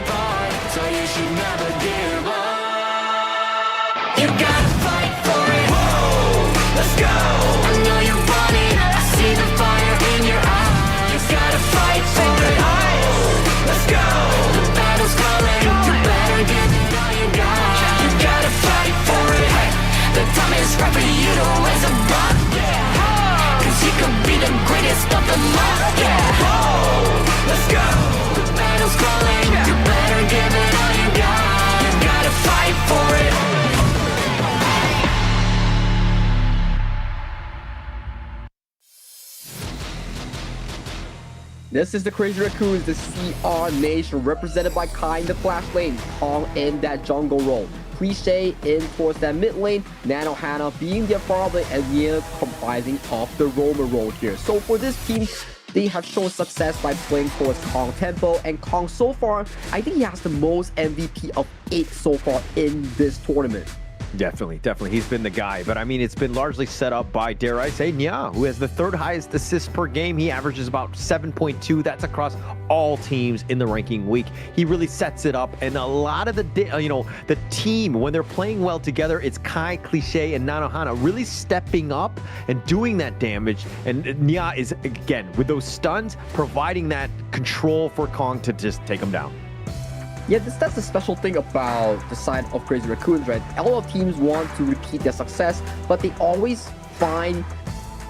you should never give up. You gotta fight for it. Whoa, let's go. I know you want it. I see the fire in your eyes. You gotta fight for it. Let's go. The battle's calling. You better give it all you got. You gotta fight for it. The time is right for you to raise a bar. Cause you could be the greatest of them all. Let's go. The battle's calling. You better give it all you got. You gotta fight for it. This is the Crazy Raccoons, the CR Nation, represented by Kai in the flash lane, Kong in that jungle role, Cliche in towards that mid lane, Nano Hana being their far lane, and Nia comprising of the roamer role here. So for this team, they have shown success by playing towards Kong tempo, and Kong so far, I think he has the most MVP of 8 so far in this tournament. Definitely. He's been the guy. But I mean, it's been largely set up by, dare I say, Nya, who has the 3rd highest assists per game. He averages about 7.2. That's across all teams in the ranking week. He really sets it up. And a lot of the team, when they're playing well together, it's Kai, Cliche, and Nanohana really stepping up and doing that damage. And Nya is, again, with those stuns, providing that control for Kong to just take him down. Yeah, that's the special thing about the side of Crazy Raccoons, right? All of teams want to repeat their success, but they always find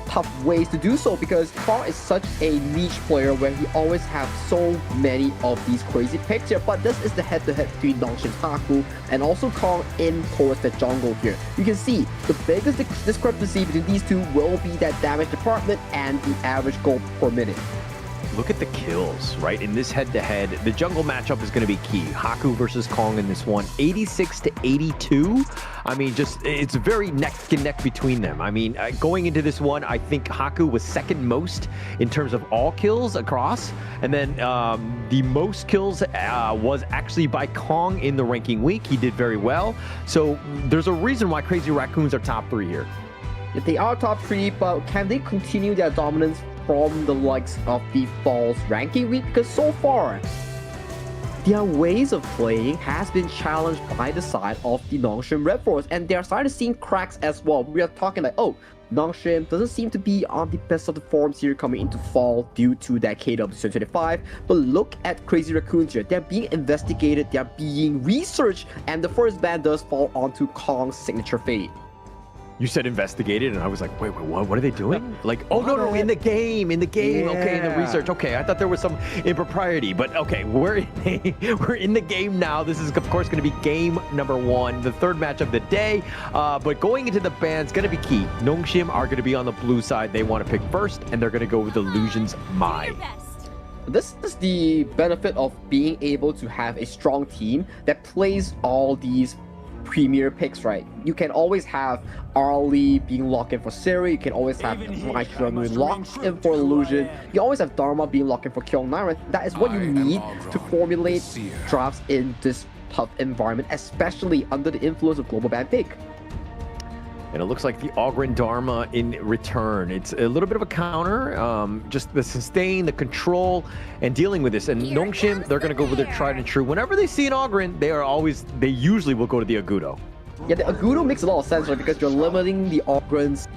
tough ways to do so because Kong is such a niche player where he always have so many of these crazy picks here. But this is the head-to-head between Nongshim Haku and also Kong in towards the jungle here. You can see the biggest discrepancy between these two will be that damage department and the average gold per minute. Look at the kills, right? In this head-to-head, the jungle matchup is going to be key. Haku versus Kong in this one, 86 to 82. I mean, it's very neck and neck between them. I mean, going into this one, I think Haku was 2nd most in terms of all kills across. And then the most kills was actually by Kong in the ranking week. He did very well. So there's a reason why Crazy Raccoons are top 3 here. They are top 3, but can they continue their dominance from the likes of the Falls ranking week? Because so far, their ways of playing has been challenged by the side of the Nongshim RedForce, and they are starting to see cracks as well. We are talking like, oh, Nongshim doesn't seem to be on the best of the forms here coming into fall due to that KW 2025, but look at Crazy Raccoons here. They're being investigated, they're being researched, and the first ban does fall onto Kong's signature fate. You said investigated, and I was like, wait, what are they doing? Like, oh, no, in the game, Yeah. okay, in the research. Okay, I thought there was some impropriety, but okay, we're in the game now. This is, of course, going to be game number 1, the 3rd match of the day. But going into the ban's going to be key. Nongshim are going to be on the blue side. They want to pick first, and they're going to go with Illusion's Mai. This is the benefit of being able to have a strong team that plays all these premier picks, right? You can always have Arlie being locked in for Siri, you can always have Maestro locked in for Illusion, you always have Dharma being locked in for Kyung9, right? That is what you need to formulate drafts in this tough environment, especially under the influence of global ban pick. And it looks like the Ogren Dharma in return. It's a little bit of a counter, just the sustain, the control, and dealing with this. And Nongshim, they're going to go with their tried and true. Whenever they see an Ogren, they usually will go to the Agudo. Yeah, the Agudo makes a lot of sense, right? Because you're limiting the Ogren's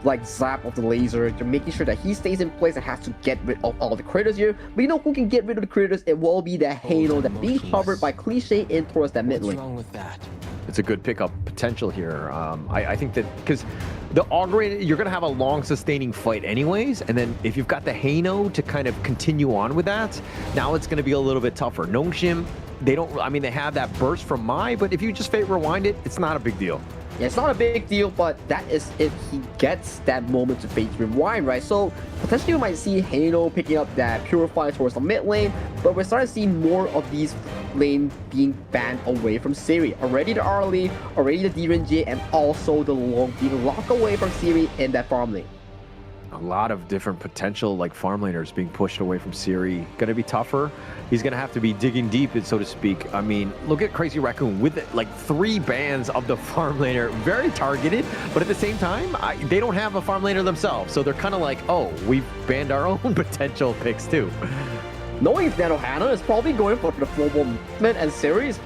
like zap of the laser. You're making sure that he stays in place and has to get rid of all the critters here. But you know who can get rid of the critters? It will be the Halo that being covered by Cliche in towards that mid lane. What's wrong with that? It's a good pickup potential here. I think that because the Ogren, you're going to have a long sustaining fight anyways, and then if you've got the Hano to kind of continue on with that, now it's going to be a little bit tougher. Nongshim, they don't, I mean, they have that burst from Mai, but if you just fate rewind it, it's not a big deal. Yeah, it's not a big deal, but that is if he gets that moment to fate rewind, right? So potentially we might see Halo picking up that Purify towards the mid lane, but we're starting to see more of these lanes being banned away from Siri. Already the early, already the Gen.G, and also the long being locked away from Siri in that farm lane. A lot of different potential like farm laners being pushed away from Siri. Gonna be tougher. He's gonna have to be digging deep, so to speak. I mean, look at Crazy Raccoon with like 3 bans of the farm laner, very targeted, but at the same time, they don't have a farm laner themselves, so they're kind of like, oh, we've banned our own potential picks too. Knowing Nanohana is probably going for the full movement and series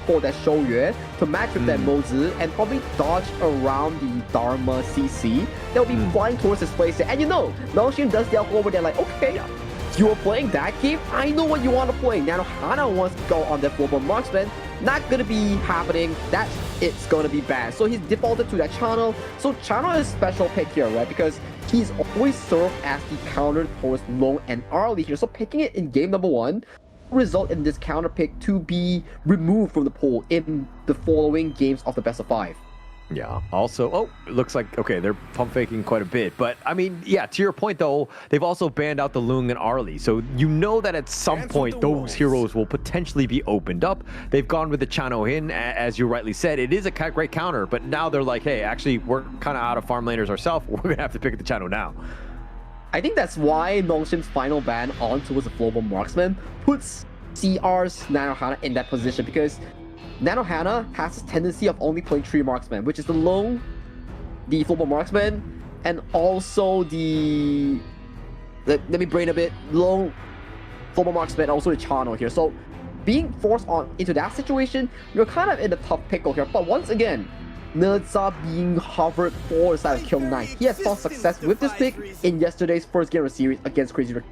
for that Shouyue to match with that Mozi and probably dodge around the Dharma CC. They'll be flying towards his place there. And you know, Nongshim does the over there like, okay, you were playing that game, I know what you want to play. Nanohana wants to go on that full marksman. Not gonna be happening. It's gonna be bad. So he's defaulted to that channel. So channel is special pick here, right? Because he's always served as the counter towards long and early here. So picking it in game number 1 result in this counter pick to be removed from the pool in the following games of the best of 5. Yeah, also, oh, it looks like, okay, they're pump faking quite a bit. But, I mean, yeah, to your point, though, they've also banned out the Lung and Arlie. So you know that at some point, those heroes will potentially be opened up. They've gone with the Chano Hin, as you rightly said. It is a great counter, but now they're like, hey, actually, we're kind of out of farm laners ourselves. We're going to have to pick the Chano now. I think that's why Nongshim's final ban on towards the global marksman puts CR's Nanohana in that position, because Nanohana has this tendency of only playing 3 marksmen, which is the Long, the global marksman, and also the... Let me brain a bit. Long, global marksman, also the Chano here. So being forced into that situation, you're kind of in a tough pickle here. But once again, Nerza being hovered for the side of Kill 9. He has found success with this pick in yesterday's first game of the series against Crazy Raccoon.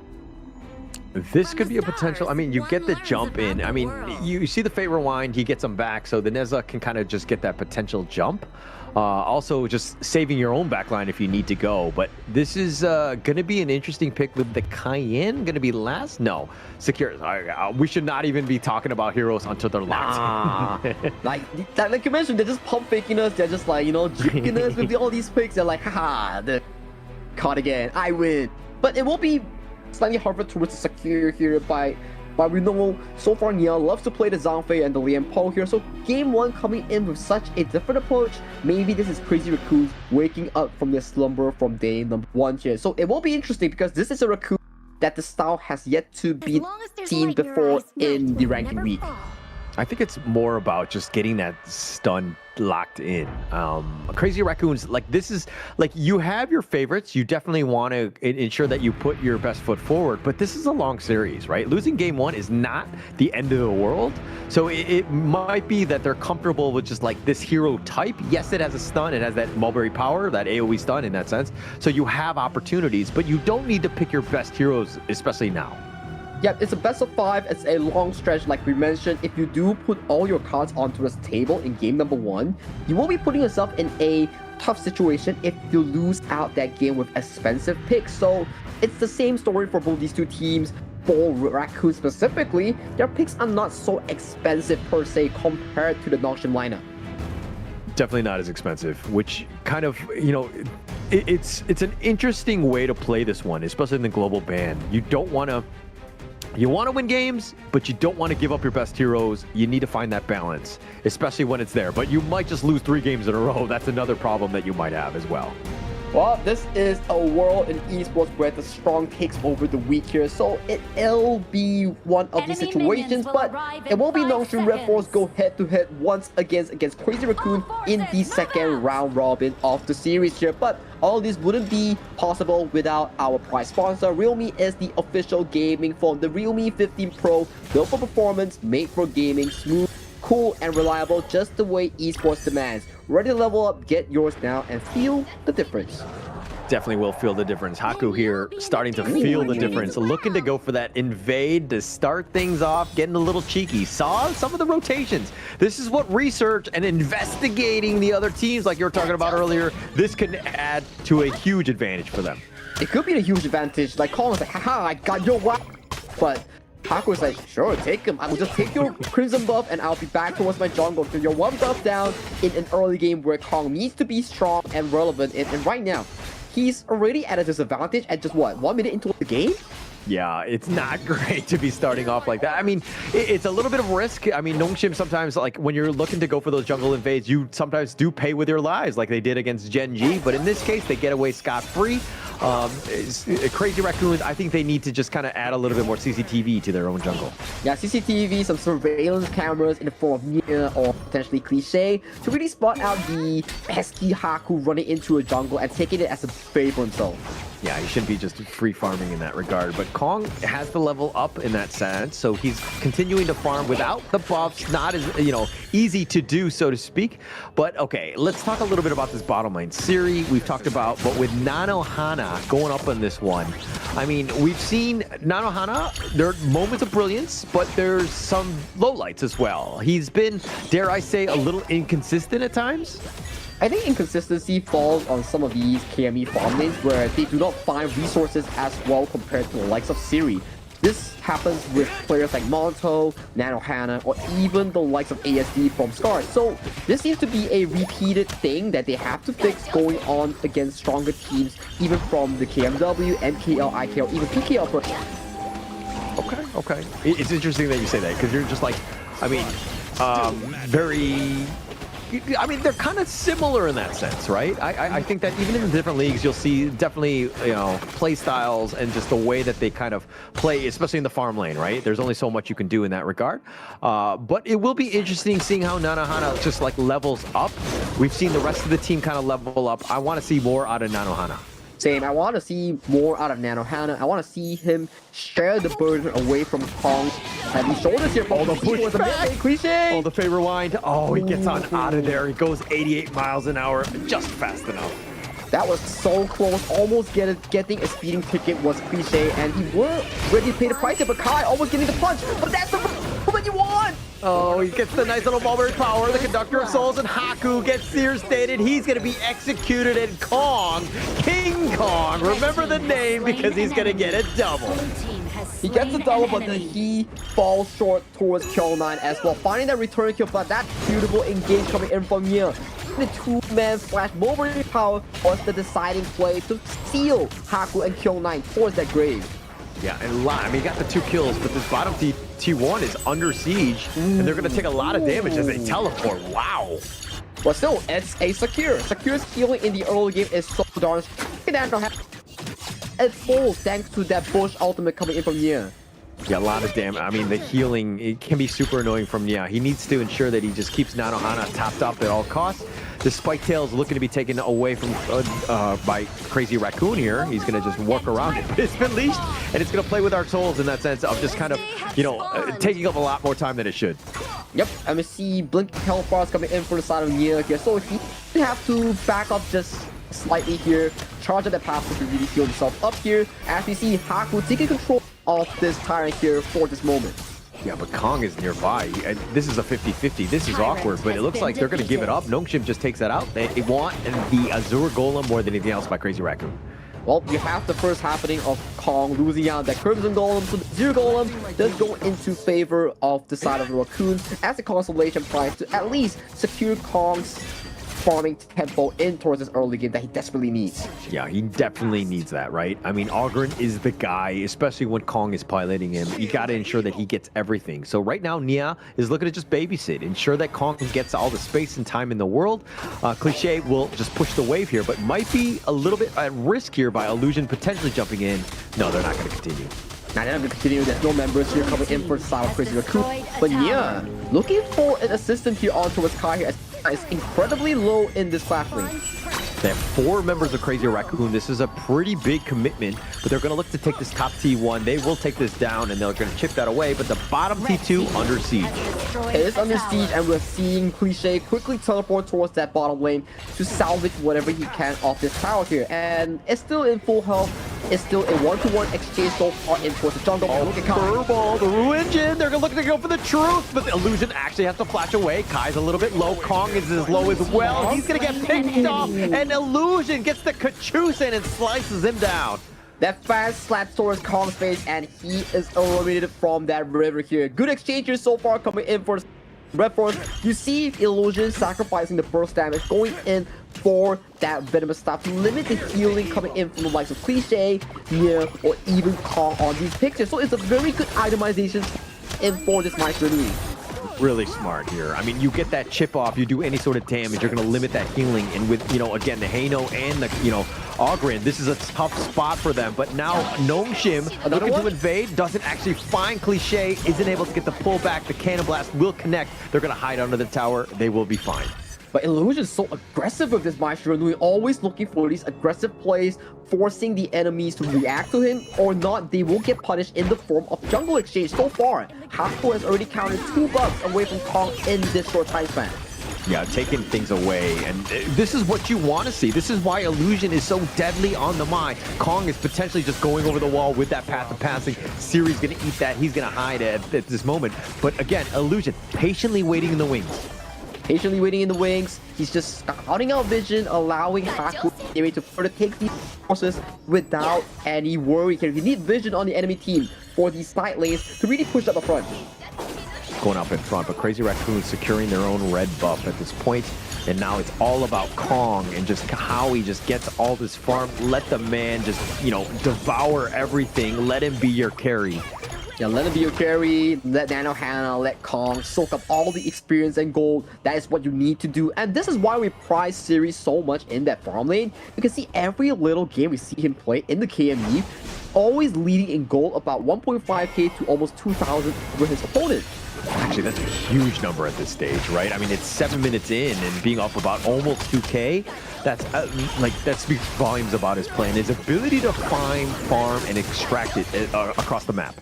This could be a potential. I mean, you get the jump in. I mean, you see the Fate Rewind, he gets them back, so the Neza can kind of just get that potential jump. Also, just saving your own backline if you need to go. But this is going to be an interesting pick with the Cayenne. Going to be last? No. Secure. We should not even be talking about heroes until they're locked. like you mentioned, they're just pump faking us. They're just like, you know, jigging us with all these picks. They're like, haha, they're caught again. I win. But it will be slightly harder towards the secure here by we know so far Nia loves to play the Zhangfei and the Lian Po here. So game 1 coming in with such a different approach. Maybe this is Crazy Raccoon waking up from their slumber from day number 1 here. So it will be interesting because this is a Raccoon that the style has yet to be seen before in the ranking week. I think it's more about just getting that stun locked in. Crazy Raccoons, like this is like you have your favorites. You definitely want to ensure that you put your best foot forward, but this is a long series, right? Losing game 1 is not the end of the world. So it might be that they're comfortable with just like this hero type. Yes, it has a stun. It has that Mulberry power, that AoE stun in that sense. So you have opportunities, but you don't need to pick your best heroes, especially now. Yeah, it's a best of 5. It's a long stretch, like we mentioned. If you do put all your cards onto this table in game number 1, you will be putting yourself in a tough situation if you lose out that game with expensive picks. So it's the same story for both these two teams. For Raccoon specifically, their picks are not so expensive per se compared to the Nongshim lineup. Definitely not as expensive, which kind of, you know, it's an interesting way to play this one, especially in the global ban. You don't want to... You want to win games, but you don't want to give up your best heroes. You need to find that balance, especially when it's there. But you might just lose 3 games in a row. That's another problem that you might have as well. Well, this is a world in esports where the strong takes over the weak here, so it'll be one of these situations, but it won't be Nongshim RedForce go head-to-head once against Crazy Raccoon in the second round robin of the series here. But all this wouldn't be possible without our prize sponsor. Realme is the official gaming phone. The Realme 15 Pro, built for performance, made for gaming, smooth, cool, and reliable, just the way esports demands. Ready to level up? Get yours now and feel the difference. Definitely will feel the difference. Haku here starting to feel the difference, looking to go for that invade to start things off, getting a little cheeky. Saw some of the rotations. This is what research and investigating the other teams, like you were talking about earlier, this can add to a huge advantage for them. It could be a huge advantage. Like Colin's like, haha, I got your wipe. But Haku's like, sure, take him. I will just take your Crimson buff and I'll be back towards my jungle. So you're one buff down in an early game where Kong needs to be strong and relevant. And right now, he's already at a disadvantage at just what, 1 minute into the game? Yeah, it's not great to be starting off like that. I mean, it's a little bit of risk. I mean, Nongshim sometimes, like, when you're looking to go for those jungle invades, you sometimes do pay with your lives, like they did against Gen.G. But in this case, they get away scot-free. Crazy Raccoon, I think they need to just kind of add a little bit more CCTV to their own jungle. Yeah, CCTV, some surveillance cameras in the form of Nia or potentially Cliché to really spot out the pesky Haku running into a jungle and taking it as a favor for himself. Yeah, he shouldn't be just free farming in that regard, but Kong has to level up in that sense, so he's continuing to farm without the buffs. Not as, you know, easy to do, so to speak. But okay, let's talk a little bit about this bottom lane. Siri, we've talked about, but with Nanohana going up on this one, I mean, we've seen Nanohana, there are moments of brilliance, but there's some lowlights as well. He's been, dare I say, a little inconsistent at times. I think inconsistency falls on some of these KME farm lanes where they do not find resources as well compared to the likes of Siri. This happens with players like Monto, Nanohana, or even the likes of ASD from Scar. So this seems to be a repeated thing that they have to fix going on against stronger teams, even from the KMW, MKL, IKL, even PKL person. Okay. It's interesting that you say that, because you're just like, I mean, they're kind of similar in that sense, right? I think that even in the different leagues, you'll see definitely, you know, play styles and just the way that they kind of play, especially in the farm lane, right? There's only so much you can do in that regard. But it will be interesting seeing how Nanohana just like levels up. We've seen the rest of the team kind of level up. I want to see more out of Nanohana. Same, I want to see more out of Nanohana. I want to see him share the burden away from Kong's heavy shoulders here. Oh, the push back! Cliché! Oh, the favor wind. Oh, he gets on out of there. He goes 88 miles an hour, just fast enough. That was so close. Almost getting a speeding ticket was Cliché, and he were ready to pay the price here, but Kai almost getting the punch. But that's the what you want! Oh, he gets the nice little mulberry power. The Conductor of Souls and Haku gets seer stated. He's going to be executed, and Kong, King Kong, remember the name because he's going to get a double. He gets a double, but then he falls short towards Kill 9 as well. Finding that return kill, but that beautiful engage coming in from Nia. The two-man flash mulberry power was the deciding play to steal Haku and Kill 9 towards that grave. Yeah, and I mean, he got the 2 kills, but this bottom T1 is under siege, and they're going to take a lot of damage as they teleport. Wow. But still, it's a Secure. Secure's healing in the early game is so darn it's full thanks to that Bush ultimate coming in from Nia. Yeah, a lot of damage. I mean, the healing, it can be super annoying from Nia. He needs to ensure that he just keeps Nanohana topped up at all costs. The Spike Tail's looking to be taken away from by Crazy Raccoon here. He's going to just work around it. It's been leashed, and it's going to play with our souls in that sense of just kind of, you know, taking up a lot more time than it should. Yep, and we see Blink Health Bars coming in for the side of Nia here. So he have to back up just slightly here, charge at the path to really heal himself up here, as we see Haku taking control of this Tyrant here for this moment. Yeah, but Kong is nearby. And this is a 50-50. This is awkward, but it looks like they're going to give it up. Nongshim just takes that out. They want the Azure Golem more than anything else by Crazy Raccoon. Well, you have the first happening of Kong losing out that Crimson Golem, so the Zero Golem does go into favor of the side of the Raccoon as a consolation prize to at least secure Kong's farming tempo in towards this early game that he desperately needs. Yeah, he definitely needs that, right? I mean, Ogren is the guy, especially when Kong is piloting him. You got to ensure that he gets everything. So right now, Nia is looking to just babysit, ensure that Kong gets all the space and time in the world. Cliché will just push the wave here, but might be a little bit at risk here by Illusion potentially jumping in. No, they're not going to continue. Now they're not going to continue. There's no members here coming in for the side of Crazy Raccoon. But Nia, looking for an assistant here on towards Kai here. Is incredibly low in this class lane. They have 4 members of Crazy Raccoon. This is a pretty big commitment, but they're going to look to take this top T1. They will take this down, and they're going to chip that away, but the bottom T2 under siege. It is under siege, and we're seeing Cliché quickly teleport towards that bottom lane to salvage whatever he can off this tower here. And it's still in full health. It's still a 1-to-1 exchange so far in towards the jungle. Oh, Furball, the Ruinjin. They're looking to go for the truth, but the Illusion actually has to flash away. Kai's a little bit low. Kong is as low as well. He's going to get picked off, and Illusion gets the Cachusa and slices him down. That fast slap towards Kong's face, and he is eliminated from that river here. Good exchange here so far coming in for RedForce. You see Illusion sacrificing the burst damage, going in for that venomous stuff to limit the healing coming in from the likes of Cliche, Nia, or even Kong on these pictures. So it's a very good itemization in for this Maestro Nui. Really smart here. I mean, you get that chip off, you do any sort of damage, you're going to limit that healing. And with, you know, again, the Hano and the, you know, Ogrin, this is a tough spot for them. But now Nongshim looking to invade, doesn't actually find Cliche, isn't able to get the pullback. The Cannon Blast will connect. They're going to hide under the tower. They will be fine. But Illusion is so aggressive with this Maestro Nui, always looking for these aggressive plays, forcing the enemies to react to him, or not, they will get punished in the form of jungle exchange. So far, Haku has already counted 2 bucks away from Kong in this short time span. Yeah, taking things away, and this is what you want to see. This is why Illusion is so deadly on the mine. Kong is potentially just going over the wall with that path of passing. Siri's going to eat that. He's going to hide at this moment. But again, Illusion patiently waiting in the wings. Patiently waiting in the wings. He's just scouting out vision, allowing Haku to further take these forces without any worry here. You need vision on the enemy team for these side lanes to really push up the front. Going up in front, but Crazy Raccoon securing their own red buff at this point. And now it's all about Kong and just how he just gets all this farm. Let the man just, you know, devour everything. Let him be your carry. Yeah, let him be your carry, let Nanohana, let Kong soak up all the experience and gold. That is what you need to do. And this is why we prize Siri so much in that farm lane. You can see every little game we see him play in the KME, always leading in gold about 1.5k to almost 2,000 over his opponent. Actually, that's a huge number at this stage, right? I mean, it's 7 minutes in and being up about almost 2k. That's that speaks volumes about his play and his ability to find, farm, and extract it across the map.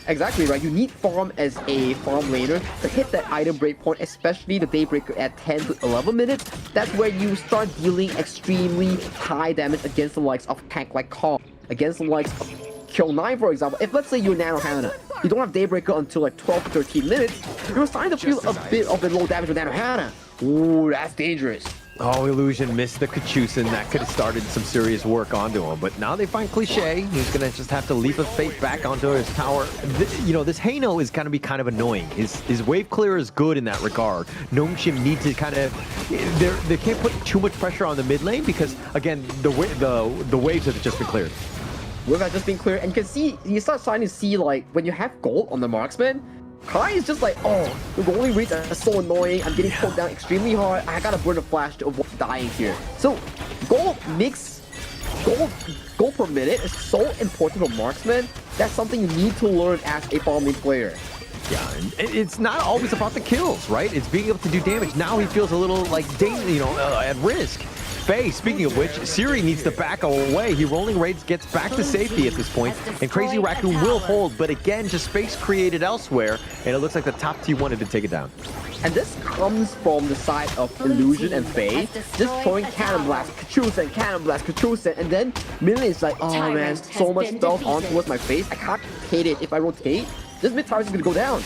Exactly, right? You need farm as a farm laner to hit that item breakpoint, especially the Daybreaker at 10 to 11 minutes. That's where you start dealing extremely high damage against the likes of tank like Kong, against the likes of Kyung9, for example. If let's say you're Nanohana, you don't have Daybreaker until like 12 to 13 minutes, you're starting to feel a bit of the low damage with Nanohana. Ooh, that's dangerous. Oh, Illusion missed the Kachusen. That could have started some serious work onto him. But now they find Cliche. He's going to just have to leap of fate back onto his tower. You know, this Hano is going to be kind of annoying. His wave clear is good in that regard. Nongshim needs to kind of... They can't put too much pressure on the mid lane because, again, the waves have just been cleared. Waves have just been cleared. And you can see, you start starting to see, like, when you have gold on the marksman, Kai is just like, oh, the rolling rates are so annoying. I'm getting pulled down extremely hard. I gotta burn a flash to avoid dying here. So, gold per minute is so important for marksman. That's something you need to learn as a farm lane player. Yeah, and it's not always about the kills, right? It's being able to do damage. Now he feels a little like, at risk. Faye, speaking of which, Siri needs to back away. He rolling raids gets back to safety at this point, and Crazy Raccoon will hold, but again, just space created elsewhere, and it looks like the top T wanted to take it down. And this comes from the side of Illusion and Faye, just throwing Cannon Blast, Kachusen, and then Millie is like, oh man, so much spells on towards my face, I can't hit it if I rotate. This mid tower is gonna go down.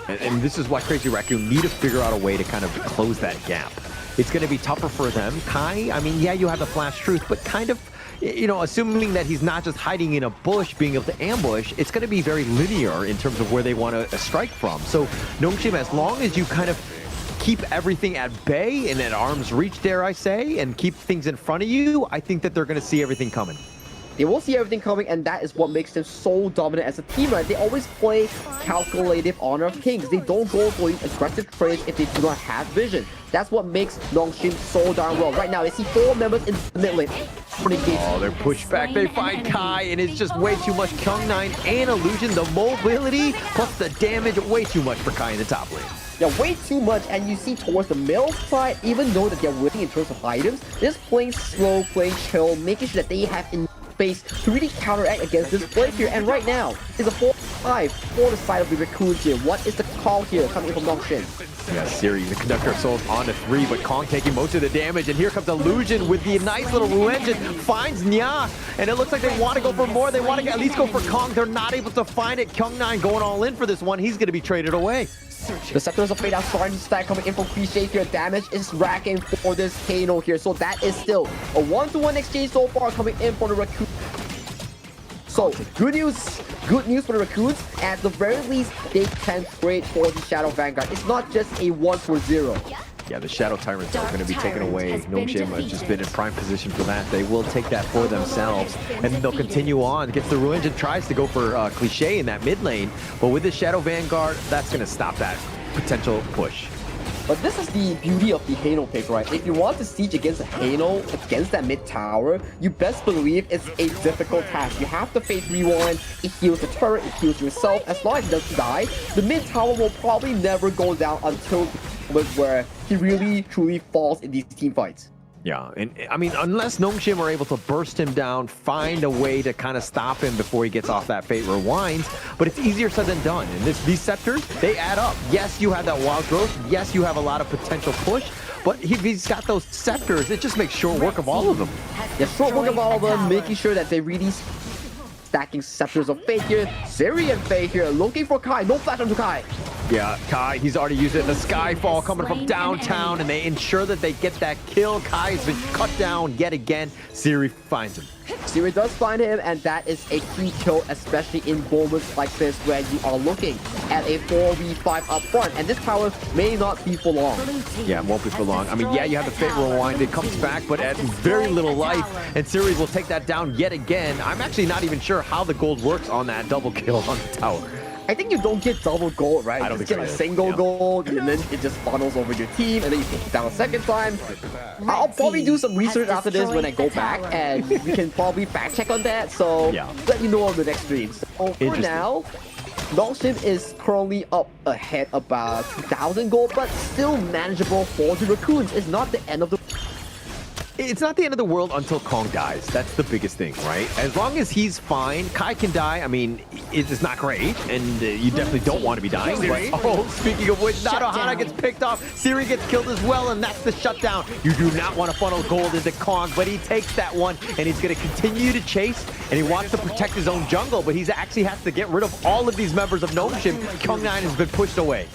And this is why Crazy Raccoon need to figure out a way to kind of close that gap. It's going to be tougher for them. Kai, I mean, yeah, you have the flash truth, but kind of, you know, assuming that he's not just hiding in a bush, being able to ambush, it's going to be very linear in terms of where they want to strike from. So, Nongshim, as long as you kind of keep everything at bay and at arm's reach, dare I say, and keep things in front of you, I think that they're going to see everything coming. They will see everything coming, and that is what makes them so dominant as a team, right? They always play calculative Honor of Kings. They don't go for these aggressive trades if they do not have vision. That's what makes Nongshim so darn well. Right now, they see 4 members in the mid lane. Oh, they're pushed back. They find Kai, and it's just way too much. Kyung9 and Illusion, the mobility plus the damage, way too much for Kai in the top lane. Yeah, way too much, and you see towards the middle side, even though that they're winning in terms of items, they're just playing slow, playing chill, making sure that they have enough space to really counteract against this play here. And right now, is a 4-5 for the side of the Raccoon here. What is the call here coming from Nongshim? Yeah, Siri, the Conductor of Souls on to 3, but Kong taking most of the damage, and here comes Illusion with the nice little Ru engine, finds Nya, and it looks like they want to go for more. They want to at least go for Kong. They're not able to find it. Kyung9 going all in for this one. He's going to be traded away. The Scepters of Fate are starting to stack coming in from Cliche here. Damage is racking for this Hano here. So that is still a 1-to-1 exchange so far coming in for the Raccoon. So good news for the Raccoons. At the very least, they can trade for the Shadow Vanguard. It's not just a 1-for-0. Yeah, the Shadow Tyrants are going to be taken away. Nongshim has just been in prime position for that. They will take that for themselves, and they'll continue on. Gets the Ruined and tries to go for Cliche in that mid lane, but with the Shadow Vanguard, that's going to stop that potential push. But this is the beauty of the Hano pick, right? If you want to siege against a Hano, against that mid tower, you best believe it's a difficult task. You have to Fate Rewind, it heals the turret, it heals yourself. As long as it doesn't die, the mid tower will probably never go down until the moment where he really, truly falls in these team fights. Yeah, and I mean, unless Nongshim are able to burst him down, find a way to kind of stop him before he gets off that Fate Rewinds, but it's easier said than done. And these scepters, they add up. Yes, you have that wild growth. Yes, you have a lot of potential push, but if he's got those scepters, it just makes short work of all of them. Yeah, short work of all of them, making sure that they really stacking scepters of Fate here. Siri and Fate here, looking for Kai. No flash onto Kai. Yeah, Kai, he's already used it. The Skyfall coming from downtown, and they ensure that they get that kill. Kai has been cut down yet again. Siri finds him. Siri does find him, and that is a key kill, especially in moments like this where you are looking at a 4v5 up front, and this tower may not be for long. Yeah, it won't be for long. I mean, yeah, you have the Fate Rewind. It comes back, but at very little life, and Siri will take that down yet again. I'm actually not even sure how the gold works on that double kill on the tower. I think you don't get double gold, right? I don't you think just get so a single gold, and then it just funnels over your team, and then you take it down a second time. I'll probably do some research after this when I go back, and we can probably fact check on that, so let you know on the next stream. So for now, Nongshim is currently up ahead about 2,000 gold, but still manageable for the Raccoons. It's not the end of the... It's not the end of the world until Kong dies. That's the biggest thing, right? As long as he's fine, Kai can die. I mean, it's not great, and you definitely don't want to be dying. But, oh, speaking of which, Nadohana gets picked off. Siri gets killed as well, and that's the shutdown. You do not want to funnel gold into Kong, but he takes that one, and he's going to continue to chase, and he wants to protect his own jungle, but he actually has to get rid of all of these members of Nongshim. Kyung9 has been pushed away.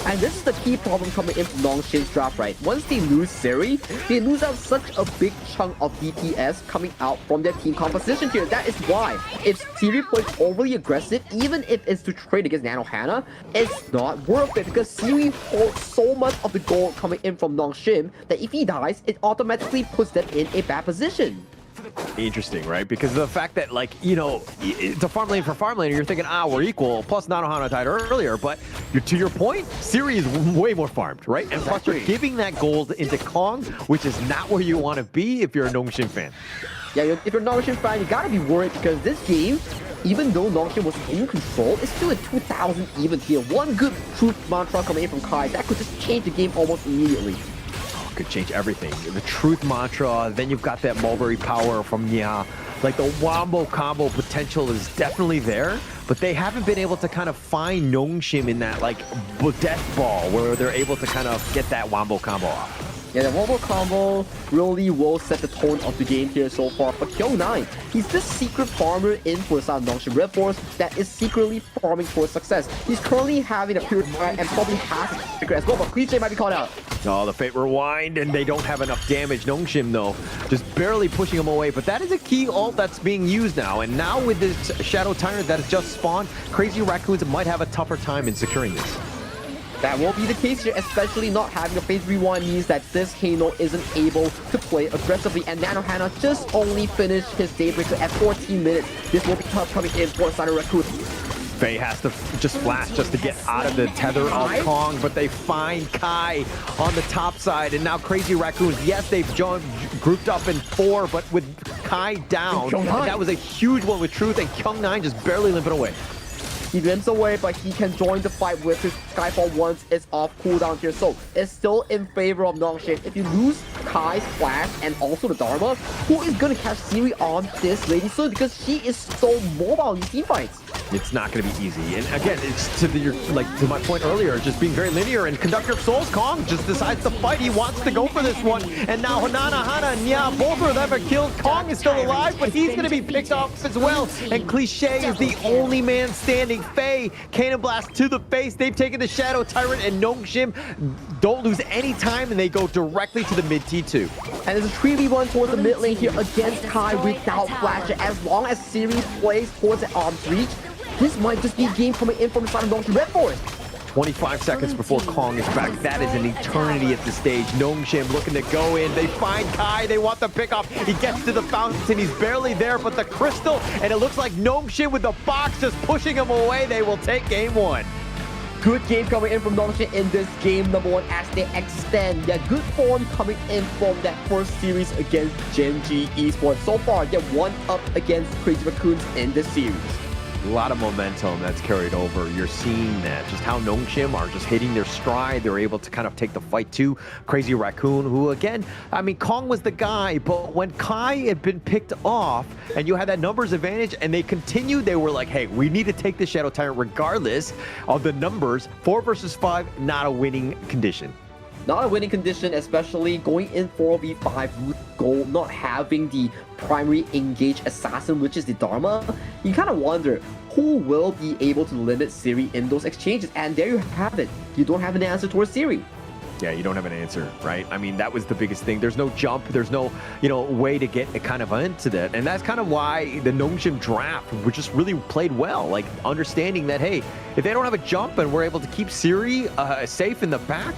And this is the key problem coming into Nongshim's draft, right? Once they lose Siri, they lose out such a big chunk of DPS coming out from their team composition here. That is why, if Siri plays overly aggressive, even if it's to trade against Nadohana, it's not worth it because Siri holds so much of the gold coming in from Nongshim that if he dies, it automatically puts them in a bad position. Interesting, right? Because of the fact that, like, you know, it's a farm lane for farm lane, you're thinking, we're equal. Plus, Nadohana died earlier, but to your point, Siri is way more farmed, right? And plus, you're giving that gold into Kong, which is not where you want to be if you're a Nongshim fan. Yeah, if you're a Nongshim fan, you gotta be worried because this game, even though Nongshim was in control, it's still a 2,000 even here. One good truth mantra coming in from Kai, that could just change the game almost immediately. Could change everything. The truth mantra, then you've got that mulberry power from Nya. Like the wombo combo potential is definitely there, but they haven't been able to kind of find Nongshim in that like death ball where they're able to kind of get that wombo combo off. Yeah, the wombo combo really will set the tone of the game here so far. But Kyung9, he's this secret farmer in for the side of Nongshim RedForce that is secretly farming for success. He's currently having a purifier and probably has a secret as well, but Cliche might be called out. Oh, the Fate Rewind, and they don't have enough damage. Nongshim, though, just barely pushing him away. But that is a key ult that's being used now. And now with this Shadow Tyrant that has just spawned, Crazy Raccoons might have a tougher time in securing this. That won't be the case here, especially not having a Phase Rewind means that this Hano isn't able to play aggressively, and Nadohana just only finished his Daybreaker at 14 minutes. This will be tough coming in for Side Raccoon. Faye has to just flash just to get out of the tether of Kong, but they find Kai on the top side, and now Crazy Raccoons, yes, they've grouped up in 4, but with Kai down, that was a huge one with Truth, and Kyung9 just barely limping away. He limps away, but he can join the fight with his Skyfall once it's off cooldown here. So it's still in favor of Nongshim. If you lose Kai's flash and also the Dharma, who is going to catch Siri on this Lady Sun because she is so mobile in these team fights? It's not going to be easy. And again, it's to my point earlier, just being very linear. And Conductor of Souls, Kong, just decides to fight. He wants to go for this one. And now Hanana, Hana, and Nya, both of them are killed. Kong is still alive, but he's going to be picked off as well. And Cliché is the only man standing. Faye, Cannon Blast to the face. They've taken the Shadow Tyrant, and Nongshim don't lose any time, and they go directly to the mid T2. And it's a 3v1 towards the mid lane here against Kai without Flasher. As long as Series plays towards the arm's reach, this might just be a game coming in from the side of Nongshim RedForce. 25 seconds before Kong is back. That is an eternity at this stage. Nongshim looking to go in. They find Kai. They want the pick off. He gets to the fountain. He's barely there, but the crystal, and it looks like Nongshim with the box just pushing him away. They will take game one. Good game coming in from Nongshim in this game number 1 as they extend their good form coming in from that first series against Gen.G Esports. So far, they're 1 up against Crazy Raccoons in this series. A lot of momentum that's carried over. You're seeing that, just how Nongshim are just hitting their stride. They're able to kind of take the fight to Crazy Raccoon, who again, I mean, Kong was the guy, but when Kai had been picked off and you had that numbers advantage and they continued, they were like, hey, we need to take the Shadow Tyrant regardless of the numbers. 4 versus 5, not a winning condition. Not a winning condition, especially going in 4v5 with gold, not having the primary engaged assassin, which is the Dharma. You kind of wonder who will be able to limit Siri in those exchanges, and there you have it. You don't have an answer towards Siri. Yeah, you don't have an answer, right? I mean, that was the biggest thing. There's no jump. There's no, way to get kind of into that. And that's kind of why the Nongshim draft just really played well. Like, understanding that, hey, if they don't have a jump and we're able to keep Siri safe in the back,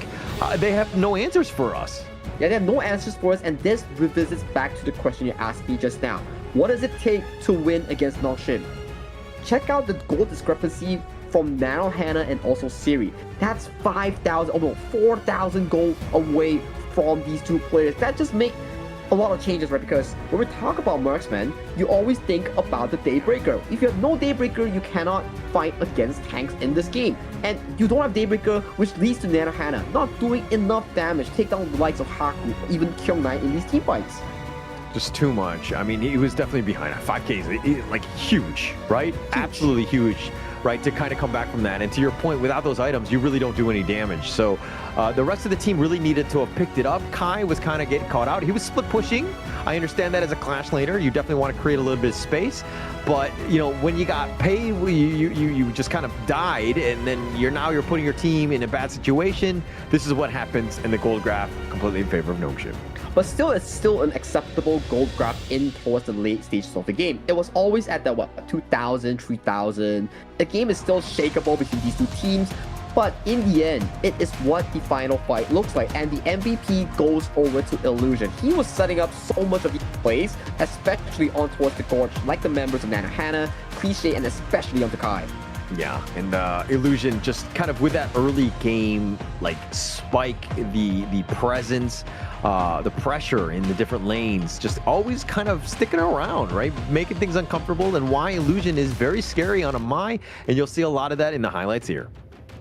they have no answers for us. Yeah, they have no answers for us, and this revisits back to the question you asked me just now. What does it take to win against Nongshim? Check out the goal discrepancy from Nano Hannah and also Siri. That's 5,000, oh no, 4,000 gold away from these two players. That just make a lot of changes, right? Because when we talk about marksman, you always think about the Daybreaker. If you have no Daybreaker, you cannot fight against tanks in this game. And you don't have Daybreaker, which leads to Nano Hannah not doing enough damage, take down the likes of Haku, even Kyung-Nai in these team fights. Just too much. I mean, he was definitely behind. 5K is like huge, right? Absolutely huge. Right, to kind of come back from that. And to your point, without those items, you really don't do any damage. So the rest of the team really needed to have picked it up. Kai was kind of getting caught out. He was split pushing. I understand that as a clash laner, you definitely want to create a little bit of space. But, when you got paid, you just kind of died, and then you're putting your team in a bad situation. This is what happens in the gold graph, completely in favor of Nongshim. But still, it's still an acceptable gold graph in towards the late stages of the game. It was always at the 2,000, 3,000. The game is still shakeable between these two teams, but in the end, it is what the final fight looks like, and the MVP goes over to Illusion. He was setting up so much of these plays, especially on towards the Gorge, like the members of Nano Hannah, Cliché, and especially on the Kai. Yeah, and Illusion just kind of with that early game, like spike, the presence, the pressure in the different lanes, just always kind of sticking around, right? Making things uncomfortable, and why Illusion is very scary on a Mai, and you'll see a lot of that in the highlights here.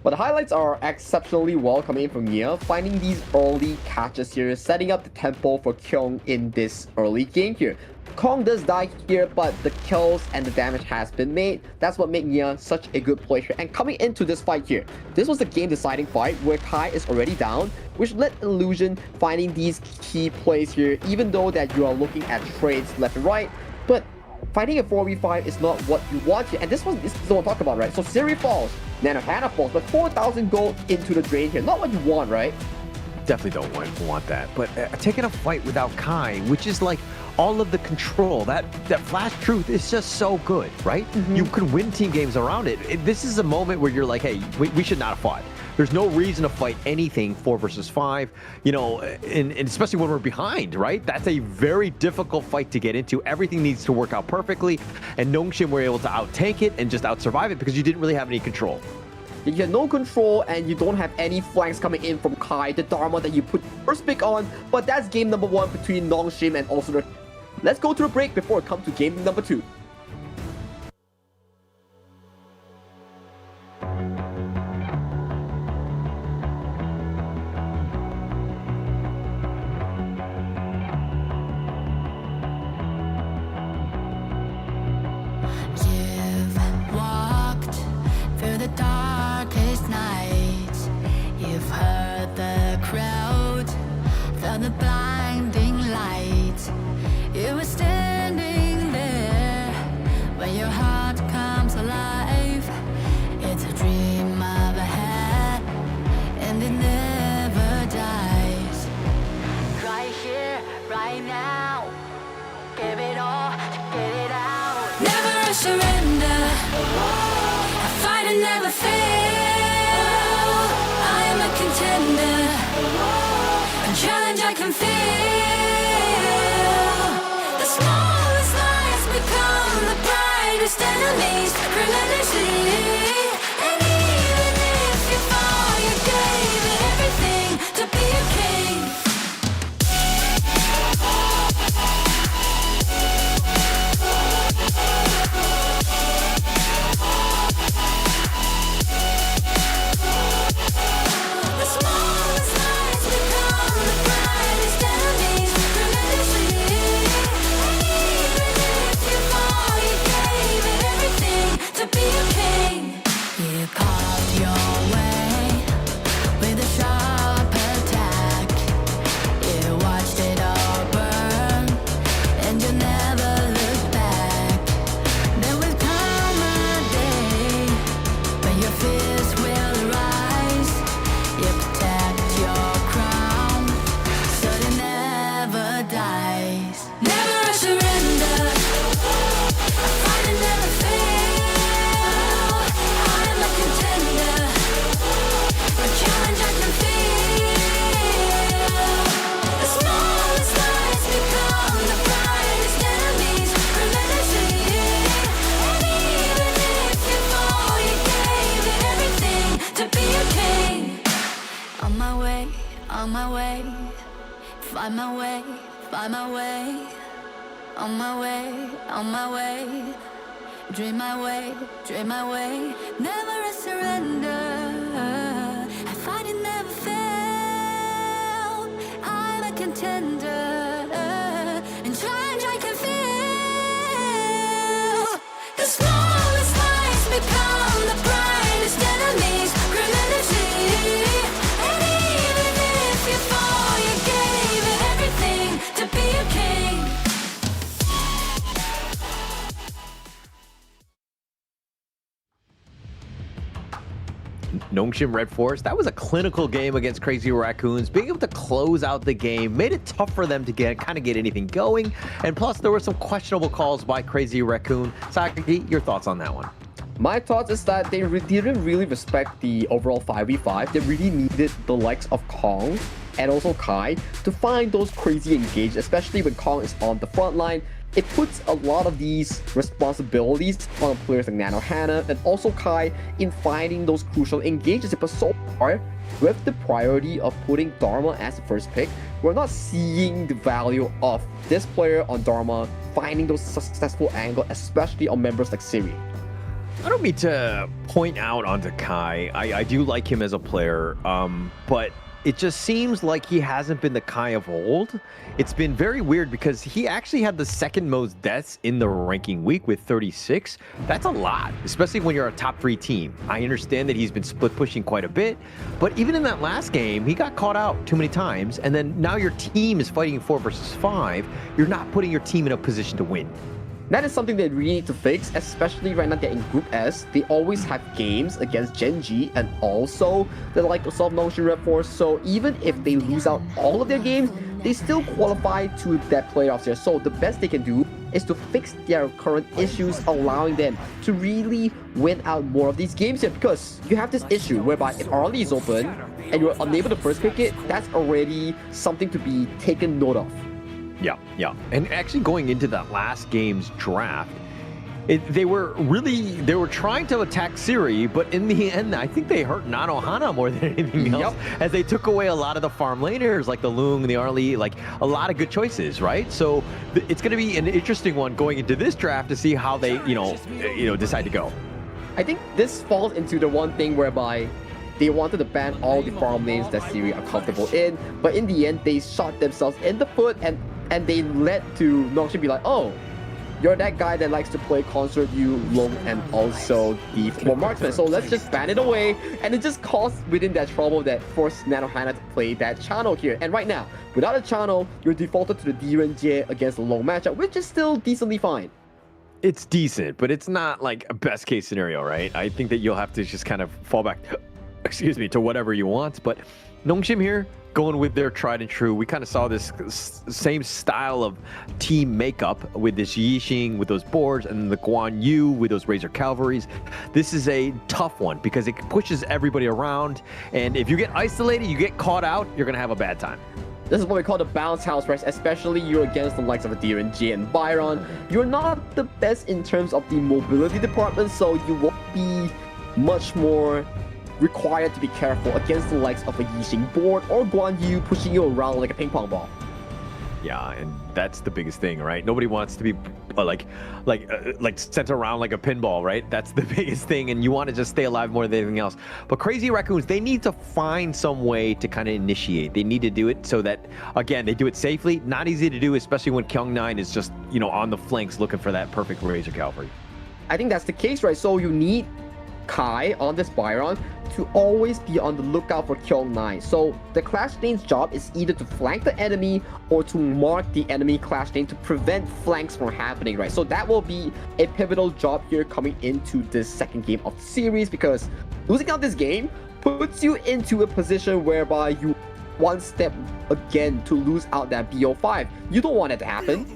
But the highlights are exceptionally well coming in from Nia, finding these early catches here, setting up the tempo for Kyung in this early game here. Kong does die here, but the kills and the damage has been made. That's what made Nia such a good player. And coming into this fight here, this was the game-deciding fight where Kai is already down, which led Illusion finding these key plays here, even though that you are looking at trades left and right. But fighting a 4v5 is not what you want here, and this is what I'm talking about, right? So Siri falls, Nano Hannah falls, but 4,000 gold into the drain here. Not what you want, right? Definitely don't want that. But taking a fight without Kai, which is like all of the control, that flash truth is just so good, right? You can win team games around it. This is a moment where you're like, hey, we should not have fought. There's no reason to fight anything 4 versus 5, and especially when we're behind, right? That's a very difficult fight to get into. Everything needs to work out perfectly, and Nongshim were able to out-tank it and just out-survive it because you didn't really have any control. You have no control, and you don't have any flanks coming in from Kai, the Dharma that you put first pick on, but that's game number 1 between Nongshim and also the... Let's go to a break before it comes to game number 2. You've surrender. I fight and never fail. I am a contender. A challenge I can feel. The smallest lies become the brightest enemies relentlessly. And even if you fall, you gave it everything to be a king. The smallest lies become the brightest enemies relentlessly. And even if you fall, you gave it everything to be a king. You carved your way with a sharp attack. You watched it all burn, and you never looked back. There will come a day when your fears will rise. You protect your crown, so it never dies. Never a surrender. I fight and never fail. I am a contender. A challenge I can feel. The smallest lies become the brightest enemies relentlessly. And even if you fall, you gave it everything to be a king. On my way, on my way. Find my way, find my way. On my way, on my way. Dream my way, dream my way. Never a surrender. I fight and never fail. I'm a contender. And challenge I can feel. The smallest lies become the brightest enemies relentlessly. And even if you fall, you gave it everything to be a king. Nongshim RedForce, that was a clinical game against Crazy Raccoons. Being able to close out the game made it tough for them to get anything going. And plus, there were some questionable calls by Crazy Raccoon. Saki, your thoughts on that one? My thoughts is that they didn't really respect the overall 5v5. They really needed the likes of Kong and also Kai to find those crazy engages, especially when Kong is on the front line. It puts a lot of these responsibilities on players like Nano Hannah and also Kai in finding those crucial engages. But so far, with the priority of putting Dharma as the first pick, we're not seeing the value of this player on Dharma finding those successful angles, especially on members like Siri. I don't mean to point out onto Kai. I do like him as a player, but it just seems like he hasn't been the Kai of old. It's been very weird because he actually had the second most deaths in the ranking week with 36. That's a lot, especially when you're a top 3 team. I understand that he's been split pushing quite a bit, but even in that last game, he got caught out too many times, and then now your team is fighting 4 versus 5. You're not putting your team in a position to win. That is something that we need to fix, especially right now they're in Group S. They always have games against Gen.G and also the likes of Nongshim RedForce. So even if they lose out all of their games, they still qualify to that playoffs here. So the best they can do is to fix their current issues, allowing them to really win out more of these games here. Because you have this issue whereby if RLE is open and you're unable to first pick it, that's already something to be taken note of. Yeah. And actually going into that last game's draft, they were trying to attack Siri, but in the end, I think they hurt Nanohana more than anything else, as they took away a lot of the farm laners, like the Loong, the Arlie, like a lot of good choices, right? So it's going to be an interesting one going into this draft to see how they, decide to go. I think this falls into the one thing whereby they wanted to ban all the farm lanes that Siri are comfortable in, but in the end, they shot themselves in the foot and they led to Nongshim be like, oh, you're that guy that likes to play Concert, you, Loong, and also the 4 marksman. So let's just ban it away. And it just caused within that trouble that forced Nanohana to play that channel here. And right now, without a channel, you're defaulted to the Gen.G against the Loong matchup, which is still decently fine. It's decent, but it's not like a best case scenario, right? I think that you'll have to just kind of fall back excuse me, to whatever you want. But Nongshim here, going with their tried and true. We kind of saw this same style of team makeup with this Yixing, with those boards, and the Guan Yu with those Razor Cavalries. This is a tough one because it pushes everybody around. And if you get isolated, you get caught out, you're going to have a bad time. This is what we call the bounce house, right? Especially you're against the likes of Gen.G and Byron. You're not the best in terms of the mobility department, so you won't be much more required to be careful against the likes of a Yixing board or Guan Yu pushing you around like a ping pong ball. Yeah, and that's the biggest thing, right? Nobody wants to be like sent around like a pinball, right? That's the biggest thing, and you want to just stay alive more than anything else. But Crazy Raccoons, they need to find some way to kind of initiate. They need to do it so that, again, they do it safely. Not easy to do, especially when Kyung9 is just, you know, on the flanks looking for that perfect Razor Cavalry. I think that's the case, right? So you need Kai on this Byron to always be on the lookout for Kyung9. So the Clash Lane's job is either to flank the enemy or to mark the enemy Clash Lane to prevent flanks from happening, right? So that will be a pivotal job here coming into this second game of the series, because losing out this game puts you into a position whereby you one step again to lose out that BO5. You don't want it to happen.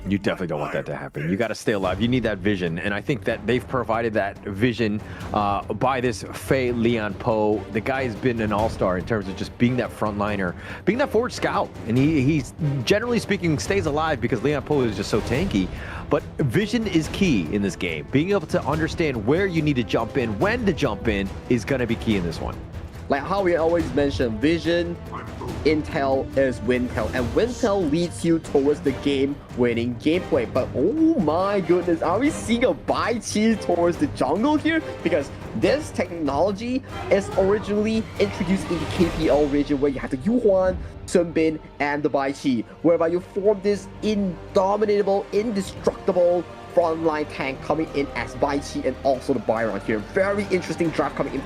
You definitely don't want that to happen. You got to stay alive. You need that vision, and I think that they've provided that vision by this Fei Leon Po. The guy has been an all-star in terms of just being that frontliner, being that forward scout, and he's generally speaking stays alive because Leon Po is just so tanky. But vision is key in this game. Being able to understand where you need to jump in, when to jump in, is going to be key in this one. Like how we always mention, vision, intel is wintel, and wintel leads you towards the game-winning gameplay. But oh my goodness, are we seeing a Bai Chi towards the jungle here? Because this technology is originally introduced in the KPL region, where you have the Yuhuan, Sun Bin, and the Bai Chi, whereby you form this indomitable, indestructible frontline tank coming in as Bai Chi and also the Byron here. Very interesting draft coming in.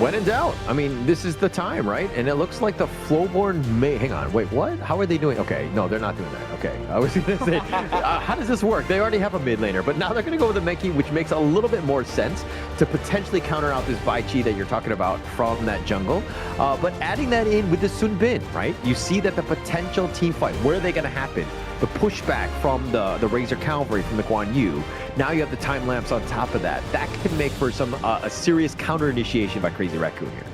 When in doubt, I mean, this is the time, right? And it looks like the Flowborn may... Hang on, wait, what? How are they doing? Okay, no, they're not doing that. Okay, I was going to say, how does this work? They already have a mid laner, but now they're going to go with a Menki, which makes a little bit more sense to potentially counter out this Bai Chi that you're talking about from that jungle. But adding that in with the Sun Bin, right? You see that the potential team fight, where are they going to happen? The pushback from the Razor Cavalry from the Guan Yu. Now you have the time lapse on top of that. That can make for some a serious counter initiation by Crazy Raccoon here.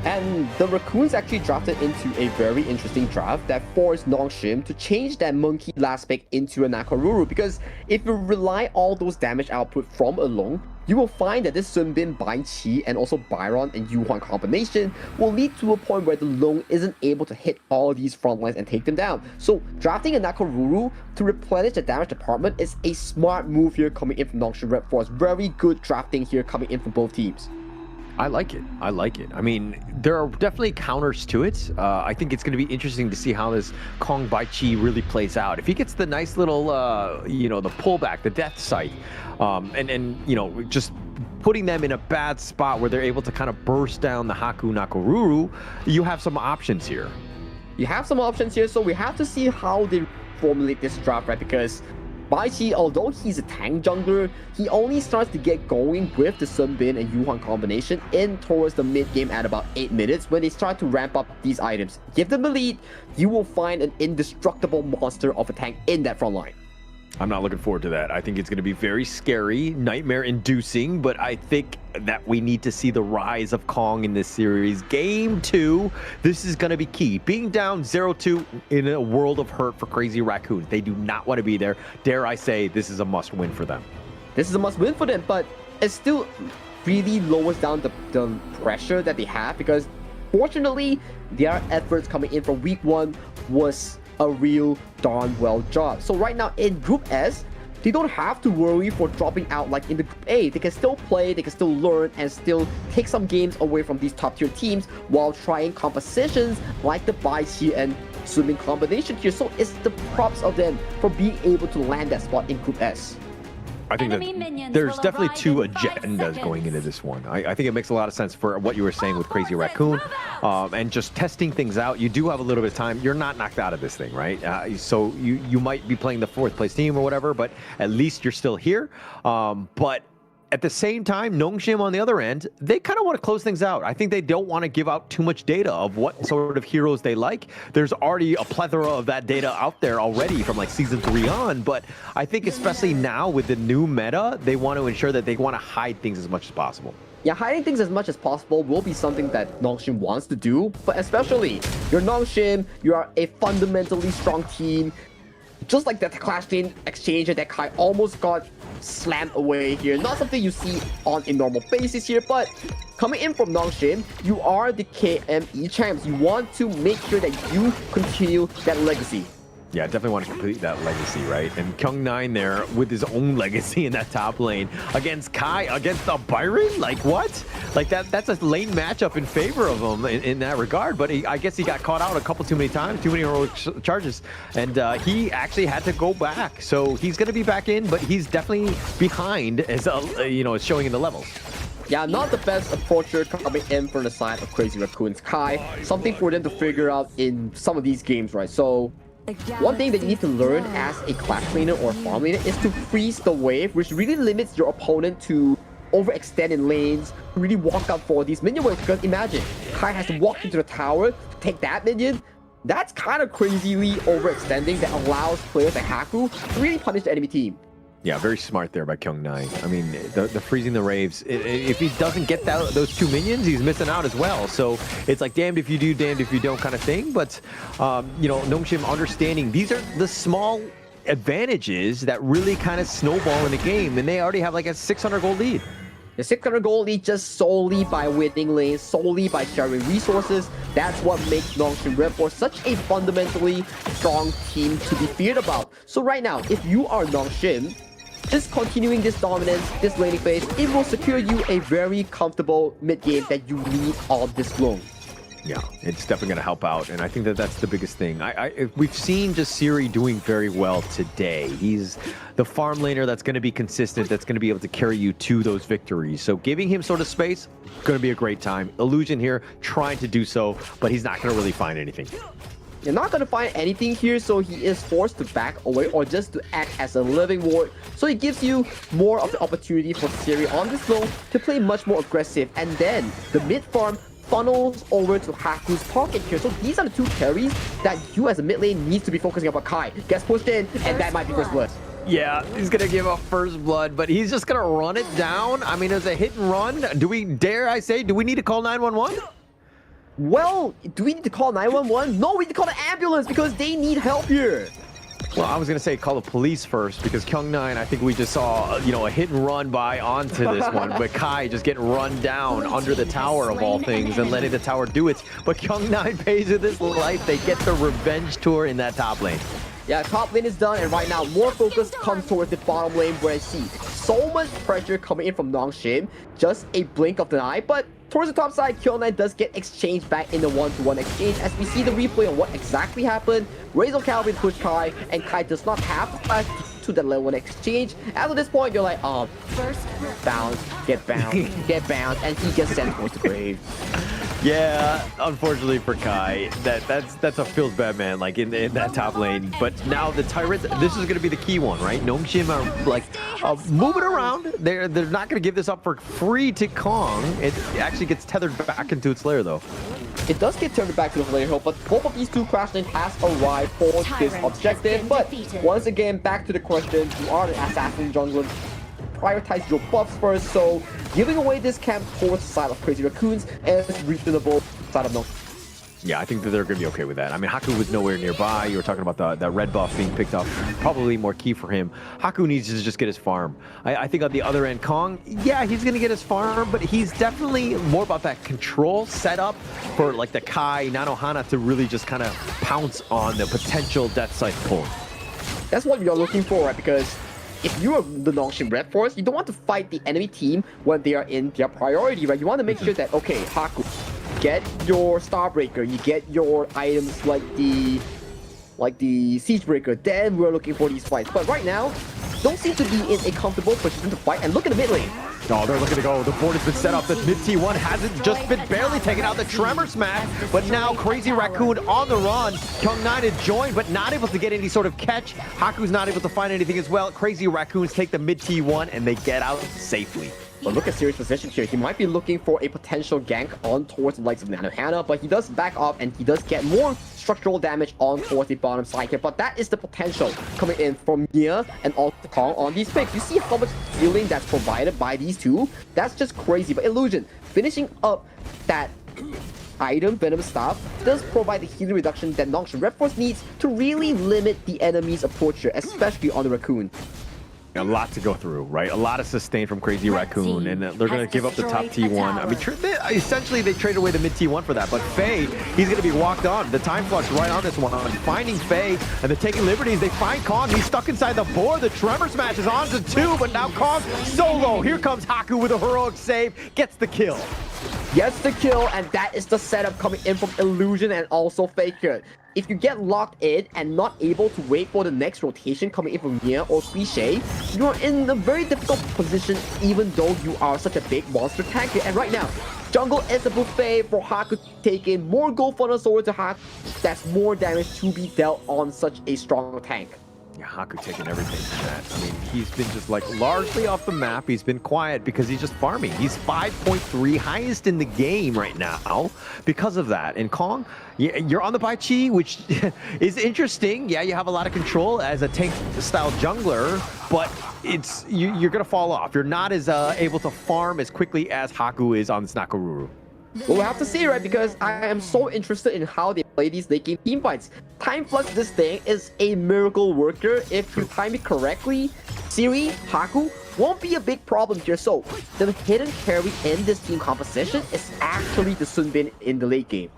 And the Raccoons actually drafted into a very interesting draft that forced Nongshim to change that monkey last pick into a Nakoruru, because if you rely all those damage output from alone, you will find that this Sun Bin, Bai Chi, and also Byron and Yuhuan combination will lead to a point where the Long isn't able to hit all these front lines and take them down. So drafting a Nakoruru to replenish the damage department is a smart move here coming in from Nongshim RedForce. Very good drafting here coming in from both teams. I like it. I like it. I mean, there are definitely counters to it. I think it's going to be interesting to see how this Kong Bai Chi really plays out. If he gets the nice little, you know, the pullback, the death sight, and you know, just putting them in a bad spot where they're able to kind of burst down the Haku Nakoruru, you have some options here. You have some options here, so we have to see how they formulate this draft, right? Because Bai Chi, although he's a tank jungler, he only starts to get going with the Sun Bin and Yuhuan combination in towards the mid game at about 8 minutes when they start to ramp up these items. Give them the lead, you will find an indestructible monster of a tank in that front line. I'm not looking forward to that. I think it's going to be very scary, nightmare-inducing, but I think that we need to see the rise of Kong in this series. Game 2, this is going to be key. Being down 0-2 in a world of hurt for Crazy Raccoons. They do not want to be there. Dare I say, this is a must-win for them. This is a must-win for them, but it still really lowers down the pressure that they have, because fortunately, their efforts coming in from week 1 was a real darn well job. So right now in Group S, they don't have to worry for dropping out like in the Group A. They can still play, they can still learn, and still take some games away from these top tier teams while trying compositions like the Bai Chi and Swimming combination here. So it's the props of them for being able to land that spot in Group S. I think that there's definitely two agendas going into this one. I think it makes a lot of sense for what you were saying with Crazy Raccoon, and just testing things out. You do have a little bit of time. You're not knocked out of this thing, right? So you might be playing the 4th place team or whatever, but at least you're still here. But at the same time, Nongshim on the other end, they kind of want to close things out. I think they don't want to give out too much data of what sort of heroes they like. There's already a plethora of that data out there already from like Season 3 on, but I think especially now with the new meta, they want to ensure that they want to hide things as much as possible. Yeah, hiding things as much as possible will be something that Nongshim wants to do, but especially, you're Nongshim, you are a fundamentally strong team. Just like that Clash Lane exchange that Kai almost got slammed away here. Not something you see on a normal basis here, but coming in from Nongshim, you are the KME champs. You want to make sure that you continue that legacy. Yeah, definitely want to complete that legacy, right? And Kyung9 there with his own legacy in that top lane against Kai, against the Byron? Like, what? Like, that's a lane matchup in favor of him in that regard. But I guess he got caught out a couple too many times, too many heroic charges. And he actually had to go back. So he's going to be back in, but he's definitely behind, as you know, it's showing in the levels. Yeah, not the best approacher coming in from the side of Crazy Raccoon's Kai. Something for them to figure out in some of these games, right? So one thing that you need to learn as a Clash laner or farm laner is to freeze the wave, which really limits your opponent to overextend in lanes, really walk out for these minion waves. Because imagine, Kai has to walk into the tower to take that minion. That's kind of crazily overextending that allows players like Haku to really punish the enemy team. Yeah, very smart there by Kyung9. I mean, the freezing the waves, if he doesn't get those two minions, he's missing out as well. So it's like damned if you do, damned if you don't kind of thing. But, you know, Nongshim understanding these are the small advantages that really kind of snowball in the game. And they already have like a 600 gold lead. The 600 gold lead just solely by winning lanes, solely by sharing resources. That's what makes Nongshim RedForce such a fundamentally strong team to be feared about. So right now, if you are Nongshim, just continuing this dominance, this laning phase, it will secure you a very comfortable mid game that you need all this long. Yeah, it's definitely going to help out, and I think that that's the biggest thing. We've seen just Siri doing very well today. He's the farm laner that's going to be consistent, that's going to be able to carry you to those victories. So giving him sort of space, going to be a great time. Illusion here trying to do so, but he's not going to really find anything. You're not going to find anything here, so he is forced to back away or just to act as a living ward. So it gives you more of the opportunity for Siri on this lane to play much more aggressive. And then the mid farm funnels over to Haku's pocket here. So these are the two carries that you as a mid lane needs to be focusing on. Kai gets pushed in, and that might be first blood. Yeah, he's going to give up first blood, but he's just going to run it down. I mean, as a hit and run, do we need to call 911? Well, do we need to call 911? No, we need to call the ambulance because they need help here. Well, I was going to say call the police first because Kyung9, I think we just saw, you know, a hit and run by onto this one. But Kai just getting run down under the tower of all things and letting the tower do it. But Kyung9 pays with his life. They get the revenge tour in that top lane. Yeah, top lane is done, and right now more focus comes towards the bottom lane where I see so much pressure coming in from Nongshim. Just a blink of an eye, but towards the top side, Kyung9 does get exchanged back in the one-to-one exchange as we see the replay on what exactly happened. Razor Calvin push Kai, and Kai does not have the flash to that level 1 exchange. After this point, you're like, oh, bounce, get bounced, get bounced, and he gets sent towards the grave. Yeah, unfortunately for Kai, that's a feels bad man, like in that top lane. But now the Tyrants, this is going to be the key one, right? Nongshim are like moving around. They're not going to give this up for free to Kong. It actually gets tethered back into its lair though. It does get turned back to the lair hill, but both of these two Crash Lanes has arrived for this objective. But once again, back to the question: you are the assassin jungler. Prioritize your buffs first, so giving away this camp towards the side of Crazy Raccoons is reasonable side of Nongshim. Yeah, I think that they're going to be okay with that. I mean, Haku was nowhere nearby. You were talking about the red buff being picked up. Probably more key for him. Haku needs to just get his farm. I think on the other end, Kong, yeah, he's going to get his farm, but he's definitely more about that control setup for like the Kai, Nanohana to really just kind of pounce on the potential death side pull. That's what you're looking for, right? Because if you are the Nongshim RedForce, you don't want to fight the enemy team when they are in their priority, right? You want to make sure that, okay, Haku, get your Starbreaker, you get your items like the Siegebreaker, then we're looking for these fights. But right now, don't seem to be in a comfortable position to fight. And look at the mid lane. Oh, they're looking to go. The board has been set up. The mid T1 hasn't just been barely taken out the Tremor Smash, but now Crazy Raccoon on the run. Kyung9 is joined, but not able to get any sort of catch. Haku's not able to find anything as well. Crazy Raccoons take the mid T1 and they get out safely. But look at Series' position here. He might be looking for a potential gank on towards the likes of Nanohana, but he does back off and he does get more structural damage on towards the bottom side here. But that is the potential coming in from Nia and also Kong on these picks. You see how much healing that's provided by these two? That's just crazy. But Illusion finishing up that item, Venom Staff, does provide the healing reduction that Nongshim RedForce needs to really limit the enemy's approach here, especially on the Raccoon. A lot to go through, right? A lot of sustain from Crazy Raccoon, and they're going to give up the top T1. I mean, essentially, they traded away the mid T1 for that, but Faye, he's going to be walked on. The time flux right on this one. Finding Faye, and they're taking liberties. They find Kong. He's stuck inside the board. The Tremor Smash is on to 2, but now Kong solo. Here comes Haku with a heroic save. Gets the kill. Gets the kill, and that is the setup coming in from Illusion and also Faker. If you get locked in and not able to wait for the next rotation coming in from Nia or Cliche, you are in a very difficult position even though you are such a big monster tanker. And right now, jungle is a buffet for Haku to take in more gold funnel sword to Haku. That's more damage to be dealt on such a strong tank. Yeah, Haku taking everything from that. I mean, he's been just like largely off the map. He's been quiet because he's just farming. He's 5.3, highest in the game right now because of that. And Kong, you're on the Bai Chi, which is interesting. Yeah, you have a lot of control as a tank-style jungler, but you're going to fall off. You're not as able to farm as quickly as Haku is on Snakaruru. Well, we'll have to see, right? Because I am so interested in how they play these late game team fights. Time Flux, this thing, is a miracle worker. If you time it correctly, Siri, Haku won't be a big problem here. So, the hidden carry in this team composition is actually the Sunbin in the late game.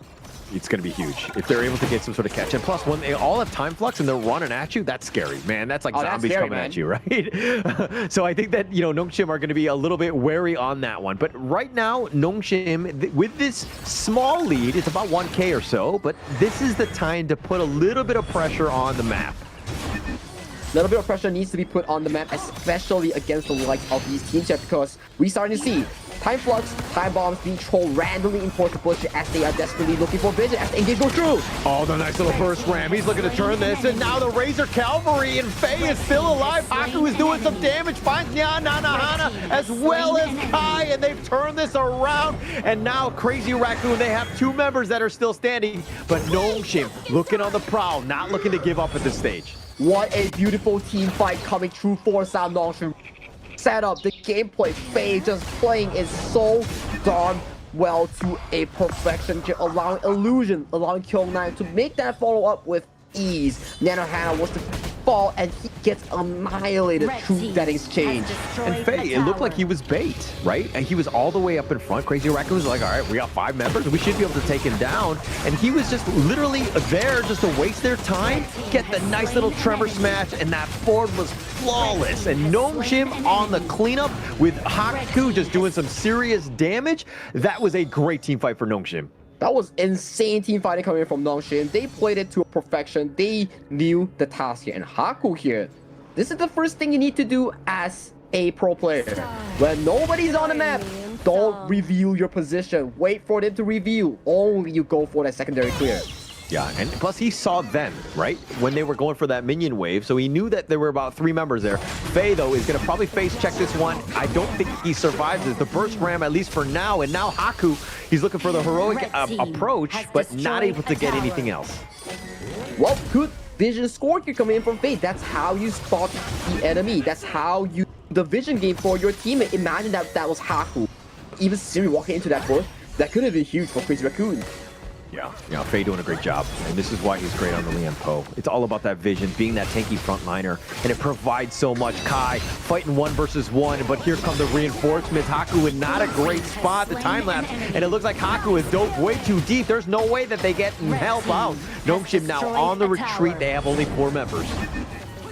It's going to be huge if they're able to get some sort of catch. And plus, when they all have time flux and they're running at you, that's scary, man. That's like zombies coming at you, right? So I think that, Nongshim are going to be a little bit wary on that one. But right now, Nongshim, with this small lead, it's about 1K or so, but this is the time to put a little bit of pressure on the map. A little bit of pressure needs to be put on the map, especially against the likes of these teams here, because we're starting to see Time Flux, Time Bombs being trolled randomly in towards the bush as they are desperately looking for vision as the engage goes through. Oh, the nice little burst ram. He's looking to turn this, and now the Razor Cavalry, and Faye is still alive. Haku is doing some damage, finds Nanohana as well as Kai, and they've turned this around. And now Crazy Raccoon, they have 2 members that are still standing, but Nongshim looking on the prowl, not looking to give up at this stage. What a beautiful team fight coming through for Sam Nongshim. Set up, the gameplay, Faye just playing is so darn well to a perfection, allowing Illusion, allowing Kyung9 to make that follow up with ease. Nanohana was to fall and he gets annihilated through that exchange. And Faye, it looked like he was bait, right? And he was all the way up in front. Crazy Raccoon was like, all right, we got 5 members. We should be able to take him down. And he was just literally there just to waste their time, get the nice little Tremor Smash, and that board was flawless. And Nongshim on the cleanup with Haku just doing some serious damage. That was a great team fight for Nongshim. That was insane team fighting coming in from Nongshim. They played it to a perfection. They knew the task here. And Haku here, this is the first thing you need to do as a pro player. When nobody's on the map, don't reveal your position. Wait for them to reveal. Only you go for that secondary clear. Yeah, and plus he saw them, right? When they were going for that minion wave, so he knew that there were about 3 members there. Faye, though, is going to probably face check this one. I don't think he survives it. The burst ram, at least for now, and now Haku, he's looking for the heroic approach, but not able to get anything else. Well, good vision score can come in from Faye. That's how you spot the enemy. That's how you the vision game for your teammate. Imagine that was Haku. Even Siri walking into that board, that could have been huge for Crazy Raccoon. Yeah, Faye doing a great job, and this is why he's great on the Lian Po. It's all about that vision, being that tanky frontliner, and it provides so much. Kai fighting 1 versus 1, but here come the reinforcements. Haku in not a great spot, the time lapse, and it looks like Haku is dove way too deep. There's no way that they get help out. Nongshim now on the retreat. They have only 4 members.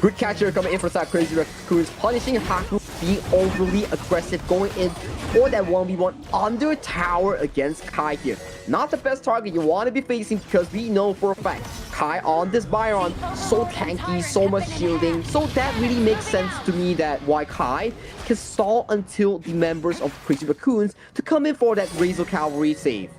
Good catch here coming in for that Crazy Raccoon, punishing Haku, being overly aggressive, going in for that 1v1 under tower against Kai here. Not the best target you want to be facing because we know for a fact Kai on this Byron, so tanky, so much shielding. So that really makes sense to me that why Kai can stall until the members of Crazy Raccoons to come in for that Razor Cavalry save.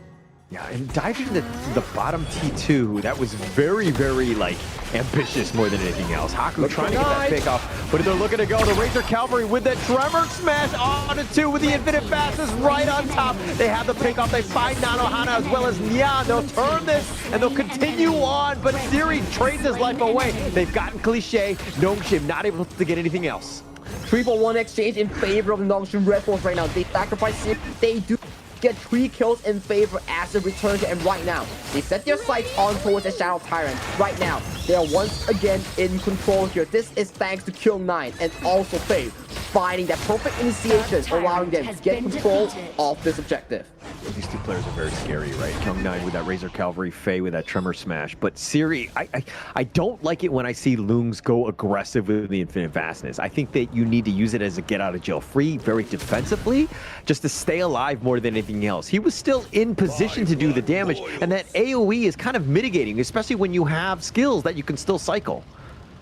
Yeah, and diving into the bottom T2, that was very, very, like, ambitious more than anything else. Haku trying to get that pick off, but they're looking to go. The Razor Cavalry with that Tremor Smash on it too with the Infinite Fastness right on top. They have the pick off. They find Nanohana as well as Nya. They'll turn this and they'll continue on, but Siri trades his life away. They've gotten Cliche. Nongshim not able to get anything else. 3-for-1 exchange in favor of the Nongshim RedForce right now. They sacrifice Siri. They do get 3 kills in favor as a return, and right now they set their sights on towards the Shadow Tyrant. Right now they are once again in control here. This is thanks to Kyung9 and also Faye finding that perfect initiation, allowing them to get control of this objective. These two players are very scary, right? Kyung9 with that Razor Cavalry, Faye with that Tremor Smash. But Siri, I don't like it when I see Lungs go aggressive with the Infinite Vastness. I think that you need to use it as a get out of jail free, very defensively, just to stay alive more than anything else. He was still in position to do the damage, and that AoE is kind of mitigating, especially when you have skills that you can still cycle.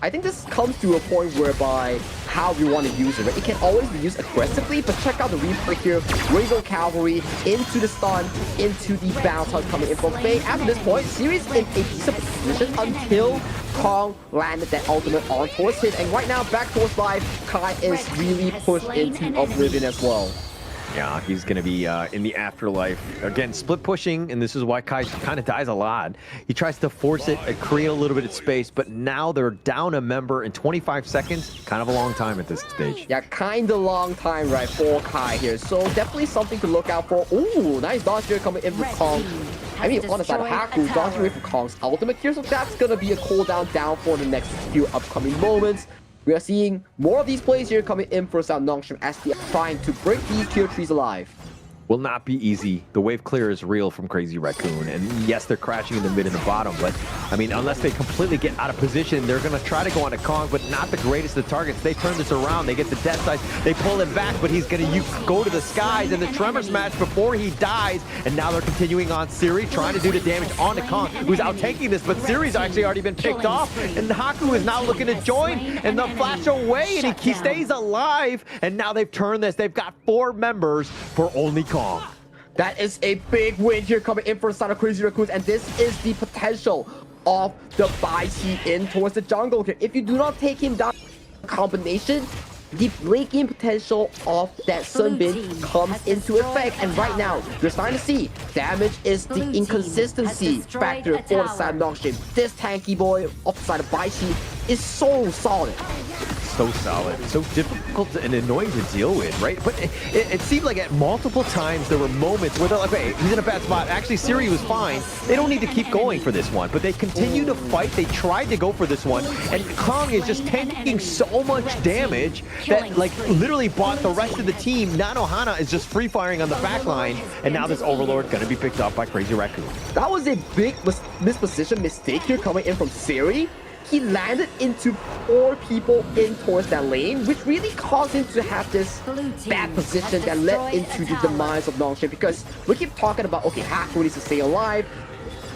I think this comes to a point whereby how you want to use it, right? It can always be used aggressively, but check out the replay here. Razor Cavalry into the stun, into the bounce hunt coming in from Faye. After this point, Siri's in a decent position until Kong landed that ultimate on towards him. And right now, back towards life, Kai is really pushed into Oblivion as well. Yeah, he's going to be in the afterlife. Again, split pushing, and this is why Kai kind of dies a lot. He tries to force it, create a little bit of space, but now they're down a member in 25 seconds. Kind of a long time at this stage. Yeah, kind of long time, right, for Kai here. So definitely something to look out for. Ooh, nice dodge here coming in from Kong. I mean, on the side of Haku, dodging away from Kong's ultimate here, so that's going to be a cooldown down for the next few upcoming moments. We are seeing more of these plays here coming in for South Nongshim as they are trying to break these tier 3s alive. Will not be easy. The wave clear is real from Crazy Raccoon, and yes, they're crashing in the mid and the bottom, but I mean, unless they completely get out of position, they're going to try to go on to Kong, but not the greatest of targets. They turn this around, they get the death size, they pull him back, but he's going to go to the skies and the Tremor Smash before he dies, and now they're continuing on Siri, trying to do the damage on to Kong, who's out tanking this, but Siri's actually already been picked off, and Haku is now looking to join, and they'll flash away, and he stays alive, and now they've turned this. They've got 4 members for only Kong. That is a big win here coming in for the side of Crazy Raccoons, and this is the potential of the buy seed in towards the jungle here. If you do not take him down, combination, the blinking potential of that Sunbin comes into effect, and right now you're starting to see damage is the inconsistency factor for the side of Nongshim. This tanky boy off the side of Baishi is so solid. So solid, so difficult and annoying to deal with, right? But it seemed like at multiple times there were moments where they're like, hey, he's in a bad spot. Actually, Siri was fine. They don't need to keep going for this one, but they continue to fight. They tried to go for this one, and Kong is just taking so much damage that, like, literally bought the rest of the team. Nanohana is just free-firing on the back line, and now this Overlord going to be picked up by Crazy Raccoon. That was a big misposition mistake here coming in from Siri. He landed into 4 people in towards that lane, which really caused him to have this bad position that led into the demise of Nongshim, because we keep talking about, okay, Haku needs to stay alive.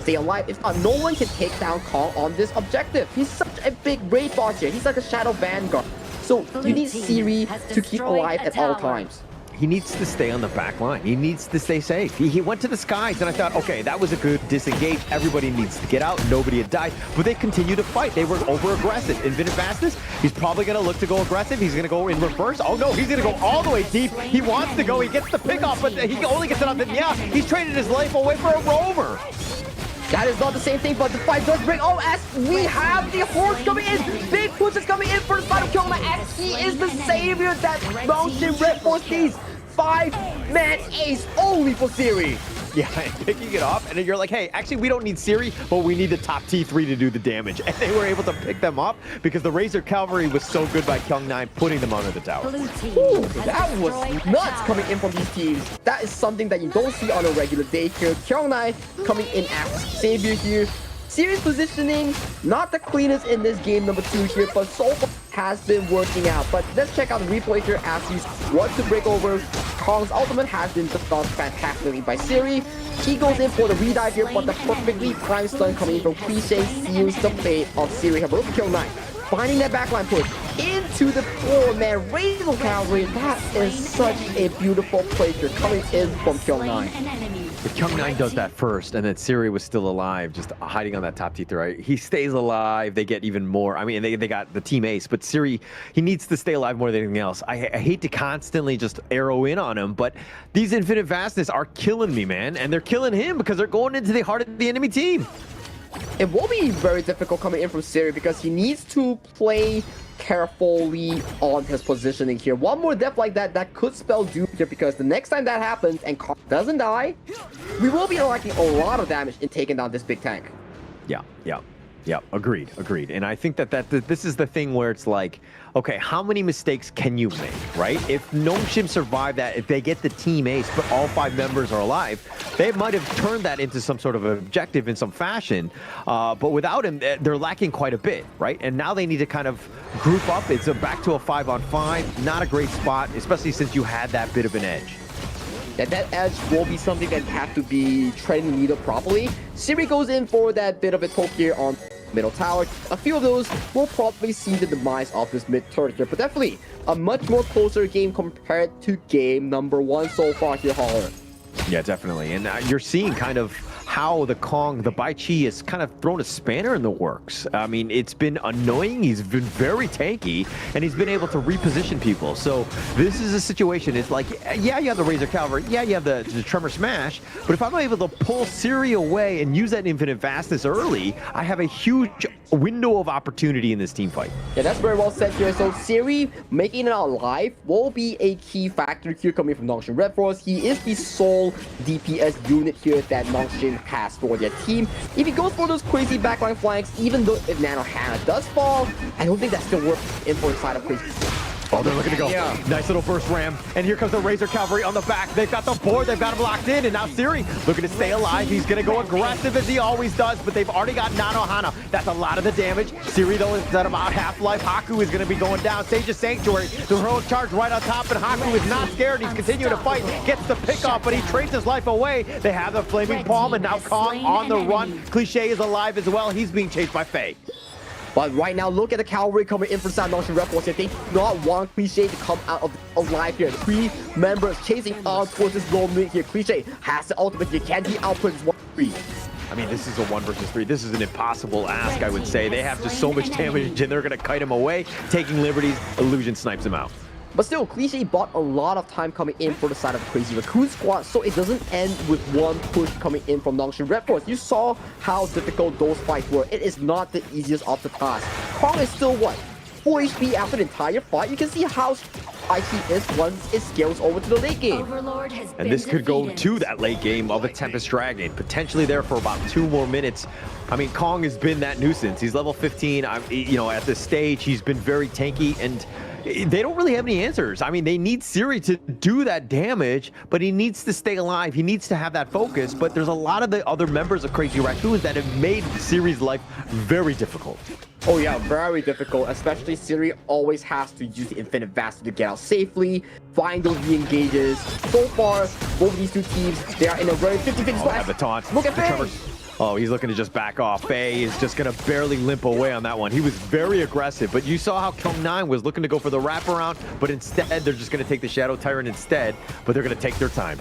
If not, no one can take down Kong on this objective. He's such a big raid boss here. He's like a Shadow Vanguard. So you need Siri to keep alive at all times. He needs to stay on the back line. He needs to stay safe. He went to the skies, and I thought, okay, that was a good disengage. Everybody needs to get out. Nobody had died, but they continue to fight. They were over-aggressive. Infinite Fastness, he's probably going to look to go aggressive. He's going to go in reverse. Oh, no, he's going to go all the way deep. He wants to go. He gets the pick off, but he only gets it on the... Yeah, he's traded his life away for a roamer. That is not the same thing, but the fight does break. Oh, as we have the horse coming in. Big push is coming in for the side of Kyoma, as he is the savior that Nongshim RedForce needs. 5-man ace only for Siri. Yeah, and picking it off, and then you're like, hey, actually, we don't need Siri, but we need the top T3 to do the damage. And they were able to pick them up because the Razor Cavalry was so good by Kyung9, putting them under the tower. Ooh, that was nuts coming in from these teams. That is something that you don't see on a regular day here. Kyung9 coming in as savior here. Siri's positioning, not the cleanest in this game number 2 here, but so far has been working out. But let's check out the replay here as he wants to break over. Kong's ultimate has been done fantastically by Siri. He goes in for the redive here, but the perfectly timed stun coming in from Cliche seals the fate of Siri. However, kill 9. Finding that backline push into the floor, man. Razor Cavalry, that is such a beautiful play here coming in from Kill 9. If Kyung 9 does that first, and then Siri was still alive, just hiding on that top T3, right? He stays alive, they get even more. I mean, they got the team ace, but Siri, he needs to stay alive more than anything else. I hate to constantly just arrow in on him, but these Infinite Vastness are killing me, man. And they're killing him because they're going into the heart of the enemy team. It will be very difficult coming in from Siri because he needs to play carefully on his positioning here. One more death like that could spell doom here, because the next time that happens and Kong doesn't die, we will be unlocking a lot of damage in taking down this big tank. Yeah, agreed. And I think that this is the thing where it's like, okay, how many mistakes can you make, right? If Nongshim survive that, if they get the team ace, but all 5 members are alive, they might have turned that into some sort of objective in some fashion. But without him, they're lacking quite a bit, right? And now they need to kind of group up. It's back to a 5-on-5. Not a great spot, especially since you had that bit of an edge. That edge will be something that have to be treading the needle properly. Siri goes in for that bit of a poke here on middle tower. A few of those will probably see the demise of this mid turret here, but definitely a much more closer game compared to game number 1 so far here, Holler. Yeah, definitely. And you're seeing kind of how the Bai Chi has kind of thrown a spanner in the works. I mean, it's been annoying. He's been very tanky, and he's been able to reposition people. So this is a situation. It's like, yeah, you have the Razor Cavalry. Yeah, you have the Tremor Smash. But if I'm able to pull Siri away and use that Infinite Vastness early, I have a huge window of opportunity in this team fight. Yeah, that's very well said here. So Siri making it out alive will be a key factor here coming from Nongshim RedForce. He is the sole DPS unit here that Nongshim has for their team. If he goes for those crazy backline flanks, even though if Nano Hannah does fall, I don't think that's still worth in for the side of crazy. Oh, they're looking to go. Yeah. Nice little burst ram. And here comes the Razor Cavalry on the back. They've got the board. They've got him locked in. And now Siri looking to stay alive. He's going to go aggressive as he always does. But they've already got Nanohana. That's a lot of the damage. Siri, though, is at about half-life. Haku is going to be going down. Sage's Sanctuary. The heroic charge right on top. And Haku is not scared. He's continuing to fight. Gets the pick off, but he trades his life away. They have the Flaming Palm. And now Kong on the run. Cliche is alive as well. He's being chased by Faye. But right now, look at the cavalry coming in from South Nongshim RedForce here. They do not want Cliche to come out of alive here. 3 members chasing on towards this low mid here. Cliche has the ultimate here. Can he output his 1-3? I mean, this is a 1 versus 3. This is an impossible ask, I would say. They have just so much damage, and they're going to kite him away. Taking liberties, Illusion snipes him out. But still, Cliche bought a lot of time coming in for the side of the Crazy Raccoon squad, so it doesn't end with one push coming in from Nongshim RedForce. You saw how difficult those fights were. It is not the easiest of the task. Kong is still, what, 4 HP after the entire fight? You can see how icy is once it scales over to the late game. And this could go to that late game of a Tempest Dragon, potentially there for about 2 more minutes. I mean, Kong has been that nuisance. He's level 15. You know, at this stage, he's been very tanky, and they don't really have any answers. I mean, they need Siri to do that damage, but he needs to stay alive. He needs to have that focus, but there's a lot of the other members of Crazy Raccoons that have made Siri's life very difficult. Oh yeah, very difficult, especially Siri always has to use the Infinite Vast to get out safely, find those re-engages. So far, both of these two teams, they are in a very 50-50 spot. The taunt. Look at Faye! Oh, he's looking to just back off. Faye is just going to barely limp away on that one. He was very aggressive, but you saw how Kyung 9 was looking to go for the wraparound, but instead they're just going to take the Shadow Tyrant instead, but they're going to take their time.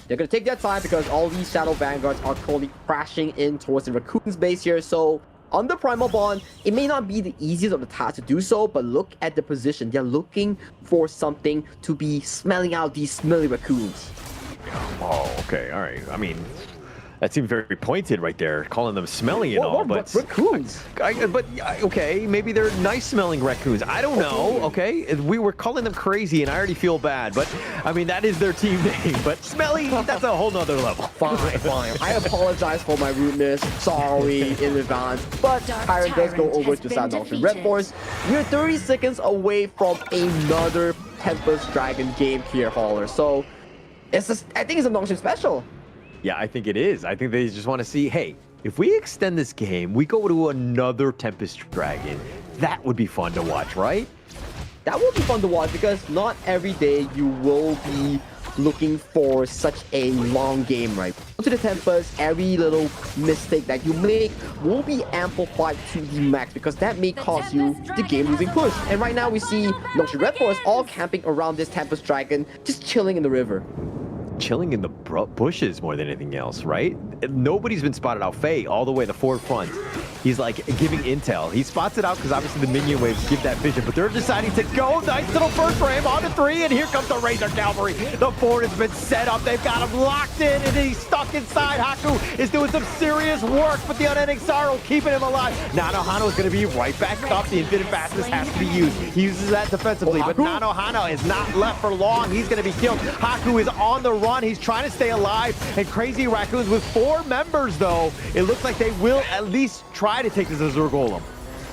They're going to take their time because all these Shadow Vanguards are currently crashing in towards the Raccoon's base here, so on the Primal Bond, it may not be the easiest of the task to do so, but look at the position. They're looking for something to be smelling out these smelly Raccoons. Oh, okay, all right. I mean, that seemed very pointed right there, calling them smelly and all, but raccoons. Okay, maybe they're nice-smelling raccoons. I don't know. Okay, we were calling them crazy, and I already feel bad. But I mean, that is their team name. But smelly, that's a whole nother level. Fine. I apologize for my rudeness. Sorry in advance. But Tyrant does go over to South Nongshim RedForce. We're 30 seconds away from another Tempest Dragon game here, Hauler. So it's just, I think it's a Nongshim special. Yeah, I think it is. I think they just want to see, hey, if we extend this game, we go to another Tempest Dragon. That would be fun to watch, right? That will be fun to watch because not every day you will be looking for such a long game, right? To the Tempest, every little mistake that you make will be amplified to the max because that may cost you the game-losing push. And right now we see Nongshim RedForce all camping around this Tempest Dragon, just chilling in the river. Chilling in the bushes more than anything else, right? Nobody's been spotted out. Faye all the way to the forefront. He's like giving intel. He spots it out because obviously the minion waves give that vision, but they're deciding to go. Nice little first for him on the 3, and here comes the Razor Cavalry. The fort has been set up. They've got him locked in, and he's stuck inside. Haku is doing some serious work, but the Unending Sorrow keeping him alive. Nanohana is going to be right back up. The Infinite Fastness has to be used. He uses that defensively, but Nanohana is not left for long. He's going to be killed. Haku is on the run. He's trying to stay alive, and Crazy Raccoons with 4 members, though. It looks like they will at least try to take this Azure Golem.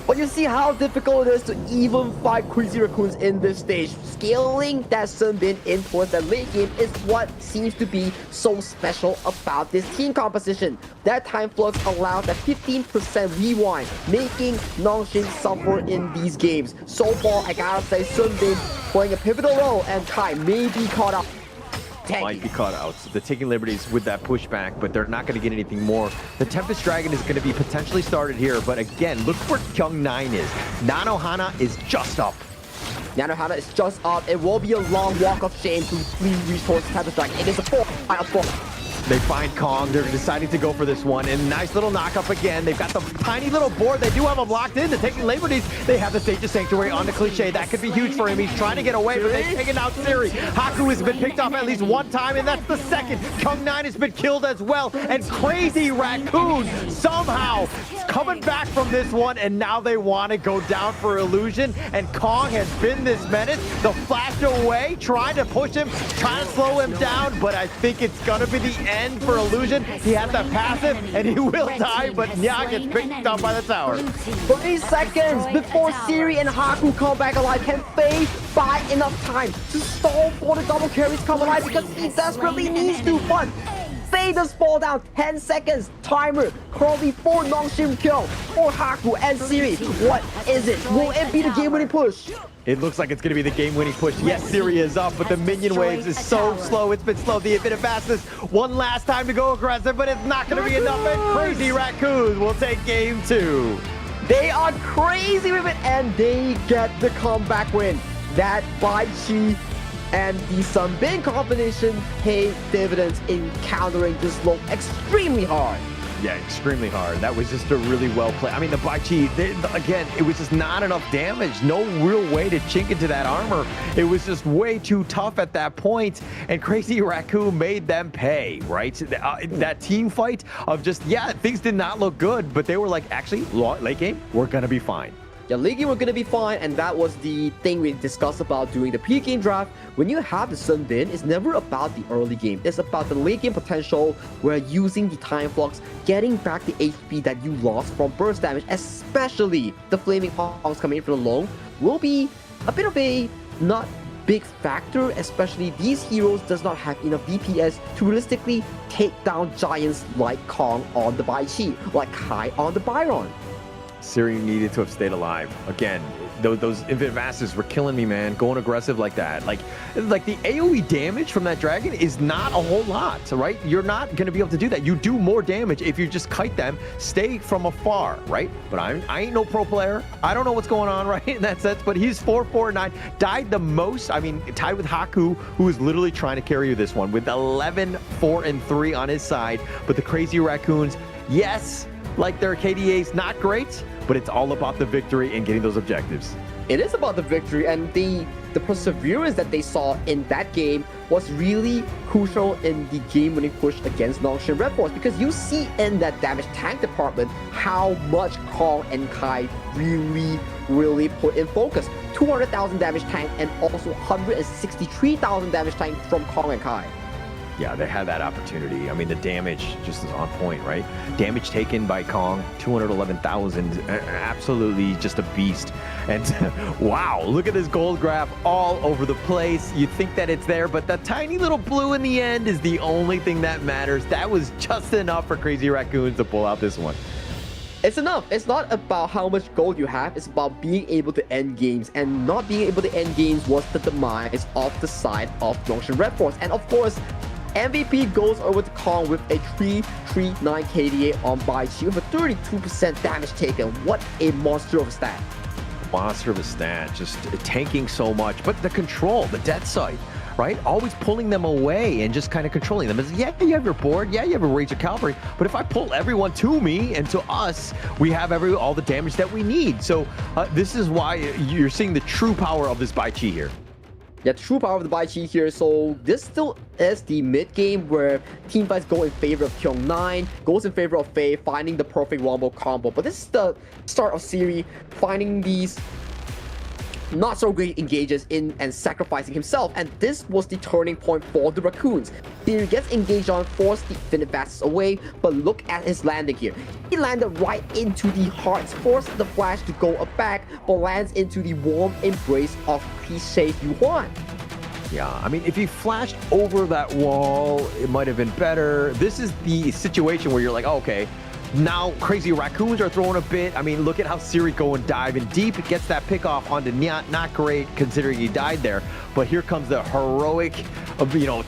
But you see how difficult it is to even fight Crazy Raccoons in this stage. Scaling that Sunbin in towards the late game is what seems to be so special about this team composition. That time flux allows that 15% rewind, making Nongshim suffer in these games. So far, I gotta say, Sunbin playing a pivotal role, and Kai may be caught up. Might be caught out. So they're taking liberties with that pushback, but they're not going to get anything more. The Tempest Dragon is going to be potentially started here, but again, look where Kyung9 is. Nanohana is just up. Nanohana is just up. It will be a long walk of shame to reach towards Tempest Dragon. It is a 4-4. They find Kong. They're deciding to go for this one. And nice little knock-up again. They've got the tiny little board. They do have him locked in. They're taking liberties. They have the Sage of Sanctuary on the Cliché. That could be huge for him. He's trying to get away, but they've taken out Siri. Haku has been picked off at least one time, and that's the second. Kyung9 has been killed as well. And Crazy Raccoon somehow coming back from this one, and now they want to go down for Illusion. And Kong has been this menace. The flash away, trying to push him, trying to slow him down, but I think it's going to be the end for Illusion. He has that passive, and he will die, but Nya gets picked up by the tower. 30 seconds before Siri and Haku come back alive. Can Faye buy enough time to stall for the double carries come alive because he desperately needs to, but Faye does fall down. 10 seconds. Timer currently for Nongshim kill for Haku and Siri. What is it? Will it be the game-winning push? It looks like it's going to be the game-winning push. Yes, Siri is up, but the minion waves is so slow. It's been slow. The Infinite Fastness, one last time to go aggressive, but it's not going to be enough. And Crazy Raccoons will take game 2. They are crazy with it, and they get the comeback win. That Bai Chi and the Sunbin combination pay dividends in countering this low extremely hard. Yeah, extremely hard. That was just a really well played. I mean, the Bai Chi, again, it was just not enough damage. No real way to chink into that armor. It was just way too tough at that point, and Crazy Raccoon made them pay, right? That team fight of just, yeah, things did not look good, but they were like, actually, late game, we're going to be fine. Yeah, late game we're gonna be fine, and that was the thing we discussed about during the pre-game draft. When you have the Sunbin, it's never about the early game. It's about the late game potential where using the time flux, getting back the HP that you lost from burst damage, especially the flaming palms coming in from the low, will be a bit of a not big factor, especially these heroes does not have enough DPS to realistically take down giants like Kong on the Bai Chi, like Kai on the Byron. Siri needed to have stayed alive. Again, those Infinite Masters were killing me, man. Going aggressive like that. Like the AoE damage from that dragon is not a whole lot, right? You're not going to be able to do that. You do more damage if you just kite them, stay from afar, right? But I ain't no pro player. I don't know what's going on, right, in that sense, but he's 4-4-9. Died the most, I mean, tied with Haku, who is literally trying to carry you this one with 11-4-3 on his side. But the Crazy Raccoons, yes, like their KDA's not great, but it's all about the victory and getting those objectives. It is about the victory, and the perseverance that they saw in that game was really crucial in the game-winning push against Nongshim RedForce, because you see in that damage tank department how much Kong and Kai really put in focus. 200,000 damage tank and also 163,000 damage tank from Kong and Kai. Yeah, they had that opportunity. I mean, the damage just is on point, right? Damage taken by Kong, 211,000, absolutely just a beast. And wow, look at this gold graph all over the place. You think that it's there, but the tiny little blue in the end is the only thing that matters. That was just enough for Crazy Raccoons to pull out this one. It's enough. It's not about how much gold you have. It's about being able to end games. And not being able to end games was the demise of the side of Nongshim RedForce. And of course, MVP goes over to Kong with a 339 KDA on Baichi with a 32% damage taken. What a monster of a stat. Monster of a stat, just tanking so much. But the control, the dead side, right? Always pulling them away and just kind of controlling them. It's, yeah, you have your board, yeah, you have a Rage of Cavalry, but if I pull everyone to me and to us, we have all the damage that we need. So this is why you're seeing the true power of this Baichi here. Yeah, true power of the Baichi here. So this still is the mid game where team fights go in favor of Kyung9, goes in favor of Faye, finding the perfect wombo combo. But this is the start of Siri finding these not so great engages in and sacrificing himself, and this was the turning point for the Raccoons. Siri gets engaged on, forced the Infinite Fastest away, but look at his landing here. He landed right into the hearts, forced the flash to go back, but lands into the warm embrace of Cliche Yuan. Yeah, I mean, if he flashed over that wall, it might have been better. This is the situation where you're like, oh, okay, now Crazy Raccoons are throwing a bit. I mean, look at how Siri going diving deep. It gets that pick off onto Nyat. Not great considering he died there. But here comes the heroic,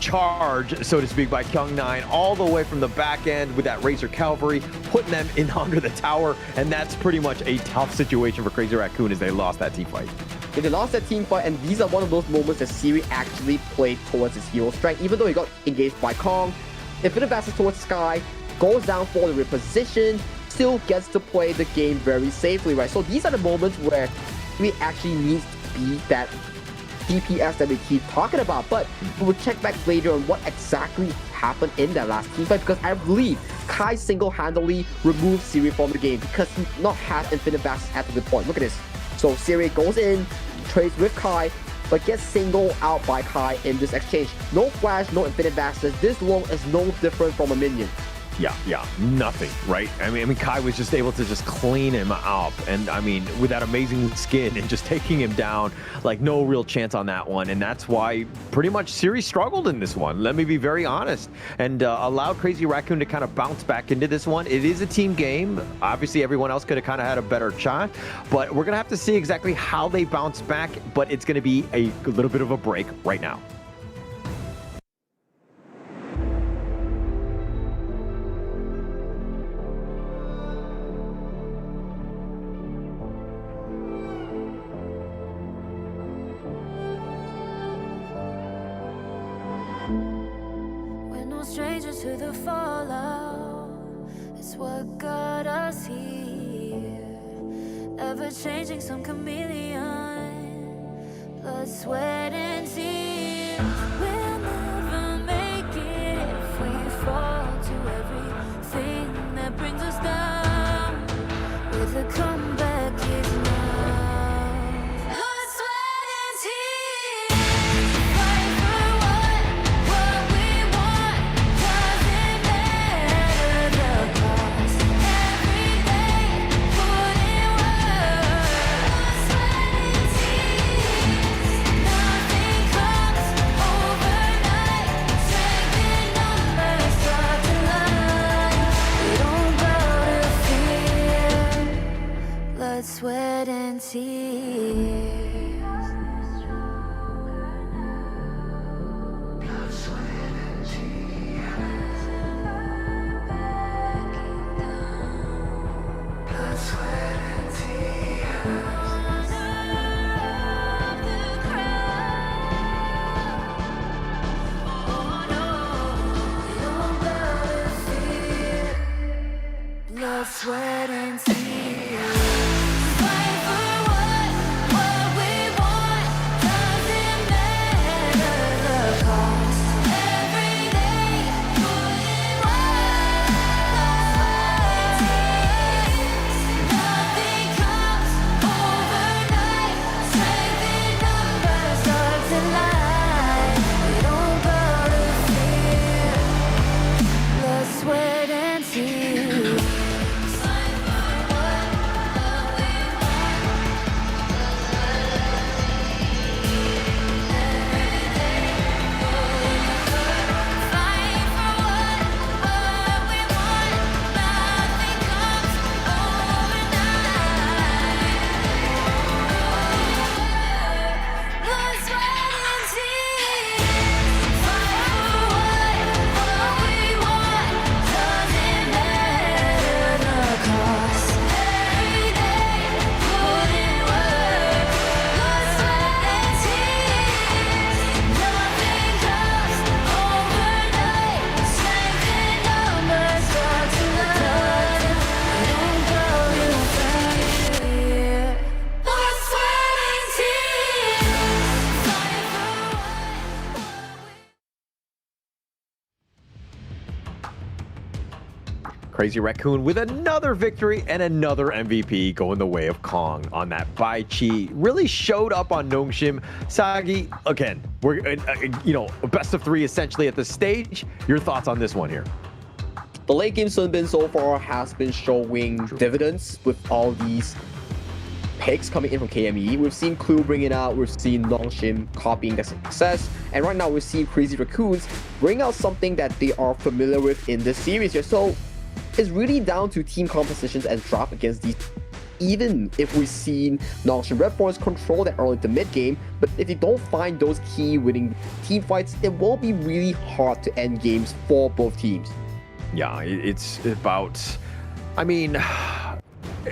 charge, so to speak, by Kyung9 all the way from the back end with that Razor Cavalry, putting them in under the tower. And that's pretty much a tough situation for Crazy Raccoon as they lost that team fight. Yeah, they lost that team fight, and these are one of those moments that Siri actually played towards his hero strength, even though he got engaged by Kong. Infinite Fastest towards Sky, goes down for the reposition, still gets to play the game very safely, right? So these are the moments where we actually needs to be that DPS that we keep talking about. But we'll check back later on what exactly happened in that last team fight, because I believe Kai single-handedly removed Siri from the game because he did not have Infinite Fastest at the good point. Look at this. So Siri goes in, trades with Kai, but gets singled out by Kai in this exchange. No flash, no Infinite Fastest. This long is no different from a minion. Yeah, nothing, right? I mean, Kai was just able to just clean him up, and I mean, with that amazing skin and just taking him down, like no real chance on that one, and that's why pretty much Siri struggled in this one. Let me be very honest, and allowed Crazy Raccoon to kind of bounce back into this one. It is a team game. Obviously, everyone else could have kind of had a better shot, but we're gonna have to see exactly how they bounce back. But it's gonna be a little bit of a break right now. Strangers to the fallout, it's what got us here. Ever changing, some chameleon, blood, sweat, and tears. We'll never make it if we fall to everything that brings us down. With a comeback is now. Blood, sweat, and tears. Fight for what we want. Doesn't matter the cost. Every day, put in work. Blood, sweat, and tears. Nothing comes overnight. Strength in numbers start to line. We don't bow to fear. Blood, sweat, and tears. Blood, sweat, and tears. Fight for what we want. Doesn't matter the cost. Every day, put in work. Nothing comes overnight. Strength in numbers start to lie. We don't bow to fear. Blood, sweat, and tears. Crazy Raccoon with another victory and another MVP going the way of Kong on that Bai Chi. Really showed up on Nongshim. Sagi, again, we're, a best of 3 essentially at this stage. Your thoughts on this one here? The late game Sunbin so far has been showing dividends with all these picks coming in from KME. We've seen Clue bring it out, we've seen Nongshim copying the success, and right now we're seeing Crazy Raccoons bring out something that they are familiar with in this series here. So it's really down to team compositions and draft against these. Even if we've seen Nongshim RedForce control that early to mid game, but if you don't find those key winning team fights, it will be really hard to end games for both teams. Yeah, it's about, I mean,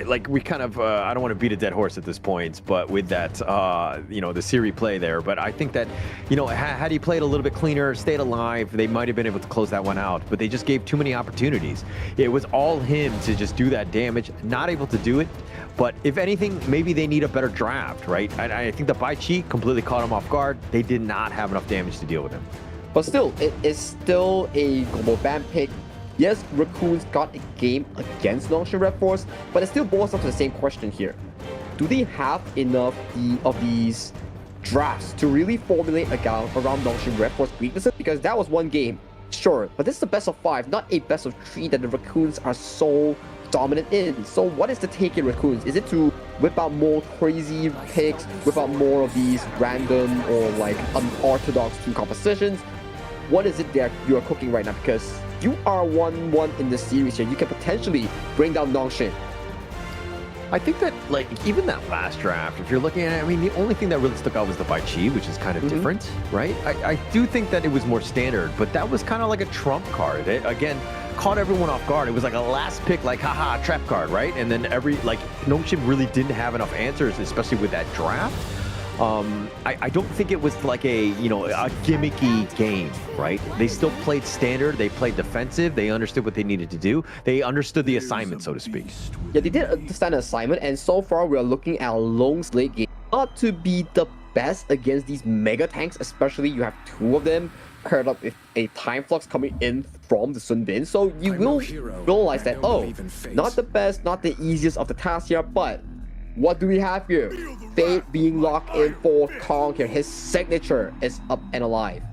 like we kind of, I don't want to beat a dead horse at this point, but with that, the Siri play there. But I think that, had he played a little bit cleaner, stayed alive, they might have been able to close that one out. But they just gave too many opportunities. It was all him to just do that damage, not able to do it. But if anything, maybe they need a better draft, right? I think the Bai Chi completely caught him off guard. They did not have enough damage to deal with him. But still, it is still a global ban pick. Yes, Raccoons got a game against Nongshim RedForce, but it still boils down to the same question here. Do they have enough of these drafts to really formulate a game around Nongshim RedForce weaknesses? Because that was one game, sure, but this is the best of 5, not a best of 3 that the Raccoons are so dominant in. So what is the take in Raccoons? Is it to whip out more crazy picks, whip out more of these random or like unorthodox team compositions? What is it that you are cooking right now? Because you are 1-1 in this series here. You can potentially bring down Nongshim. I think that, like, even that last draft, if you're looking at it, I mean, the only thing that really stuck out was the Bai Chi, which is kind of different, right? I do think that it was more standard, but that was kind of like a trump card. It, again, caught everyone off guard. It was like a last pick, like, haha, trap card, right? And then Nongshim really didn't have enough answers, especially with that draft. I don't think it was like a gimmicky game, right? They still played standard, they played defensive, they understood what they needed to do. They understood the assignment, so to speak. Yeah, they did understand the assignment, and so far we're looking at a long slate game. Not to be the best against these mega tanks, especially you have 2 of them paired up with a time flux coming in from the Sunbin. So you will realize that, not the best, not the easiest of the tasks here, but what do we have here? Fate being locked in for Kong here. His signature is up and alive.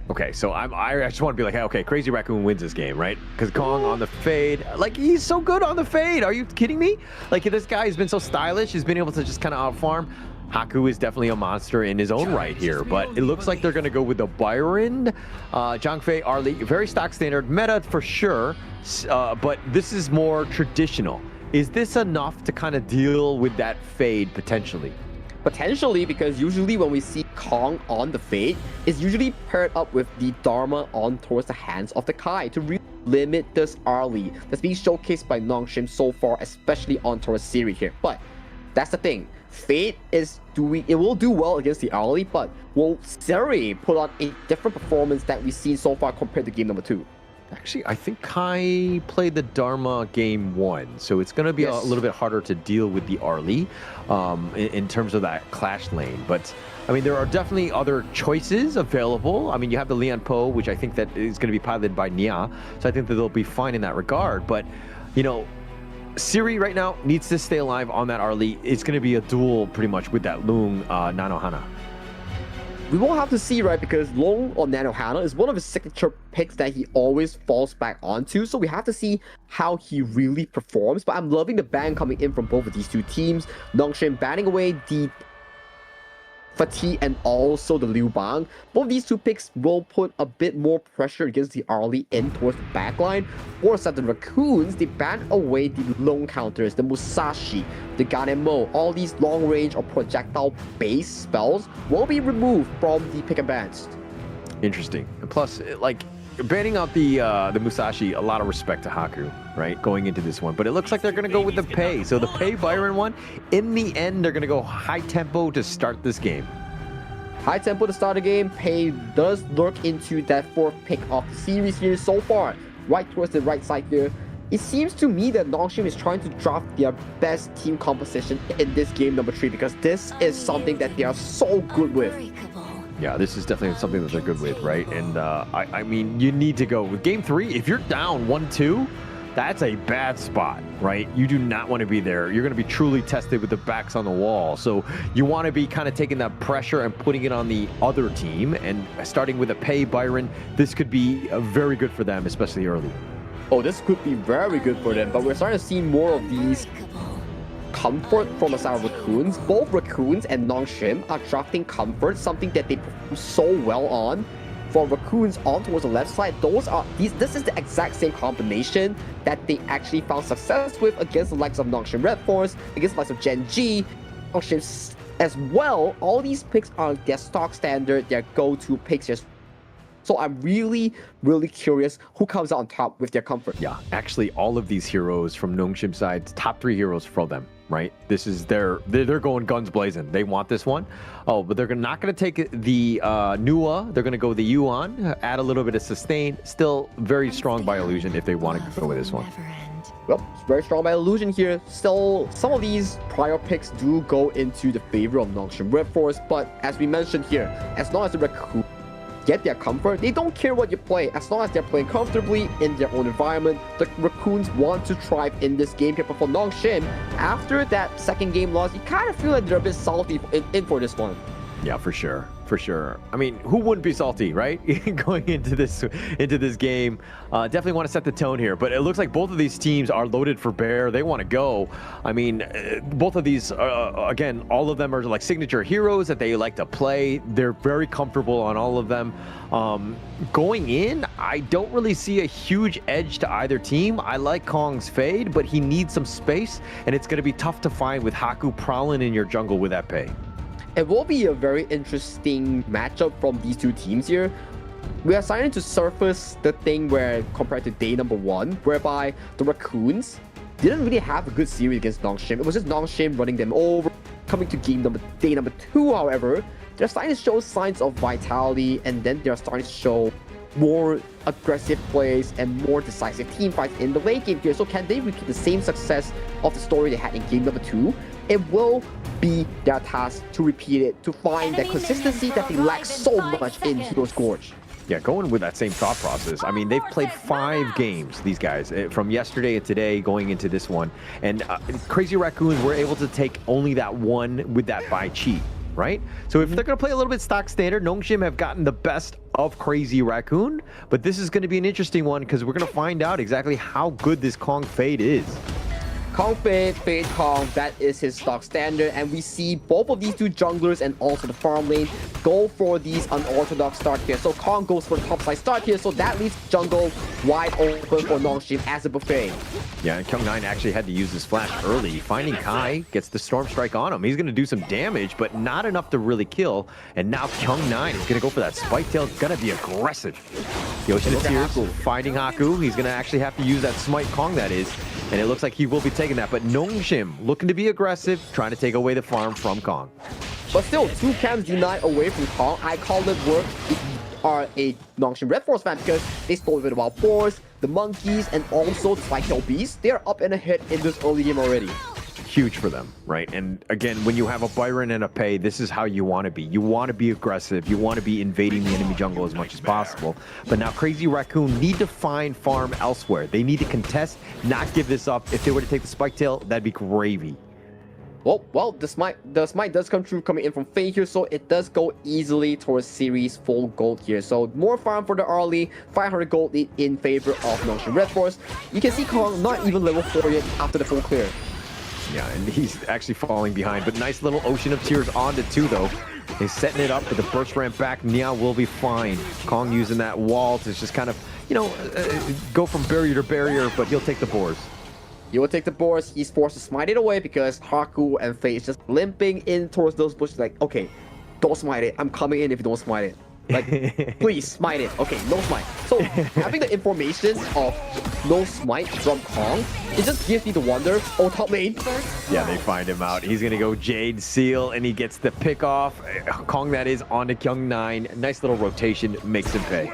Okay, so I just want to be like, hey, okay, Crazy Raccoon wins this game, right? Because Kong on the fade, like, he's so good on the fade. Are you kidding me? Like, this guy has been so stylish. He's been able to just kind of outfarm. Haku is definitely a monster in his own right here, but it looks like they're going to go with the Byron, Zhang Fei, Arlie, very stock standard meta for sure, but this is more traditional. Is this enough to kind of deal with that fade potentially? Potentially, because usually when we see Kong on the fade, it's usually paired up with the Dharma on towards the hands of the Kai to really limit this Arlie that's being showcased by Nongshim so far, especially on towards Siri here. But that's the thing. Fade is it will do well against the Arlie, but will Siri put on a different performance that we've seen so far compared to game number 2? Actually, I think Kai played the Dharma game 1, so it's going to be a little bit harder to deal with the Arlie in terms of that clash lane. But, I mean, there are definitely other choices available. I mean, you have the Lian Po, which I think that is going to be piloted by Nia, so I think that they'll be fine in that regard. But, Siri right now needs to stay alive on that Arlie. It's going to be a duel pretty much with that Lung Nanohana. We will have to see, right? Because Long or Nanohana is one of his signature picks that he always falls back onto. So we have to see how he really performs. But I'm loving the ban coming in from both of these 2 teams. Nongshim banning away the Fatih and also the Liu Bang. Both these 2 picks will put a bit more pressure against the Arlie in towards the backline. For the Raccoons, they ban away the long counters, the Musashi, the Ganemo. All these long range or projectile based spells will be removed from the pick and bans. Interesting. And plus, like, banning out the Musashi, a lot of respect to Haku, right? Going into this one. But it looks like they're going to go with the Pei. So the Pei Byron one, in the end, they're going to go high tempo to start this game. High tempo to start the game. Pei does lurk into that 4th pick of the series here so far. Right towards the right side here. It seems to me that Nongshim is trying to draft their best team composition in this game number 3, because this is something that they are so good with. Yeah, this is definitely something that they're good with, right? And I mean, you need to go with game 3. If you're down 1-2, That's a bad spot, right? You do not want to be there. You're going to be truly tested with the backs on the wall. So you want to be kind of taking that pressure and putting it on the other team. And starting with a Pei Byron, this could be very good for them, especially early. Oh, this could be very good for them, but we're starting to see more of these comfort from the side of Raccoons. Both Raccoons and Nongshim are drafting comfort, something that they perform so well on. For Raccoons on towards the left side, this is the exact same combination that they actually found success with against the likes of Nongshim RedForce, against the likes of Gen.G, Nongshim as well. All these picks are their stock standard, their go-to picks. So I'm really, really curious who comes out on top with their comfort. Yeah, actually, all of these heroes from Nongshim side, top 3 heroes for them, right? This is they're going guns blazing. They want this one. Oh, but they're not going to take the Nua. They're going to go the Yuan, add a little bit of sustain. Still very strong by illusion if they want to go with this one. Well, it's very strong by illusion here. Still, some of these prior picks do go into the favor of Nongshim RedForce, but as we mentioned here, as long as the Raccoon get their comfort, they don't care what you play. As long as they're playing comfortably in their own environment, the Raccoons want to thrive in this game here. But for Nongshim, after that second game loss, you kind of feel like they're a bit salty in for this one. Yeah, for sure. For sure. I mean, who wouldn't be salty, right? Going into this game. Definitely want to set the tone here, but it looks like both of these teams are loaded for bear. They want to go. I mean, both of these, again, all of them are like signature heroes that they like to play. They're very comfortable on all of them. Going in, I don't really see a huge edge to either team. I like Kong's fade, but he needs some space, and it's going to be tough to find with Haku prowling in your jungle with that Pei. It will be a very interesting matchup from these two teams here. We are starting to surface the thing where, compared to day number 1, whereby the Raccoons didn't really have a good series against Nongshim. It was just Nongshim running them over. Coming to day number 2, however, they're starting to show signs of vitality, and then they're starting to show more aggressive plays and more decisive team fights in the late game here. So can they repeat the same success of the story they had in game number 2? It will be their task to repeat it, to find that consistency that they lack so much in Hero's Gorge. Yeah, going with that same thought process. I mean, they've played 5 games, these guys, from yesterday and today going into this one. And Crazy Raccoons were able to take only that one with that by cheat, right? So if they're going to play a little bit stock standard, Nongshim have gotten the best of Crazy Raccoon. But this is going to be an interesting one because we're going to find out exactly how good this Kong fade is. Kong Fade Kong, that is his stock standard, and we see both of these two junglers and also the farm lane go for these unorthodox start here. So Kong goes for the top side start here, so that leaves jungle wide open for Nongshim as a buffet. Yeah, and Kyung9 actually had to use his flash early. Finding Kai gets the Storm Strike on him. He's going to do some damage, but not enough to really kill. And now Kyung9 is going to go for that Spike Tail. It's going to be aggressive. The Ocean of Tears finding Haku. He's going to actually have to use that Smite Kong, that is. And it looks like he will be taking that. But Nongshim looking to be aggressive, trying to take away the farm from Kong. But still, 2 camps denied away from Kong. I call it work if you are a Nongshim RedForce fan because they stole with the Wild Boars, the Monkeys, and also Spike Tail Beast. They're up and ahead in this early game already. Huge for them, right? And again, when you have a Byron and a Pei, this is how you want to be. You want to be aggressive. You want to be invading the enemy jungle as much as possible. But now Crazy Raccoon need to find farm elsewhere. They need to contest, not give this up. If they were to take the Spike Tail, that'd be gravy. Well, the smite does come through coming in from Faye here, so it does go easily towards series full gold here. So more farm for the early, 500 gold lead in favor of Nongshim RedForce. You can see Kong not even level 4 yet after the full clear. Yeah, and he's actually falling behind, but nice little Ocean of Tears on the 2 though. He's setting it up with the burst ramp back. Nia will be fine. Kong using that wall to just kind of, go from barrier to barrier, but he'll take the boars. He will take the boars. He's forced to smite it away because Haku and Faye is just limping in towards those bushes like, okay, don't smite it. I'm coming in if you don't smite it. Like, please smite it. Okay, no smite. So having the information of no smite from Kong, it just gives me the wonder. Oh, top lane. Yeah, they find him out. He's gonna go Jade Seal, and he gets the pick off. Kong, that is, on to Kyung9. Nice little rotation, makes him pay.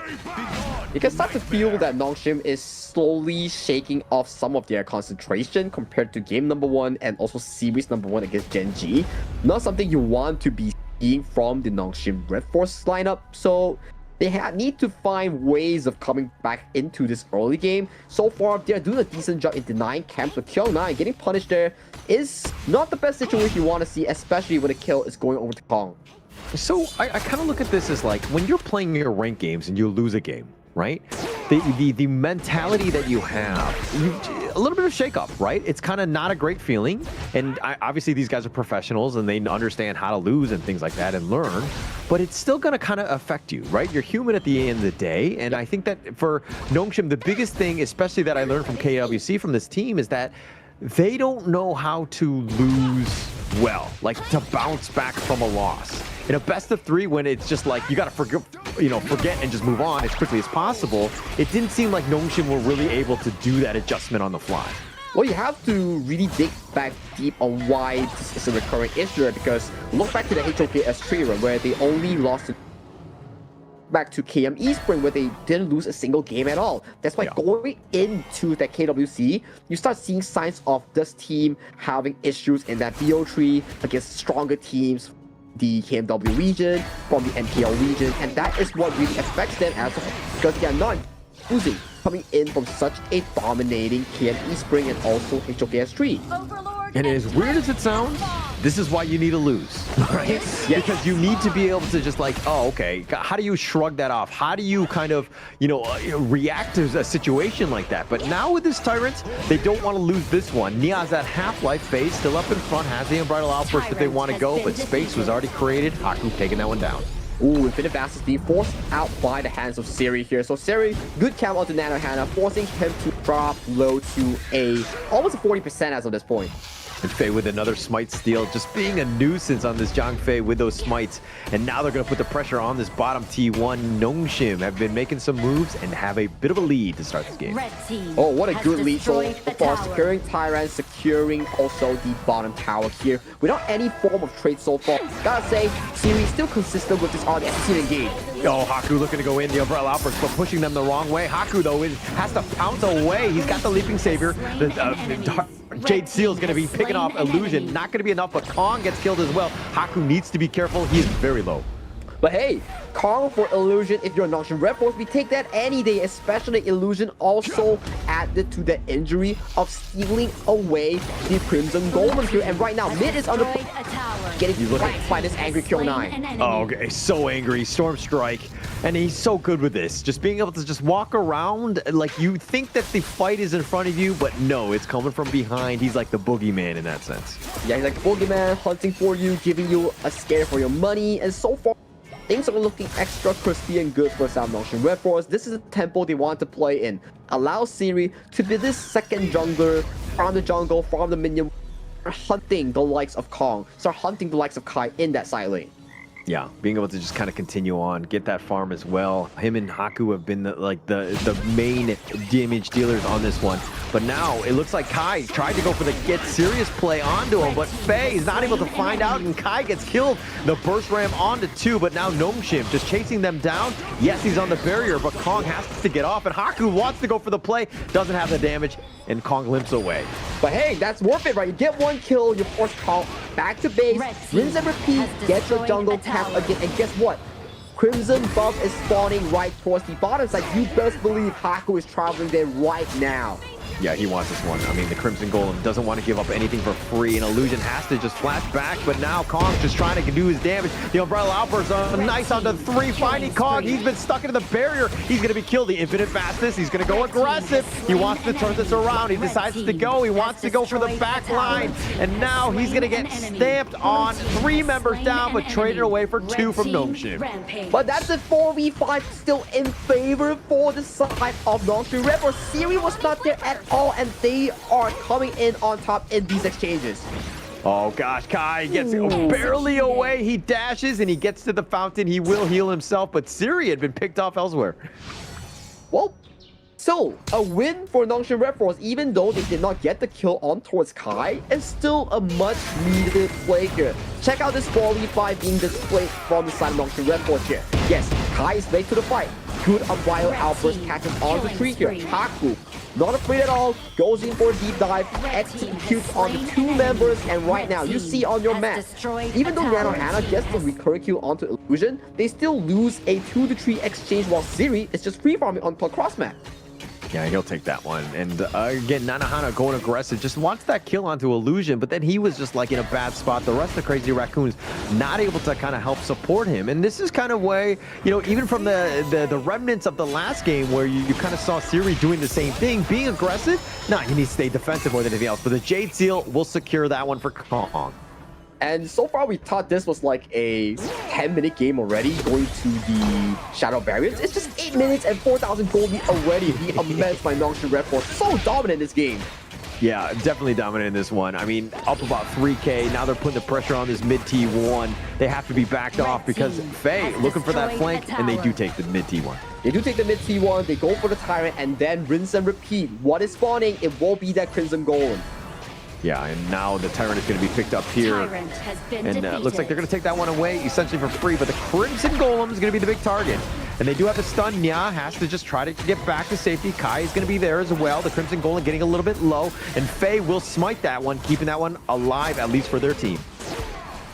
You can start to feel that Nongshim is slowly shaking off some of their concentration compared to game number 1 and also series number 1 against Gen.G. Not something you want to be from the Nongshim RedForce lineup. So need to find ways of coming back into this early game. So far, they're doing a decent job in denying camps, but Kyung9 getting punished there is not the best situation you want to see, especially when the kill is going over to Kong. So I kind of look at this as like when you're playing your ranked games and you lose a game, right? The mentality that you have, a little bit of shake-up, right? It's kind of not a great feeling. And obviously these guys are professionals and they understand how to lose and things like that and learn. But it's still going to kind of affect you, right? You're human at the end of the day. And I think that for Nongshim, the biggest thing, especially that I learned from KWC from this team, is that they don't know how to lose well, like to bounce back from a loss. In a best of 3, when it's just like you got to forget and just move on as quickly as possible, it didn't seem like Nongshim were really able to do that adjustment on the fly. Well, you have to really dig back deep on why this is a recurring issue, because look back to the HOK S3 run where they only lost back to KME Spring where they didn't lose a single game at all. That's why going into that KWC, you start seeing signs of this team having issues in that BO3 against stronger teams, the KMW region, from the NKL region, and that is what really affects them as a whole, because they are not losing coming in from such a dominating KME Spring and also HOK S3. And as weird as it sounds, this is why you need to lose, right? Yes. Because you need to be able to just like, oh, okay, how do you shrug that off? How do you kind of, react to a situation like that? But now with this Tyrants, they don't want to lose this one. Nia's at half-life phase, still up in front, has the Unbridled Outburst if they want to go, but space was already created. Haku taking that one down. Ooh, Infinite Vast is being forced out by the hands of Siri here. So Siri, good count onto Nanohana, forcing him to drop low to almost a 40% as of this point. And Fei with another smite steal, just being a nuisance on this Zhang Fei with those smites. And now they're going to put the pressure on this bottom T1. Nongshim have been making some moves and have a bit of a lead to start this game. Oh, what a good lead so far. Securing Tyrant, securing also the bottom tower here without any form of trade so far. Gotta say, Siri still consistent with this RDS engage. Oh, Haku looking to go in the Umbrella Outburst, but pushing them the wrong way. Haku, though, has to pounce away. He's got the Leaping Savior. The Jade Seal is going to be picking off Illusion. Not going to be enough, but Kong gets killed as well. Haku needs to be careful. He is very low. But hey, Kong for Illusion, if you're a Nongshim RedForce, we take that any day, especially Illusion also added to the injury of stealing away the Crimson Golem here. And right now, mid is under getting flanked by this angry Kyung9. Oh, okay, so angry. Storm Strike. And he's so good with this. Just being able to just walk around, like you think that the fight is in front of you, but no, it's coming from behind. He's like the boogeyman in that sense. Yeah, he's like the boogeyman, hunting for you, giving you a scare for your money, and so far, things are looking extra crispy and good for South Nongshim RedForce. This is a tempo they want to play in. Allow Siri to be this second jungler from the jungle, from the minion, hunting the likes of Kong, start hunting the likes of Kai in that side lane. Yeah, being able to just kind of continue on, get that farm as well. Him and Haku have been the main damage dealers on this one. But now it looks like Kai tried to go for the get serious play onto him, but Fei is not able to find out, and Kai gets killed. The burst ram onto 2, but now Nongshim just chasing them down. Yes, he's on the barrier, but Kong has to get off, and Haku wants to go for the play, doesn't have the damage, and Kong limps away. But hey, that's worth it, right? You get one kill, you force Kong back to base, rinse and repeat, get your jungle tap again, and guess what? Crimson buff is spawning right towards the bottom side. You best believe Haku is traveling there right now. Yeah, he wants this one. I mean, the Crimson Golem doesn't want to give up anything for free, and Illusion has to just flash back, but now Kong's just trying to do his damage. The Umbrella Outburst nice onto 3, finding Kong. He's been stuck into the barrier. He's going to be killed. The Infinite Fastness. He's going to go aggressive. He wants to turn this around. He decides to go. He wants to go for the back line, and now he's going to get stamped on. 3 members down, but traded away for 2 from Nongshim. But that's a 4v5 still in favor for the side of Nongshim RedForce. Siri was not there at all, and they are coming in on top in these exchanges. Oh gosh, Kai gets barely away. He dashes and he gets to the fountain. He will heal himself, but Siri had been picked off elsewhere. Well, so a win for Nongshim RedForce, even though they did not get the kill on towards Kai, is still a much needed play here. Check out this 4v5 being displayed from the side of Nongshim RedForce here. Yes, Kai is late to the fight. Good Unbridled Outburst catches on the tree here. Haku not afraid at all, goes in for a deep dive, executes on the 2 members, and right now, you see on your map, even though Nanohana gets the recurring kill onto Illusion, they still lose a 2-3 exchange while Ziri is just free farming on cross map. Yeah, he'll take that one. And again, Nanohana going aggressive, just wants that kill onto Illusion, but then he was just like in a bad spot. The rest of Crazy Raccoons not able to kind of help support him. And this is kind of way, you know, even from the remnants of the last game where you kind of saw Siri doing the same thing, being aggressive. Nah, he needs to stay defensive more than anything else. But the Jade Seal will secure that one for Kong. And so far, we thought this was like a 10-minute game already, going to the Shadow Barriers. It's just 8 minutes and 4,000 gold lead already. The immense by Nongshim RedForce. So dominant in this game. Yeah, definitely dominant in this one. I mean, up about 3K. Now they're putting the pressure on this mid T1. They have to be backed off because Faye looking for that flank, and they do take the mid T1. They do take the mid T1, they go for the Tyrant, and then rinse and repeat. What is spawning? It will be that Crimson Golem. Yeah, and now the Tyrant is going to be picked up here. And looks like they're going to take that one away essentially for free, but the Crimson Golem is going to be the big target. And they do have to stun. Nya has to just try to get back to safety. Kai is going to be there as well. The Crimson Golem getting a little bit low, and Faye will smite that one, keeping that one alive, at least for their team.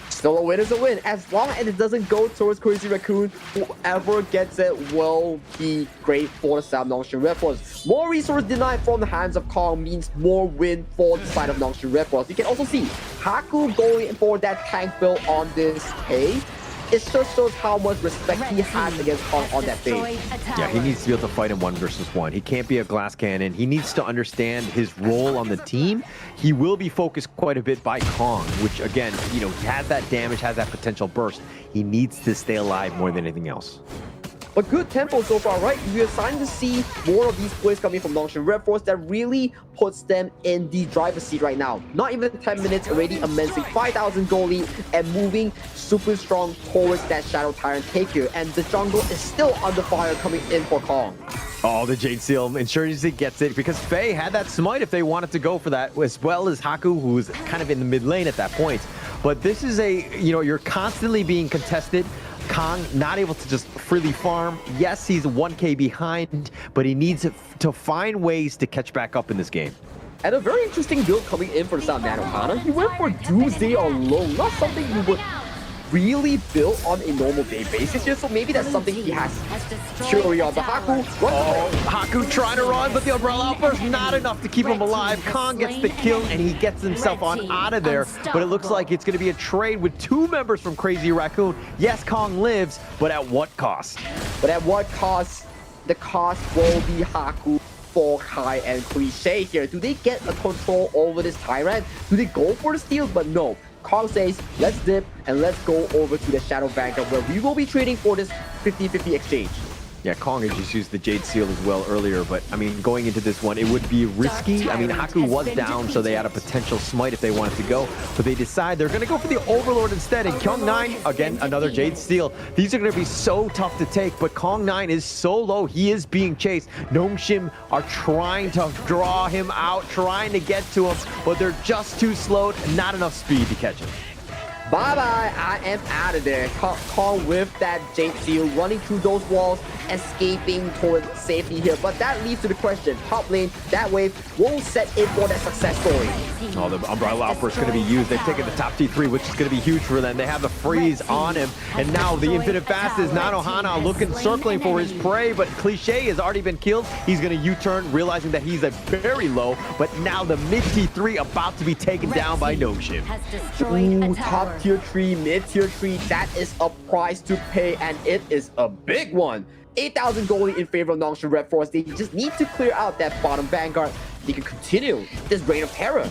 Still a win is a win. As long as it doesn't go towards Crazy Raccoon, whoever gets it will be great for the side of Nongshim RedForce. More resource denied from the hands of Kong means more win for the side of Nongshim RedForce. You can also see Haku going for that tank build on this pay. It just shows how much respect he has against Kong on that phase. Yeah, he needs to be able to fight in 1 versus 1. He can't be a glass cannon. He needs to understand his role on the team. He will be focused quite a bit by Kong, which again, you know, he has that damage, has that potential burst. He needs to stay alive more than anything else. But good tempo so far, right? We're starting to see more of these plays coming from Nongshim RedForce that really puts them in the driver's seat right now. Not even 10 minutes, already immensely 5,000 gold lead and moving super strong towards that Shadow Tyrant take here. And the jungle is still under fire coming in for Kong. Oh, the Jade Seal ensures he gets it because Faye had that smite if they wanted to go for that, as well as Haku, who was kind of in the mid lane at that point. But this is a, you know, you're constantly being contested. Kong not able to just freely farm. Yes, he's 1K behind, but he needs to find ways to catch back up in this game. And a very interesting build coming in for the side of Nanohana. He went for Doomsday alone, not something you would really build on a normal day basis here, so maybe that's something he has theory on. But Haku Haku trying to run, but the Umbrella Outburst not enough to keep him alive. Kong gets the kill, and he gets himself on out of there. But it looks like it's going to be a trade with 2 members from Crazy Raccoon. Yes, Kong lives, but at what cost? But at what cost? The cost will be Haku, Kai, and Cliche here. Do they get a control over this Tyrant? Do they go for the steal? But no. Kong says, let's dip and let's go over to the Shadow Vanguard where we will be trading for this 50-50 exchange. Yeah, Kong had just used the Jade Seal as well earlier, but I mean, going into this one, it would be risky. I mean, Haku was down, so they had a potential smite if they wanted to go, but they decide they're going to go for the Overlord instead. And Kyung9, again, another Jade Seal. These are going to be so tough to take, but Kong9 is so low. He is being chased. Nongshim are trying to draw him out, trying to get to him, but they're just too slow, not enough speed to catch him. Bye-bye, I am out of there. Kong with that Jade Seal, running through those walls, escaping towards safety here. But that leads to the question, top lane, that wave will set in for that success story. Oh, the Umbrella Outburst is going to be used. They've taken the top T3, which is going to be huge for them. They have the freeze on him. And now the Infinite Fast is Nanohana looking, circling for his prey, but Cliche has already been killed. He's going to U-turn, realizing that he's a very low, but now the mid T3 about to be taken down by Nongshim. Ooh, top tier 3, mid tier 3, that is a price to pay, and it is a big one. 8,000 gold in favor of Nongshim RedForce. They just need to clear out that bottom Vanguard. They can continue this reign of terror.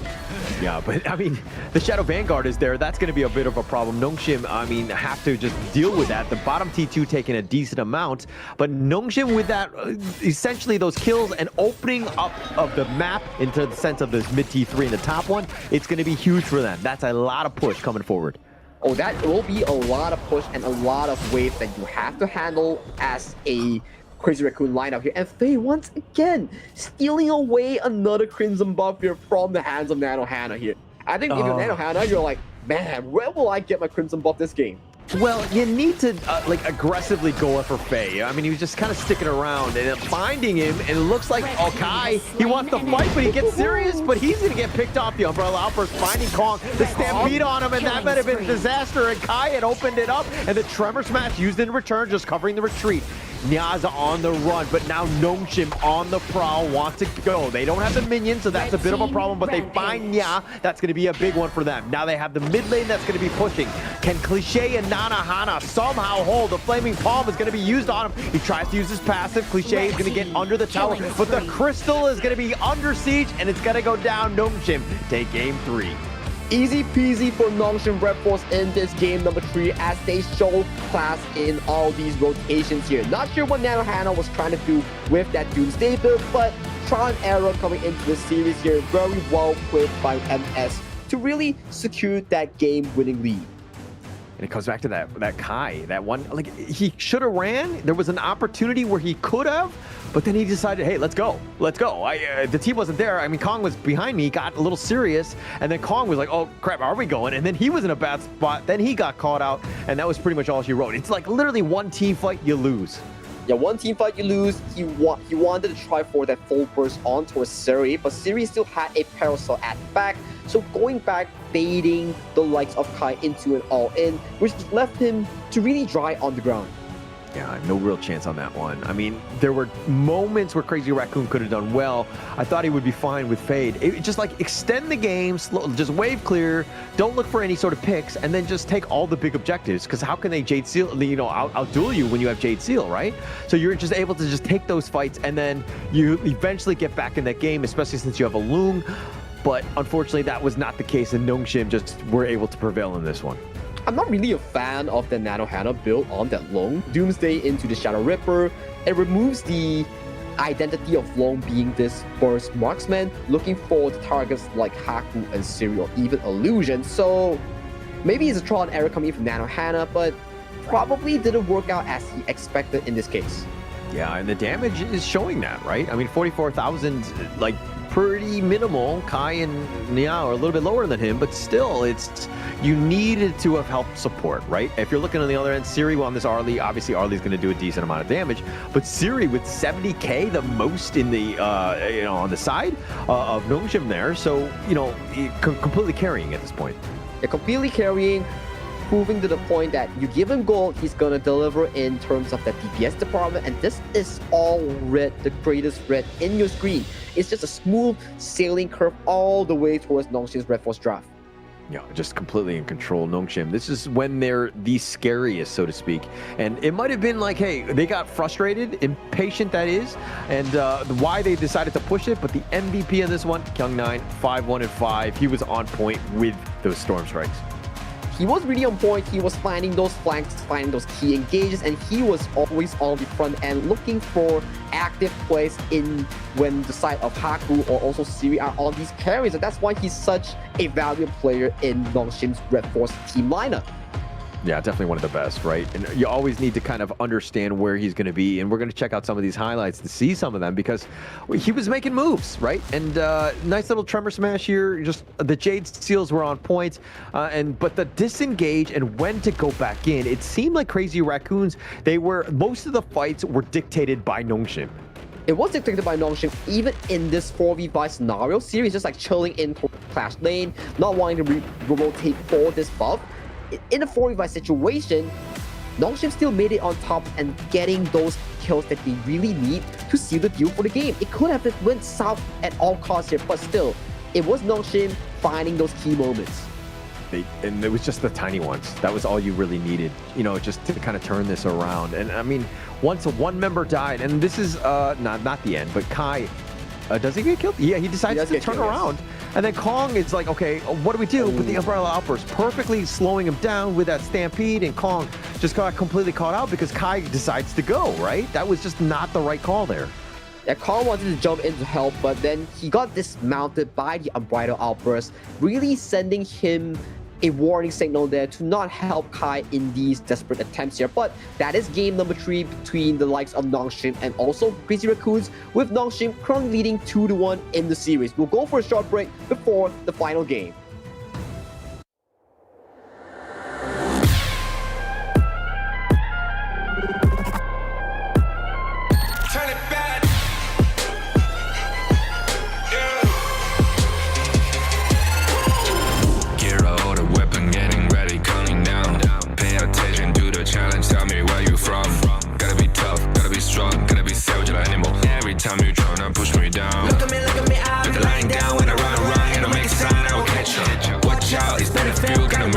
Yeah, but I mean, the Shadow Vanguard is there. That's going to be a bit of a problem. Nongshim, I mean, have to just deal with that. The bottom T2 taking a decent amount, but Nongshim with that, essentially those kills and opening up of the map into the sense of this mid T3 in the top one, it's going to be huge for them. That's a lot of push coming forward. Oh, that will be a lot of push and a lot of waves that you have to handle as a Crazy Raccoon lineup here. And Faye, once again, stealing away another Crimson buff here from the hands of Nanohana here. I think if you're Nanohana, you're like, man, where will I get my Crimson buff this game? Well, you need to like aggressively go for Faye. I mean, he was just kind of sticking around and finding him, and it looks like Kai, he wants to fight, but he gets serious, but he's gonna get picked off. The Umbrella Outburst finding Kong, the stampede on him, and that might have been a disaster, and Kai had opened it up, and the Tremor Smash used in return, just covering the retreat. Nyaza on the run, but now Nongshim on the prowl, wants to go. They don't have the minions, so that's a bit of a problem, but they find Nya. That's going to be a big one for them. Now they have the mid lane that's going to be pushing. Can Cliché and Nanahana somehow hold? The Flaming Palm is going to be used on him. He tries to use his passive. Cliché is going to get under the tower, but the Crystal is going to be under siege, and it's going to go down. Nongshim take game 3. Easy peasy for Nongshim RedForce in this game number 3 as they show class in all these rotations here. Not sure what Nanohana was trying to do with that Doomsday build, but Tron Arrow coming into this series here very well equipped by MS to really secure that game-winning lead. And it comes back to that Kai, that one, like he should have ran. There was an opportunity where he could have, but then he decided, hey, let's go. The team wasn't there. I mean, Kong was behind me, got a little serious, and then Kong was like, oh crap, are we going? And then he was in a bad spot. Then he got caught out, and that was pretty much all she wrote. It's like literally one team fight, you lose. Yeah, one team fight, you lose. He wanted to try for that full burst on towards Siri, but Siri still had a Parasol at back. So going back, baiting the likes of Kai into an all-in, which left him to really dry on the ground. Yeah, no real chance on that one. I mean, there were moments where Crazy Raccoon could have done well. I thought he would be fine with Fade. Just like extend the game, slow, just wave clear, don't look for any sort of picks, and then just take all the big objectives. Because how can they Jade Seal, you know, outduel you when you have Jade Seal, right? So you're just able to just take those fights, and then you eventually get back in that game, especially since you have a Loom. But unfortunately, that was not the case, and Nongshim just were able to prevail in this one. I'm not really a fan of the Nanohana build on that Long. Doomsday into the Shadow Ripper. It removes the identity of Long being this burst marksman, looking for the targets like Haku and Siri or even Illusion. So maybe it's a trial and error coming from Nanohana, but probably didn't work out as he expected in this case. Yeah, and the damage is showing that, right? I mean, 44,000, like, pretty minimal. Kai and Nya are a little bit lower than him, but still, it's you needed to have helped support, right? If you're looking on the other end, Siri on this Arlie, obviously Arlie's going to do a decent amount of damage, but Siri with 70k, the most in the you know, on the side of Nongshim there, so you know, completely carrying at this point. They're completely carrying, proving to the point that you give him gold, he's gonna deliver in terms of that DPS department, and this is all red, the greatest red in your screen. It's just a smooth sailing curve all the way towards Nongshim's RedForce draft. Yeah, just completely in control, Nongshim. This is when they're the scariest, so to speak. And it might have been like, hey, they got frustrated, impatient that is, and why they decided to push it. But the MVP in this one, Kyung9, 5-1-5. He was on point with those Storm Strikes. He was really on point. He was finding those flanks, finding those key engages, and he was always on the front end looking for active plays in when the side of Haku or also Siri are on these carries. And that's why he's such a valuable player in Nongshim's RedForce team lineup. Yeah, definitely one of the best, right? And you always need to kind of understand where he's going to be. And we're going to check out some of these highlights to see some of them because he was making moves, right? And nice little Tremor Smash here. Just the Jade Seals were on point. But the disengage and when to go back in, it seemed like Crazy Raccoons, most of the fights were dictated by Nongshim. It was dictated by Nongshim even in this 4v5 scenario. Siri is just like chilling in Clash lane, not wanting to rotate for this buff. In a 4v5 situation, Nongshim still made it on top and getting those kills that they really need to seal the deal for the game. It could have went south at all costs here, but still, it was Nongshim finding those key moments. And it was just the tiny ones. That was all you really needed, you know, just to kind of turn this around. And I mean, once one member died, and this is not the end, but Kai, does he get killed? Yeah, he decides to turn around. And then Kong is like, okay, what do we do? With the Umbrella Outburst, perfectly slowing him down with that Stampede, and Kong just got completely caught out because Kai decides to go, right? That was just not the right call there. Yeah, Kong wanted to jump in to help, but then he got dismounted by the Umbrella Outburst, really sending him a warning signal there to not help Kai in these desperate attempts here. But that is game number 3 between the likes of Nongshim and also Crazy Raccoons, with Nongshim currently leading 2-1 in the series. We'll go for a short break before the final game.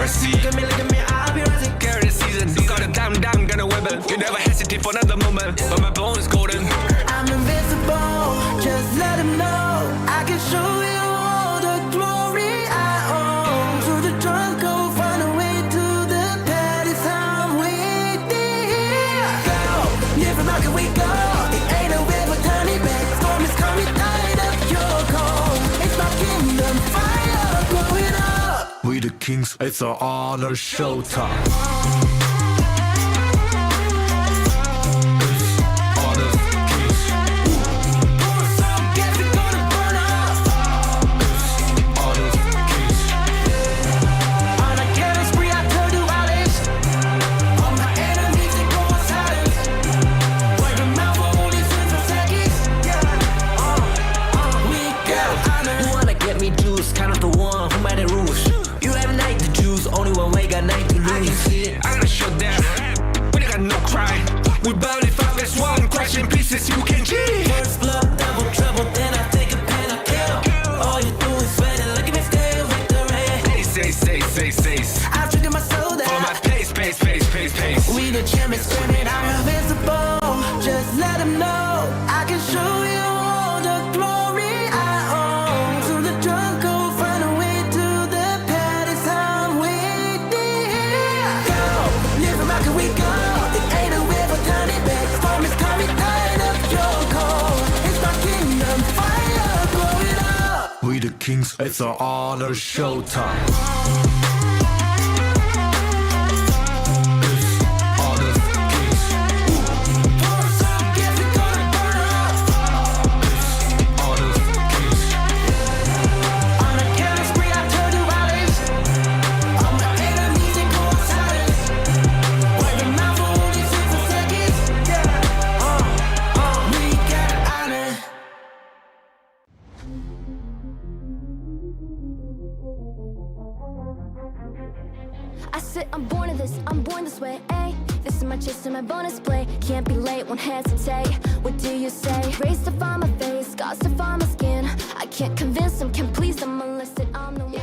mercy. Look at me, I'll be rising. Carry the season, you got a damn, gonna wibble. You never hesitate for another moment, but my bone is golden. I'm invincible, just let him know. I can show you all the glory I own. Through the jungle, find a way to the palace. I'm waiting. Go, different market we go. It ain't a river, tiny bed. Storm is coming, tide up your cold. It's my kingdom, fire going up. We the kings, it's our honor showtime. You can G. First blood, double trouble, then I take a pen, I kill. All you do is sweat and look at me stay with the rain. Say. I've triggered my soul down. For my pace. We the champions screaming, I'm invincible. Just let them know I can show you all the glory I own. Through the jungle, find a way to the palace. I'm waiting. Go, live rock and we go. It ain't a river, tiny bed. Storm is coming, tide up your cold. It's my kingdom, fire blowing up. We the kings, it's our honor showtime. I said I'm born of this, I'm born this way, ayy. This is my chest and my bonus play. Can't be late, won't hesitate. What do you say? Race to find my face, scars to find my skin. I can't convince them, can't please them unless that I'm the one.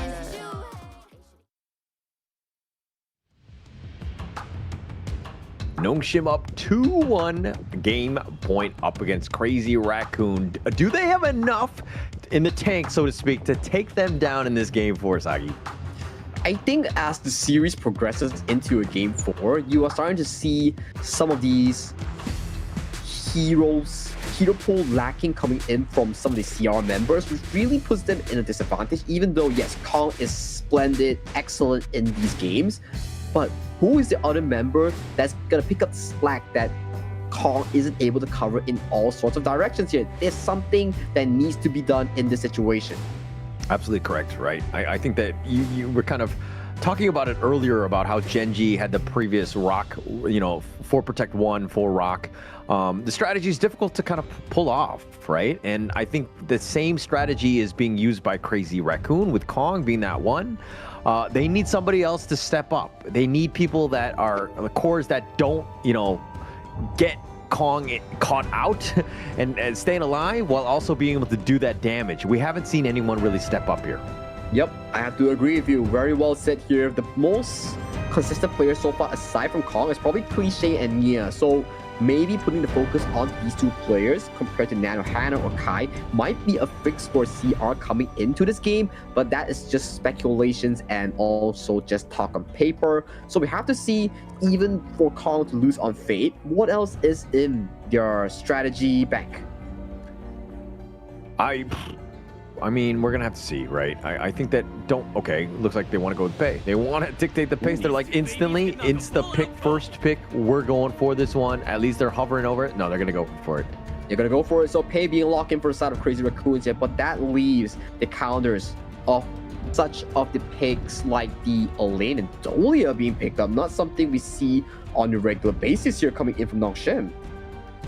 Nongshim up 2-1 game point up against Crazy Raccoon. Do they have enough in the tank, so to speak, to take them down in this game for Sagi? I think as the series progresses into a game 4, you are starting to see some of these hero pool lacking coming in from some of the CR members, which really puts them in a disadvantage, even though, yes, Kong is splendid, excellent in these games, but who is the other member that's gonna pick up the slack that Kong isn't able to cover in all sorts of directions here? There's something that needs to be done in this situation. Absolutely correct, right? I think that you were kind of talking about it earlier about how Gen.G had the previous rock, 4 protect 1, 4 rock. The strategy is difficult to kind of pull off, right? And I think the same strategy is being used by Crazy Raccoon, with Kong being that one. They need somebody else to step up. They need people that are the cores that don't, get Kong caught out and staying alive while also being able to do that damage. We haven't seen anyone really step up here. Yep, I have to agree with you. Very well said here. The most consistent player so far, aside from Kong, is probably Cliche and Nia. So maybe putting the focus on these two players compared to Nano, Hannah, or Kai might be a fix for CR coming into this game, but that is just speculations and also just talk on paper. So we have to see, even for Kong to lose on Fate, what else is in their strategy bank? I mean, we're gonna have to see, right? I think that looks like they want to go with Pei. They want to dictate the pace. They're like instantly, insta-pick, first pick, we're going for this one. At least they're hovering over it. No, they're gonna go for it. They're gonna go for it. So Pei being locked in for the side of Crazy Raccoons here, but that leaves the counters of such of the picks like the Elaine and Dolia being picked up. Not something we see on a regular basis here coming in from Nongshim.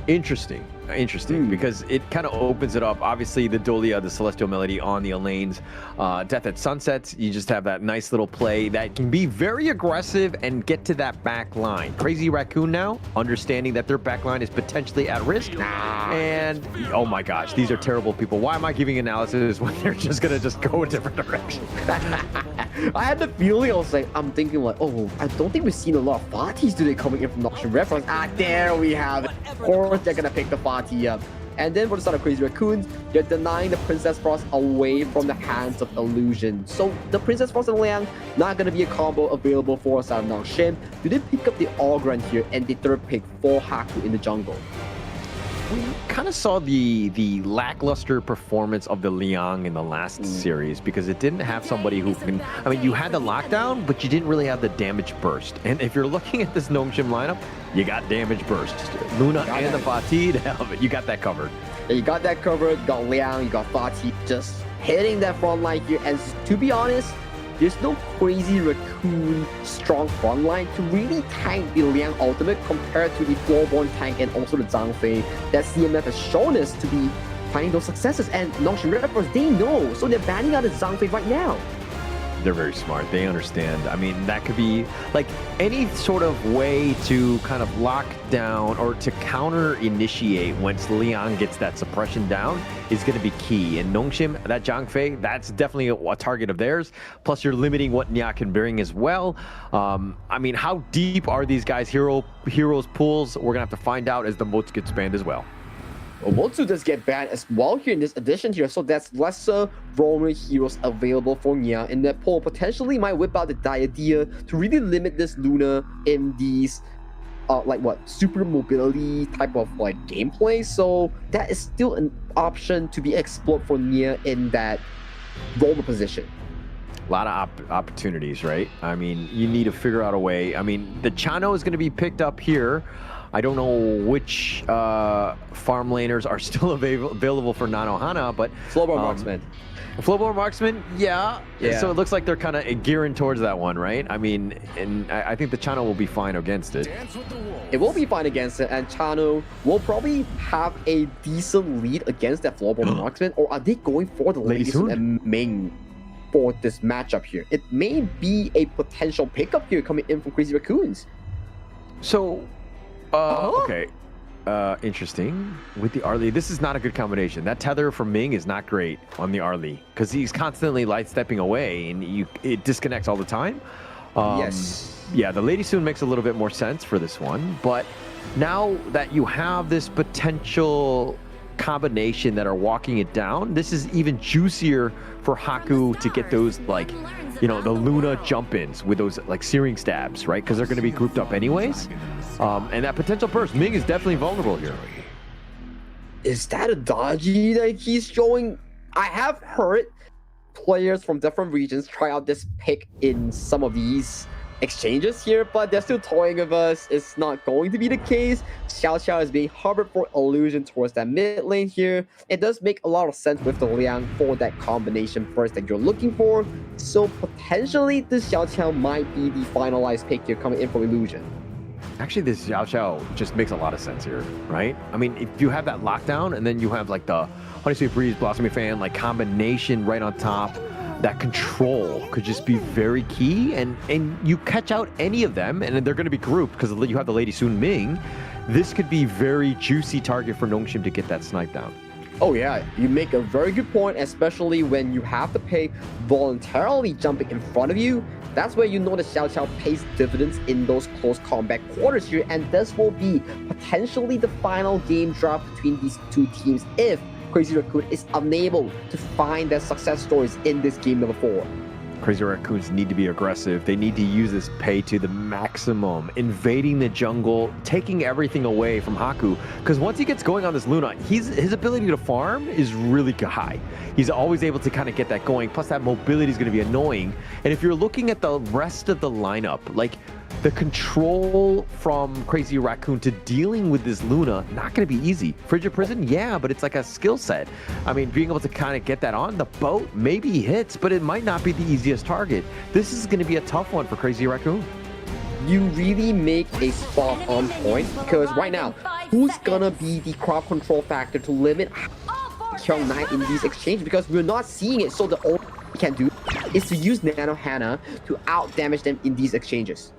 Interesting. interesting because it kind of opens it up. Obviously, the Dolia, the Celestial Melody on the lanes. Death at Sunsets, you just have that nice little play that can be very aggressive and get to that back line. Crazy Raccoon now, understanding that their back line is potentially at risk. And, oh my gosh, these are terrible people. Why am I giving analysis when they're just going to just go a different direction? I had the feeling, I'm thinking like, oh, I don't think we've seen a lot of Fatis today coming in from Nongshim RedForce. There we have it. Of course they're gonna pick the Fati up. And then for the start of Crazy Raccoons, you're denying the Princess Frost away from the hands of Illusion. So the Princess Frost and Liang, not gonna be a combo available for us out of Nongshim. Do they pick up the Ogran here and the third pick for Haku in the jungle? We kind of saw the lackluster performance of the Liang in the last series because it didn't have somebody who can... I mean, you had the lockdown, but you didn't really have the damage burst. And if you're looking at this Nongshim lineup, you got damage burst. Luna and the Fatih, you got that covered. Yeah, you got that covered, you got Liang, you got Fatih, just hitting that front line here. And to be honest, there's no Crazy Raccoon strong front line to really tank the Liang ultimate compared to the Floorborn tank and also the Zhang Fei that CMF has shown us to be finding those successes. And Nongshim RedForce, they know, so they're banning out the Zhang Fei right now. They're very smart. They understand. I mean, that could be like any sort of way to kind of lock down or to counter initiate once Liang gets that suppression down is going to be key. And Nongshim, that Zhang Fei, that's definitely a target of theirs. Plus, you're limiting what Nya can bring as well. I mean, how deep are these guys' heroes pools? We're going to have to find out as the moats get spanned as well. Motsu does get banned as well here in this edition here, so that's lesser roamer heroes available for Nya in that pool. Potentially might whip out the idea to really limit this Luna in these super mobility type of gameplay. So that is still an option to be explored for Nya in that roamer position. A lot of opportunities, right? I mean, you need to figure out a way. I mean, the Chano is going to be picked up here. I don't know which farm laners are still available for Nanohana, but... Flowborn Marksman. Flowborn Marksman, yeah. So it looks like they're kind of gearing towards that one, right? I mean, and I think the Chano will be fine against it. It will be fine against it, and Chano will probably have a decent lead against that Flowborn Marksman, or are they going for the Lady Sun and Ming for this matchup here? It may be a potential pickup here coming in from Crazy Raccoons. So... okay. Interesting. With the Arlie, this is not a good combination. That tether from Ming is not great on the Arlie because he's constantly light stepping away and it disconnects all the time. Yes. Yeah, the Lady Soon makes a little bit more sense for this one, but now that you have this potential combination that are walking it down, this is even juicier for Haku to get those the Luna jump-ins with those searing stabs, right? Because they're going to be grouped up anyways. And that potential burst, Ming is definitely vulnerable here. Is that a dodgy that he's showing? I have heard players from different regions try out this pick in some of these exchanges here, but they're still toying with us. It's not going to be the case. Xiao Xiao is being harbored for illusion towards that mid lane here. It does make a lot of sense with the Liang for that combination first that you're looking for. So potentially this Xiao Xiao might be the finalized pick here coming in from illusion. Actually, this Xiao Xiao just makes a lot of sense here, right? I mean, if you have that lockdown and then you have the Honey Sweet Breeze, Blossoming Fan, combination right on top, that control could just be very key, and you catch out any of them and they're going to be grouped because you have the Lady Sun Ming. This could be very juicy target for Nongshim to get that snipe down. Oh yeah, you make a very good point, especially when you have to pay voluntarily jumping in front of you. That's where you know the Xiao Xiao pays dividends in those close combat quarters here, and this will be potentially the final game draft between these two teams if Crazy Raccoon is unable to find their success stories in this game number 4. Crazy Raccoons need to be aggressive. They need to use this pay to the maximum, invading the jungle, taking everything away from Haku. Because once he gets going on this Luna, his ability to farm is really high. He's always able to kind of get that going. Plus that mobility is going to be annoying. And if you're looking at the rest of the lineup, the control from Crazy Raccoon to dealing with this Luna, not going to be easy. Frigid Prison, yeah, but it's a skill set. I mean, being able to kind of get that on the boat, maybe he hits, but it might not be the easiest target. This is going to be a tough one for Crazy Raccoon. You really make a spot on point because right now, who's gonna be the crowd control factor to limit Kyung-9 in these exchanges, because we're not seeing it. So the only thing we can do is to use Nano Hana to out damage them in these exchanges.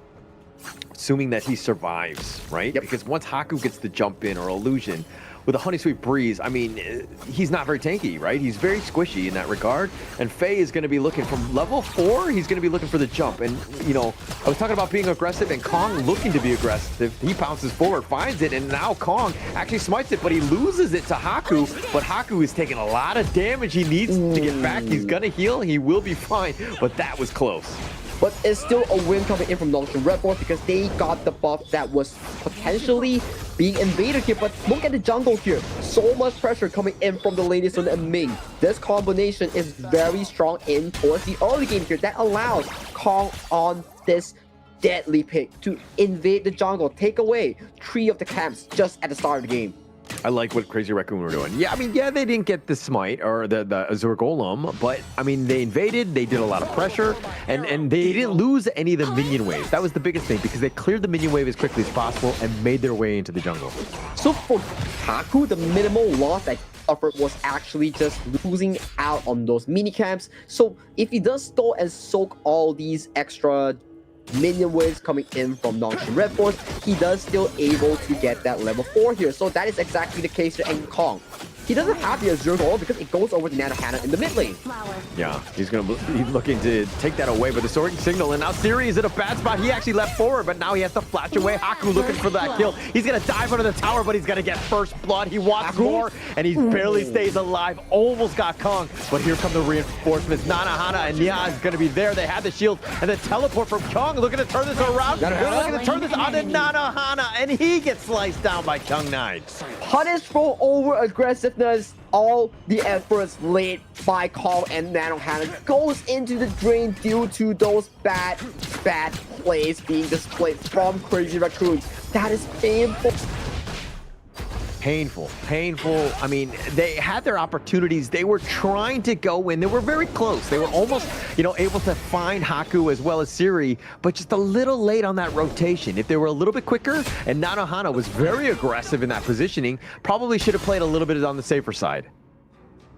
Assuming that he survives, right? Yep. Because once Haku gets the jump in or illusion with a Honey Sweet Breeze, I mean, he's not very tanky, right? He's very squishy in that regard. And Faye is going to be looking from level 4, he's going to be looking for the jump. And, you know, I was talking about being aggressive and Kong looking to be aggressive. He pounces forward, finds it, and now Kong actually smites it, but he loses it to Haku. But Haku is taking a lot of damage. He needs to get back. He's going to heal. He will be fine. But that was close. But it's still a win coming in from Nongshim RedForce because they got the buff that was potentially being invaded here. But look at the jungle here. So much pressure coming in from the Lady Sun and Ming. This combination is very strong in towards the early game here. That allows Kong on this deadly pick to invade the jungle, take away 3 of the camps just at the start of the game. I like what Crazy Raccoon were doing. Yeah, I mean, yeah, they didn't get the smite or the Azure Golem, but I mean, they invaded, they did a lot of pressure, and they didn't lose any of the minion waves. That was the biggest thing, because they cleared the minion wave as quickly as possible and made their way into the jungle. So for Haku, the minimal loss that suffered was actually just losing out on those mini camps. So if he does stall and soak all these extra minion waves coming in from Nongshim RedForce, he does still able to get that level 4 here. So that is exactly the case here in Kong. He doesn't have the Azure Golem because it goes over to Nano Hana in the mid lane. Yeah, he's looking to take that away, but the Soaring signal, and now Siri is in a bad spot. He actually left forward, but now he has to flash away. Haku looking for that kill. He's gonna dive under the tower, but he's gonna get first blood. He wants more, and he barely stays alive. Almost got Kong, but here come the reinforcements. Nana Hana and Nia is gonna be there. They have the shield, and the teleport from Kong looking to turn this around. They're looking to turn this onto Nana Hana, and he gets sliced down by Kyung-9. Punish for over aggressiveness. All the efforts laid by Kong and Nano Hana goes into the drain due to those bad plays being displayed from Crazy Raccoon. That is painful. Painful. I mean, they had their opportunities. They were trying to go in. They were very close. They were almost, you know, able to find Haku as well as Siri, but just a little late on that rotation. If they were a little bit quicker, and Nano Hana was very aggressive in that positioning, probably should have played a little bit on the safer side.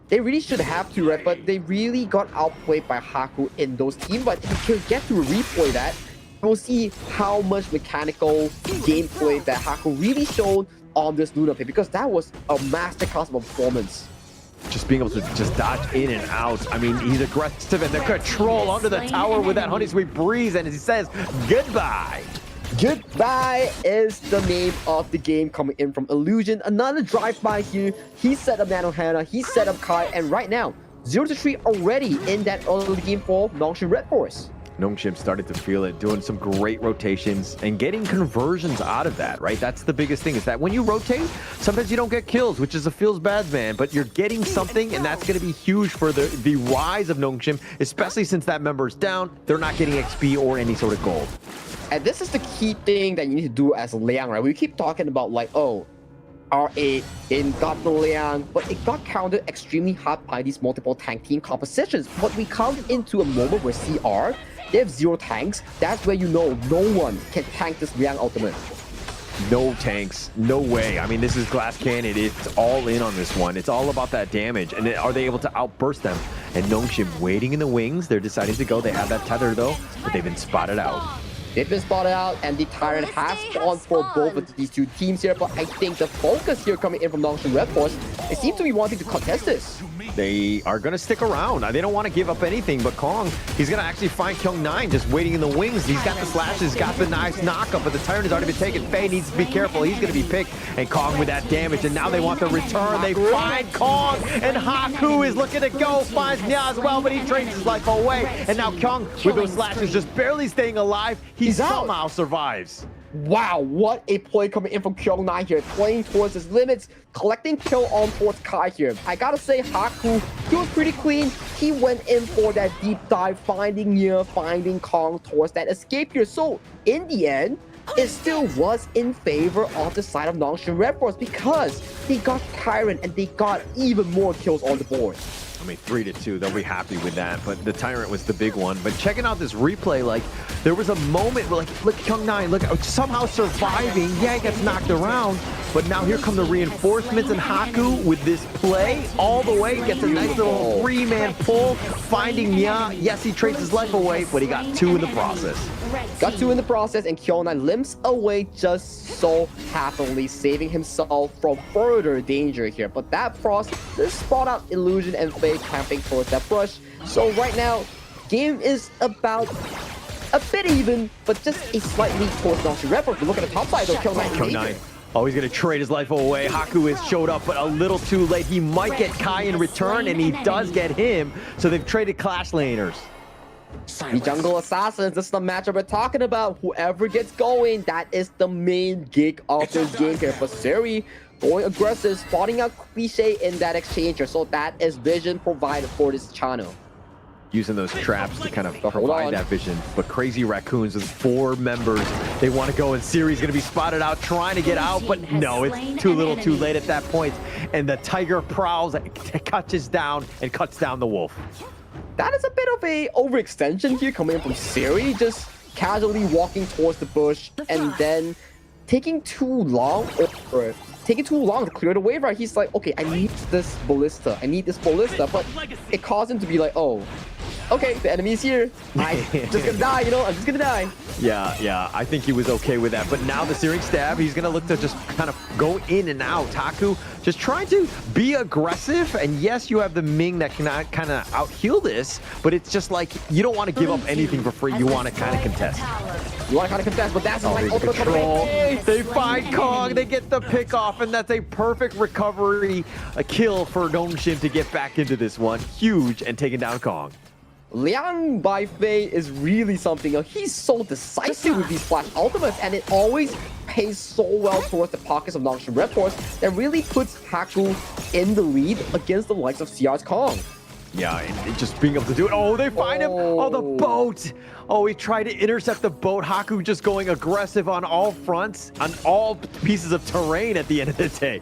They really should have to, right? But they really got outplayed by Haku in those teams. But if you get to replay that, we'll see how much mechanical gameplay that Haku really showed on this Luna pick, because that was a masterclass of performance. Just being able to just dodge in and out. I mean, he's aggressive and the control under the tower with that Honey Sweet Breeze, and he says goodbye. Goodbye is the name of the game coming in from Illusion. Another drive-by here. He set up Nano Hana, he set up Kai, and right now, 0-3 already in that early game for Nongshim RedForce. Nongshim started to feel it, doing some great rotations and getting conversions out of that, right? That's the biggest thing, is that when you rotate, sometimes you don't get kills, which is a feels bad, man, but you're getting something, and that's going to be huge for the rise of Nongshim, especially since that member's down. They're not getting XP or any sort of gold. And this is the key thing that you need to do as Liang, right? We keep talking about like, oh, R8 in got the Liang, but it got countered extremely hard by these multiple tank team compositions. But we come into a moment where CR, they have 0 tanks. That's where you know no one can tank this Liang ultimate. No tanks, no way. I mean, this is Glass Cannon. It's all in on this one. It's all about that damage. And are they able to outburst them? And Nongshim waiting in the wings. They're deciding to go. They have that tether though, but they've been spotted out. They've been spotted out, and the Tyrant has spawned for both of these two teams here, but I think the focus here coming in from Nongshim RedForce, they seem to be wanting to contest this. They are going to stick around. They don't want to give up anything, but Kong, he's going to actually find Kyung-9 just waiting in the wings. He's got the slashes, got the nice knockup, but the Tyrant has already been taken. Faye needs to be careful. He's going to be picked, and Kong with that damage, and now they want the return. They find Kong, and Haku is looking to go, finds Nya as well, but he trades his life away, and now Kong with those slashes just barely staying alive. He somehow survives. Wow, what a play coming in from Kyung-9 here, playing towards his limits, collecting kill on towards Kai here. I gotta say, Haku, he was pretty clean. He went in for that deep dive, finding Nia, finding Kong towards that escape here. So, in the end, it still was in favor of the side of Nongshim RedForce because they got Tyrant and they got even more kills on the board. I mean, 3-2, they'll be happy with that, but the Tyrant was the big one. But checking out this replay, like, there was a moment where, like, look, Kyung-9, look, somehow surviving. Yeah, he gets knocked around, But now here come the reinforcements, and Haku with this play all the way gets a nice little 3-man pull, finding Nya. Yes, he trades his life away, but he got 2 in the process. Got 2 in the process, and Kyo9 limps away just so happily, saving himself from further danger here. But that Frost just spot out Illusion and Faye camping towards that brush. So right now, game is about a bit even, but just a slight lead towards Nongshim. RedForce, but look at the top side though, Kyo9. Oh, he's going to trade his life away. Haku has showed up, but a little too late. He might get Kai in return, and he does get him. So they've traded Clash Laners. The jungle assassins, this is the matchup we're talking about. Whoever gets going, that is the main gig of this game here. But Seri going aggressive, spotting out Cliche in that exchanger. So that is vision provided for this channel. Using those traps to kind of provide that vision. But crazy Raccoons with 4 members. They want to go, and Siri's going to be spotted out, trying to get out, but no, it's too little too late at that point. And the Tiger prowls, catches down, and cuts down the Wolf. That is a bit of a overextension here coming in from Siri, just casually walking towards the bush and then taking too long to clear the wave, right? He's like, okay, I need this ballista, but it caused him to be like, oh, okay, the enemy's here. I'm just gonna die, you know, I'm just gonna die. Yeah, I think he was okay with that. But now the Searing Stab, he's gonna look to just kind of go in and out. Haku just trying to be aggressive, and yes, you have the Ming that can kind of out-heal this, but it's just like, you don't want to give up anything for free. You want to kind of contest. But that's like ultimate control. They find Kong, they get the pick off, and that's a perfect recovery, a kill for Nongshim to get back into this one. Huge, and taking down Kong. Liang by Faye is really something. He's so decisive with these flash ultimates, and it always pays so well towards the pockets of Nongshim RedForce that really puts Haku in the lead against the likes of CR's Kong. Yeah, and just being able to do it. Oh, they find him. Oh, the boat. Oh, he tried to intercept the boat. Haku just going aggressive on all fronts, on all pieces of terrain at the end of the day.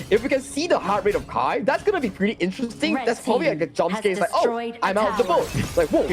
If we can see the heart rate of Kai, that's going to be pretty interesting. That's probably like a jump scare. It's like, oh, I'm out of the boat. Like, whoa,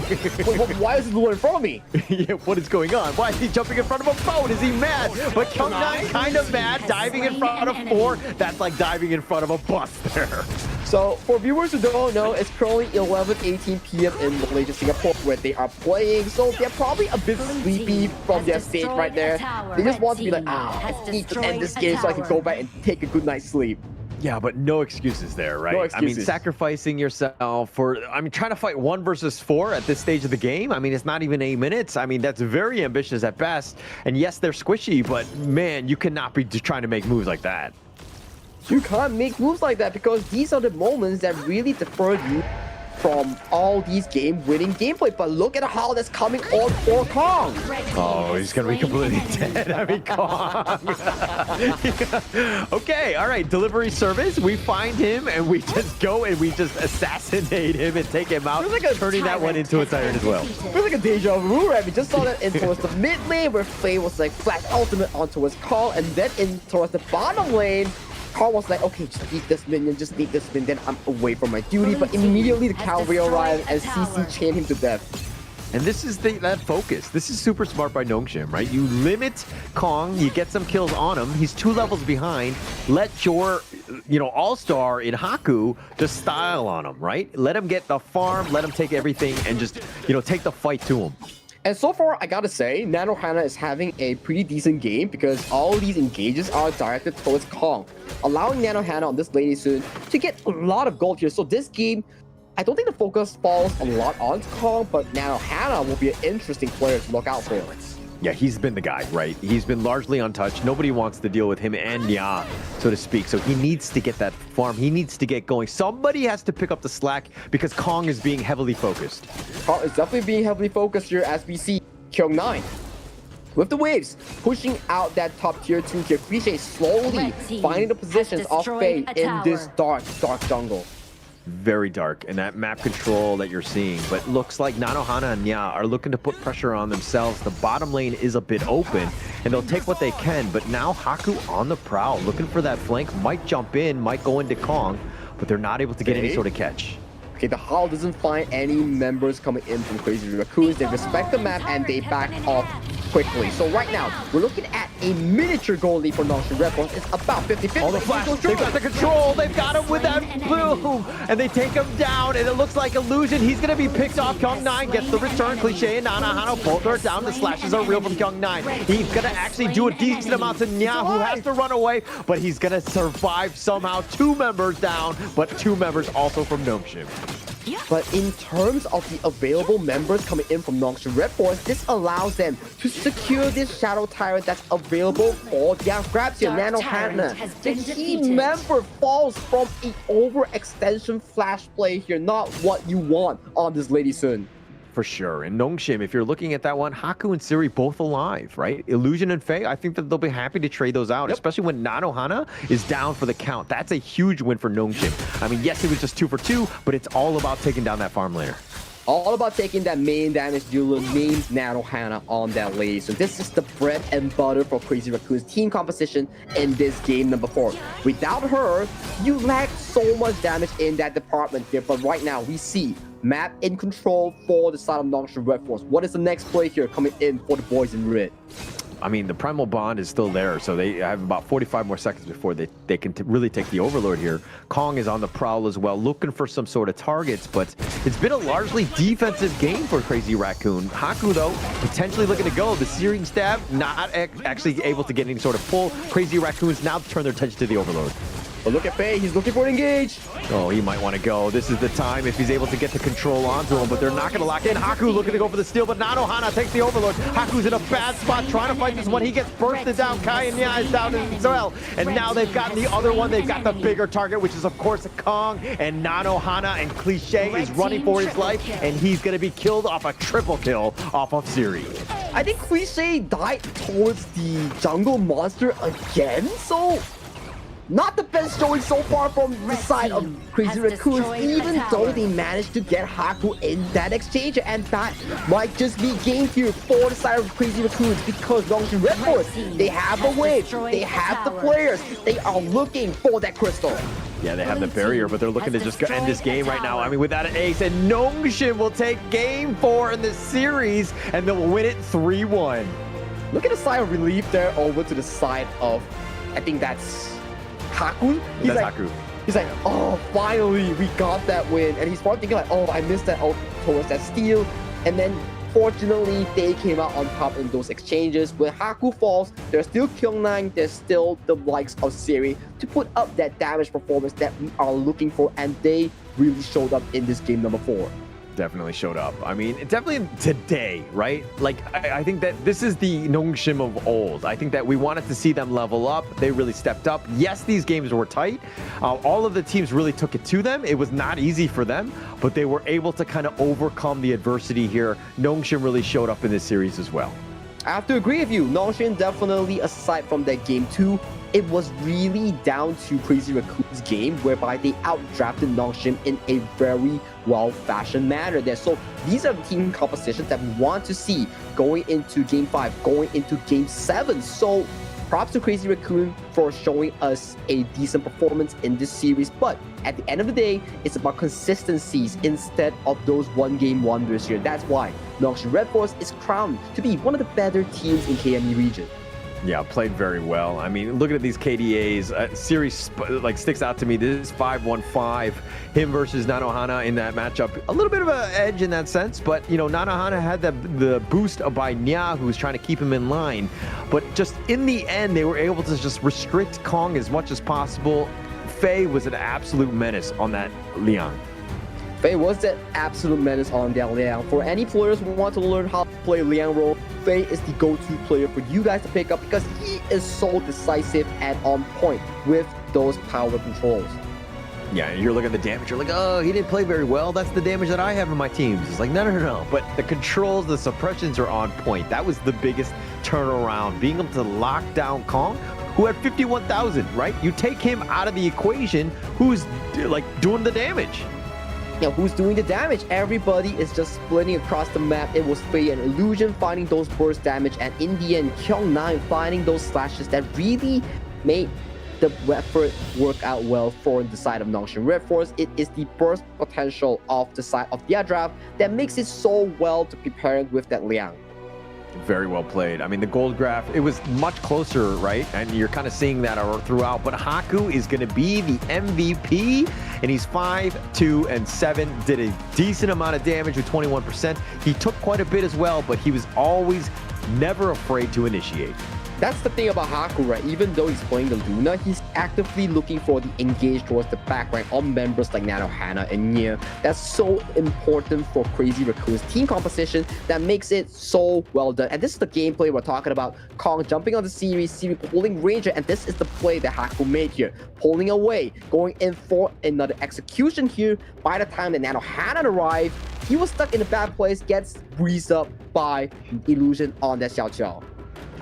why is this one in front of me? Yeah, what is going on? Why is he jumping in front of a boat? Is he mad? But Kyo9 kind of mad, diving in front of 4. That's like diving in front of a bus there. So, for viewers who don't know, it's currently 11:18 p.m. in Malaysia, Singapore, where they are playing. So, they're probably a bit sleepy from their stage right there. They just want to be like, I need to end this game so I can go back and take a good night's sleep. Yeah, but no excuses there, right? No excuses. I mean, sacrificing yourself for, trying to fight 1 versus 4 at this stage of the game. I mean, it's not even 8 minutes. I mean, that's very ambitious at best. And yes, they're squishy, but man, you cannot be just trying to make moves like that. You can't make moves like that because these are the moments that really defer you from all these game-winning gameplay. But look at how that's coming on for Kong. Oh, he's gonna be completely dead. I mean, Kong. Okay, all right, delivery service. We find him and we just go and we just assassinate him and take him out, like turning that one into a tyrant as well. Feels like a deja vu, right? We just saw that in towards the mid lane where Faye was like flash ultimate on towards Kong, and then in towards the bottom lane, Carl was like, okay, just beat this minion, then I'm away from my duty. But immediately the cavalry arrived and CC chained him to death. And this is that focus. This is super smart by Nongshim, right? You limit Kong, you get some kills on him. He's 2 levels behind. Let your, all-star in Haku just style on him, right? Let him get the farm, let him take everything, and just, take the fight to him. And so far, I gotta say, Nanohana is having a pretty decent game because all these engages are directed towards Kong, allowing Nanohana on this lane soon to get a lot of gold here. So this game, I don't think the focus falls a lot on Kong, but Nanohana will be an interesting player to look out for. Yeah, he's been the guy, right? He's been largely untouched. Nobody wants to deal with him and Nya, so to speak. So he needs to get that farm. He needs to get going. Somebody has to pick up the slack because Kong is being heavily focused. Kong is definitely being heavily focused here as we see Kyo9 with the waves pushing out that top tier 2 here. Cliche slowly finding the positions of Faye in this dark jungle. Very dark, and that map control that you're seeing, but looks like Nanohana and Nya are looking to put pressure on themselves. The bottom lane is a bit open, and they'll take what they can, but now Haku on the prowl, looking for that flank, might jump in, might go into Kong, but they're not able to get any sort of catch. Okay, the Hall doesn't find any members coming in from Crazy Raccoons. They respect the map and they back off quickly. So right now, we're looking at a miniature goal lead for Nongshim RedForce. It's about 50-50. Oh, the flash. They've got the control. They've got him with that boom. And they take him down. And it looks like Illusion. He's going to be picked off. Kyung9 gets the return. Cliché and Nanahana both are down. The slashes are real from Kyung9. He's going to actually do a decent amount to Nya, who has to run away. But he's going to survive somehow. 2 members down, but 2 members also from Nongshim. But in terms of the available members coming in from Nongshim RedForce, this allows them to secure this Shadow Tyrant that's available for their grabs here. Nanohana, the key member, falls from an overextension flash play here. Not what you want on this Lady Sun. For sure. And Nongshim, if you're looking at that one, Haku and Siri both alive, right? Illusion and Faye, I think that they'll be happy to trade those out, especially when Nanohana is down for the count. That's a huge win for Nongshim. I mean, yes, it was just 2 for 2, but it's all about taking down that farm laner. All about taking that main damage dealer named Nanohana on that lady. So this is the bread and butter for Crazy Raccoon's team composition in this game number 4. Without her, you lack so much damage in that department here. But right now, we see map in control for the side of Nongshim RedForce. What is the next play here coming in for the boys in red? I mean, the Primal Bond is still there, so they have about 45 more seconds before they can really take the Overlord here. Kong is on the prowl as well, looking for some sort of targets, but it's been a largely defensive game for Crazy Raccoon. Haku, though, potentially looking to go. The Searing Stab, not actually able to get any sort of pull. Crazy Raccoons now turn their attention to the Overlord. But look at Faye, he's looking for an engage. Oh, he might want to go. This is the time if he's able to get the control onto him, but they're not going to lock in. Haku looking to go for the steal, but Nanohana takes the Overlord. Haku's in a bad spot trying to fight this one. He gets bursted down. Kai and Nya is down as well. And now they've gotten the other one. They've got the bigger target, which is, of course, Kong. And Nanohana and Cliché is running for his life, and he's going to be killed off a triple kill off of Siri. I think Cliché died towards the jungle monster again, so not the best showing so far from the side of Crazy Raccoons, even though they managed to get Haku in that exchange. And that might just be game here for the side of Crazy Raccoons, because Nongshim RedForce, they have the wave, they have the players, they are looking for that crystal. Yeah, they have the barrier, but they're looking to just end this game right now. I mean, without an ace, and Nongshim will take game 4 in this series, and they'll win it 3-1. Look at the side of relief there over to the side of, I think that's Haku. He's like, oh, finally, we got that win. And he's probably thinking like, oh, I missed that out towards that steal. And then, fortunately, they came out on top in those exchanges. When Haku falls, there's still Kyung9, there's still the likes of Siri to put up that damage performance that we are looking for. And they really showed up in this game number 4. Definitely showed up. I mean, definitely today, right? Like, I think that this is the Nongshim of old. I think that we wanted to see them level up. They really stepped up. Yes, these games were tight. All of the teams really took it to them. It was not easy for them, but they were able to kind of overcome the adversity here. Nongshim really showed up in this series as well. I have to agree with you. Nongshim definitely, aside from that game 2, it was really down to Crazy Raccoon's game, whereby they outdrafted Nongshim in a very well-fashioned manner there. So these are the team compositions that we want to see going into Game 5, going into Game 7. So props to Crazy Raccoon for showing us a decent performance in this series. But at the end of the day, it's about consistencies instead of those one-game wonders here. That's why Nongshim RedForce is crowned to be one of the better teams in KME region. Yeah, played very well. I mean, looking at these KDAs, series like sticks out to me. This is 5-1-5, him versus Nanohana in that matchup. A little bit of an edge in that sense, but you know, Nanohana had the boost by Nya, who was trying to keep him in line. But just in the end, they were able to just restrict Kong as much as possible. Faye was an absolute menace on that Liang. Faye was that absolute menace on that Liang. For any players who want to learn how to play Liang role, Faye is the go-to player for you guys to pick up, because he is so decisive and on point with those power controls. Yeah, you're looking at the damage, you're like, oh, he didn't play very well. That's the damage that I have in my teams. It's like, no. But the controls, the suppressions are on point. That was the biggest turnaround. Being able to lock down Kong, who had 51,000, right? You take him out of the equation, who's like doing the damage. Yeah, who's doing the damage? Everybody is just splitting across the map. It was Faye and Illusion finding those burst damage, and in the end, Kyung9 finding those slashes that really made the effort work out well for the side of Nongshim RedForce. It is the burst potential of the side of their draft that makes it so well to preparing with that Liang. Very well played. I mean, the gold graph, it was much closer, right? And you're kind of seeing that throughout. But Haku is going to be the MVP, and he's 5-2-7. Did a decent amount of damage with 21%. He took quite a bit as well, but he was always never afraid to initiate. That's the thing about Haku, right? Even though he's playing the Luna, he's actively looking for the engage towards the back rank on members like Nano, Hannah, and Nia. That's so important for Crazy Raccoon's team composition that makes it so well done. And this is the gameplay we're talking about. Kong jumping on the series, pulling Ranger, and this is the play that Haku made here. Pulling away, going in for another execution here. By the time that Nano Hannah arrived, he was stuck in a bad place, gets breezed up by Illusion on that Xiao Qiao.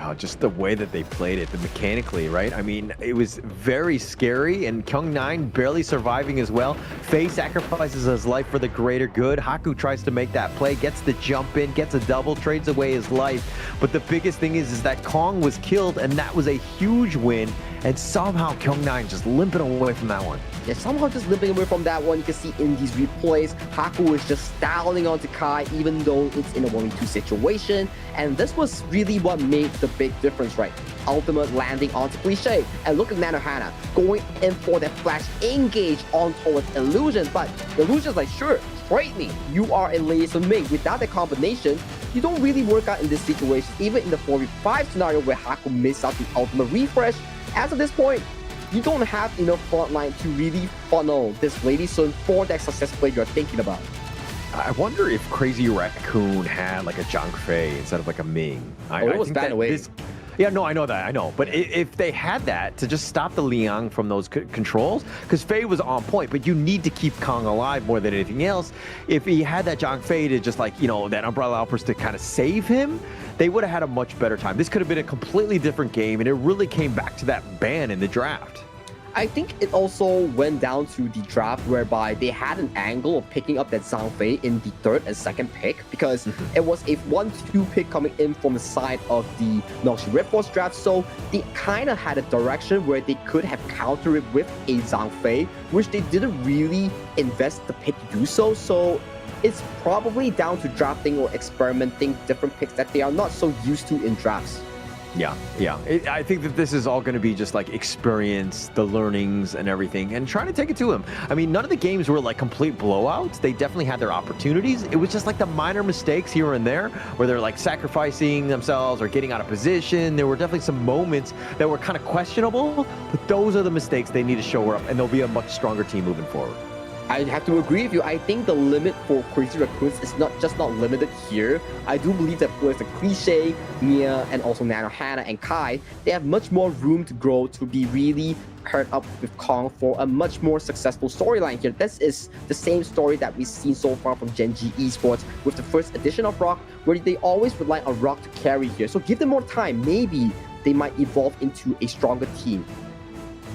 Oh, just the way that they played it, the mechanically, right? I mean, it was very scary, and Kyung9 barely surviving as well. Faye sacrifices his life for the greater good. Haku tries to make that play, gets the jump in, gets a double, trades away his life. But the biggest thing is that Kong was killed, and that was a huge win. And somehow Kyung9 just limping away from that one. Yeah, somehow just limping away from that one. You can see in these replays, Haku is just styling onto Kai, even though it's in a 1v2 situation. And this was really what made the big difference, right? Ultimate landing onto Cliche. And look at Nano Hannah going in for that flash engage on towards Illusion. But Illusion's like, sure, trade me. You are a laser mate. Without that combination, you don't really work out in this situation. Even in the 4v5 scenario where Haku missed out the ultimate refresh, as of this point, you don't have enough frontline to really funnel this Lady Sun for that success play you're thinking about. I wonder if Crazy Raccoon had like a Zhang Fei instead of like a Ming. It was bad away. Yeah, no, I know that, I know. But if they had that to just stop the Liang from those controls, because Fei was on point, but you need to keep Kong alive more than anything else. If he had that Zhang Fei to just like, you know, that Umbrella Outburst to kind of save him, they would have had a much better time. This could have been a completely different game, and it really came back to that ban in the draft. I think it also went down to the draft whereby they had an angle of picking up that Zhang Fei in the third and second pick because it was a 1-2 pick coming in from the side of the Nongshim RedForce draft. So they kind of had a direction where they could have countered it with a Zhang Fei, which they didn't really invest the pick to do so. So it's probably down to drafting or experimenting different picks that they are not so used to in drafts. Yeah. I think that this is all going to be just like experience, the learnings and everything, and trying to take it to him. I mean, none of the games were like complete blowouts. They definitely had their opportunities. It was just like the minor mistakes here and there where they're like sacrificing themselves or getting out of position. There were definitely some moments that were kind of questionable, but those are the mistakes they need to show up, and they'll be a much stronger team moving forward. I have to agree with you. I think the limit for Crazy Raccoons is not limited here. I do believe that players like Cliche, Mia, and also Nano Hannah and Kai, they have much more room to grow to be really paired up with Kong for a much more successful storyline here. This is the same story that we've seen so far from Gen.G Esports with the first edition of Rock, where they always rely on Rock to carry here. So give them more time. Maybe they might evolve into a stronger team.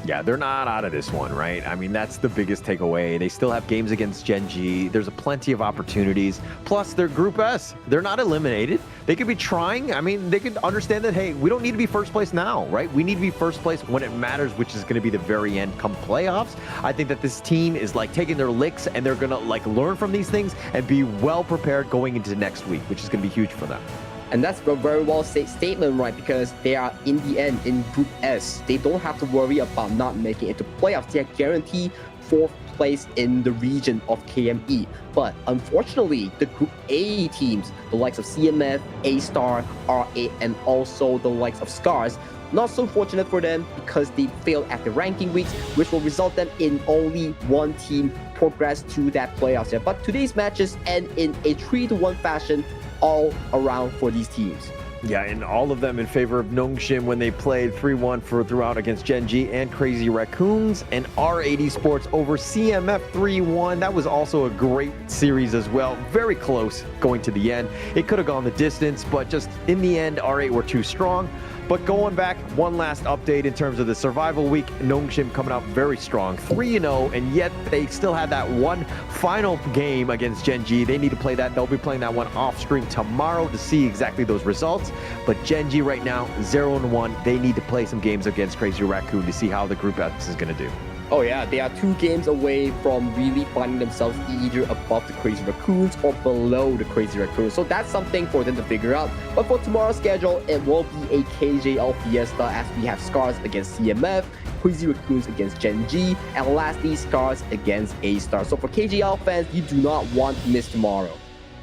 Yeah, they're not out of this one, right? I mean, that's the biggest takeaway. They still have games against Gen.G. There's a plenty of opportunities. Plus, they're Group S. They're not eliminated. They could be trying. I mean, they could understand that, hey, we don't need to be first place now, right? We need to be first place when it matters, which is going to be the very end come playoffs. I think that this team is like taking their licks, and they're going to like learn from these things and be well prepared going into next week, which is going to be huge for them. And that's a very well said statement, right? Because they are, in the end, in Group S. They don't have to worry about not making it to playoffs. They are guaranteed 4th place in the region of KME. But unfortunately, the Group A teams, the likes of CMF, A-Star, RA, and also the likes of Scars, not so fortunate for them because they failed at the ranking weeks, which will result them in only one team progress to that playoffs here. But today's matches end in a 3-1 fashion all around for these teams. Yeah, and all of them in favor of Nongshim when they played 3-1 throughout against Gen.G and Crazy Raccoons, and R80 Sports over CMF 3-1. That was also a great series as well. Very close going to the end. It could have gone the distance, but just in the end, R8 were too strong. But going back, one last update in terms of the survival week. Nongshim coming out very strong, 3-0, and yet they still had that one final game against Gen.G. They need to play that. They'll be playing that one off stream tomorrow to see exactly those results. But Gen.G right now, 0-1. They need to play some games against Crazy Raccoon to see how the Group S is going to do. Oh yeah, they are 2 games away from really finding themselves either above the Crazy Raccoons or below the Crazy Raccoons. So that's something for them to figure out. But for tomorrow's schedule, it will be a KJL Fiesta as we have Scars against CMF, Crazy Raccoons against Gen.G, and lastly, Scars against A-Star. So for KJL fans, you do not want to miss tomorrow.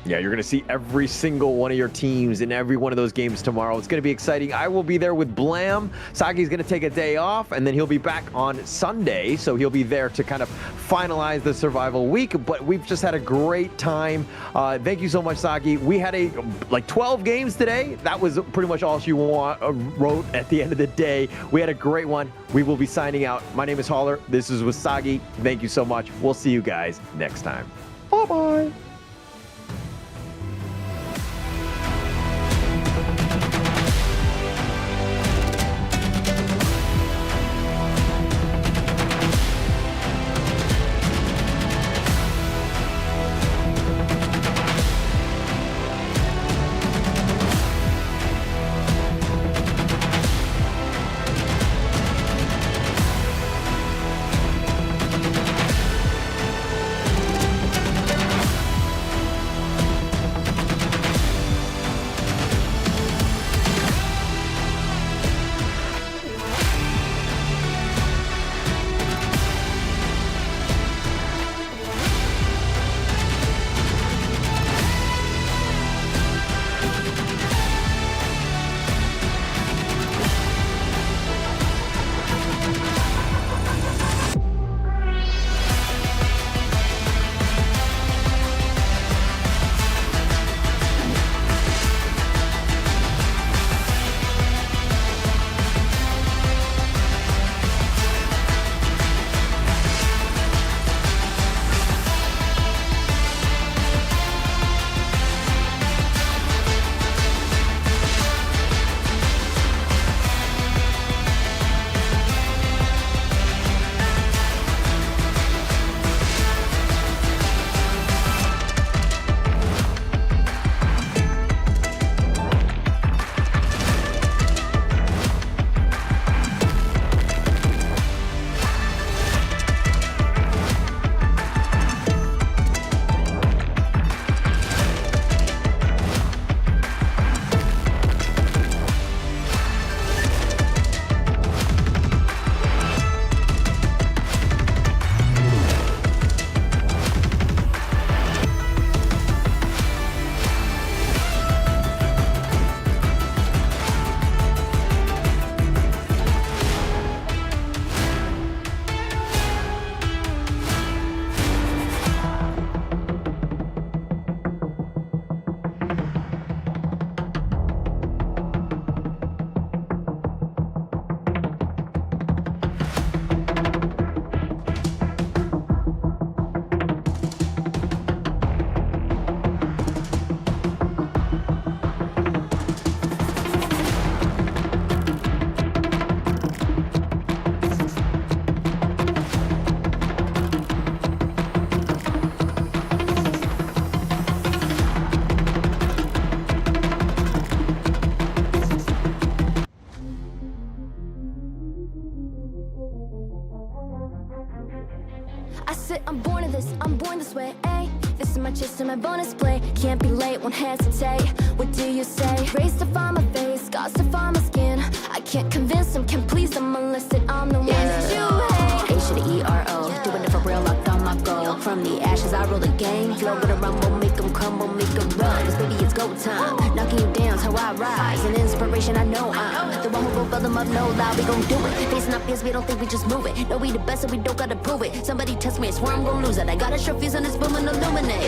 Yeah, you're going to see every single one of your teams in every one of those games tomorrow. It's going to be exciting. I will be there with Blam. Sagi's going to take a day off, and then he'll be back on Sunday. So he'll be there to kind of finalize the survival week. But we've just had a great time. Thank you so much, Sagi. We had like 12 games today. That was pretty much all she wrote at the end of the day. We had a great one. We will be signing out. My name is Holler. This is with Sagi. Thank you so much. We'll see you guys next time. Bye-bye. I'm born of this, I'm born this way, ayy. This is my chest and my bonus play. Can't be late, won't hesitate. What do you say? Race to find my face, scars to find my skin. I can't convince them, can't please them unless that I'm the one that you hate. H to the E-R-O, doing it for real, locked on my goal. From the ashes, I roll the game. Flow with a rumble, make them crumble, make them run. Cause baby, it's go time. Knocking you down's how I rise. An inspiration, I know I'm the one who gon' fill them up, no lie, we gon' do it. Facing our fears, we don't think we just move it. No, we the best, so we don't gotta prove it. Somebody test me, I swear I'm gon' lose it. I got a short fuse and it's booming, illuminate.